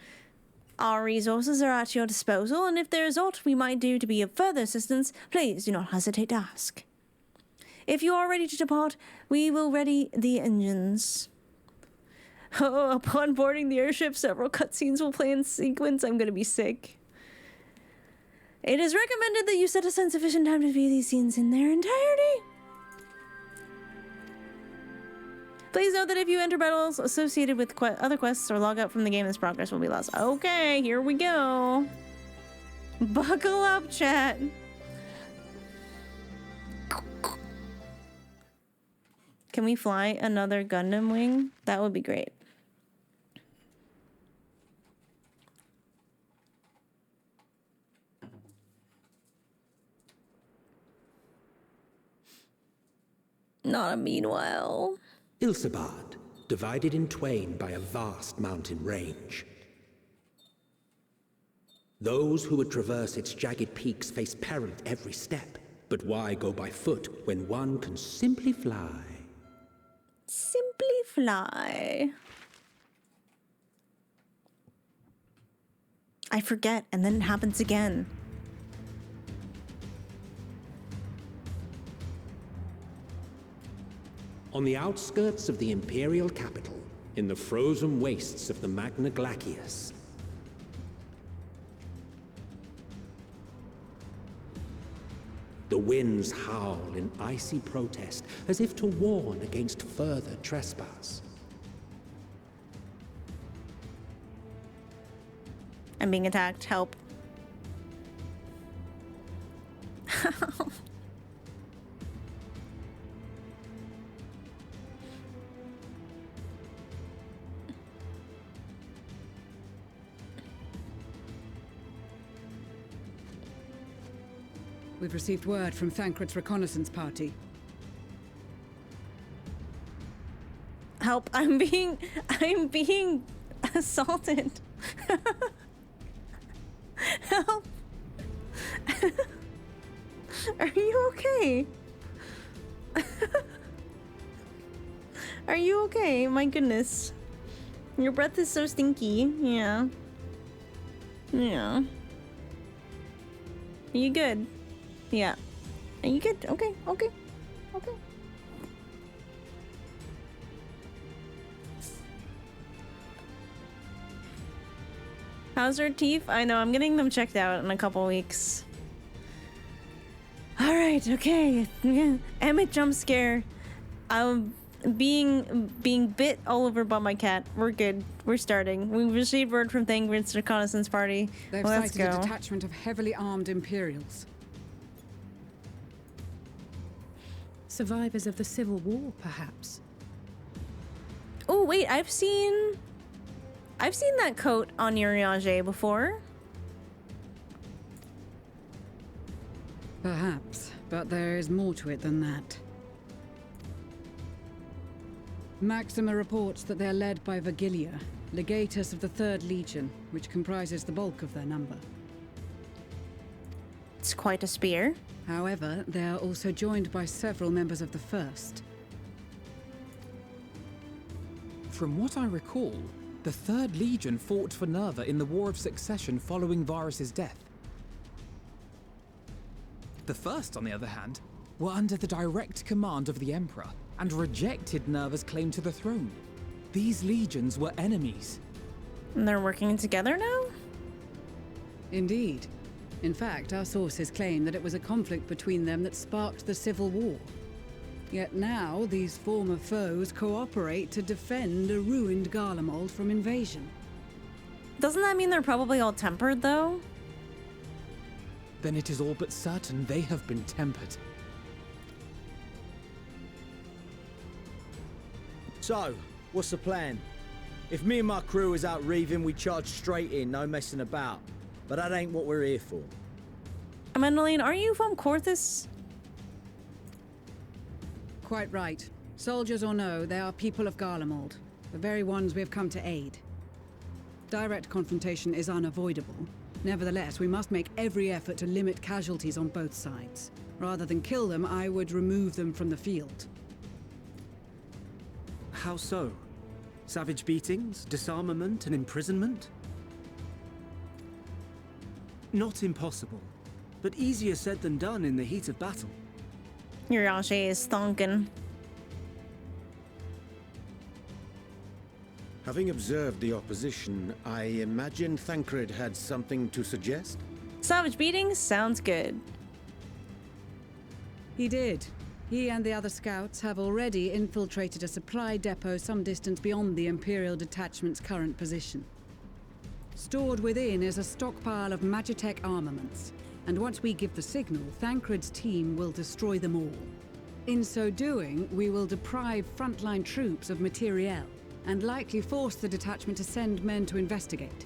Our resources are at your disposal, and if there is aught we might do to be of further assistance, please do not hesitate to ask. If you are ready to depart, we will ready the engines. Oh, upon boarding the airship, several cutscenes will play in sequence. I'm gonna be sick. It is recommended that you set aside sufficient time to view these scenes in their entirety. Please note that if you enter battles associated with other quests or log out from the game, this progress will be lost. Okay, here we go. Buckle up, chat. Can we fly another Gundam wing? That would be great. Not a meanwhile. Ilsabad, divided in twain by a vast mountain range. Those who would traverse its jagged peaks face peril at every step. But why go by foot when one can simply fly? Simply fly. I forget, and then it happens again. On the outskirts of the Imperial capital, in the frozen wastes of the Magna Glacius, the winds howl in icy protest, as if to warn against further trespass. I'm being attacked. Help. We've received word from Thancred's reconnaissance party. Help, I'm being assaulted. Help. Are you okay? Are you okay? My goodness. Your breath is so stinky. Yeah. Yeah. Are you good? Yeah. Are you good? Okay, okay, okay. How's her teeth? I know, I'm getting them checked out in a couple weeks. Alright, okay. Emmett jump scare. being bit all over by my cat. We're good. We're starting. We've received word from Thangrid's reconnaissance party. They've Let's sighted go. a detachment of heavily armed Imperials. Survivors of the Civil War, perhaps. Oh wait, I've seen that coat on Urianger before. Perhaps, but there is more to it than that. Maxima reports that they are led by Vergilia, legatus of the 3rd Legion, which comprises the bulk of their number. It's quite a spear. However, they are also joined by several members of the 1st. From what I recall, the 3rd Legion fought for Nerva in the War of Succession following Varus's death. The 1st, on the other hand, were under the direct command of the Emperor and rejected Nerva's claim to the throne. These legions were enemies. And they're working together now? Indeed. In fact, our sources claim that it was a conflict between them that sparked the Civil War. Yet now, these former foes cooperate to defend a ruined Garlemald from invasion. Doesn't that mean they're probably all tempered, though? Then it is all but certain they have been tempered. So, what's the plan? If me and my crew is out reaving, we charge straight in, no messing about. But that ain't what we're here for. Amendaline, are you from Corthus? Quite right. Soldiers or no, they are people of Garlemald, the very ones we have come to aid. Direct confrontation is unavoidable. Nevertheless, we must make every effort to limit casualties on both sides. Rather than kill them, I would remove them from the field. How so? Savage beatings, disarmament, and imprisonment? Not impossible, but easier said than done in the heat of battle. Urianger is thonkin'. Having observed the opposition, I imagine Thancred had something to suggest? Savage beatings sounds good. He did. He and the other scouts have already infiltrated a supply depot some distance beyond the Imperial detachment's current position. Stored within is a stockpile of Magitech armaments, and once we give the signal, Thancred's team will destroy them all. In so doing, we will deprive frontline troops of materiel, and likely force the detachment to send men to investigate.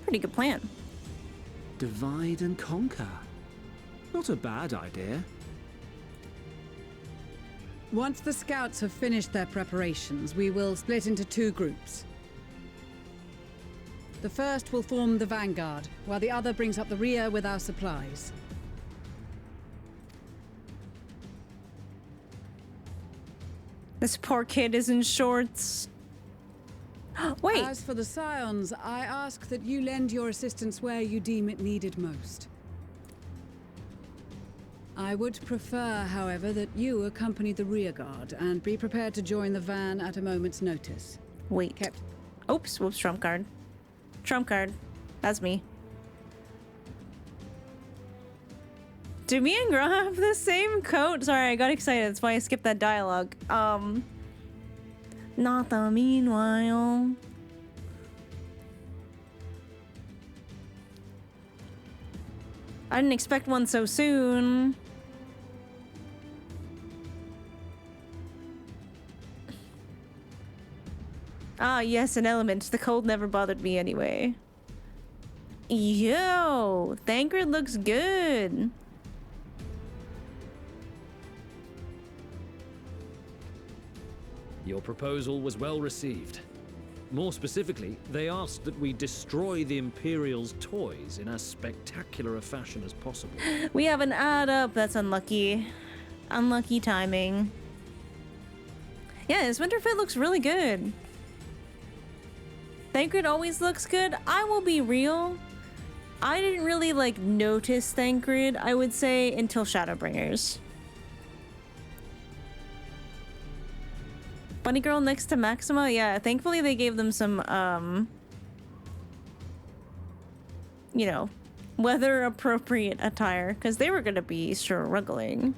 Pretty good plan. Divide and conquer. Not a bad idea. Once the scouts have finished their preparations, we will split into 2 groups. The first will form the Vanguard, while the other brings up the rear with our supplies. This poor kid is in shorts. Wait. As for the Scions, I ask that you lend your assistance where you deem it needed most. I would prefer, however, that you accompany the rearguard and be prepared to join the van at a moment's notice. Wait. Oops, whoops, trump card. Trump card. That's me. Do me and Gra have the same coat? Sorry, I got excited. That's why I skipped that dialogue. Not the meanwhile. I didn't expect one so soon. Ah, yes, an element. The cold never bothered me anyway. Yo, Thancred looks good. Your proposal was well received. More specifically, they asked that we destroy the Imperial's toys in as spectacular a fashion as possible. We have an add up. That's unlucky. Unlucky timing. Yeah, this winter fit looks really good. Thancred always looks good. I will be real. I didn't really notice Thancred, I would say, until Shadowbringers. Bunny girl next to Maxima? Yeah, thankfully they gave them some, you know, weather appropriate attire, because they were going to be struggling.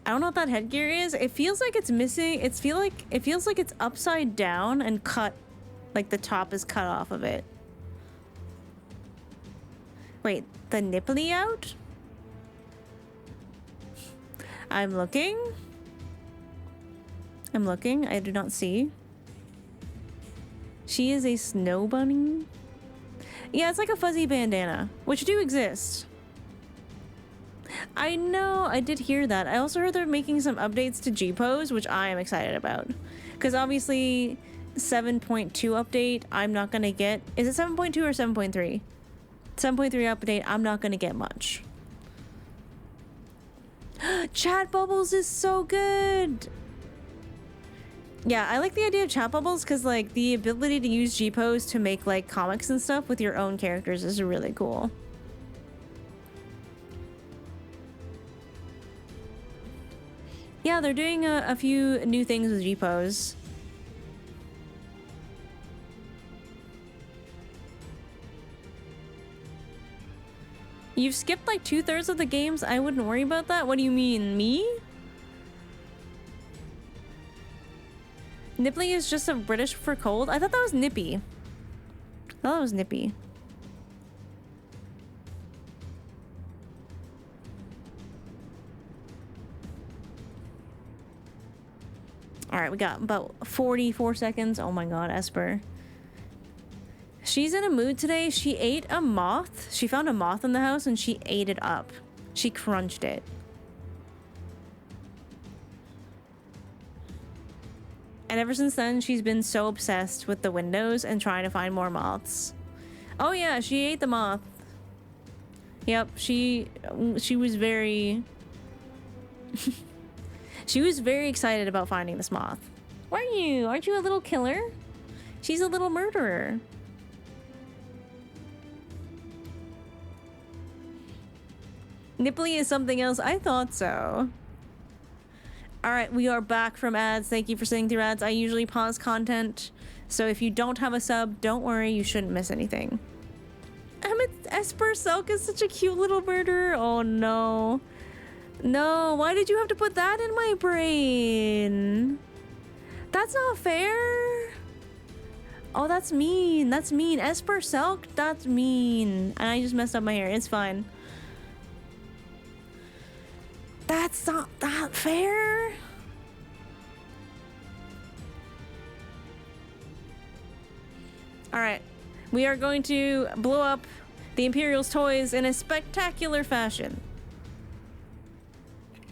I don't know what that headgear is. It feels like it's missing. It feels like it's upside down and cut, like the top is cut off of it. Wait, the nipply out? I'm looking. I do not see. She is a snow bunny. Yeah, it's like a fuzzy bandana, which do exist. I know, I did hear that. I also heard they're making some updates to G-Pose, which I am excited about. Because obviously, 7.2 update, I'm not gonna get... Is it 7.2 or 7.3? 7.3 update, I'm not gonna get much. Chat bubbles is so good! Yeah, I like the idea of chat bubbles because, like, the ability to use G-Pose to make, like, comics and stuff with your own characters is really cool. Yeah, they're doing a few new things with G-Pose. You've skipped like 2/3 of the games. I wouldn't worry about that. What do you mean, me? Nipply is just a British for cold? I thought that was Nippy. I thought it was Nippy. Alright, we got about 44 seconds. Oh my god, Esper. She's in a mood today. She ate a moth. She found a moth in the house and she ate it up. She crunched it. And ever since then, she's been so obsessed with the windows and trying to find more moths. Oh yeah, she ate the moth. Yep, she was very... she was very excited about finding this moth. Why are you? Aren't you a little killer? She's a little murderer. Nipply is something else. I thought so. Alright, we are back from ads. Thank you for sitting through ads. I usually pause content, so if you don't have a sub, don't worry, you shouldn't miss anything. Esper Selk is such a cute little murderer. Oh no. No, why did you have to put that in my brain? That's not fair. Oh, that's mean. That's mean. Esper Selk, that's mean. And I just messed up my hair. It's fine. That's not that fair. Alright. We are going to blow up the Imperial's toys in a spectacular fashion.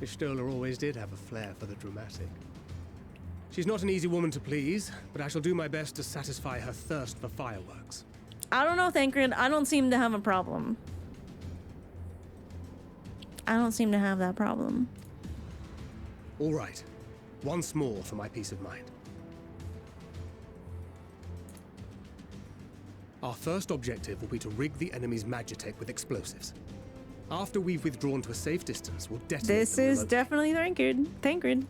Ishtola always did have a flair for the dramatic. She's not an easy woman to please, but I shall do my best to satisfy her thirst for fireworks. I don't know, Thancred. I don't seem to have a problem. I don't seem to have that problem. All right. Once more for my peace of mind. Our first objective will be to rig the enemy's Magitech with explosives. After we've withdrawn to a safe distance, we'll detonate This them is remotely. definitely Thancred.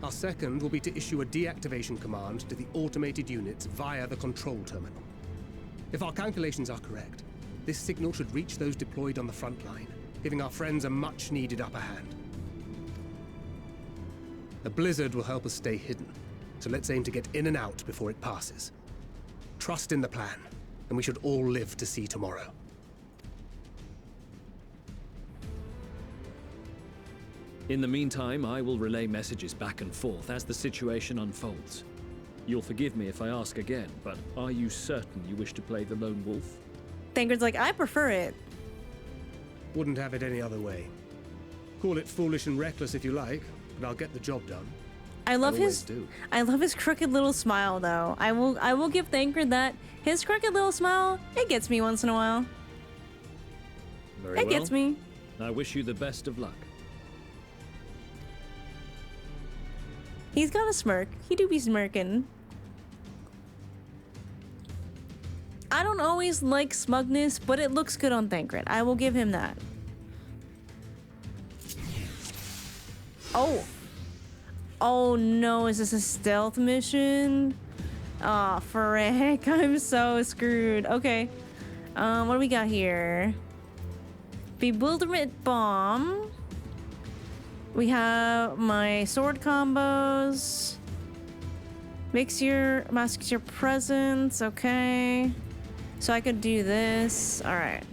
Our second will be to issue a deactivation command to the automated units via the control terminal. If our calculations are correct, this signal should reach those deployed on the front line, giving our friends a much-needed upper hand. A blizzard will help us stay hidden, so let's aim to get in and out before it passes. Trust in the plan, and we should all live to see tomorrow. In the meantime, I will relay messages back and forth as the situation unfolds. You'll forgive me if I ask again, but are you certain you wish to play the lone wolf? Thancred's like, I prefer it. Wouldn't have it any other way. Call it foolish and reckless if you like, but I'll get the job done. I love his crooked little smile though. I will give Thancred that. His crooked little smile, it gets me once in a while. Very It well. gets me. I wish you the best of luck. He's got a smirk. He do be smirking. I don't always like smugness, but it looks good on Thancred. I will give him that. Oh. Oh no, is this a stealth mission? Aw, frick. I'm so screwed. Okay. What do we got here? Bewilderment bomb. We have my sword combos. Masks your presence. Okay. So I could do this. All right.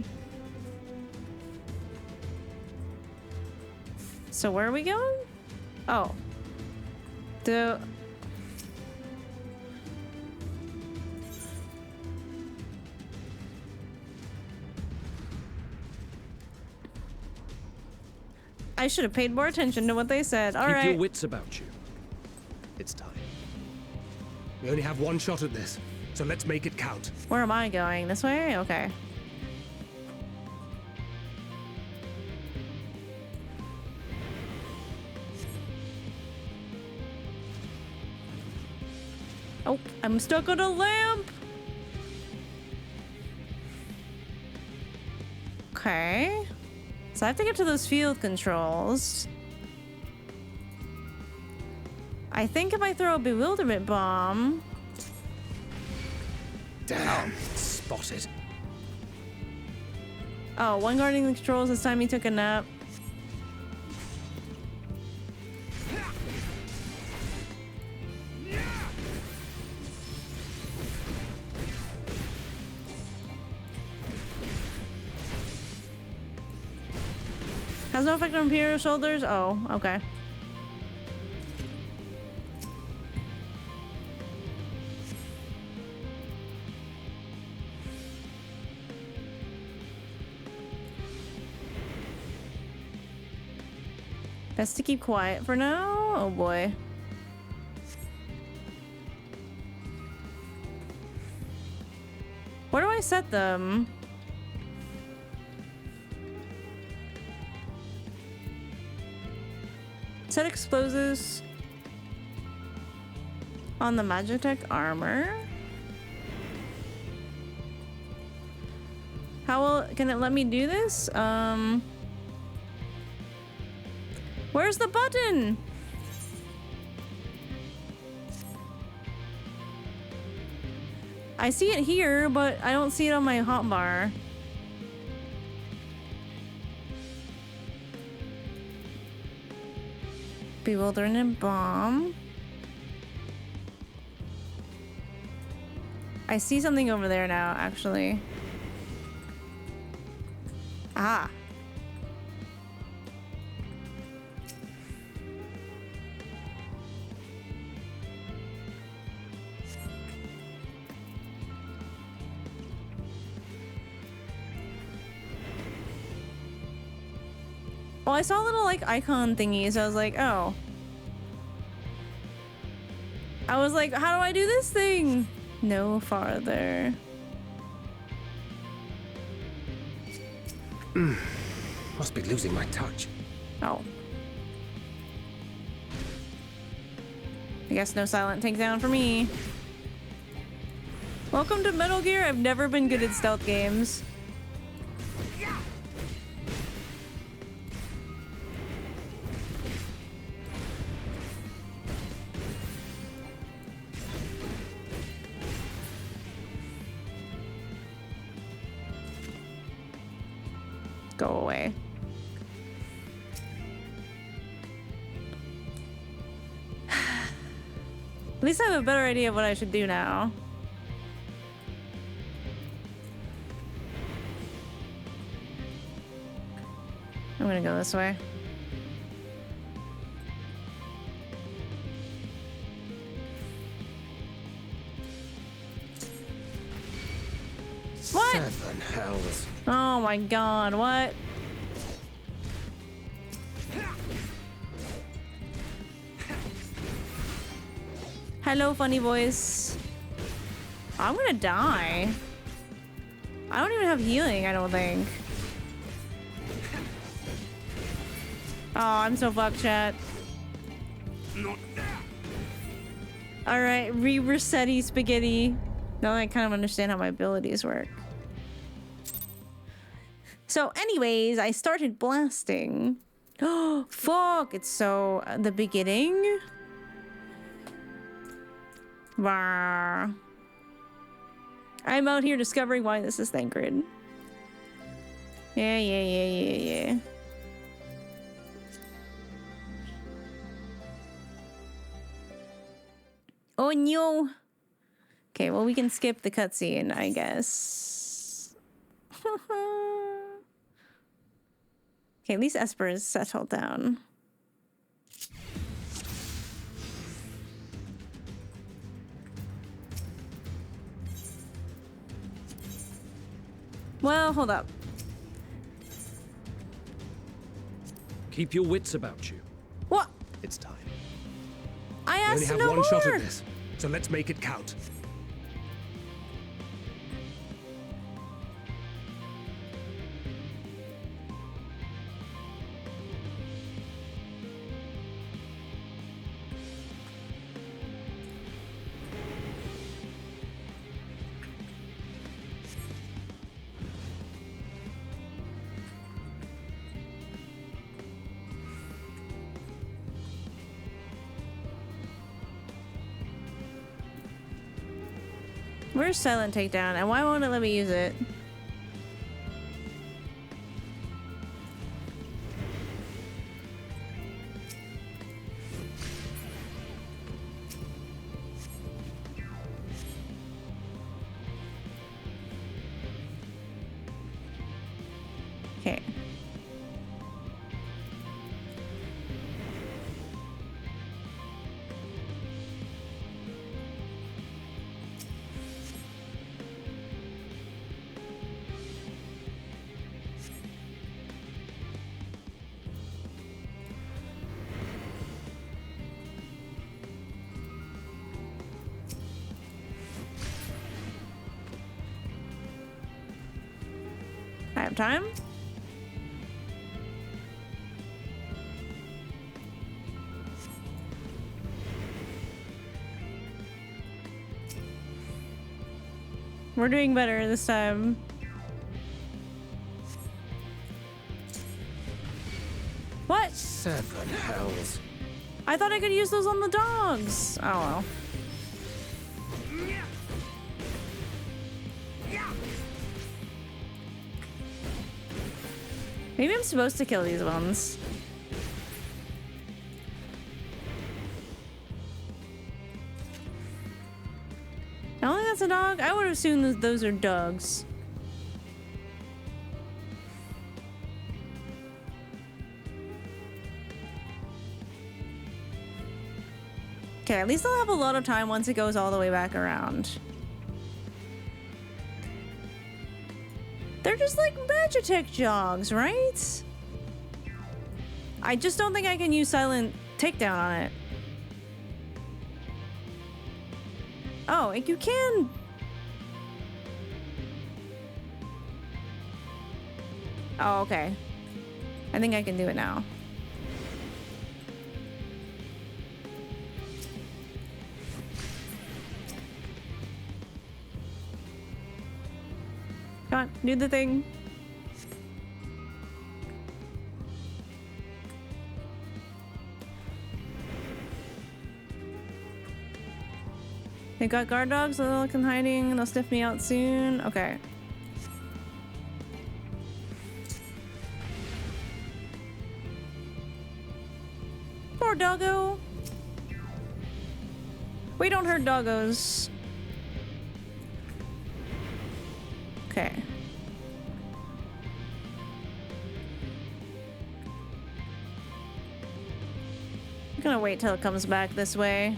So where are we going? Oh. I should have paid more attention to what they said. All right. Keep your wits about you. It's time. We only have one shot at this, so let's make it count. Where am I going? This way? Okay. Oh, I'm stuck on a lamp. Okay. So I have to get to those field controls. I think if I throw a bewilderment bomb... Damn, spotted. Oh, one guarding the controls this time he took a nap. Has no effect on Imperial shoulders? Oh, okay. Best to keep quiet for now? Oh boy. Where do I set them? Set explosives on the Magitech armor. Can it let me do this? Where's the button? I see it here, but I don't see it on my hotbar. Bewilderment bomb. I see something over there now, actually. Ah. Well, I saw a little like icon thingy, so I was like, oh. I was like, how do I do this thing? No farther. Must be losing my touch. Oh. I guess no silent takedown for me. Welcome to Metal Gear. I've never been good at stealth games. Go away. At least I have a better idea of what I should do now. I'm gonna go this way. What? 7 hells. Oh my god, what? Hello, funny voice. I'm gonna die. I don't even have healing, I don't think. Oh, I'm so fucked, chat. Alright, re-resetti spaghetti. Now I kind of understand how my abilities work. So anyways, I started blasting. Oh, fuck! It's so... the beginning? Rawr. I'm out here discovering why this is Thancred. Yeah. Oh no. Okay, well we can skip the cutscene, I guess. Okay, at least Esper is settled down. Well, hold up. Keep your wits about you. What? It's time. I We asked only have no one more. shot at this, so let's make it count. Where's Silent Takedown, and why won't it let me use it? Okay. I have time. We're doing better this time. What? 7 hells. I thought I could use those on the dogs. Oh well. Maybe I'm supposed to kill these ones. I don't think that's a dog. I would assume that those are dogs. Okay, at least I'll have a lot of time once it goes all the way back around. They're just like Magitech jogs, right? I just don't think I can use Silent Takedown on it. Oh, you can. Oh, okay. I think I can do it now. Come on, do the thing. They got guard dogs, they'll look in hiding, they'll sniff me out soon. Okay. Poor doggo. We don't hurt doggos. Okay. I'm gonna wait till it comes back this way.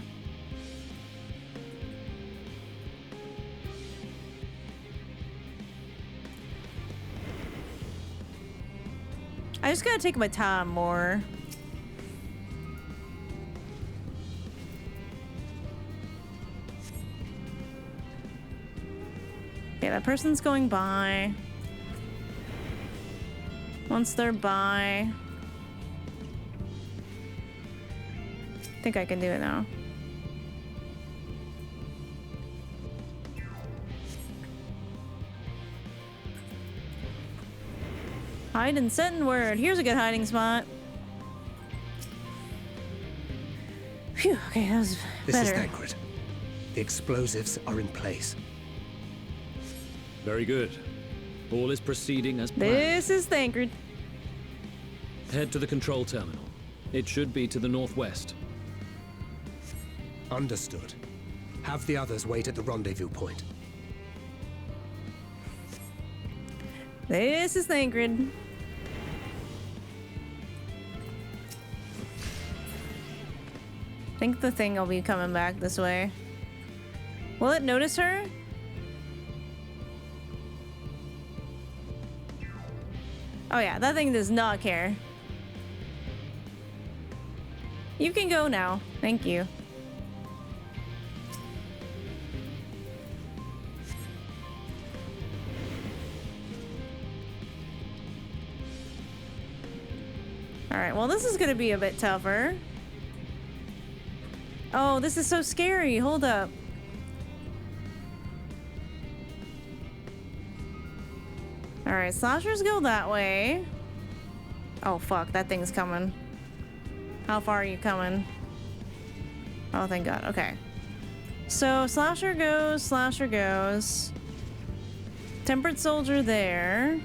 I just gotta take my time more. Okay, that person's going by. Once they're by, I think I can do it now. Hide and set and word. Here's a good hiding spot. Phew, okay, that was This better. is Thancred. The explosives are in place. Very good. All is proceeding as planned. This is Thancred. Head to the control terminal. It should be to the northwest. Understood. Have the others wait at the rendezvous point. This is Thancred. I think the thing will be coming back this way. Will it notice her? Oh yeah, that thing does not care. You can go now. Thank you. Alright, well this is gonna be a bit tougher. Oh, this is so scary. Hold up. Alright, slashers go that way. Oh fuck, that thing's coming. How far are you coming? Oh, thank God. Okay. So, slasher goes. Tempered soldier there.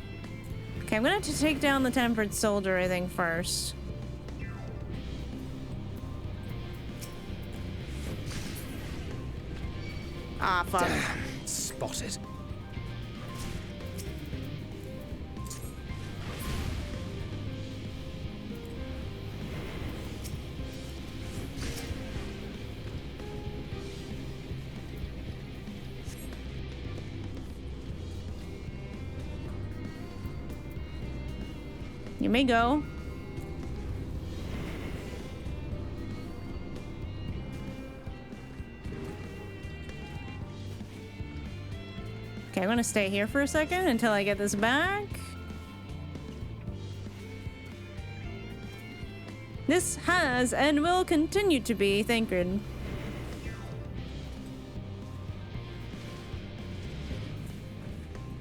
Okay, I'm gonna have to take down the tempered soldier, I think, first. Ah, fuck. Damn, spotted. You may go. Okay, I'm gonna stay here for a second until I get this back. This has and will continue to be Thancred.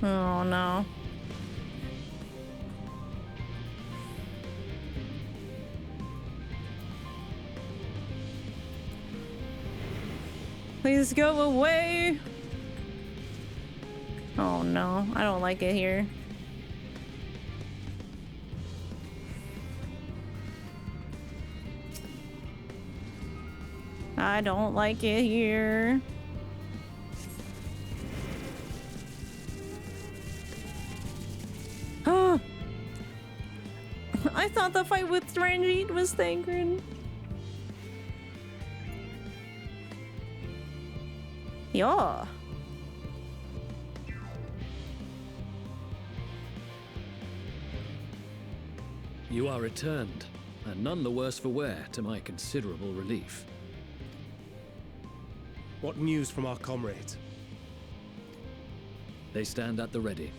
Oh no. Please go away. Oh no, I don't like it here. I don't like it here. Oh, I thought the fight with Ranjit was Thancred. Yeah. You are returned, and none the worse for wear, to my considerable relief. What news from our comrades? They stand at the ready.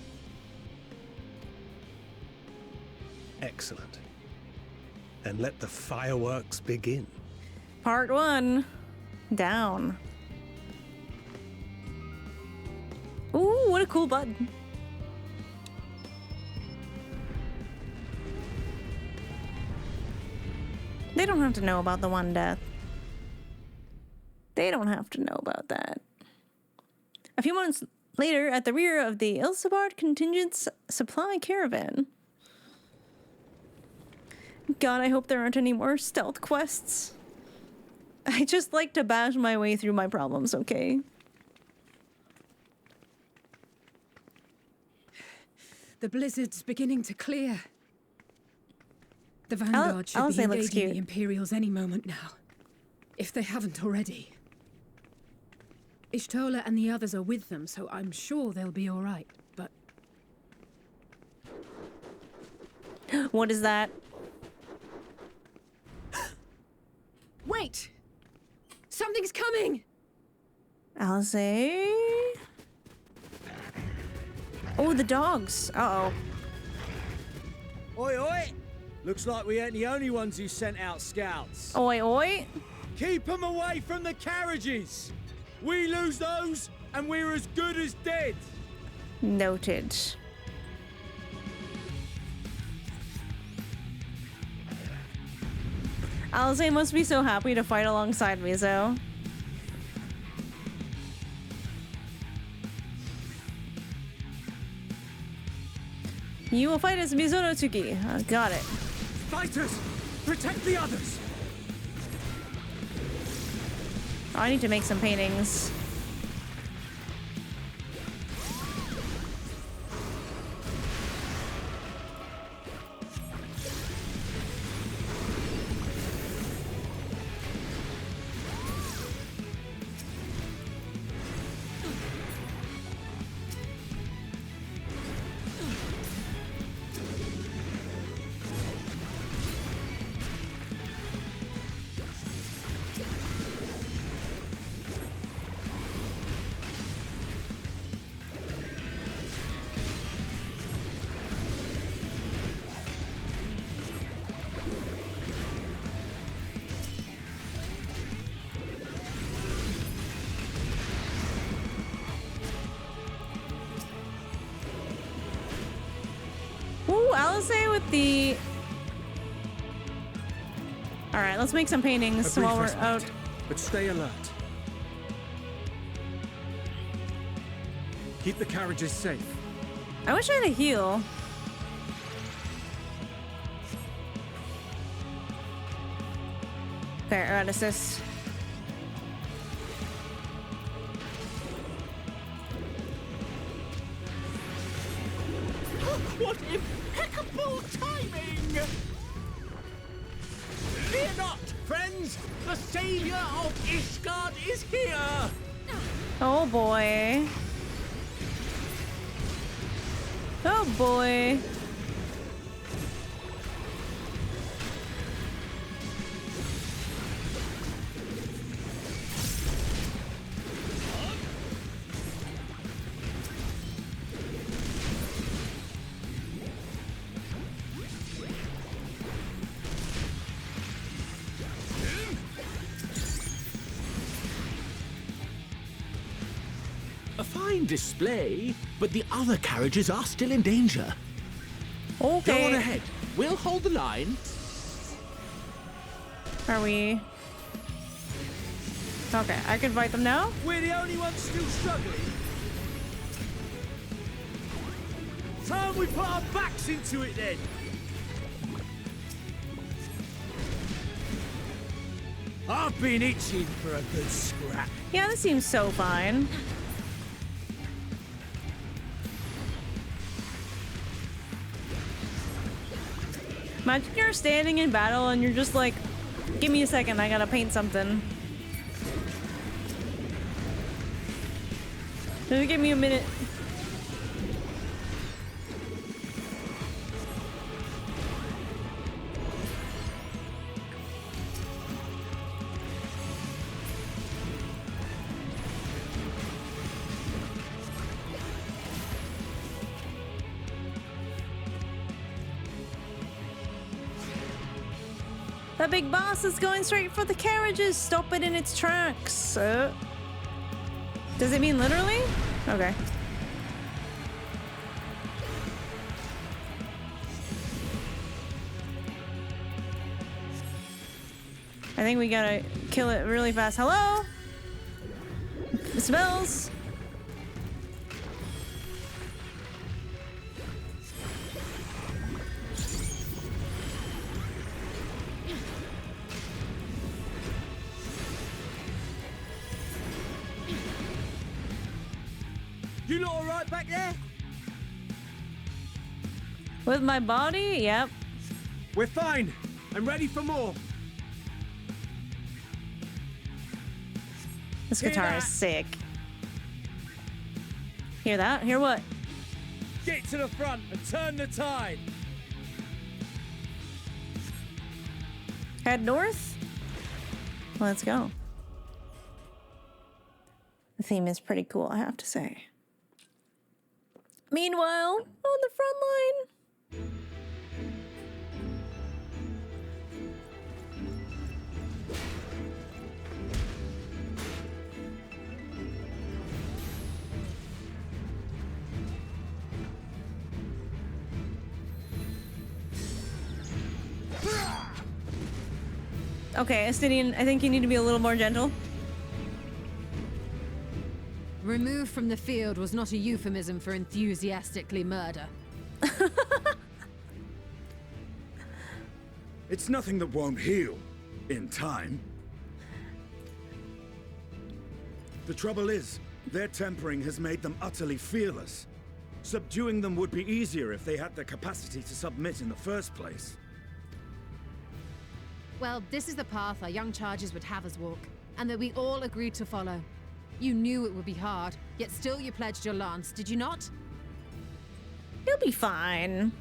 Excellent. Then let the fireworks begin. Part 1. Down. Ooh, what a cool button. They don't have to know about the one death. They don't have to know about that. A few months later, at the rear of the Ilsabard contingent supply caravan. God, I hope there aren't any more stealth quests. I just like to bash my way through my problems, okay? The blizzard's beginning to clear. The Vanguard should be engaging the Imperials any moment now, if they haven't already. Ishtola and the others are with them, so I'm sure they'll be all right, but... What is that? Wait! Something's coming! I'll say... Oh, the dogs. Uh-oh. Oi, oi! Looks like we ain't the only ones who sent out scouts. Oi, oi! Keep them away from the carriages! We lose those, and we're as good as dead! Noted. Alize must be so happy to fight alongside me, though. You will fight as Mizono Tsuki. Got it. Fighters! Protect the others! Oh, I need to make some paintings. With the... Alright, let's make some paintings while we're out. But stay alert. Keep the carriages safe. I wish I had a heal. Okay, alright, assist. What impeccable timing! Fear not, friends! The savior of Ishgard is here! Oh boy. Oh boy. Display, but the other carriages are still in danger. Okay. Go on ahead. We'll hold the line. Are we? Okay, I can fight them now. We're the only ones still struggling. Time we put our backs into it then. I've been itching for a good scrap. Yeah, this seems so fine. Imagine you're standing in battle and you're just like, give me a second, I gotta paint something. Just give me a minute. The big boss is going straight for the carriages. Stop it in its tracks. Does it mean literally? Okay. I think we gotta kill it really fast. Hello? It smells. You lot all right back there? With my body? Yep. We're fine. I'm ready for more. This guitar is sick. Hear that? Hear what? Get to the front and turn the tide. Head north? Let's go. The theme is pretty cool, I have to say. Meanwhile, on the front line. Okay, Astidian, I think you need to be a little more gentle. Removed from the field was not a euphemism for enthusiastically murder. It's nothing that won't heal in time. The trouble is, their tempering has made them utterly fearless. Subduing them would be easier if they had the capacity to submit in the first place. Well, this is the path our young charges would have us walk, and that we all agreed to follow. You knew it would be hard, yet still you pledged your lance, did you not? He'll be fine.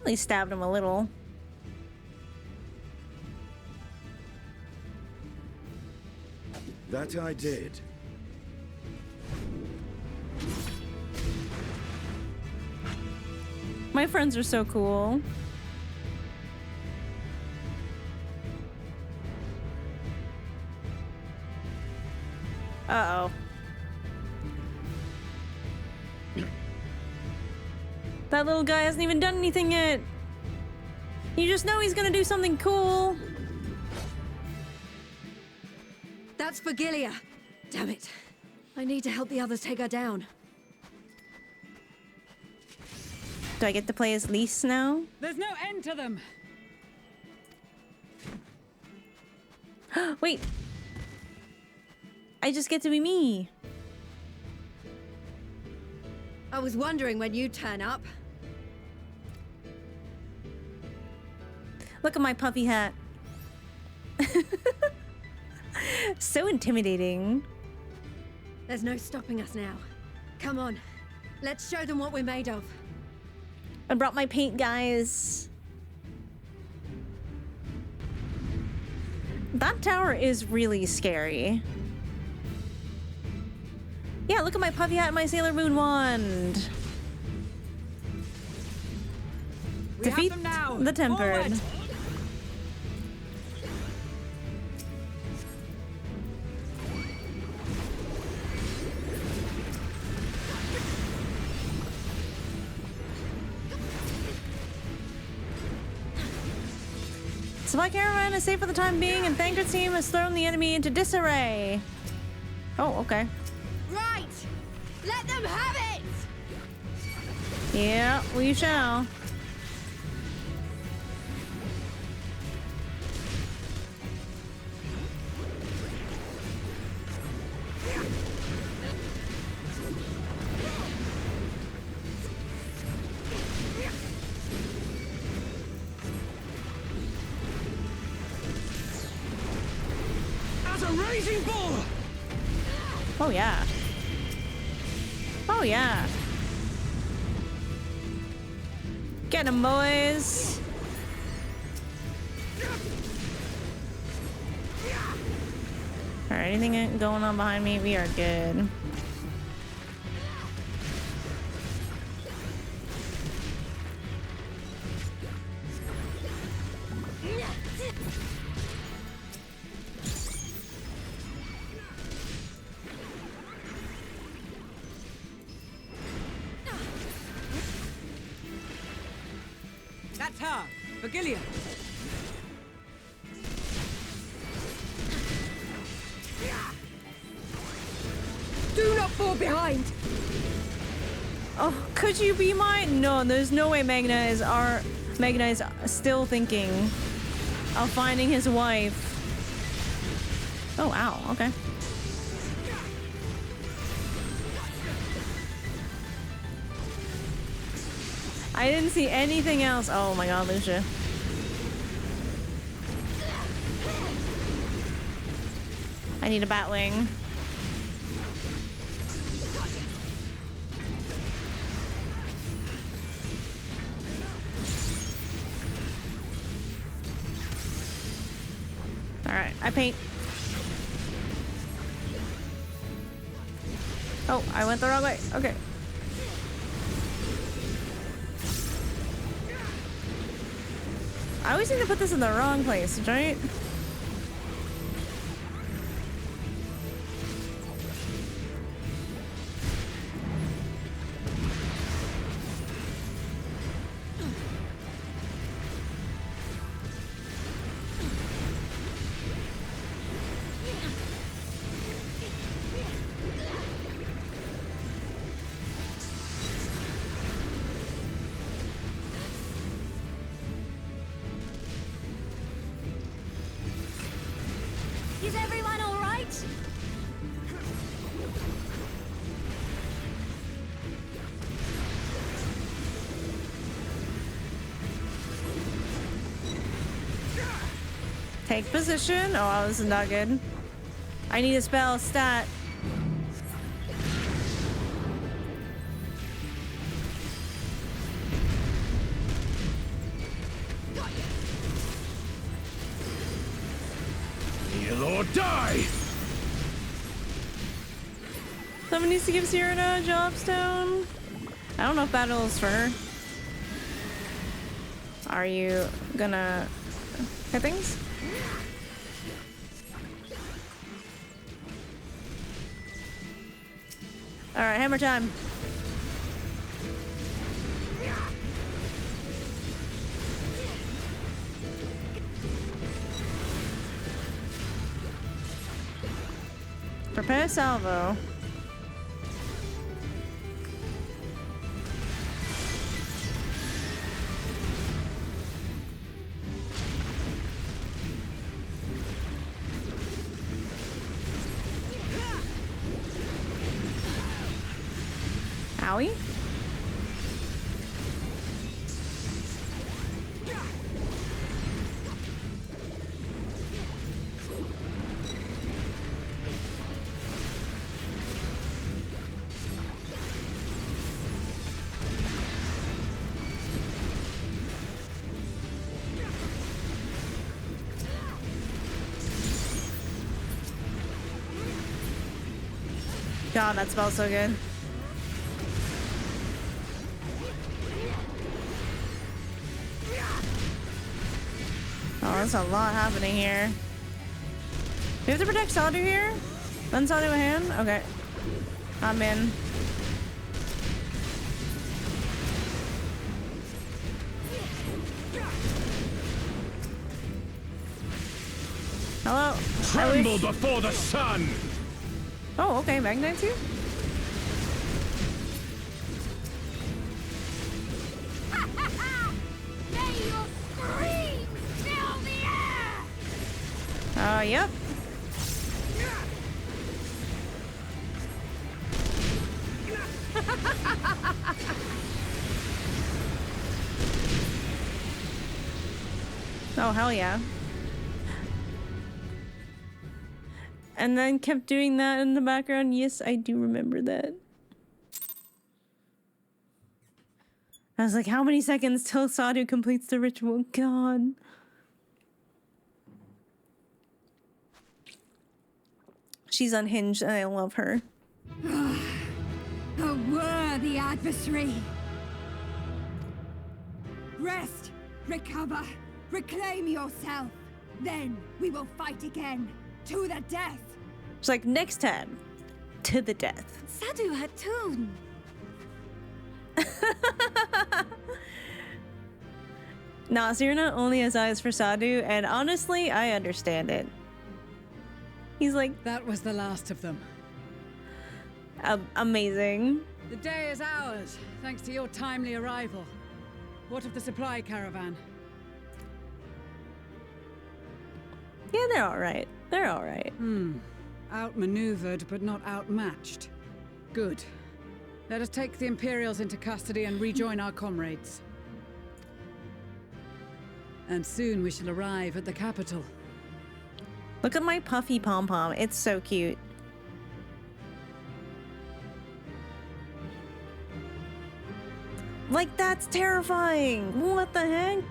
At least stabbed him a little. That I did. My friends are so cool. Uh-oh. That little guy hasn't even done anything yet. You just know he's gonna do something cool. That's Vergilia. Damn it. I need to help the others take her down. Do I get to play as Lise now? There's no end to them. Wait. I just get to be me. I was wondering when you'd turn up. Look at my puffy hat. So intimidating. There's no stopping us now. Come on. Let's show them what we're made of. I brought my paint, guys. That tower is really scary. Yeah, look at my puffy hat and my Sailor Moon wand. We Defeat have them now. the Tempered. Forward. Supply Caravan is safe for the time being, and Vanguard team has thrown the enemy into disarray. Oh, okay. Right! Let them have it! Yeah, we shall. As a raging bull! Oh, yeah. Oh, yeah. Get him, boys. Alright, anything going on behind me? We are good. That's her, Vergilia. Do not fall behind! Oh, could you be mine? No, there's no way Magna is still thinking of finding his wife. Oh, ow, okay. I didn't see anything else. Oh my god, Lucia. I need a Batwing. Alright, I paint. Oh, I went the wrong way. Okay. I always seem to put this in the wrong place, right? Take position. Oh, this is not good. I need a spell stat. Kneel or die! Someone needs to give Cyrano a jobstone. I don't know if battle is for her. Are you gonna hit things? Alright, hammer time. Prepare salvo. Owie. God, that smells so good. Oh, there's a lot happening here. We have to protect Sadu here? Lend Sadu a hand? Okay. I'm in. Hello? Tremble before the sun! Oh, okay. Magnite too? May your scream fill the air! Yep. Oh, hell yeah. And then kept doing that in the background. Yes, I do remember that. I was like, how many seconds till Sadu completes the ritual? God. She's unhinged and I love her. A worthy adversary. Rest, recover, reclaim yourself. Then we will fight again. To the death. It's like next time. To the death. Sadu Hatun. Nah, Cyrano only has eyes for Sadu, and honestly, I understand it. He's like... That was the last of them. Amazing. The day is ours, thanks to your timely arrival. What of the supply caravan? Yeah, they're alright. They're alright. Outmaneuvered, but not outmatched. Good. Let us take the Imperials into custody and rejoin our comrades. And soon we shall arrive at the capital. Look at my puffy pom-pom. It's so cute. Like, that's terrifying. What the heck?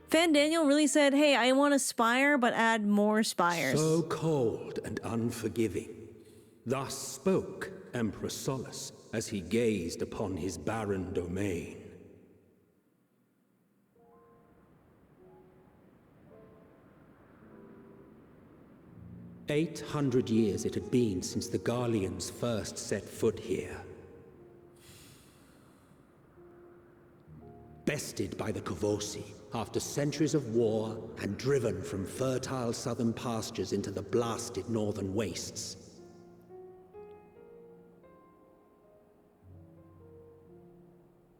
Fan Daniel really said, hey, I want a spire, but add more spires. So cold and unforgiving. Thus spoke Emperor Solus as he gazed upon his barren domain. "800 years it had been since the Garleans first set foot here. Bested by the Kavosi after centuries of war and driven from fertile southern pastures into the blasted northern wastes.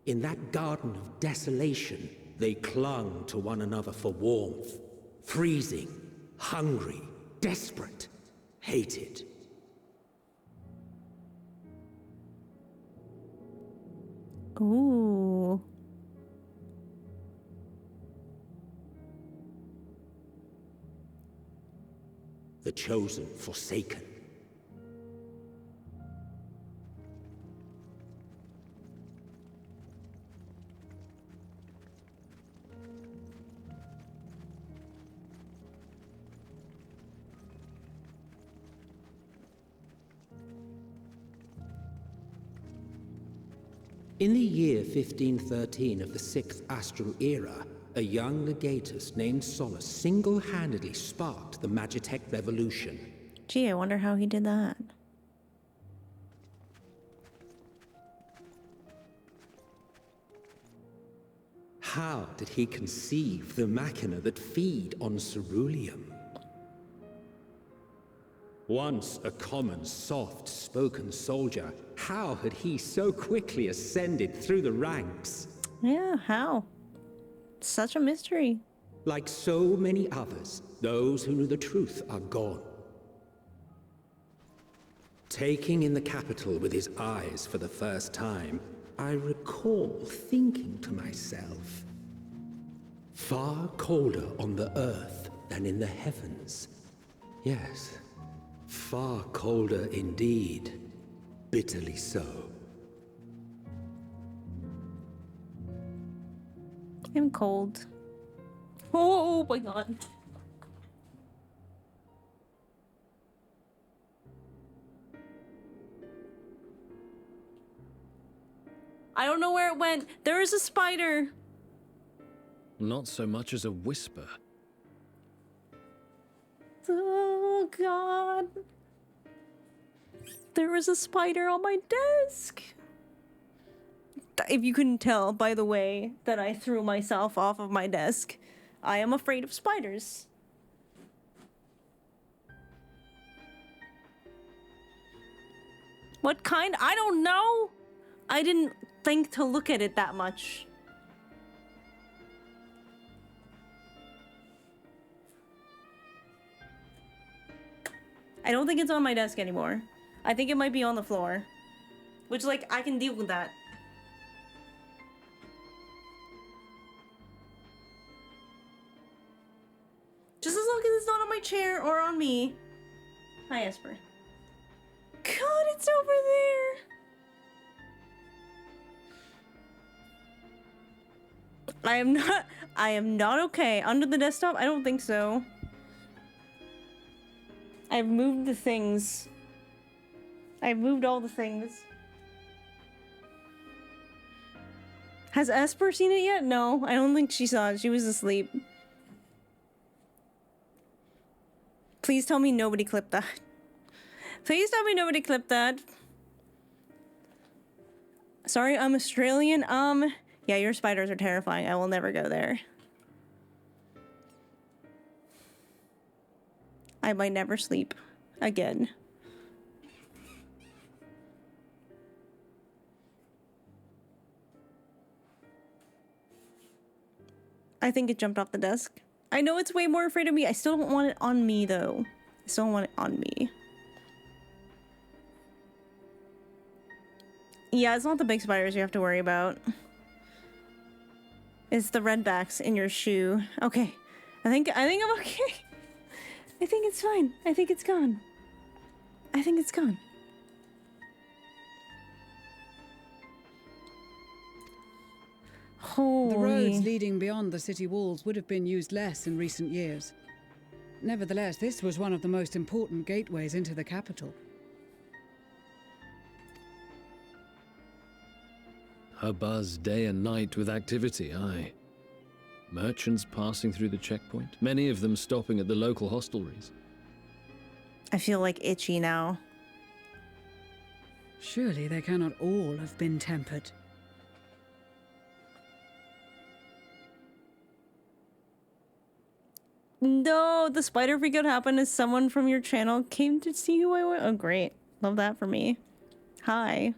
In that garden of desolation, they clung to one another for warmth, freezing, hungry, desperate, hated. Ooh. the chosen forsaken. In the year 1513 of the 6th Astral Era, a young legatus named Solus single-handedly sparked the Magitech Revolution. Gee, I wonder how he did that. How did he conceive the machina that feed on ceruleum? Once a common, soft-spoken soldier, how had he so quickly ascended through the ranks? Yeah, how? Such a mystery. Like so many others, those who knew the truth are gone. Taking in the capital with his eyes for the first time, I recall thinking to myself, far colder on the earth than in the heavens. Yes, far colder indeed. Bitterly so. I'm cold. Oh my god. I don't know where it went. There is a spider. Not so much as a whisper. Oh god. There was a spider on my desk. If you couldn't tell by the way that I threw myself off of my desk, I am afraid of spiders. What kind? I don't know. I didn't think to look at it that much. I don't think it's on my desk anymore. I think it might be on the floor. Which, like, I can deal with that. Just as long as it's not on my chair or on me. Hi, Esper. God, it's over there. I am not okay. Under the desktop? I don't think so. I've moved the things. I've moved all the things. Has Esper seen it yet? No, I don't think she saw it. She was asleep. Please tell me nobody clipped that. Please tell me nobody clipped that. Sorry, I'm Australian. Yeah, your spiders are terrifying. I will never go there. I might never sleep again. I think it jumped off the desk. I know it's way more afraid of me. I still don't want it on me, though. I still don't want it on me. Yeah, it's not the big spiders you have to worry about. It's the redbacks in your shoe. Okay. I think I'm okay. I think it's fine. I think it's gone. I think it's gone. Holy. The roads leading beyond the city walls would have been used less in recent years. Nevertheless, this was one of the most important gateways into the capital. A buzz day and night with activity, aye. Merchants passing through the checkpoint, many of them stopping at the local hostelries. I feel like itchy now. Surely they cannot all have been tempered. No, the spider freakout happened as someone from your channel came to see who I was. Oh, great. Love that for me. Hi.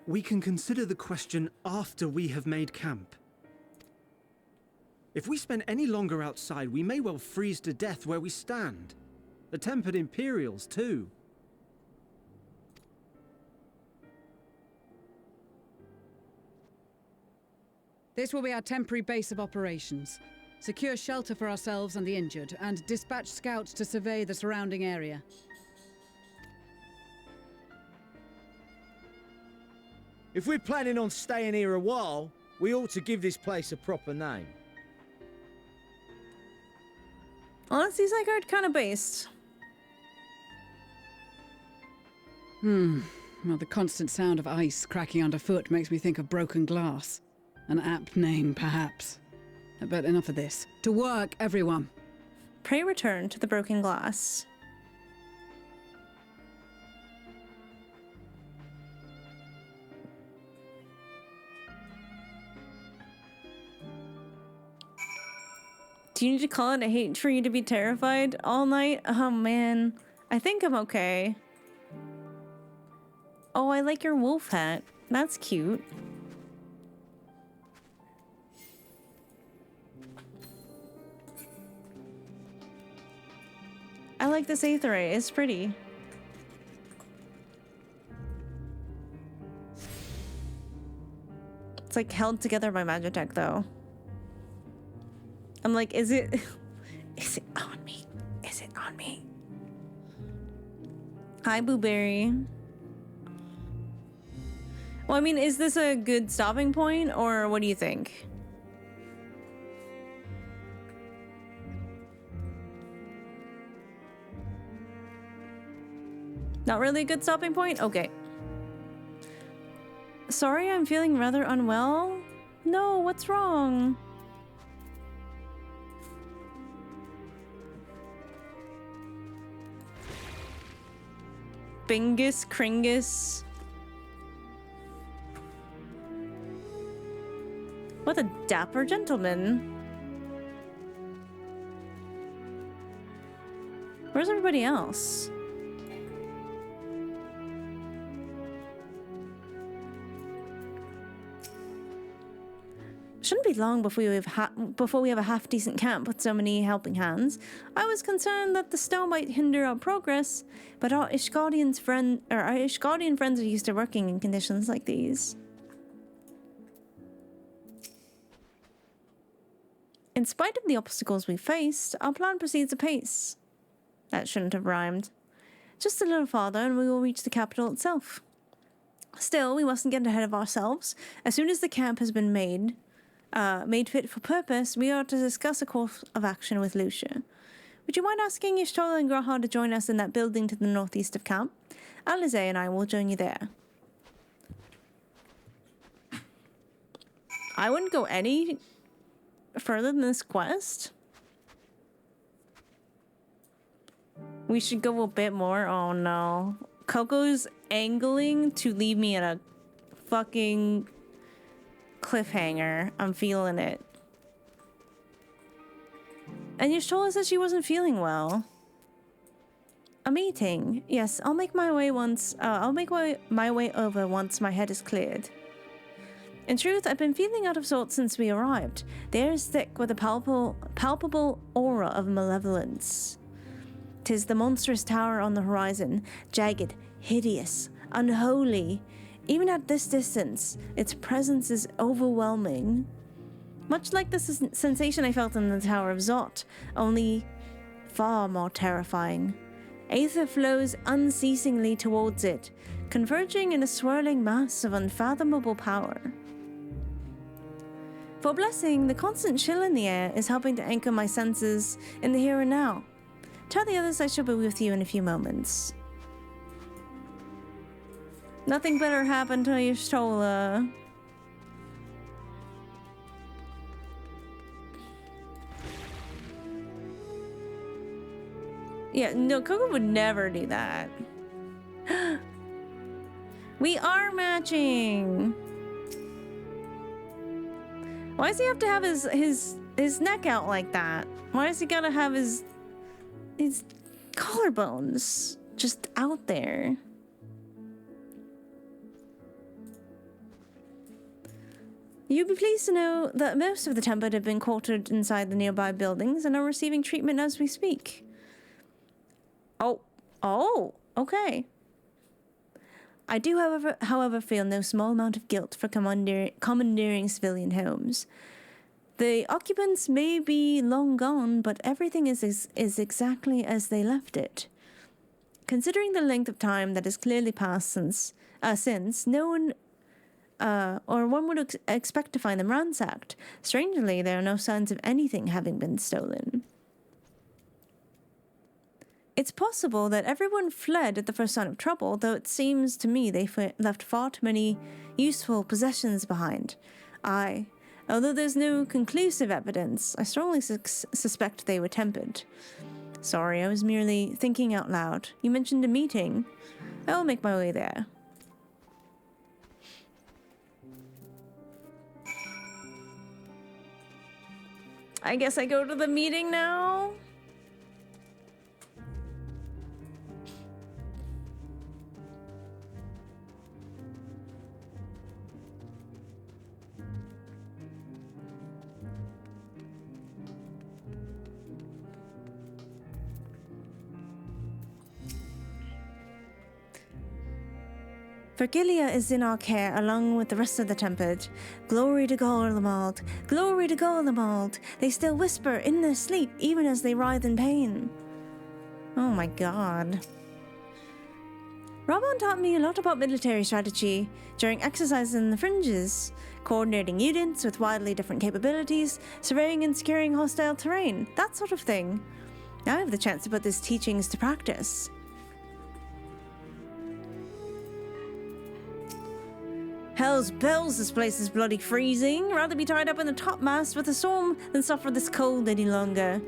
We can consider the question after we have made camp. If we spend any longer outside, we may well freeze to death where we stand. The tempered Imperials, too. This will be our temporary base of operations. Secure shelter for ourselves and the injured, and dispatch scouts to survey the surrounding area. If we're planning on staying here a while, we ought to give this place a proper name. Honestly, it's like art kind of based. Well, the constant sound of ice cracking underfoot makes me think of broken glass. An apt name, perhaps. But enough of this. To work, everyone. Pray return to the broken glass. Do you need to call it a hate for you to be terrified all night? Oh man, I think I'm okay. Oh, I like your wolf hat. That's cute. I like this aetherite. It's pretty. It's like held together by Magitech though. I'm like, is it on me? Is it on me? Hi, Blueberry. Well, I mean, is this a good stopping point, or what do you think? Not really a good stopping point? Okay. Sorry, I'm feeling rather unwell. No, what's wrong? Bingus, Kringus. What a dapper gentleman. Where's everybody else? Shouldn't be long before we have a half-decent camp with so many helping hands. I was concerned that the snow might hinder our progress, but our Ishgardian friends are used to working in conditions like these. In spite of the obstacles we faced, our plan proceeds apace. That shouldn't have rhymed. Just a little farther and we will reach the capital itself. Still, we mustn't get ahead of ourselves. As soon as the camp has been made fit for purpose, we are to discuss a course of action with Lucia. Would you mind asking Y'shtola and Graha to join us in that building to the northeast of camp? Alize and I will join you there. I wouldn't go any further than this quest. We should go a bit more. Oh no. Coco's angling to leave me at a fucking cliffhanger. I'm feeling it. And Y'shtola said she wasn't feeling well. A meeting. Yes, I'll make my way my way over once my head is cleared. In truth, I've been feeling out of sorts since we arrived. The air is thick with a palpable aura of malevolence. 'Tis the monstrous tower on the horizon, jagged, hideous, unholy. Even at this distance, its presence is overwhelming. Much like the sensation I felt in the Tower of Zot, only far more terrifying. Aether flows unceasingly towards it, converging in a swirling mass of unfathomable power. For blessing, the constant chill in the air is helping to anchor my senses in the here and now. Tell the others I shall be with you in a few moments. Nothing better happened to Y'shtola. Yeah, no, Coco would never do that. We are matching. Why does he have to have his neck out like that? Why does he gotta have his collarbones just out there? You'd be pleased to know that most of the Tempered have been quartered inside the nearby buildings and are receiving treatment as we speak. Oh, okay. I do, however, feel no small amount of guilt for commandeering civilian homes. The occupants may be long gone, but everything is exactly as they left it. Considering the length of time that has clearly passed since no one or one would expect to find them ransacked. Strangely, there are no signs of anything having been stolen. It's possible that everyone fled at the first sign of trouble, though it seems to me they left far too many useful possessions behind. Although there's no conclusive evidence, I strongly suspect they were tempered. Sorry, I was merely thinking out loud. You mentioned a meeting. I will make my way there. I guess I go to the meeting now? Vergilia is in our care along with the rest of the Tempered. Glory to Garlemald! Glory to Garlemald! They still whisper in their sleep even as they writhe in pain. Oh my god. Rabon taught me a lot about military strategy during exercises in the fringes, coordinating units with wildly different capabilities, surveying and securing hostile terrain, that sort of thing. Now I have the chance to put these teachings to practice. Hell's bells, this place is bloody freezing. Rather be tied up in the topmast with a storm than suffer this cold any longer.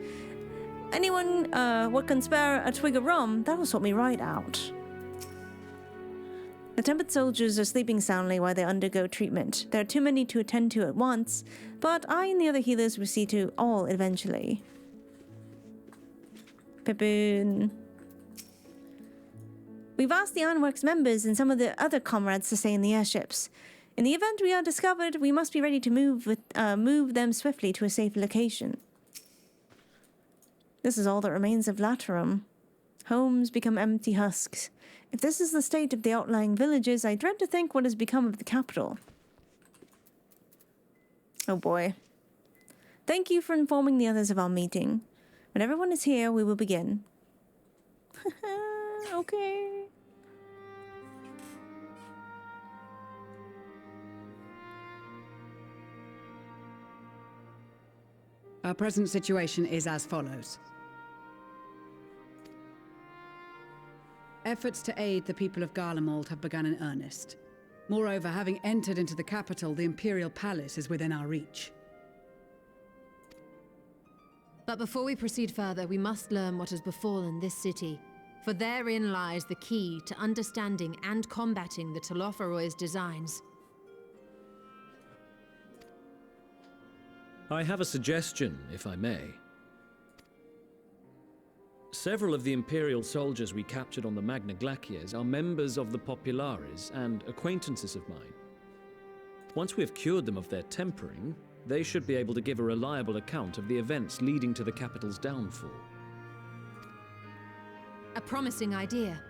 Anyone what can spare a twig of rum, that'll sort me right out. The tempered soldiers are sleeping soundly while they undergo treatment. There are too many to attend to at once, but I and the other healers will see to all eventually. Pippin. We've asked the Ironworks members and some of the other comrades to stay in the airships. In the event we are discovered, we must be ready to move them swiftly to a safe location. This is all that remains of Laterum. Homes become empty husks. If this is the state of the outlying villages, I dread to think what has become of the capital. Oh boy. Thank you for informing the others of our meeting. When everyone is here, we will begin. Okay. Our present situation is as follows. Efforts to aid the people of Garlemald have begun in earnest. Moreover, having entered into the capital, the Imperial Palace is within our reach. But before we proceed further, we must learn what has befallen this city, for therein lies the key to understanding and combating the Telophoroid's designs. I have a suggestion, if I may. Several of the Imperial soldiers we captured on the Magna Glaciers are members of the Populares and acquaintances of mine. Once we have cured them of their tempering, they should be able to give a reliable account of the events leading to the capital's downfall. A promising idea.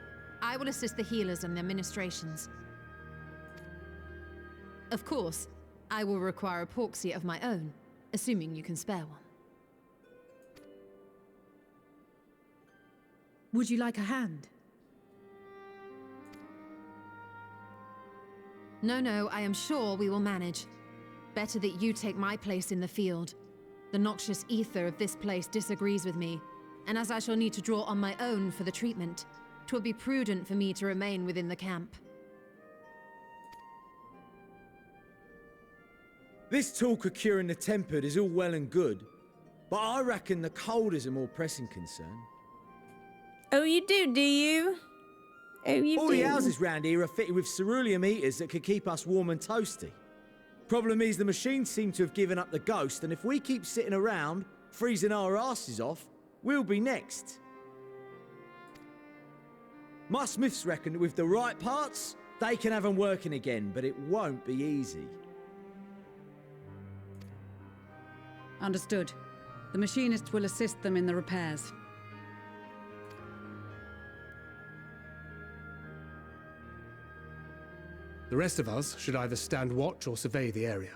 I will assist the healers and their ministrations. Of course, I will require a proxy of my own, assuming you can spare one. Would you like a hand? No, I am sure we will manage. Better that you take my place in the field. The noxious ether of this place disagrees with me, and as I shall need to draw on my own for the treatment, 'twill be prudent for me to remain within the camp. This talk of curing the tempered is all well and good, but I reckon the cold is a more pressing concern. Oh, you do you? Oh, you all do? the houses round here are fitted with cerulean heaters that could keep us warm and toasty. Problem is, the machines seem to have given up the ghost, and if we keep sitting around, freezing our asses off, we'll be next. My smiths reckon that with the right parts, they can have them working again, but it won't be easy. Understood. The machinist will assist them in the repairs. The rest of us should either stand watch or survey the area.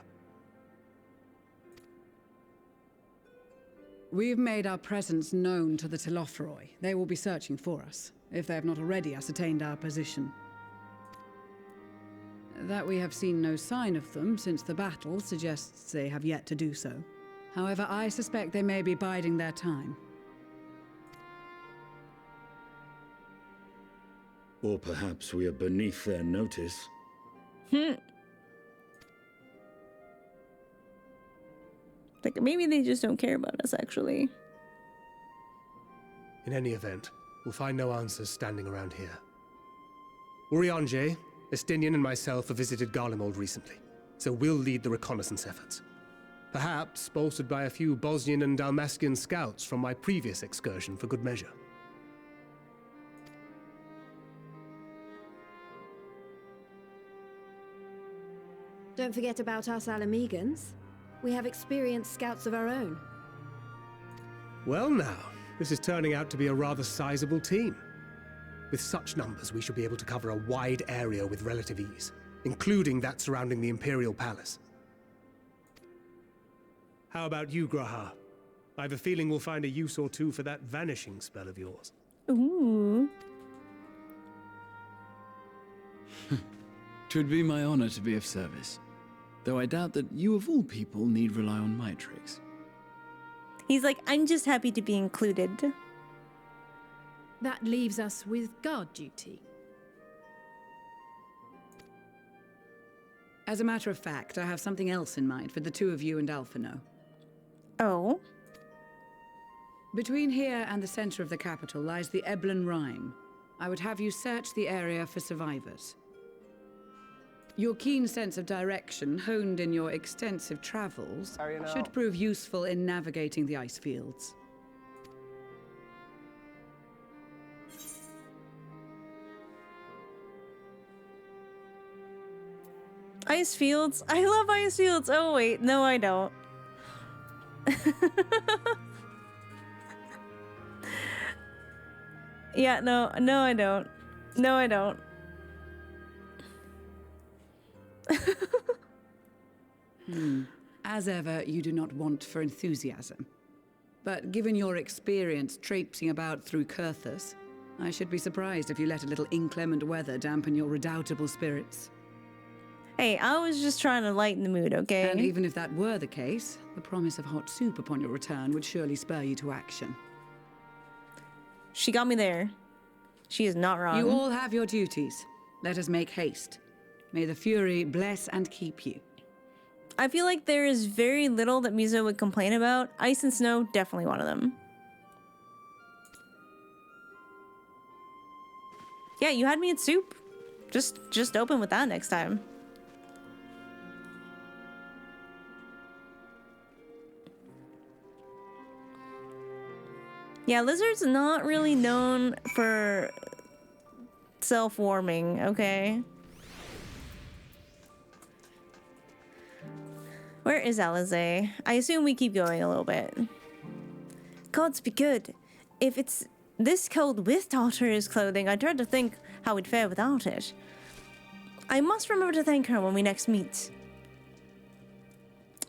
We've made our presence known to the Telophroi. They will be searching for us, if they have not already ascertained our position. That we have seen no sign of them since the battle suggests they have yet to do so. However, I suspect they may be biding their time. Or perhaps we are beneath their notice. Like, maybe they just don't care about us, actually. In any event, we'll find no answers standing around here. Urianger, Estinian and myself have visited Garlemald recently, so we'll lead the reconnaissance efforts. Perhaps bolstered by a few Bosnian and Dalmatian scouts from my previous excursion for good measure. Don't forget about us Alamegans. We have experienced scouts of our own. Well now, this is turning out to be a rather sizable team. With such numbers, we should be able to cover a wide area with relative ease, including that surrounding the Imperial Palace. How about you, Graha? I have a feeling we'll find a use or two for that vanishing spell of yours. Ooh. Twould be my honor to be of service. Though I doubt that you of all people need rely on my tricks. He's like, I'm just happy to be included. That leaves us with guard duty. As a matter of fact, I have something else in mind for the two of you and Alphino. Oh? Between here and the center of the capital lies the Eblan Rhine. I would have you search the area for survivors. Your keen sense of direction, honed in your extensive travels, should prove useful in navigating the ice fields. Ice fields? I love ice fields! Oh wait, no I don't. Yeah, no I don't. No I don't. As ever, you do not want for enthusiasm. But given your experience traipsing about through Kurthus, I should be surprised if you let a little inclement weather dampen your redoubtable spirits. Hey, I was just trying to lighten the mood, okay? And even if that were the case, the promise of hot soup upon your return would surely spur you to action. She got me there. She is not wrong. You all have your duties. Let us make haste. May the Fury bless and keep you. I feel like there is very little that Mizo would complain about. Ice and snow, definitely one of them. Yeah, you had me at soup. Just open with that next time. Yeah, lizards not really known for self-warming, okay? Where is Alizé? I assume we keep going a little bit. Gods be good. If it's this cold with Tartarus clothing, I dread to think how we'd fare without it. I must remember to thank her when we next meet.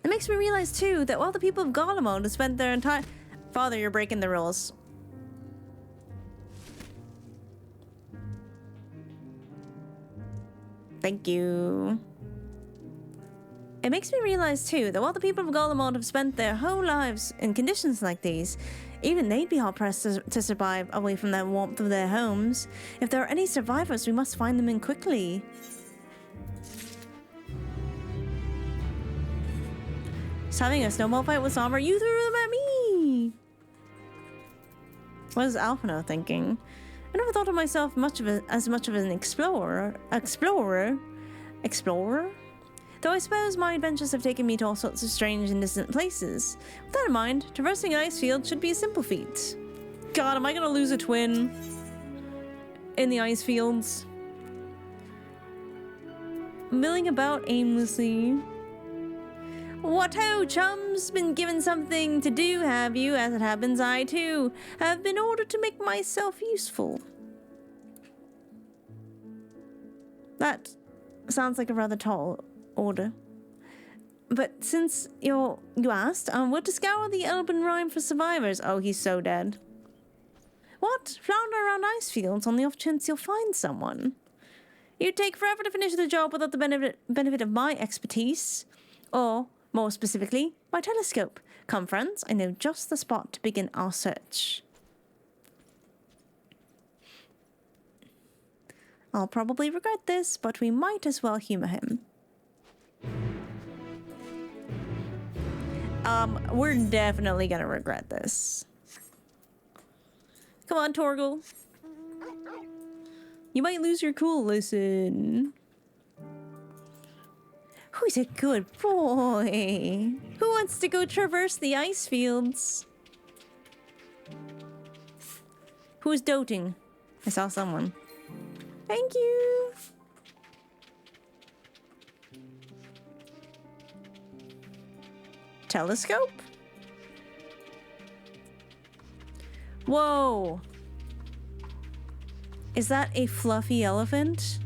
It makes me realize, too, that while the people of Garlemald have spent their entire... Father, you're breaking the rules. Thank you. It makes me realize, too, that while the people of Garlemald have spent their whole lives in conditions like these, even they'd be hard-pressed to survive away from the warmth of their homes. If there are any survivors, we must find them in quickly. Just having a snowball fight with Somber, you threw them at me! What is Alphino thinking? I never thought of myself as much of an explorer? Though I suppose my adventures have taken me to all sorts of strange and distant places. With that in mind, traversing an ice field should be a simple feat. God, am I gonna lose a twin in the ice fields? Milling about aimlessly. What ho, chums? Been given something to do, have you? As it happens, I too have been ordered to make myself useful. That sounds like a rather tall order. But since you asked, what to scour the Elben Rime for survivors? Oh, he's so dead. What? Flounder around ice fields on the off chance you'll find someone. You'd take forever to finish the job without the benefit of my expertise. Or, more specifically, my telescope. Come, friends, I know just the spot to begin our search. I'll probably regret this, but we might as well humor him. We're definitely gonna regret this. Come on, Torgal. You might lose your cool, listen. Who's a good boy? Who wants to go traverse the ice fields? Who's doting? I saw someone. Thank you. Telescope? Whoa. Is that a fluffy elephant?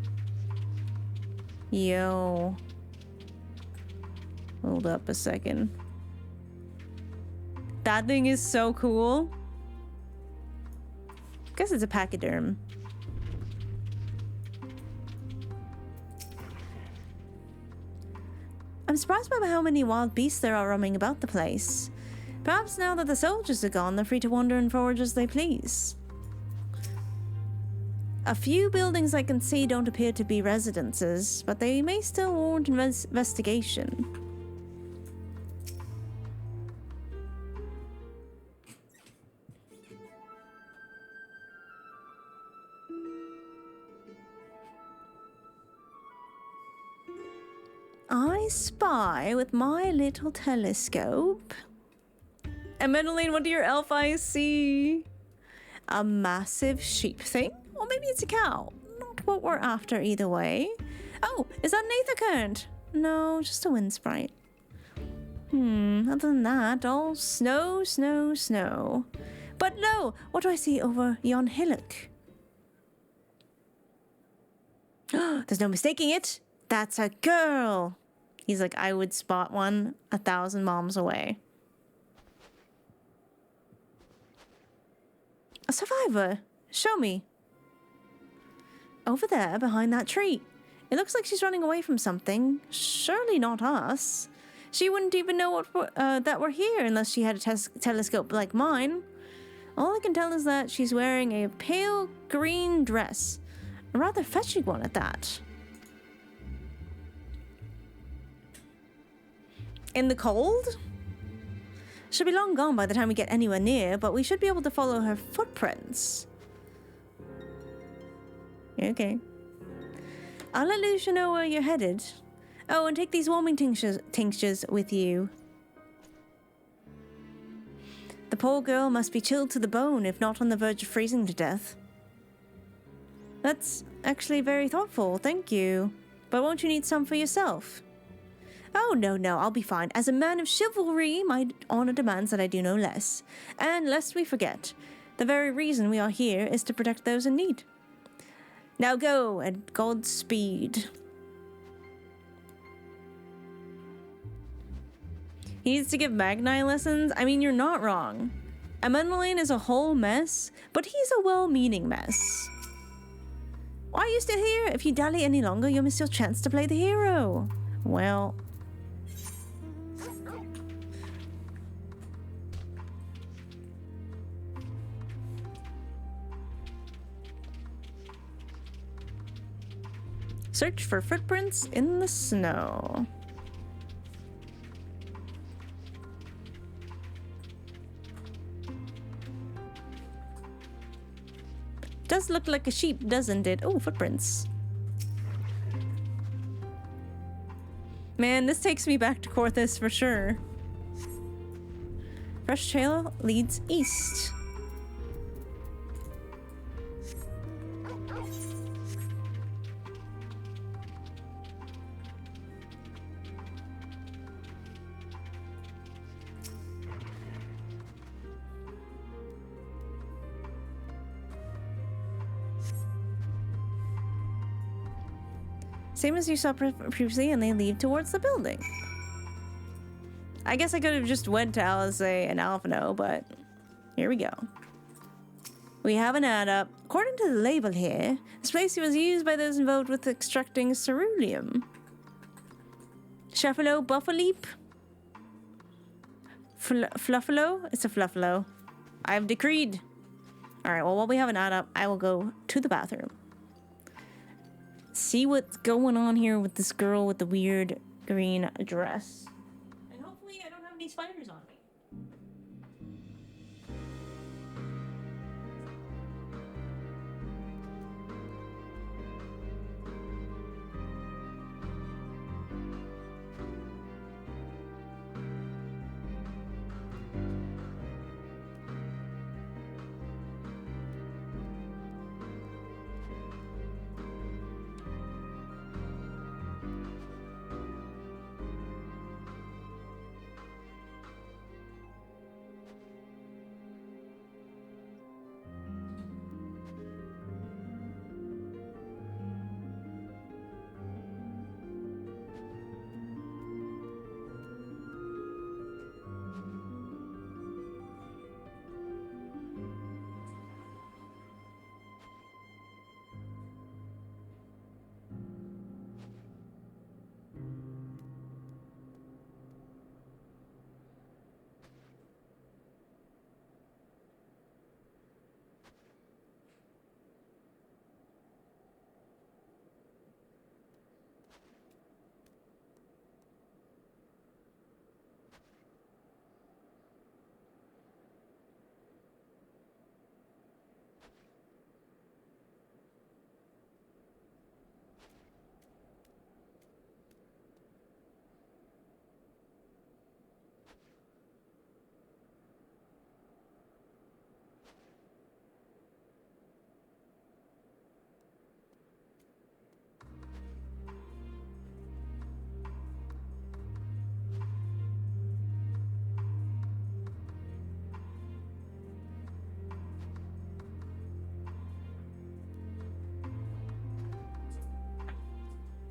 Yo. Hold up a second. That thing is so cool. Guess it's a pachyderm. I'm surprised by how many wild beasts there are roaming about the place. Perhaps now that the soldiers are gone, they're free to wander and forage as they please. A few buildings I can see don't appear to be residences, but they may still warrant investigation. I spy with my little telescope. And Medeline, what do your elf eyes see? A massive sheep thing? Or maybe it's a cow. Not what we're after either way. Oh, is that an aether current? No, just a wind sprite. Other than that, all snow, snow, snow. But no, what do I see over yon hillock? There's no mistaking it. That's a girl. He's like, I would spot one 1,000 miles away. A survivor. Show me. Over there, behind that tree. It looks like she's running away from something. Surely not us. She wouldn't even know that we're here unless she had a telescope like mine. All I can tell is that she's wearing a pale green dress. A rather fetching one at that. In the cold? She'll be long gone by the time we get anywhere near, but we should be able to follow her footprints. Okay. I'll let Lucia know where you're headed. Oh, and take these warming tinctures with you. The poor girl must be chilled to the bone, if not on the verge of freezing to death. That's actually very thoughtful, thank you. But won't you need some for yourself? Oh, no, I'll be fine. As a man of chivalry, my honor demands that I do no less. And lest we forget, the very reason we are here is to protect those in need. Now go, and Godspeed. He needs to give Magni lessons? I mean, you're not wrong. Amenelaine is a whole mess, but he's a well-meaning mess. Why are you still here? If you dally any longer, you'll miss your chance to play the hero. Well... Search for footprints in the snow. Does look like a sheep, doesn't it? Oh, footprints. Man, this takes me back to Korthus for sure. Fresh trail leads east. Same as you saw previously, and they lead towards the building. I guess I could have just went to Alizé and Alphino, but here we go. We have an ad up. According to the label here, this place was used by those involved with extracting ceruleum. Shuffalo Buffaleep? Fluffalo? It's a Fluffalo. I have decreed. Alright, well, while we have an ad up, I will go to the bathroom. See what's going on here with this girl with the weird green dress. And hopefully I don't have any spiders on me.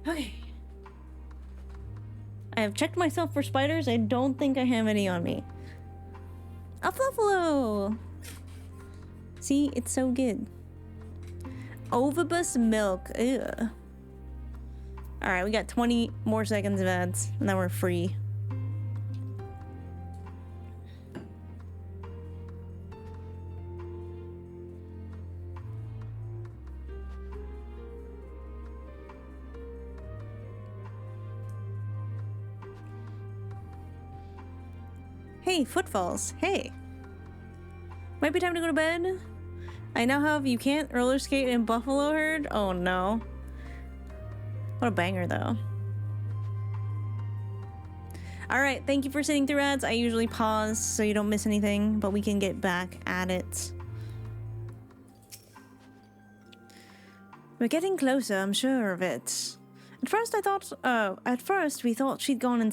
Okay. I have checked myself for spiders. I don't think I have any on me. A Fluffalo! See, it's so good. Ovibus milk. Ugh. Alright, we got 20 more seconds of ads, and then we're free. Hey, footfalls. Hey. Might be time to go to bed. I now have you can't roller skate in Buffalo Herd. Oh no. What a banger though. Alright, thank you for sitting through ads. I usually pause so you don't miss anything, but we can get back at it. We're getting closer, I'm sure of it. At first we thought she'd gone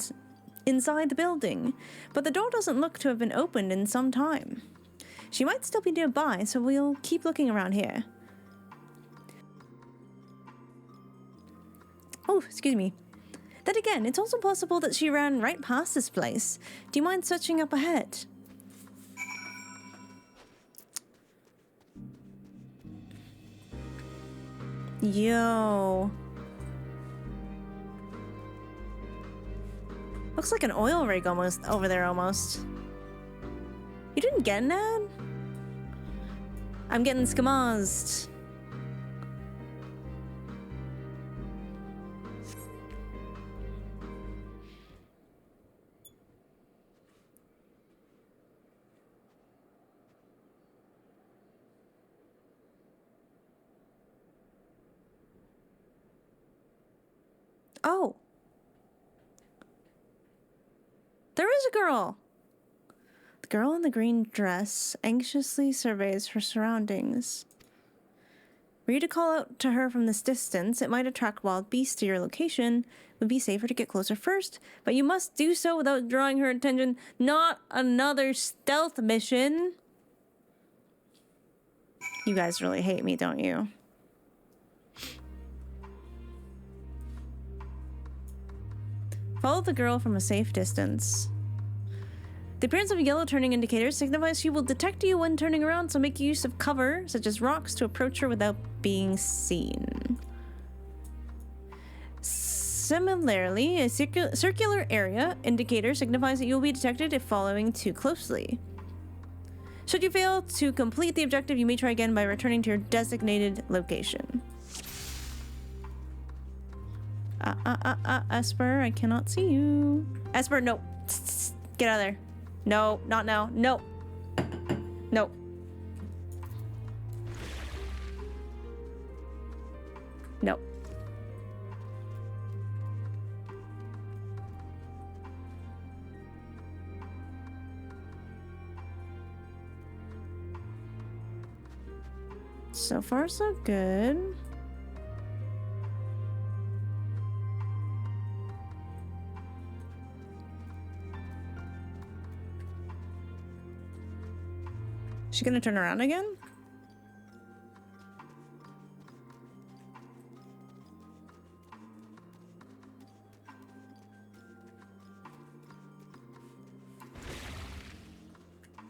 inside the building, but the door doesn't look to have been opened in some time. She might still be nearby, so we'll keep looking around here. Oh, excuse me. Then again, it's also possible that she ran right past this place. Do you mind searching up ahead? Yo. Looks like an oil rig almost over there almost. You didn't get an ad? I'm getting skamazed. Oh. There is a girl. The girl in the green dress anxiously surveys her surroundings. Were you to call out to her from this distance, it might attract wild beasts to your location. It would be safer to get closer first, but you must do so without drawing her attention. Not another stealth mission. You guys really hate me, don't you? Follow the girl from a safe distance. The appearance of a yellow turning indicator signifies she will detect you when turning around, so make use of cover, such as rocks, to approach her without being seen. Similarly, a circular area indicator signifies that you will be detected if following too closely. Should you fail to complete the objective, you may try again by returning to your designated location. Esper, I cannot see you. Esper, no. Get out of there. No, not now. No. No. No. So far, so good. She gonna turn around again?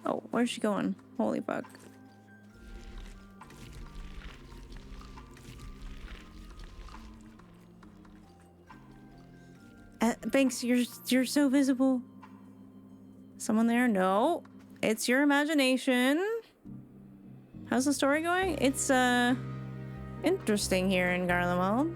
Oh, where's she going? Holy fuck. Banks, you're so visible. Someone there? No. It's your imagination. How's the story going? It's interesting here in Garlemald.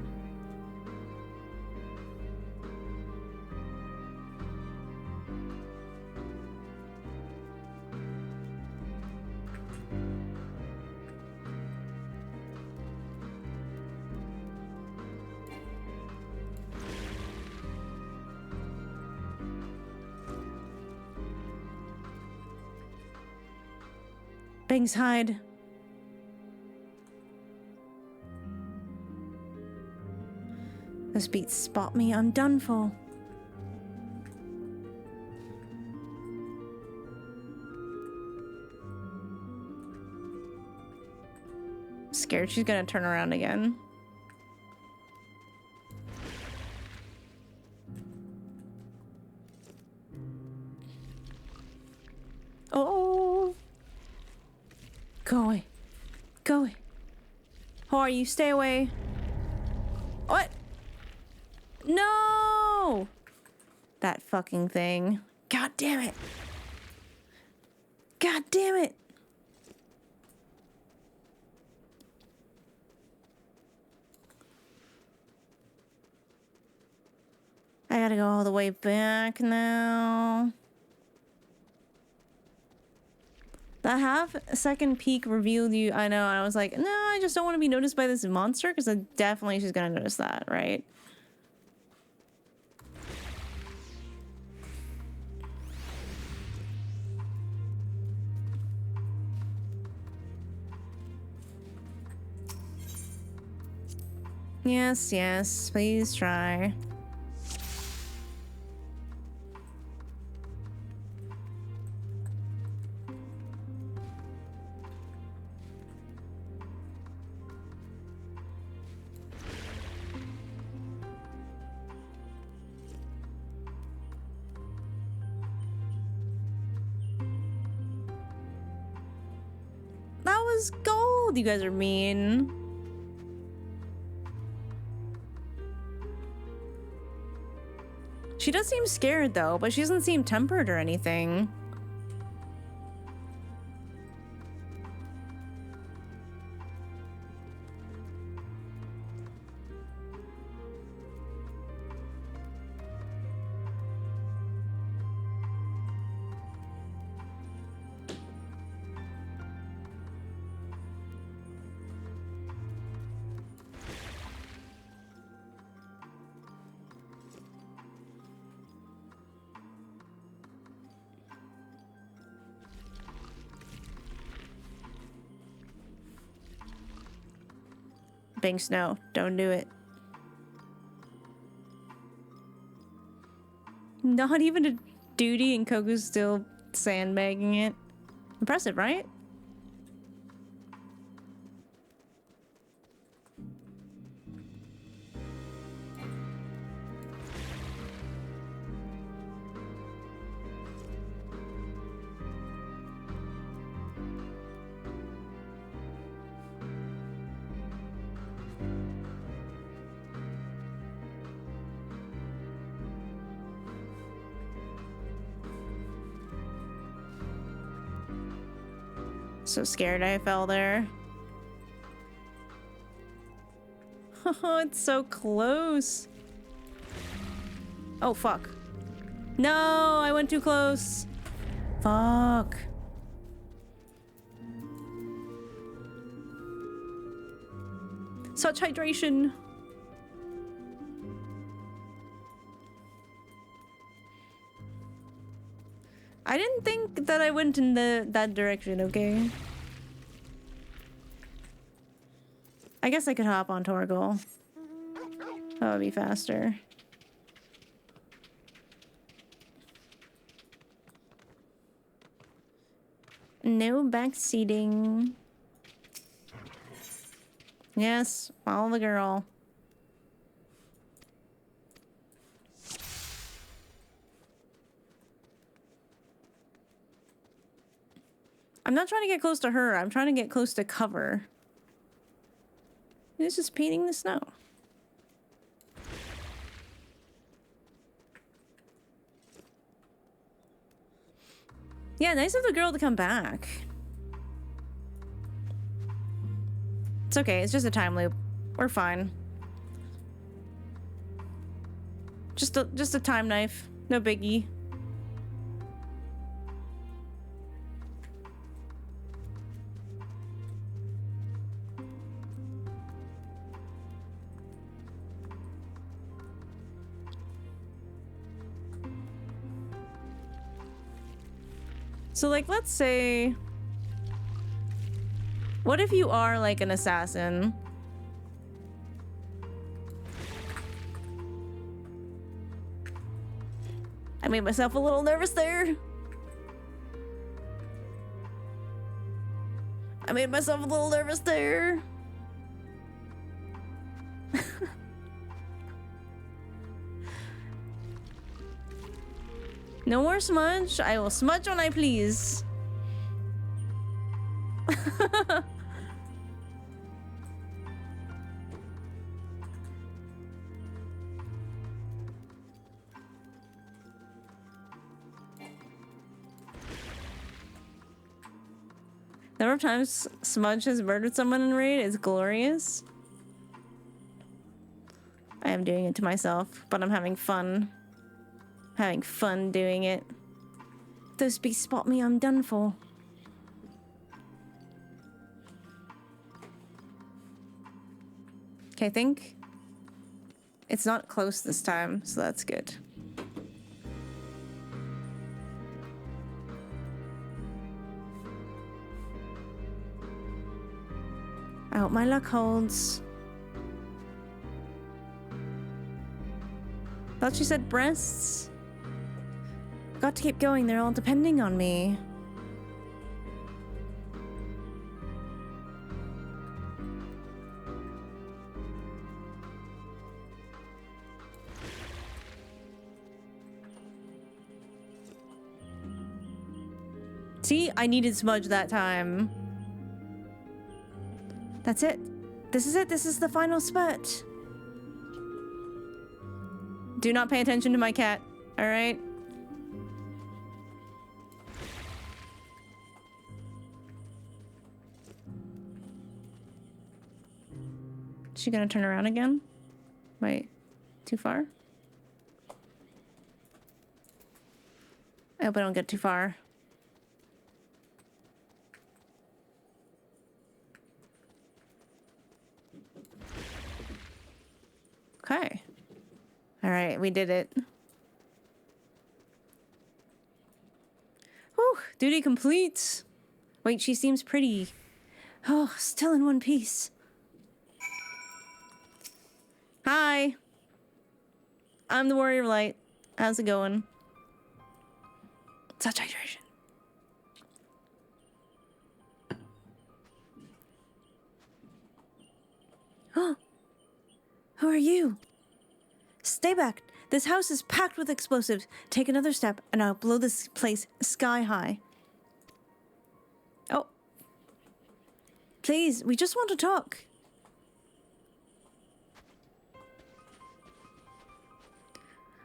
Bangs, hide. Those beats spot me, I'm done for. Scared she's gonna turn around again. Oh. Go away. Go away. Who are you? Stay away. What? No! That fucking thing. God damn it. God damn it. I gotta go all the way back now. That half-second peek revealed you. I know. I was like, no, I just don't want to be noticed by this monster, because definitely she's gonna notice that, right? Yes, yes, please try. That was gold! You guys are mean. She does seem scared though, but she doesn't seem tempered or anything. Banks, no, don't do it. Not even a duty and Koku's still sandbagging it. Impressive, right? So scared I fell there. Oh, it's so close. Oh, fuck. No, I went too close. Fuck. Such hydration. I didn't think that I went in that direction, okay? I guess I could hop on Torgal. That would be faster. No backseating. Yes, follow the girl. I'm not trying to get close to her. I'm trying to get close to cover. It's just painting the snow. Yeah, nice of the girl to come back. It's okay, it's just a time loop. We're fine. Just a time knife. No biggie. So, like, let's say... What if you are, like, an assassin? I made myself a little nervous there. I made myself a little nervous there. No more smudge. I will smudge when I please. Number of times Smudge has murdered someone in Raid is glorious. I am doing it to myself, but I'm having fun. Having fun doing it. If those beasts spot me, I'm done for. Okay, I think it's not close this time, so that's good. I hope my luck holds. Thought she said breasts. Got to keep going, they're all depending on me. See, I needed smudge that time. That's it. This is it. This is the final spurt. Do not pay attention to my cat, all right? Is she gonna turn around again? Wait, too far? I hope I don't get too far. Okay. All right, we did it. Whew, duty complete. Wait, she seems pretty. Oh, still in one piece. Hi. I'm the Warrior of Light. How's it going? Such hydration. Oh. Who are you? Stay back. This house is packed with explosives. Take another step and I'll blow this place sky high. Oh. Please, we just want to talk.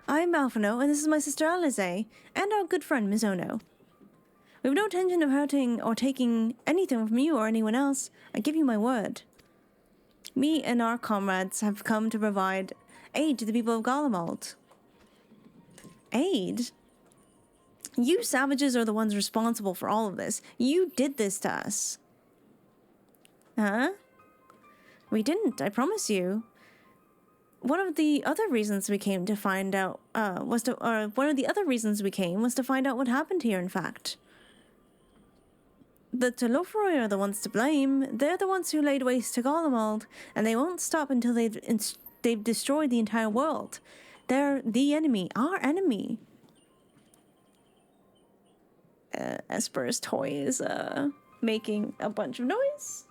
I'm Alphino, and this is my sister Alize, and our good friend Mizono. We have no intention of hurting or taking anything from you or anyone else. I give you my word. Me and our comrades have come to provide aid to the people of Garlemald. Aid? You savages are the ones responsible for all of this. You did this to us. Huh? We didn't, I promise you. One of the other reasons we came to find out, was to find out what happened here, in fact. The Telofroi are the ones to blame. They're the ones who laid waste to Garlemald, and they won't stop until they've destroyed the entire world. They're the enemy, our enemy. Esper's toy is, making a bunch of noise.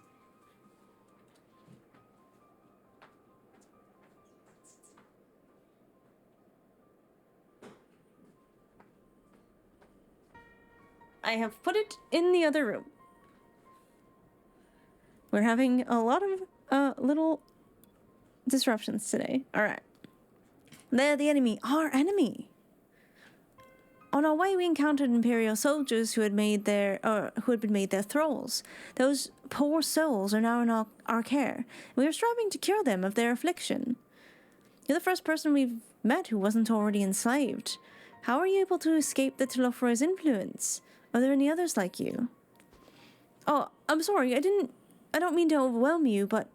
I have put it in the other room. We're having a lot of little disruptions today. Alright. They're the enemy. Our enemy. On our way, we encountered Imperial soldiers who had been made their thralls. Those poor souls are now in our care. We are striving to cure them of their affliction. You're the first person we've met who wasn't already enslaved. How are you able to escape the Telofroi's influence? Are there any others like you? Oh, I'm sorry, I don't mean to overwhelm you, but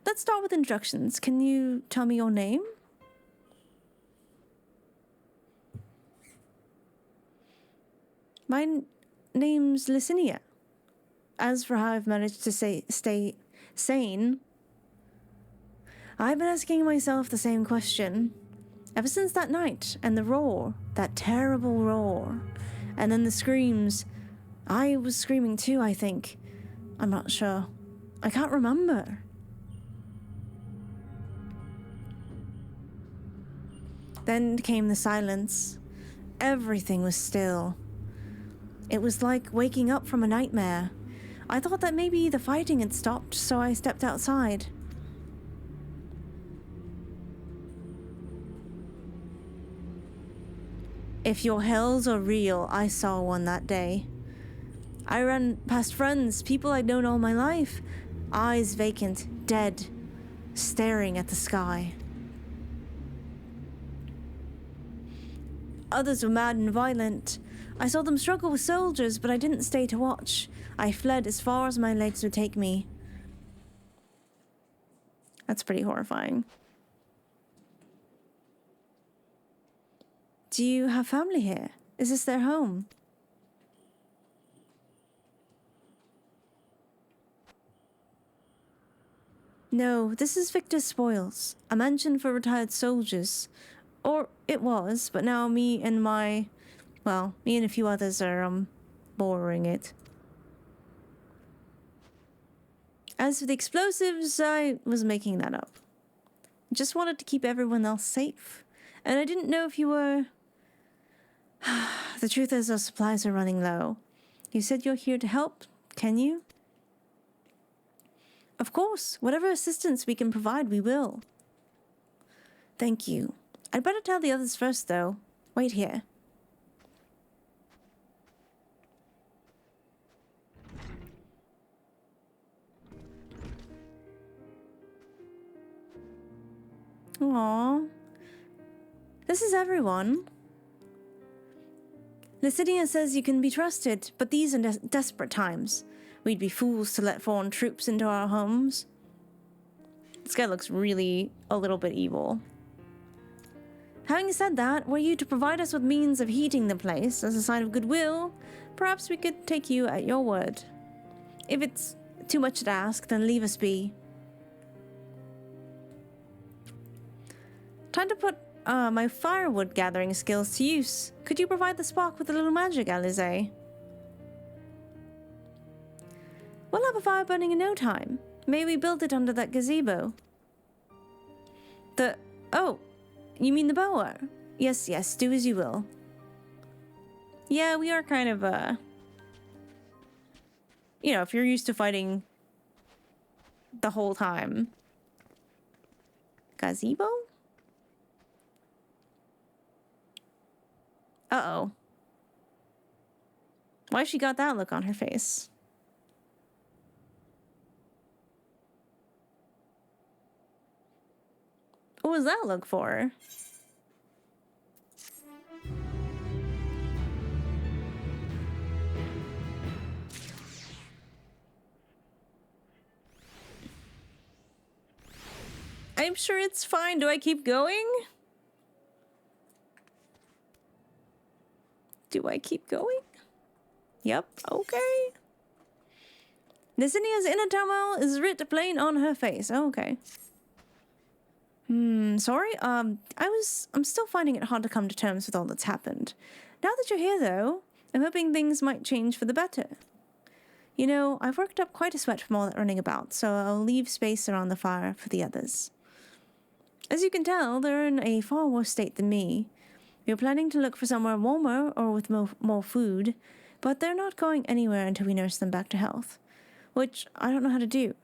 let's start with introductions. Can you tell me your name? My name's Licinia. As for how I've managed to stay sane, I've been asking myself the same question. Ever since that night, and the roar, that terrible roar, and then the screams. I was screaming too, I think. I'm not sure. I can't remember. Then came the silence. Everything was still. It was like waking up from a nightmare. I thought that maybe the fighting had stopped, so I stepped outside. If your hells are real, I saw one that day. I ran past friends, people I'd known all my life, eyes vacant, dead, staring at the sky. Others were mad and violent. I saw them struggle with soldiers, but I didn't stay to watch. I fled as far as my legs would take me. That's pretty horrifying. Do you have family here? Is this their home? No, this is Victor's Spoils, a mansion for retired soldiers. Or it was, but now me and a few others are, borrowing it. As for the explosives, I was making that up. Just wanted to keep everyone else safe. And I didn't know if you were... The truth is our supplies are running low. You said you're here to help, can you? Of course, whatever assistance we can provide, we will. Thank you. I'd better tell the others first, though. Wait here. Aww. This is everyone. Licinia says you can be trusted, but these are desperate times. We'd be fools to let foreign troops into our homes. This guy looks really a little bit evil. Having said that, were you to provide us with means of heating the place as a sign of goodwill, perhaps we could take you at your word. If it's too much to ask, then leave us be. Time to put my firewood gathering skills to use. Could you provide the spark with a little magic, Alize? We'll have a fire burning in no time. May we build it under that gazebo? Oh, you mean the bower? Yes, do as you will. Yeah, we are kind of, if you're used to fighting the whole time. Gazebo? Uh-oh. Why she got that look on her face? What was that look for? I'm sure it's fine. Do I keep going? Do I keep going? Yep, okay. Nesinia's inner turmoil is writ plain on her face. Oh, okay. Sorry. I'm still finding it hard to come to terms with all that's happened. Now that you're here, though, I'm hoping things might change for the better. You know, I've worked up quite a sweat from all that running about, so I'll leave space around the fire for the others. As you can tell, they're in a far worse state than me. We were planning to look for somewhere warmer or with more food, but they're not going anywhere until we nurse them back to health, which I don't know how to do.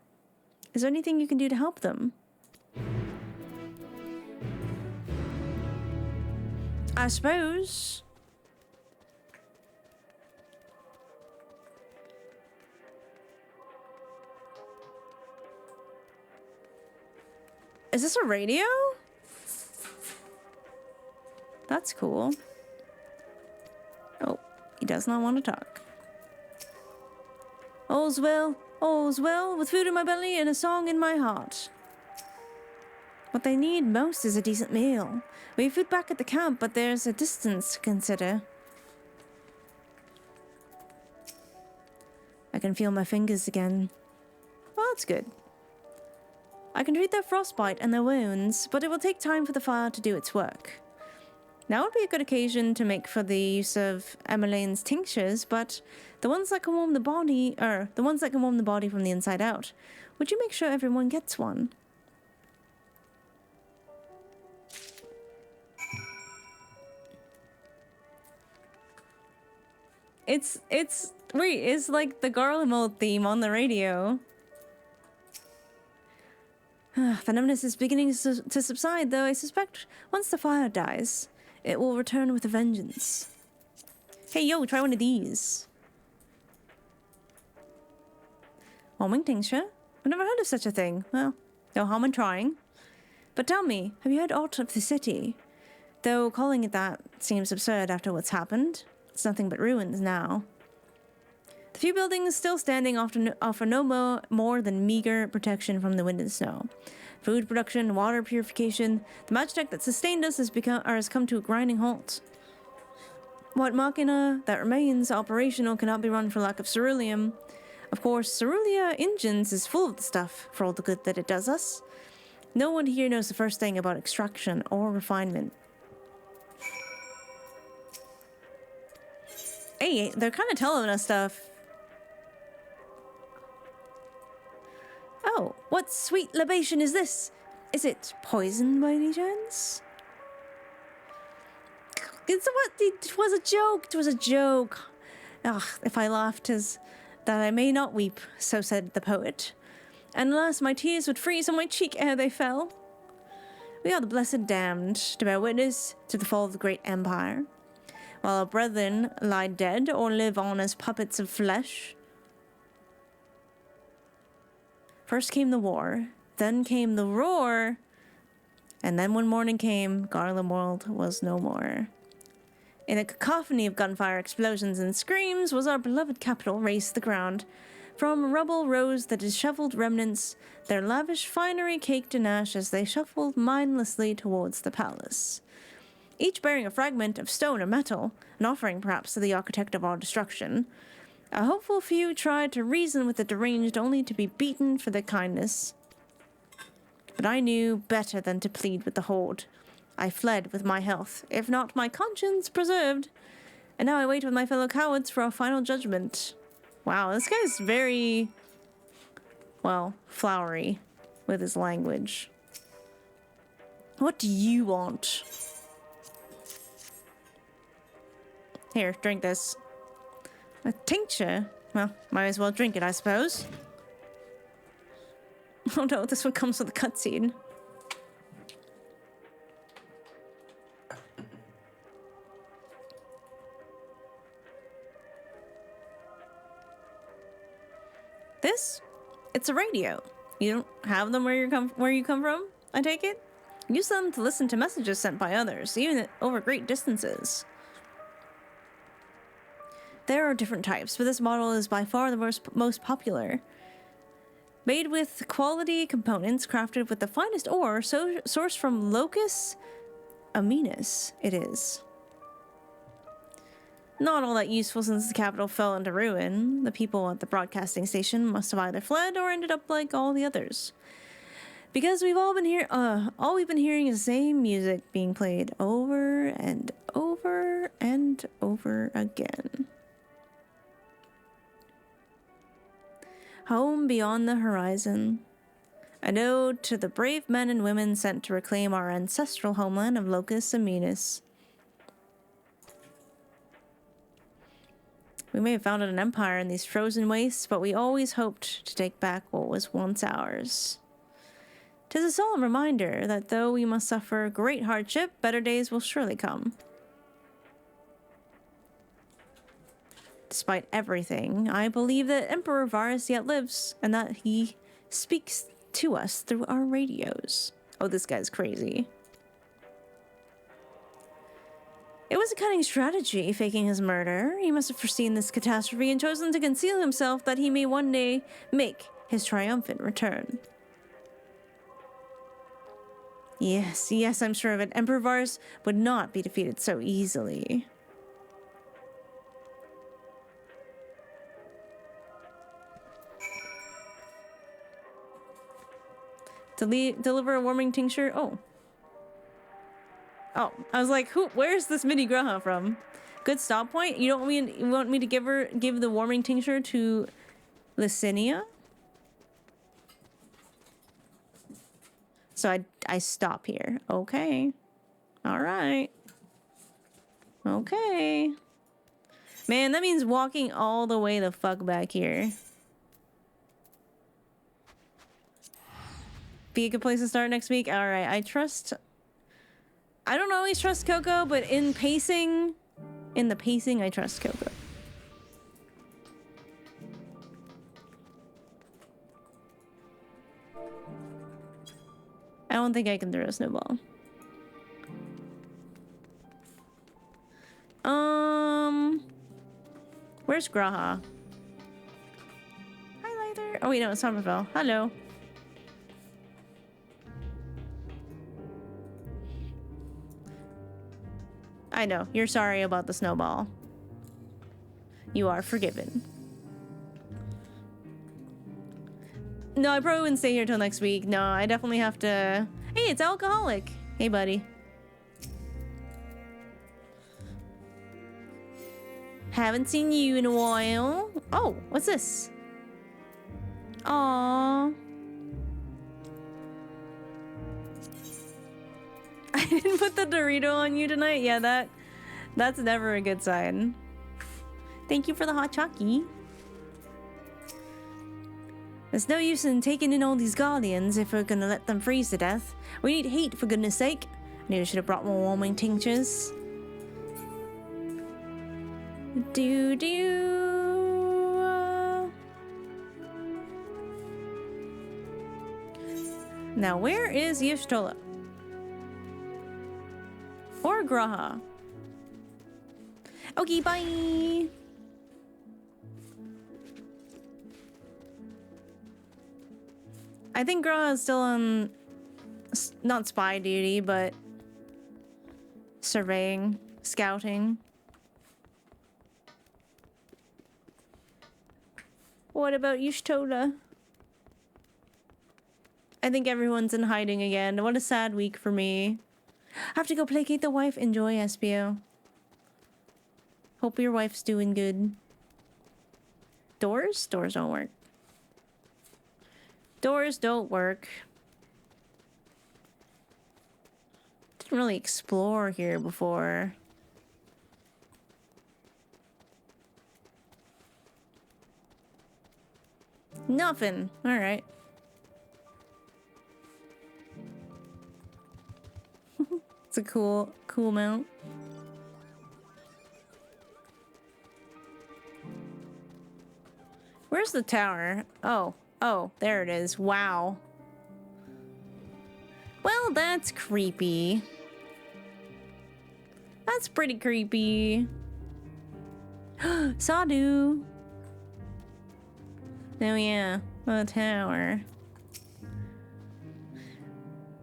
Is there anything you can do to help them? I suppose. Is this a radio? That's cool. Oh, he does not want to talk. All's well, with food in my belly and a song in my heart. What they need most is a decent meal. We have food back at the camp, but there's a distance to consider. I can feel my fingers again. Well, that's good. I can treat their frostbite and their wounds, but it will take time for the fire to do its work. Now would be a good occasion to make for the use of Emmeline's tinctures, but the ones that can warm the body, from the inside out. Would you make sure everyone gets one? It's like the Garlemald theme on the radio. The numbness is beginning to subside, though I suspect once the fire dies, it will return with a vengeance. Hey, yo, try one of these. Warming tincture? I've never heard of such a thing. Well, no harm in trying. But tell me, have you heard aught of the city? Though calling it that seems absurd after what's happened. It's nothing but ruins now. The few buildings still standing offer no more than meager protection from the wind and snow. Food production, water purification, the magitech that sustained us has come to a grinding halt. What machina that remains operational cannot be run for lack of ceruleum. Of course, Cerulia Engines is full of the stuff for all the good that it does us. No one here knows the first thing about extraction or refinement. Hey, they're kind of telling us stuff. Oh, what sweet libation is this? Is it poison by any chance? It was a joke. It was a joke. Ah, if I laughed as that I may not weep, so said the poet. And alas, my tears would freeze on my cheek ere they fell. We are the blessed damned, to bear witness to the fall of the great empire, while our brethren lie dead or live on as puppets of flesh. First came the war, then came the roar, and then when morning came, Garlemald was no more. In a cacophony of gunfire, explosions, and screams was our beloved capital razed to the ground. From rubble rose the disheveled remnants, their lavish finery caked in ash as they shuffled mindlessly towards the palace, each bearing a fragment of stone or metal, an offering perhaps to the architect of our destruction. A hopeful few tried to reason with the deranged only to be beaten for their kindness. But I knew better than to plead with the horde. I fled with my health, if not my conscience, preserved. And now I wait with my fellow cowards for our final judgment. Wow, this guy's very, well, flowery with his language. What do you want? Here, drink this. A tincture? Well, might as well drink it, I suppose. Oh no, this one comes with a cutscene. This? It's a radio. You don't have them where you come from, I take it? Use them to listen to messages sent by others, even over great distances. There are different types, but this model is by far the most popular. Made with quality components crafted with the finest ore sourced from Locus Aminus, it is. Not all that useful since the capital fell into ruin. The people at the broadcasting station must have either fled or ended up like all the others. Because all we've been hearing is the same music being played over and over and over again. Home beyond the horizon. An ode to the brave men and women sent to reclaim our ancestral homeland of Locus Aminus. We may have founded an empire in these frozen wastes, but we always hoped to take back what was once ours. 'Tis a solemn reminder that though we must suffer great hardship, better days will surely come. Despite everything, I believe that Emperor Varus yet lives, and that he speaks to us through our radios. Oh, this guy's crazy. It was a cunning strategy, faking his murder. He must have foreseen this catastrophe and chosen to conceal himself that he may one day make his triumphant return. Yes, I'm sure of it. Emperor Varus would not be defeated so easily. Deliver a warming tincture. Oh, I was like, where's this mini Graha from? Good stop point. You want me to give the warming tincture to Licinia? So I stop here. Okay. All right. Okay. Man, that means walking all the way the fuck back here. Be a good place to start next week. All right. I don't always trust Coco, but in the pacing, I trust Coco. I don't think I can throw a snowball. Where's Graha? Hi, Lather. Oh wait, no, it's Somerville. Hello. I know, you're sorry about the snowball. You are forgiven. No, I probably wouldn't stay here till next week. No, I definitely have to... Hey, it's Alcoholic. Hey, buddy. Haven't seen you in a while. Oh, what's this? Aww. I didn't put the Dorito on you tonight. Yeah, that's never a good sign. Thank you for the hot chalky. There's no use in taking in all these guardians if we're gonna let them freeze to death. We need heat, for goodness sake. I knew I should have brought more warming tinctures. Now, where is Y'shtola? Or Graha? Okay, bye! I think Graha is still on, not spy duty, but surveying, scouting. What about Y'shtola? I think everyone's in hiding again. What a sad week for me. Have to go placate the wife. Enjoy, Espio. Hope your wife's doing good. Doors? Doors don't work. Doors don't work. Didn't really explore here before. Nothing. Alright. It's a cool mount. Where's Where's the tower? Oh, there it is. Wow. Well, that's creepy. That's pretty creepy. Sadu. Oh yeah, the tower.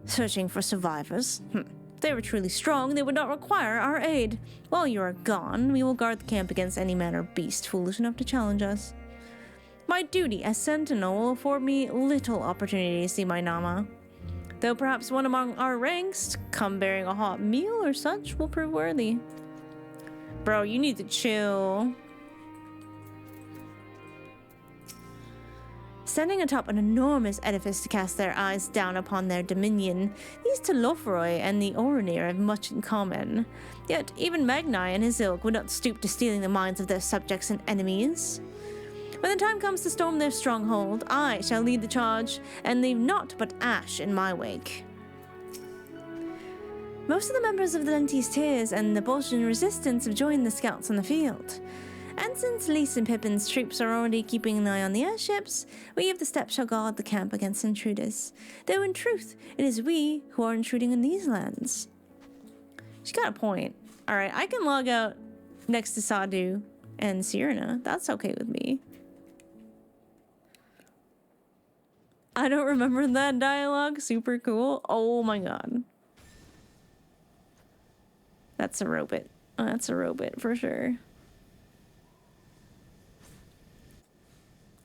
Searching for survivors. If they were truly strong, they would not require our aid. While you are gone, we will guard the camp against any man or beast foolish enough to challenge us. My duty as sentinel will afford me little opportunity to see my Nama. Though perhaps one among our ranks, come bearing a hot meal or such, will prove worthy. Bro, you need to chill. Standing atop an enormous edifice to cast their eyes down upon their dominion, these Telophoroi and the Orinir have much in common. Yet even Magnai and his ilk would not stoop to stealing the minds of their subjects and enemies. When the time comes to storm their stronghold, I shall lead the charge and leave naught but ash in my wake. Most of the members of the Lentese Tears and the Bolshan Resistance have joined the scouts on the field. And since Lys and Pippin's troops are already keeping an eye on the airships, we of the steppe shall guard the camp against intruders. Though in truth, it is we who are intruding in these lands. She's got a point. Alright, I can log out next to Sadu and Cyrena. That's okay with me. I don't remember that dialogue. Super cool. Oh my god. That's a robot. That's a robot for sure.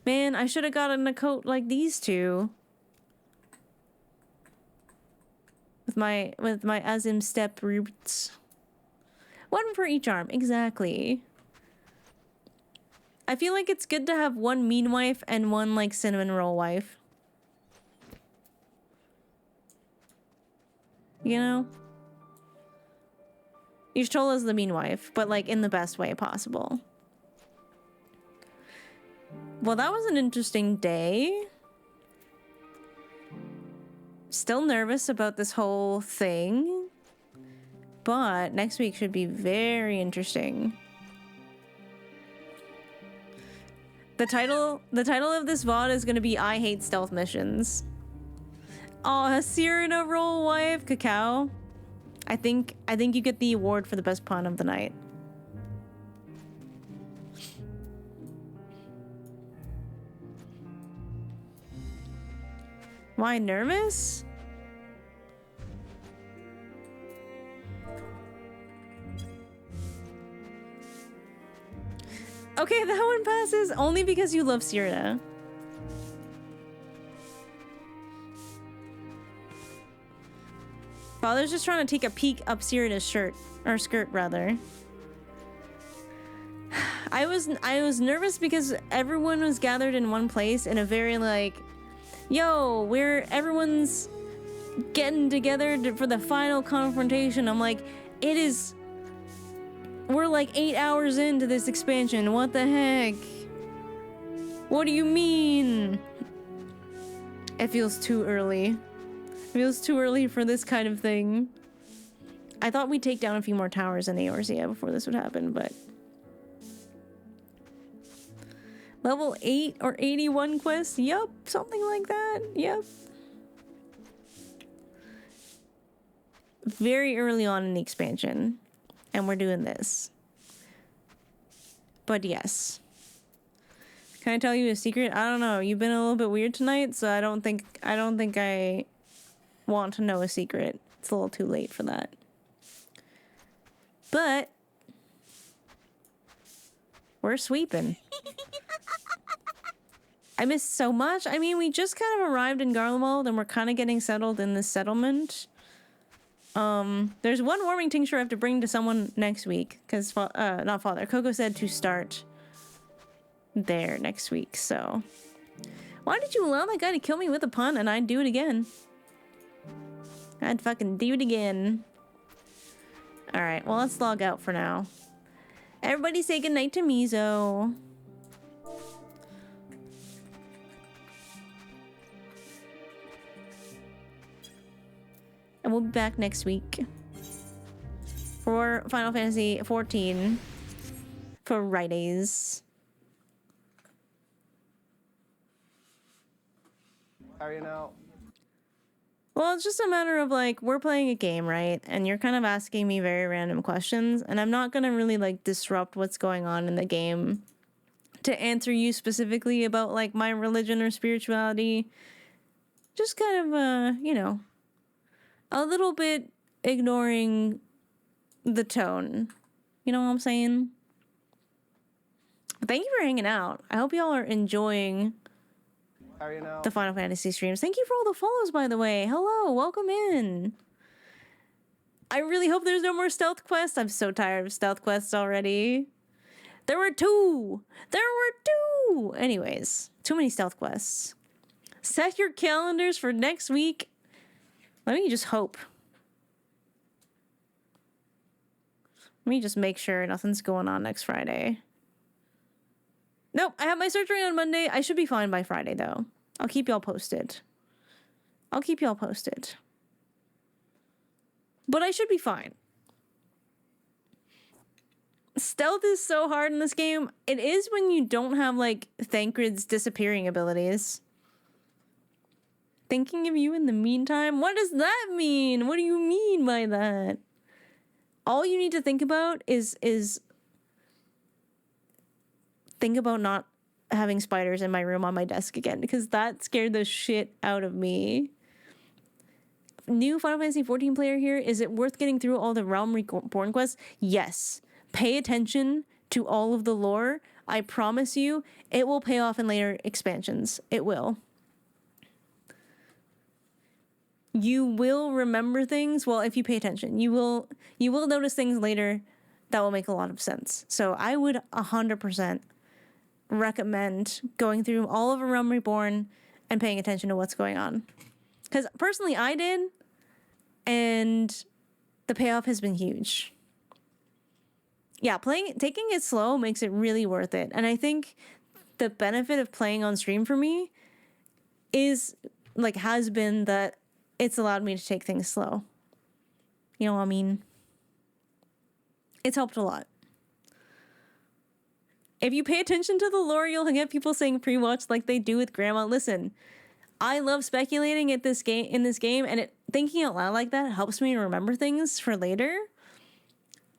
Man, I should have gotten a coat like these two. With my Azim step roots. One for each arm, exactly. I feel like it's good to have one mean wife and one like cinnamon roll wife. You know? Y'shtola's the mean wife, but like in the best way possible. Well, that was an interesting day. Still nervous about this whole thing. But next week should be very interesting. The title of this VOD is gonna be I Hate Stealth Missions. Aw, Cyrena roll wife, Cacao. I think you get the award for the best pun of the night. Am I nervous? Okay, that one passes only because you love Cyrena. Father's just trying to take a peek up Cyrena's shirt, or skirt rather. I was nervous because everyone was gathered in one place in a very like, yo, everyone's getting together for the final confrontation. I'm like, we're like 8 hours into this expansion. What the heck? What do you mean? It feels too early. It feels too early for this kind of thing. I thought we'd take down a few more towers in Eorzea before this would happen, but... Level 8 or 81 quests? Yup, something like that. Yep. Very early on in the expansion. And we're doing this. But yes. Can I tell you a secret? I don't know. You've been a little bit weird tonight, so I don't think I want to know a secret. It's a little too late for that. But we're sweeping. I missed so much. I mean, we just kind of arrived in Garlemald and we're kind of getting settled in this settlement. There's one warming tincture I have to bring to someone next week because not Father Coco said to start there next week. So why did you allow that guy to kill me with a pun and I'd do it again? I'd fucking do it again. All right, well, let's log out for now. Everybody say goodnight to Mizo. And we'll be back next week for Final Fantasy XIV for Fridays. Well, it's just a matter of, like, we're playing a game, right? And you're kind of asking me very random questions, and I'm not going to really, like, disrupt what's going on in the game to answer you specifically about, like, my religion or spirituality. Just kind of, you know, a little bit ignoring the tone. You know what I'm saying? Thank you for hanging out. I hope y'all are enjoying the Final Fantasy streams. Thank you for all the follows, by the way. Hello, welcome in. I really hope there's no more stealth quests. I'm so tired of stealth quests already. There were two. Anyways, too many stealth quests. Set your calendars for next week. Let me just hope. Let me just make sure nothing's going on next Friday. Nope, I have my surgery on Monday. I should be fine by Friday, though. I'll keep y'all posted. But I should be fine. Stealth is so hard in this game. It is when you don't have, like, Thancred's disappearing abilities. Thinking of you in the meantime? What does that mean? What do you mean by that? All you need to think about is think about not having spiders in my room on my desk again, because that scared the shit out of me. New Final Fantasy XIV player here. Is it worth getting through all the Realm Reborn quests? Yes. Pay attention to all of the lore. I promise you, it will pay off in later expansions. It will. You will remember things. Well, if you pay attention, you will notice things later that will make a lot of sense. So I would 100% recommend going through all of A Realm Reborn and paying attention to what's going on. Because personally, I did, and the payoff has been huge. Yeah, taking it slow makes it really worth it. And I think the benefit of playing on stream for me has been that it's allowed me to take things slow. You know what I mean? It's helped a lot. If you pay attention to the lore, you'll get people saying pre-watch like they do with Grandma. Listen, I love speculating in this game, and thinking out loud like that helps me remember things for later.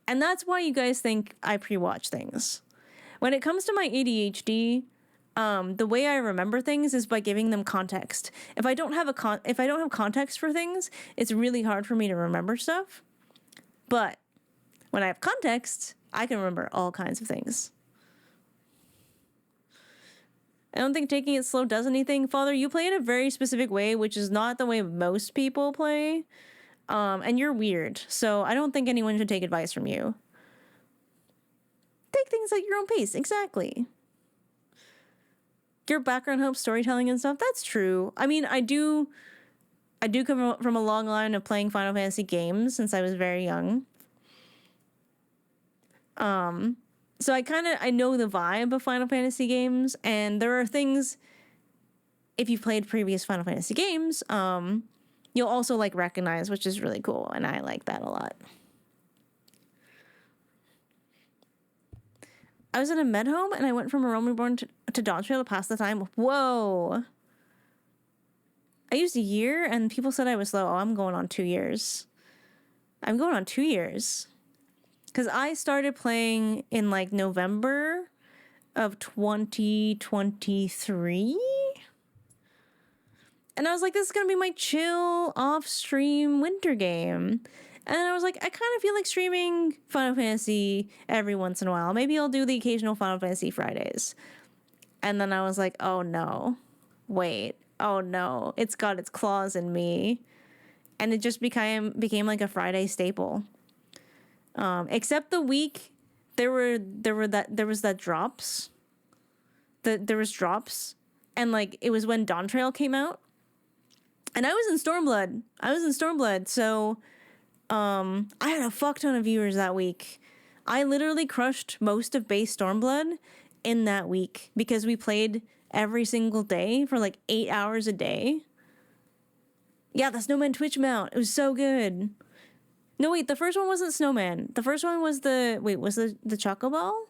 And that's why you guys think I pre-watch things. When it comes to my ADHD, the way I remember things is by giving them context. If I don't have context for things, it's really hard for me to remember stuff. But when I have context, I can remember all kinds of things. I don't think taking it slow does anything. Father, you play in a very specific way, which is not the way most people play. And you're weird, so I don't think anyone should take advice from you. Take things at your own pace, exactly. Your background helps storytelling and stuff, that's true. I mean, I do come from a long line of playing Final Fantasy games since I was very young. So I know the vibe of Final Fantasy games, and there are things, if you've played previous Final Fantasy games, you'll also recognize, which is really cool, and I like that a lot. I was in a med home, and I went from A Realm Reborn to Dawntrail to pass the time. Whoa! I used a year, and people said I was slow. Oh, I'm going on 2 years. Because I started playing in November of 2023. And I was like, this is going to be my chill off-stream winter game. And I was like, I kind of feel like streaming Final Fantasy every once in a while. Maybe I'll do the occasional Final Fantasy Fridays. And then I was like, oh no. Wait. Oh no. It's got its claws in me. And it just became like a Friday staple. Except the week there was drops. There was drops. And it was when Dawntrail came out. And I was in Stormblood. So I had a fuck ton of viewers that week. I literally crushed most of base Stormblood in that week because we played every single day for 8 hours a day. Yeah, the Snowman Twitch mount. It was so good. No, wait, the first one wasn't Snowman. The first one was was the Choco Ball?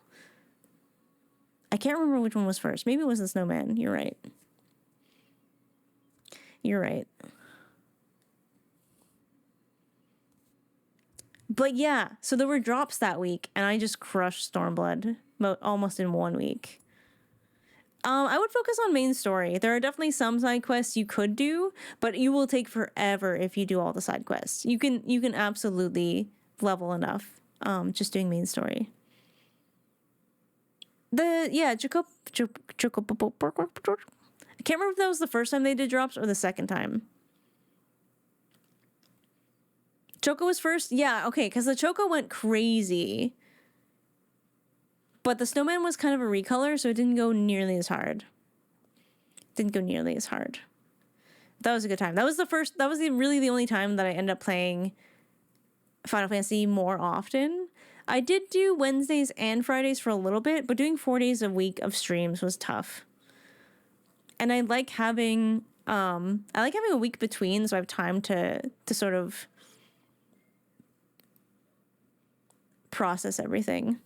I can't remember which one was first. Maybe it was the Snowman. You're right. You're right. But yeah, so there were drops that week, and I just crushed Stormblood almost in 1 week. I would focus on main story. There are definitely some side quests you could do, but you will take forever if you do all the side quests. You can absolutely level enough just doing main story. I can't remember if that was the first time they did drops or the second time. Choco was first? Yeah, okay, because the Choco went crazy. But the Snowman was kind of a recolor, so it didn't go nearly as hard. That was a good time. That was really the only time that I ended up playing Final Fantasy more often. I did do Wednesdays and Fridays for a little bit, but doing 4 days a week of streams was tough. And I like having a week between, so I have time to sort of process everything.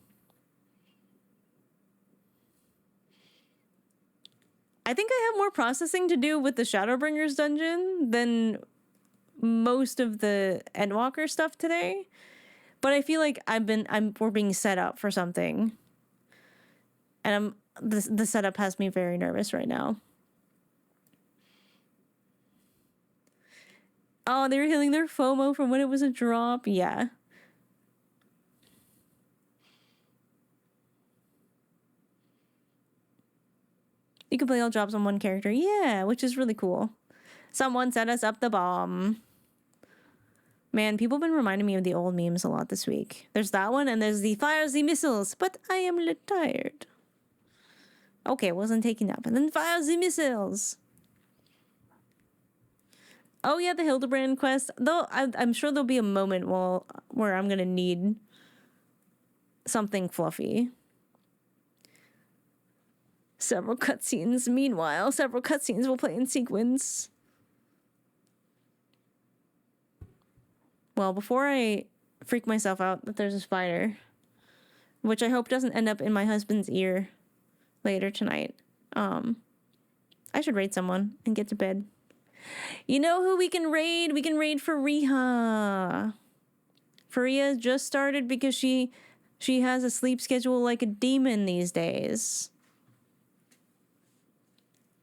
I think I have more processing to do with the Shadowbringers dungeon than most of the Endwalker stuff today. But I feel like we're being set up for something. And the setup has me very nervous right now. Oh, they were healing their FOMO from when it was a drop. Yeah. You can play all jobs on one character. Yeah, which is really cool. Someone set us up the bomb. Man, people have been reminding me of the old memes a lot this week. There's that one, and there's the fires the missiles, but I am a little tired. Okay, wasn't taking up. And then fires the missiles. Oh yeah, the Hildebrand quest. Though I'm sure there'll be a moment where I'm gonna need something fluffy. Several cutscenes. Meanwhile, several cutscenes will play in sequence. Well, before I freak myself out that there's a spider, which I hope doesn't end up in my husband's ear later tonight, I should raid someone and get to bed. You know who we can raid? We can raid Fariha. Fariha just started because she has a sleep schedule like a demon these days.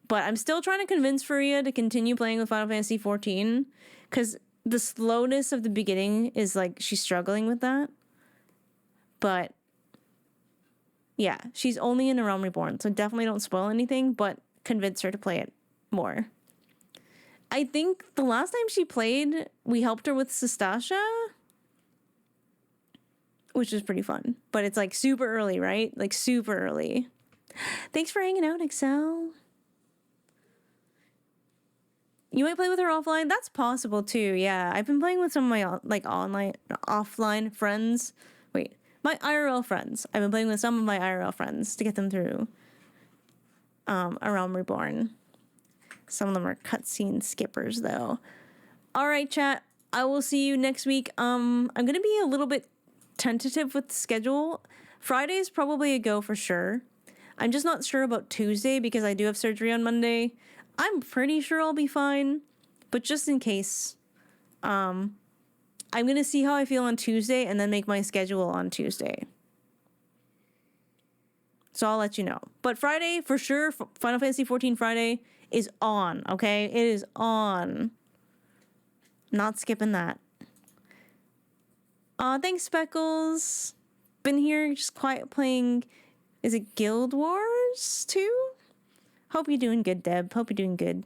But I'm still trying to convince Fariha to continue playing with Final Fantasy XIV, because the slowness of the beginning is like she's struggling with that. But yeah, she's only in A Realm Reborn, so definitely don't spoil anything, but convince her to play it more. I think the last time she played, we helped her with Sestasha, which was pretty fun. But it's like super early, right? Like super early. Thanks for hanging out, Excel. You might play with her offline? That's possible too, yeah. I've been playing with some of my offline friends. Wait, my IRL friends. I've been playing with some of my IRL friends to get them through A Realm Reborn. Some of them are cutscene skippers though. All right, chat. I will see you next week. I'm going to be a little bit tentative with the schedule. Friday is probably a go for sure. I'm just not sure about Tuesday because I do have surgery on Monday. I'm pretty sure I'll be fine, but just in case, I'm going to see how I feel on Tuesday and then make my schedule on Tuesday. So I'll let you know. But Friday, for sure, Final Fantasy XIV Friday is on, okay? It is on. Not skipping that. Thanks, Speckles. Been here just quiet playing, is it Guild Wars 2? Hope you're doing good, Deb. Hope you're doing good.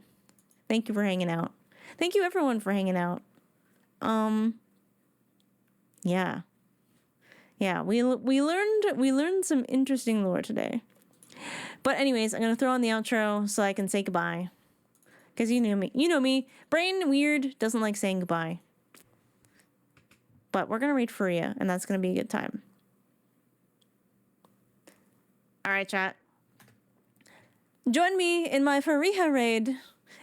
Thank you for hanging out. Thank you, everyone, for hanging out. Yeah. Yeah, we learned some interesting lore today. But anyways, I'm going to throw on the outro so I can say goodbye. Because you know me. Brain weird, doesn't like saying goodbye. But we're going to raid Fariha, and that's going to be a good time. All right, chat. Join me in my Fariha raid.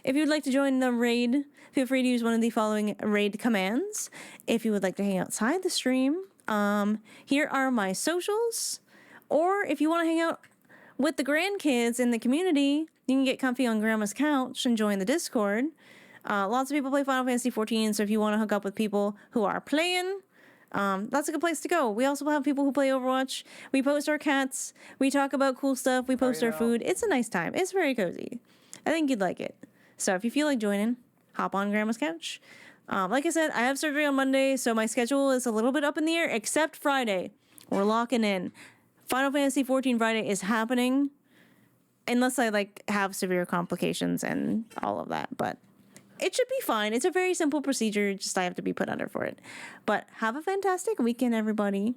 If you would like to join the raid, feel free to use one of the following raid commands. If you would like to hang outside the stream, here are my socials. Or if you want to hang out with the grandkids in the community, you can get comfy on Grandma's couch and join the Discord. Lots of people play Final Fantasy XIV, so if you want to hook up with people who are playing, that's a good place to go. We also have people who play Overwatch. We post our cats. We talk about cool stuff. We post our food. It's a nice time. It's very cozy. I think you'd like it. So if you feel like joining, hop on Grandma's Couch. Like I said, I have surgery on Monday, so my schedule is a little bit up in the air, except Friday. We're locking in. Final Fantasy XIV Friday is happening, unless I have severe complications and all of that, but it should be fine. It's a very simple procedure, just I have to be put under for it. But have a fantastic weekend, everybody.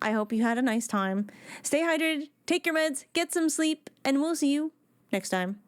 I hope you had a nice time. Stay hydrated, take your meds, get some sleep, and we'll see you next time.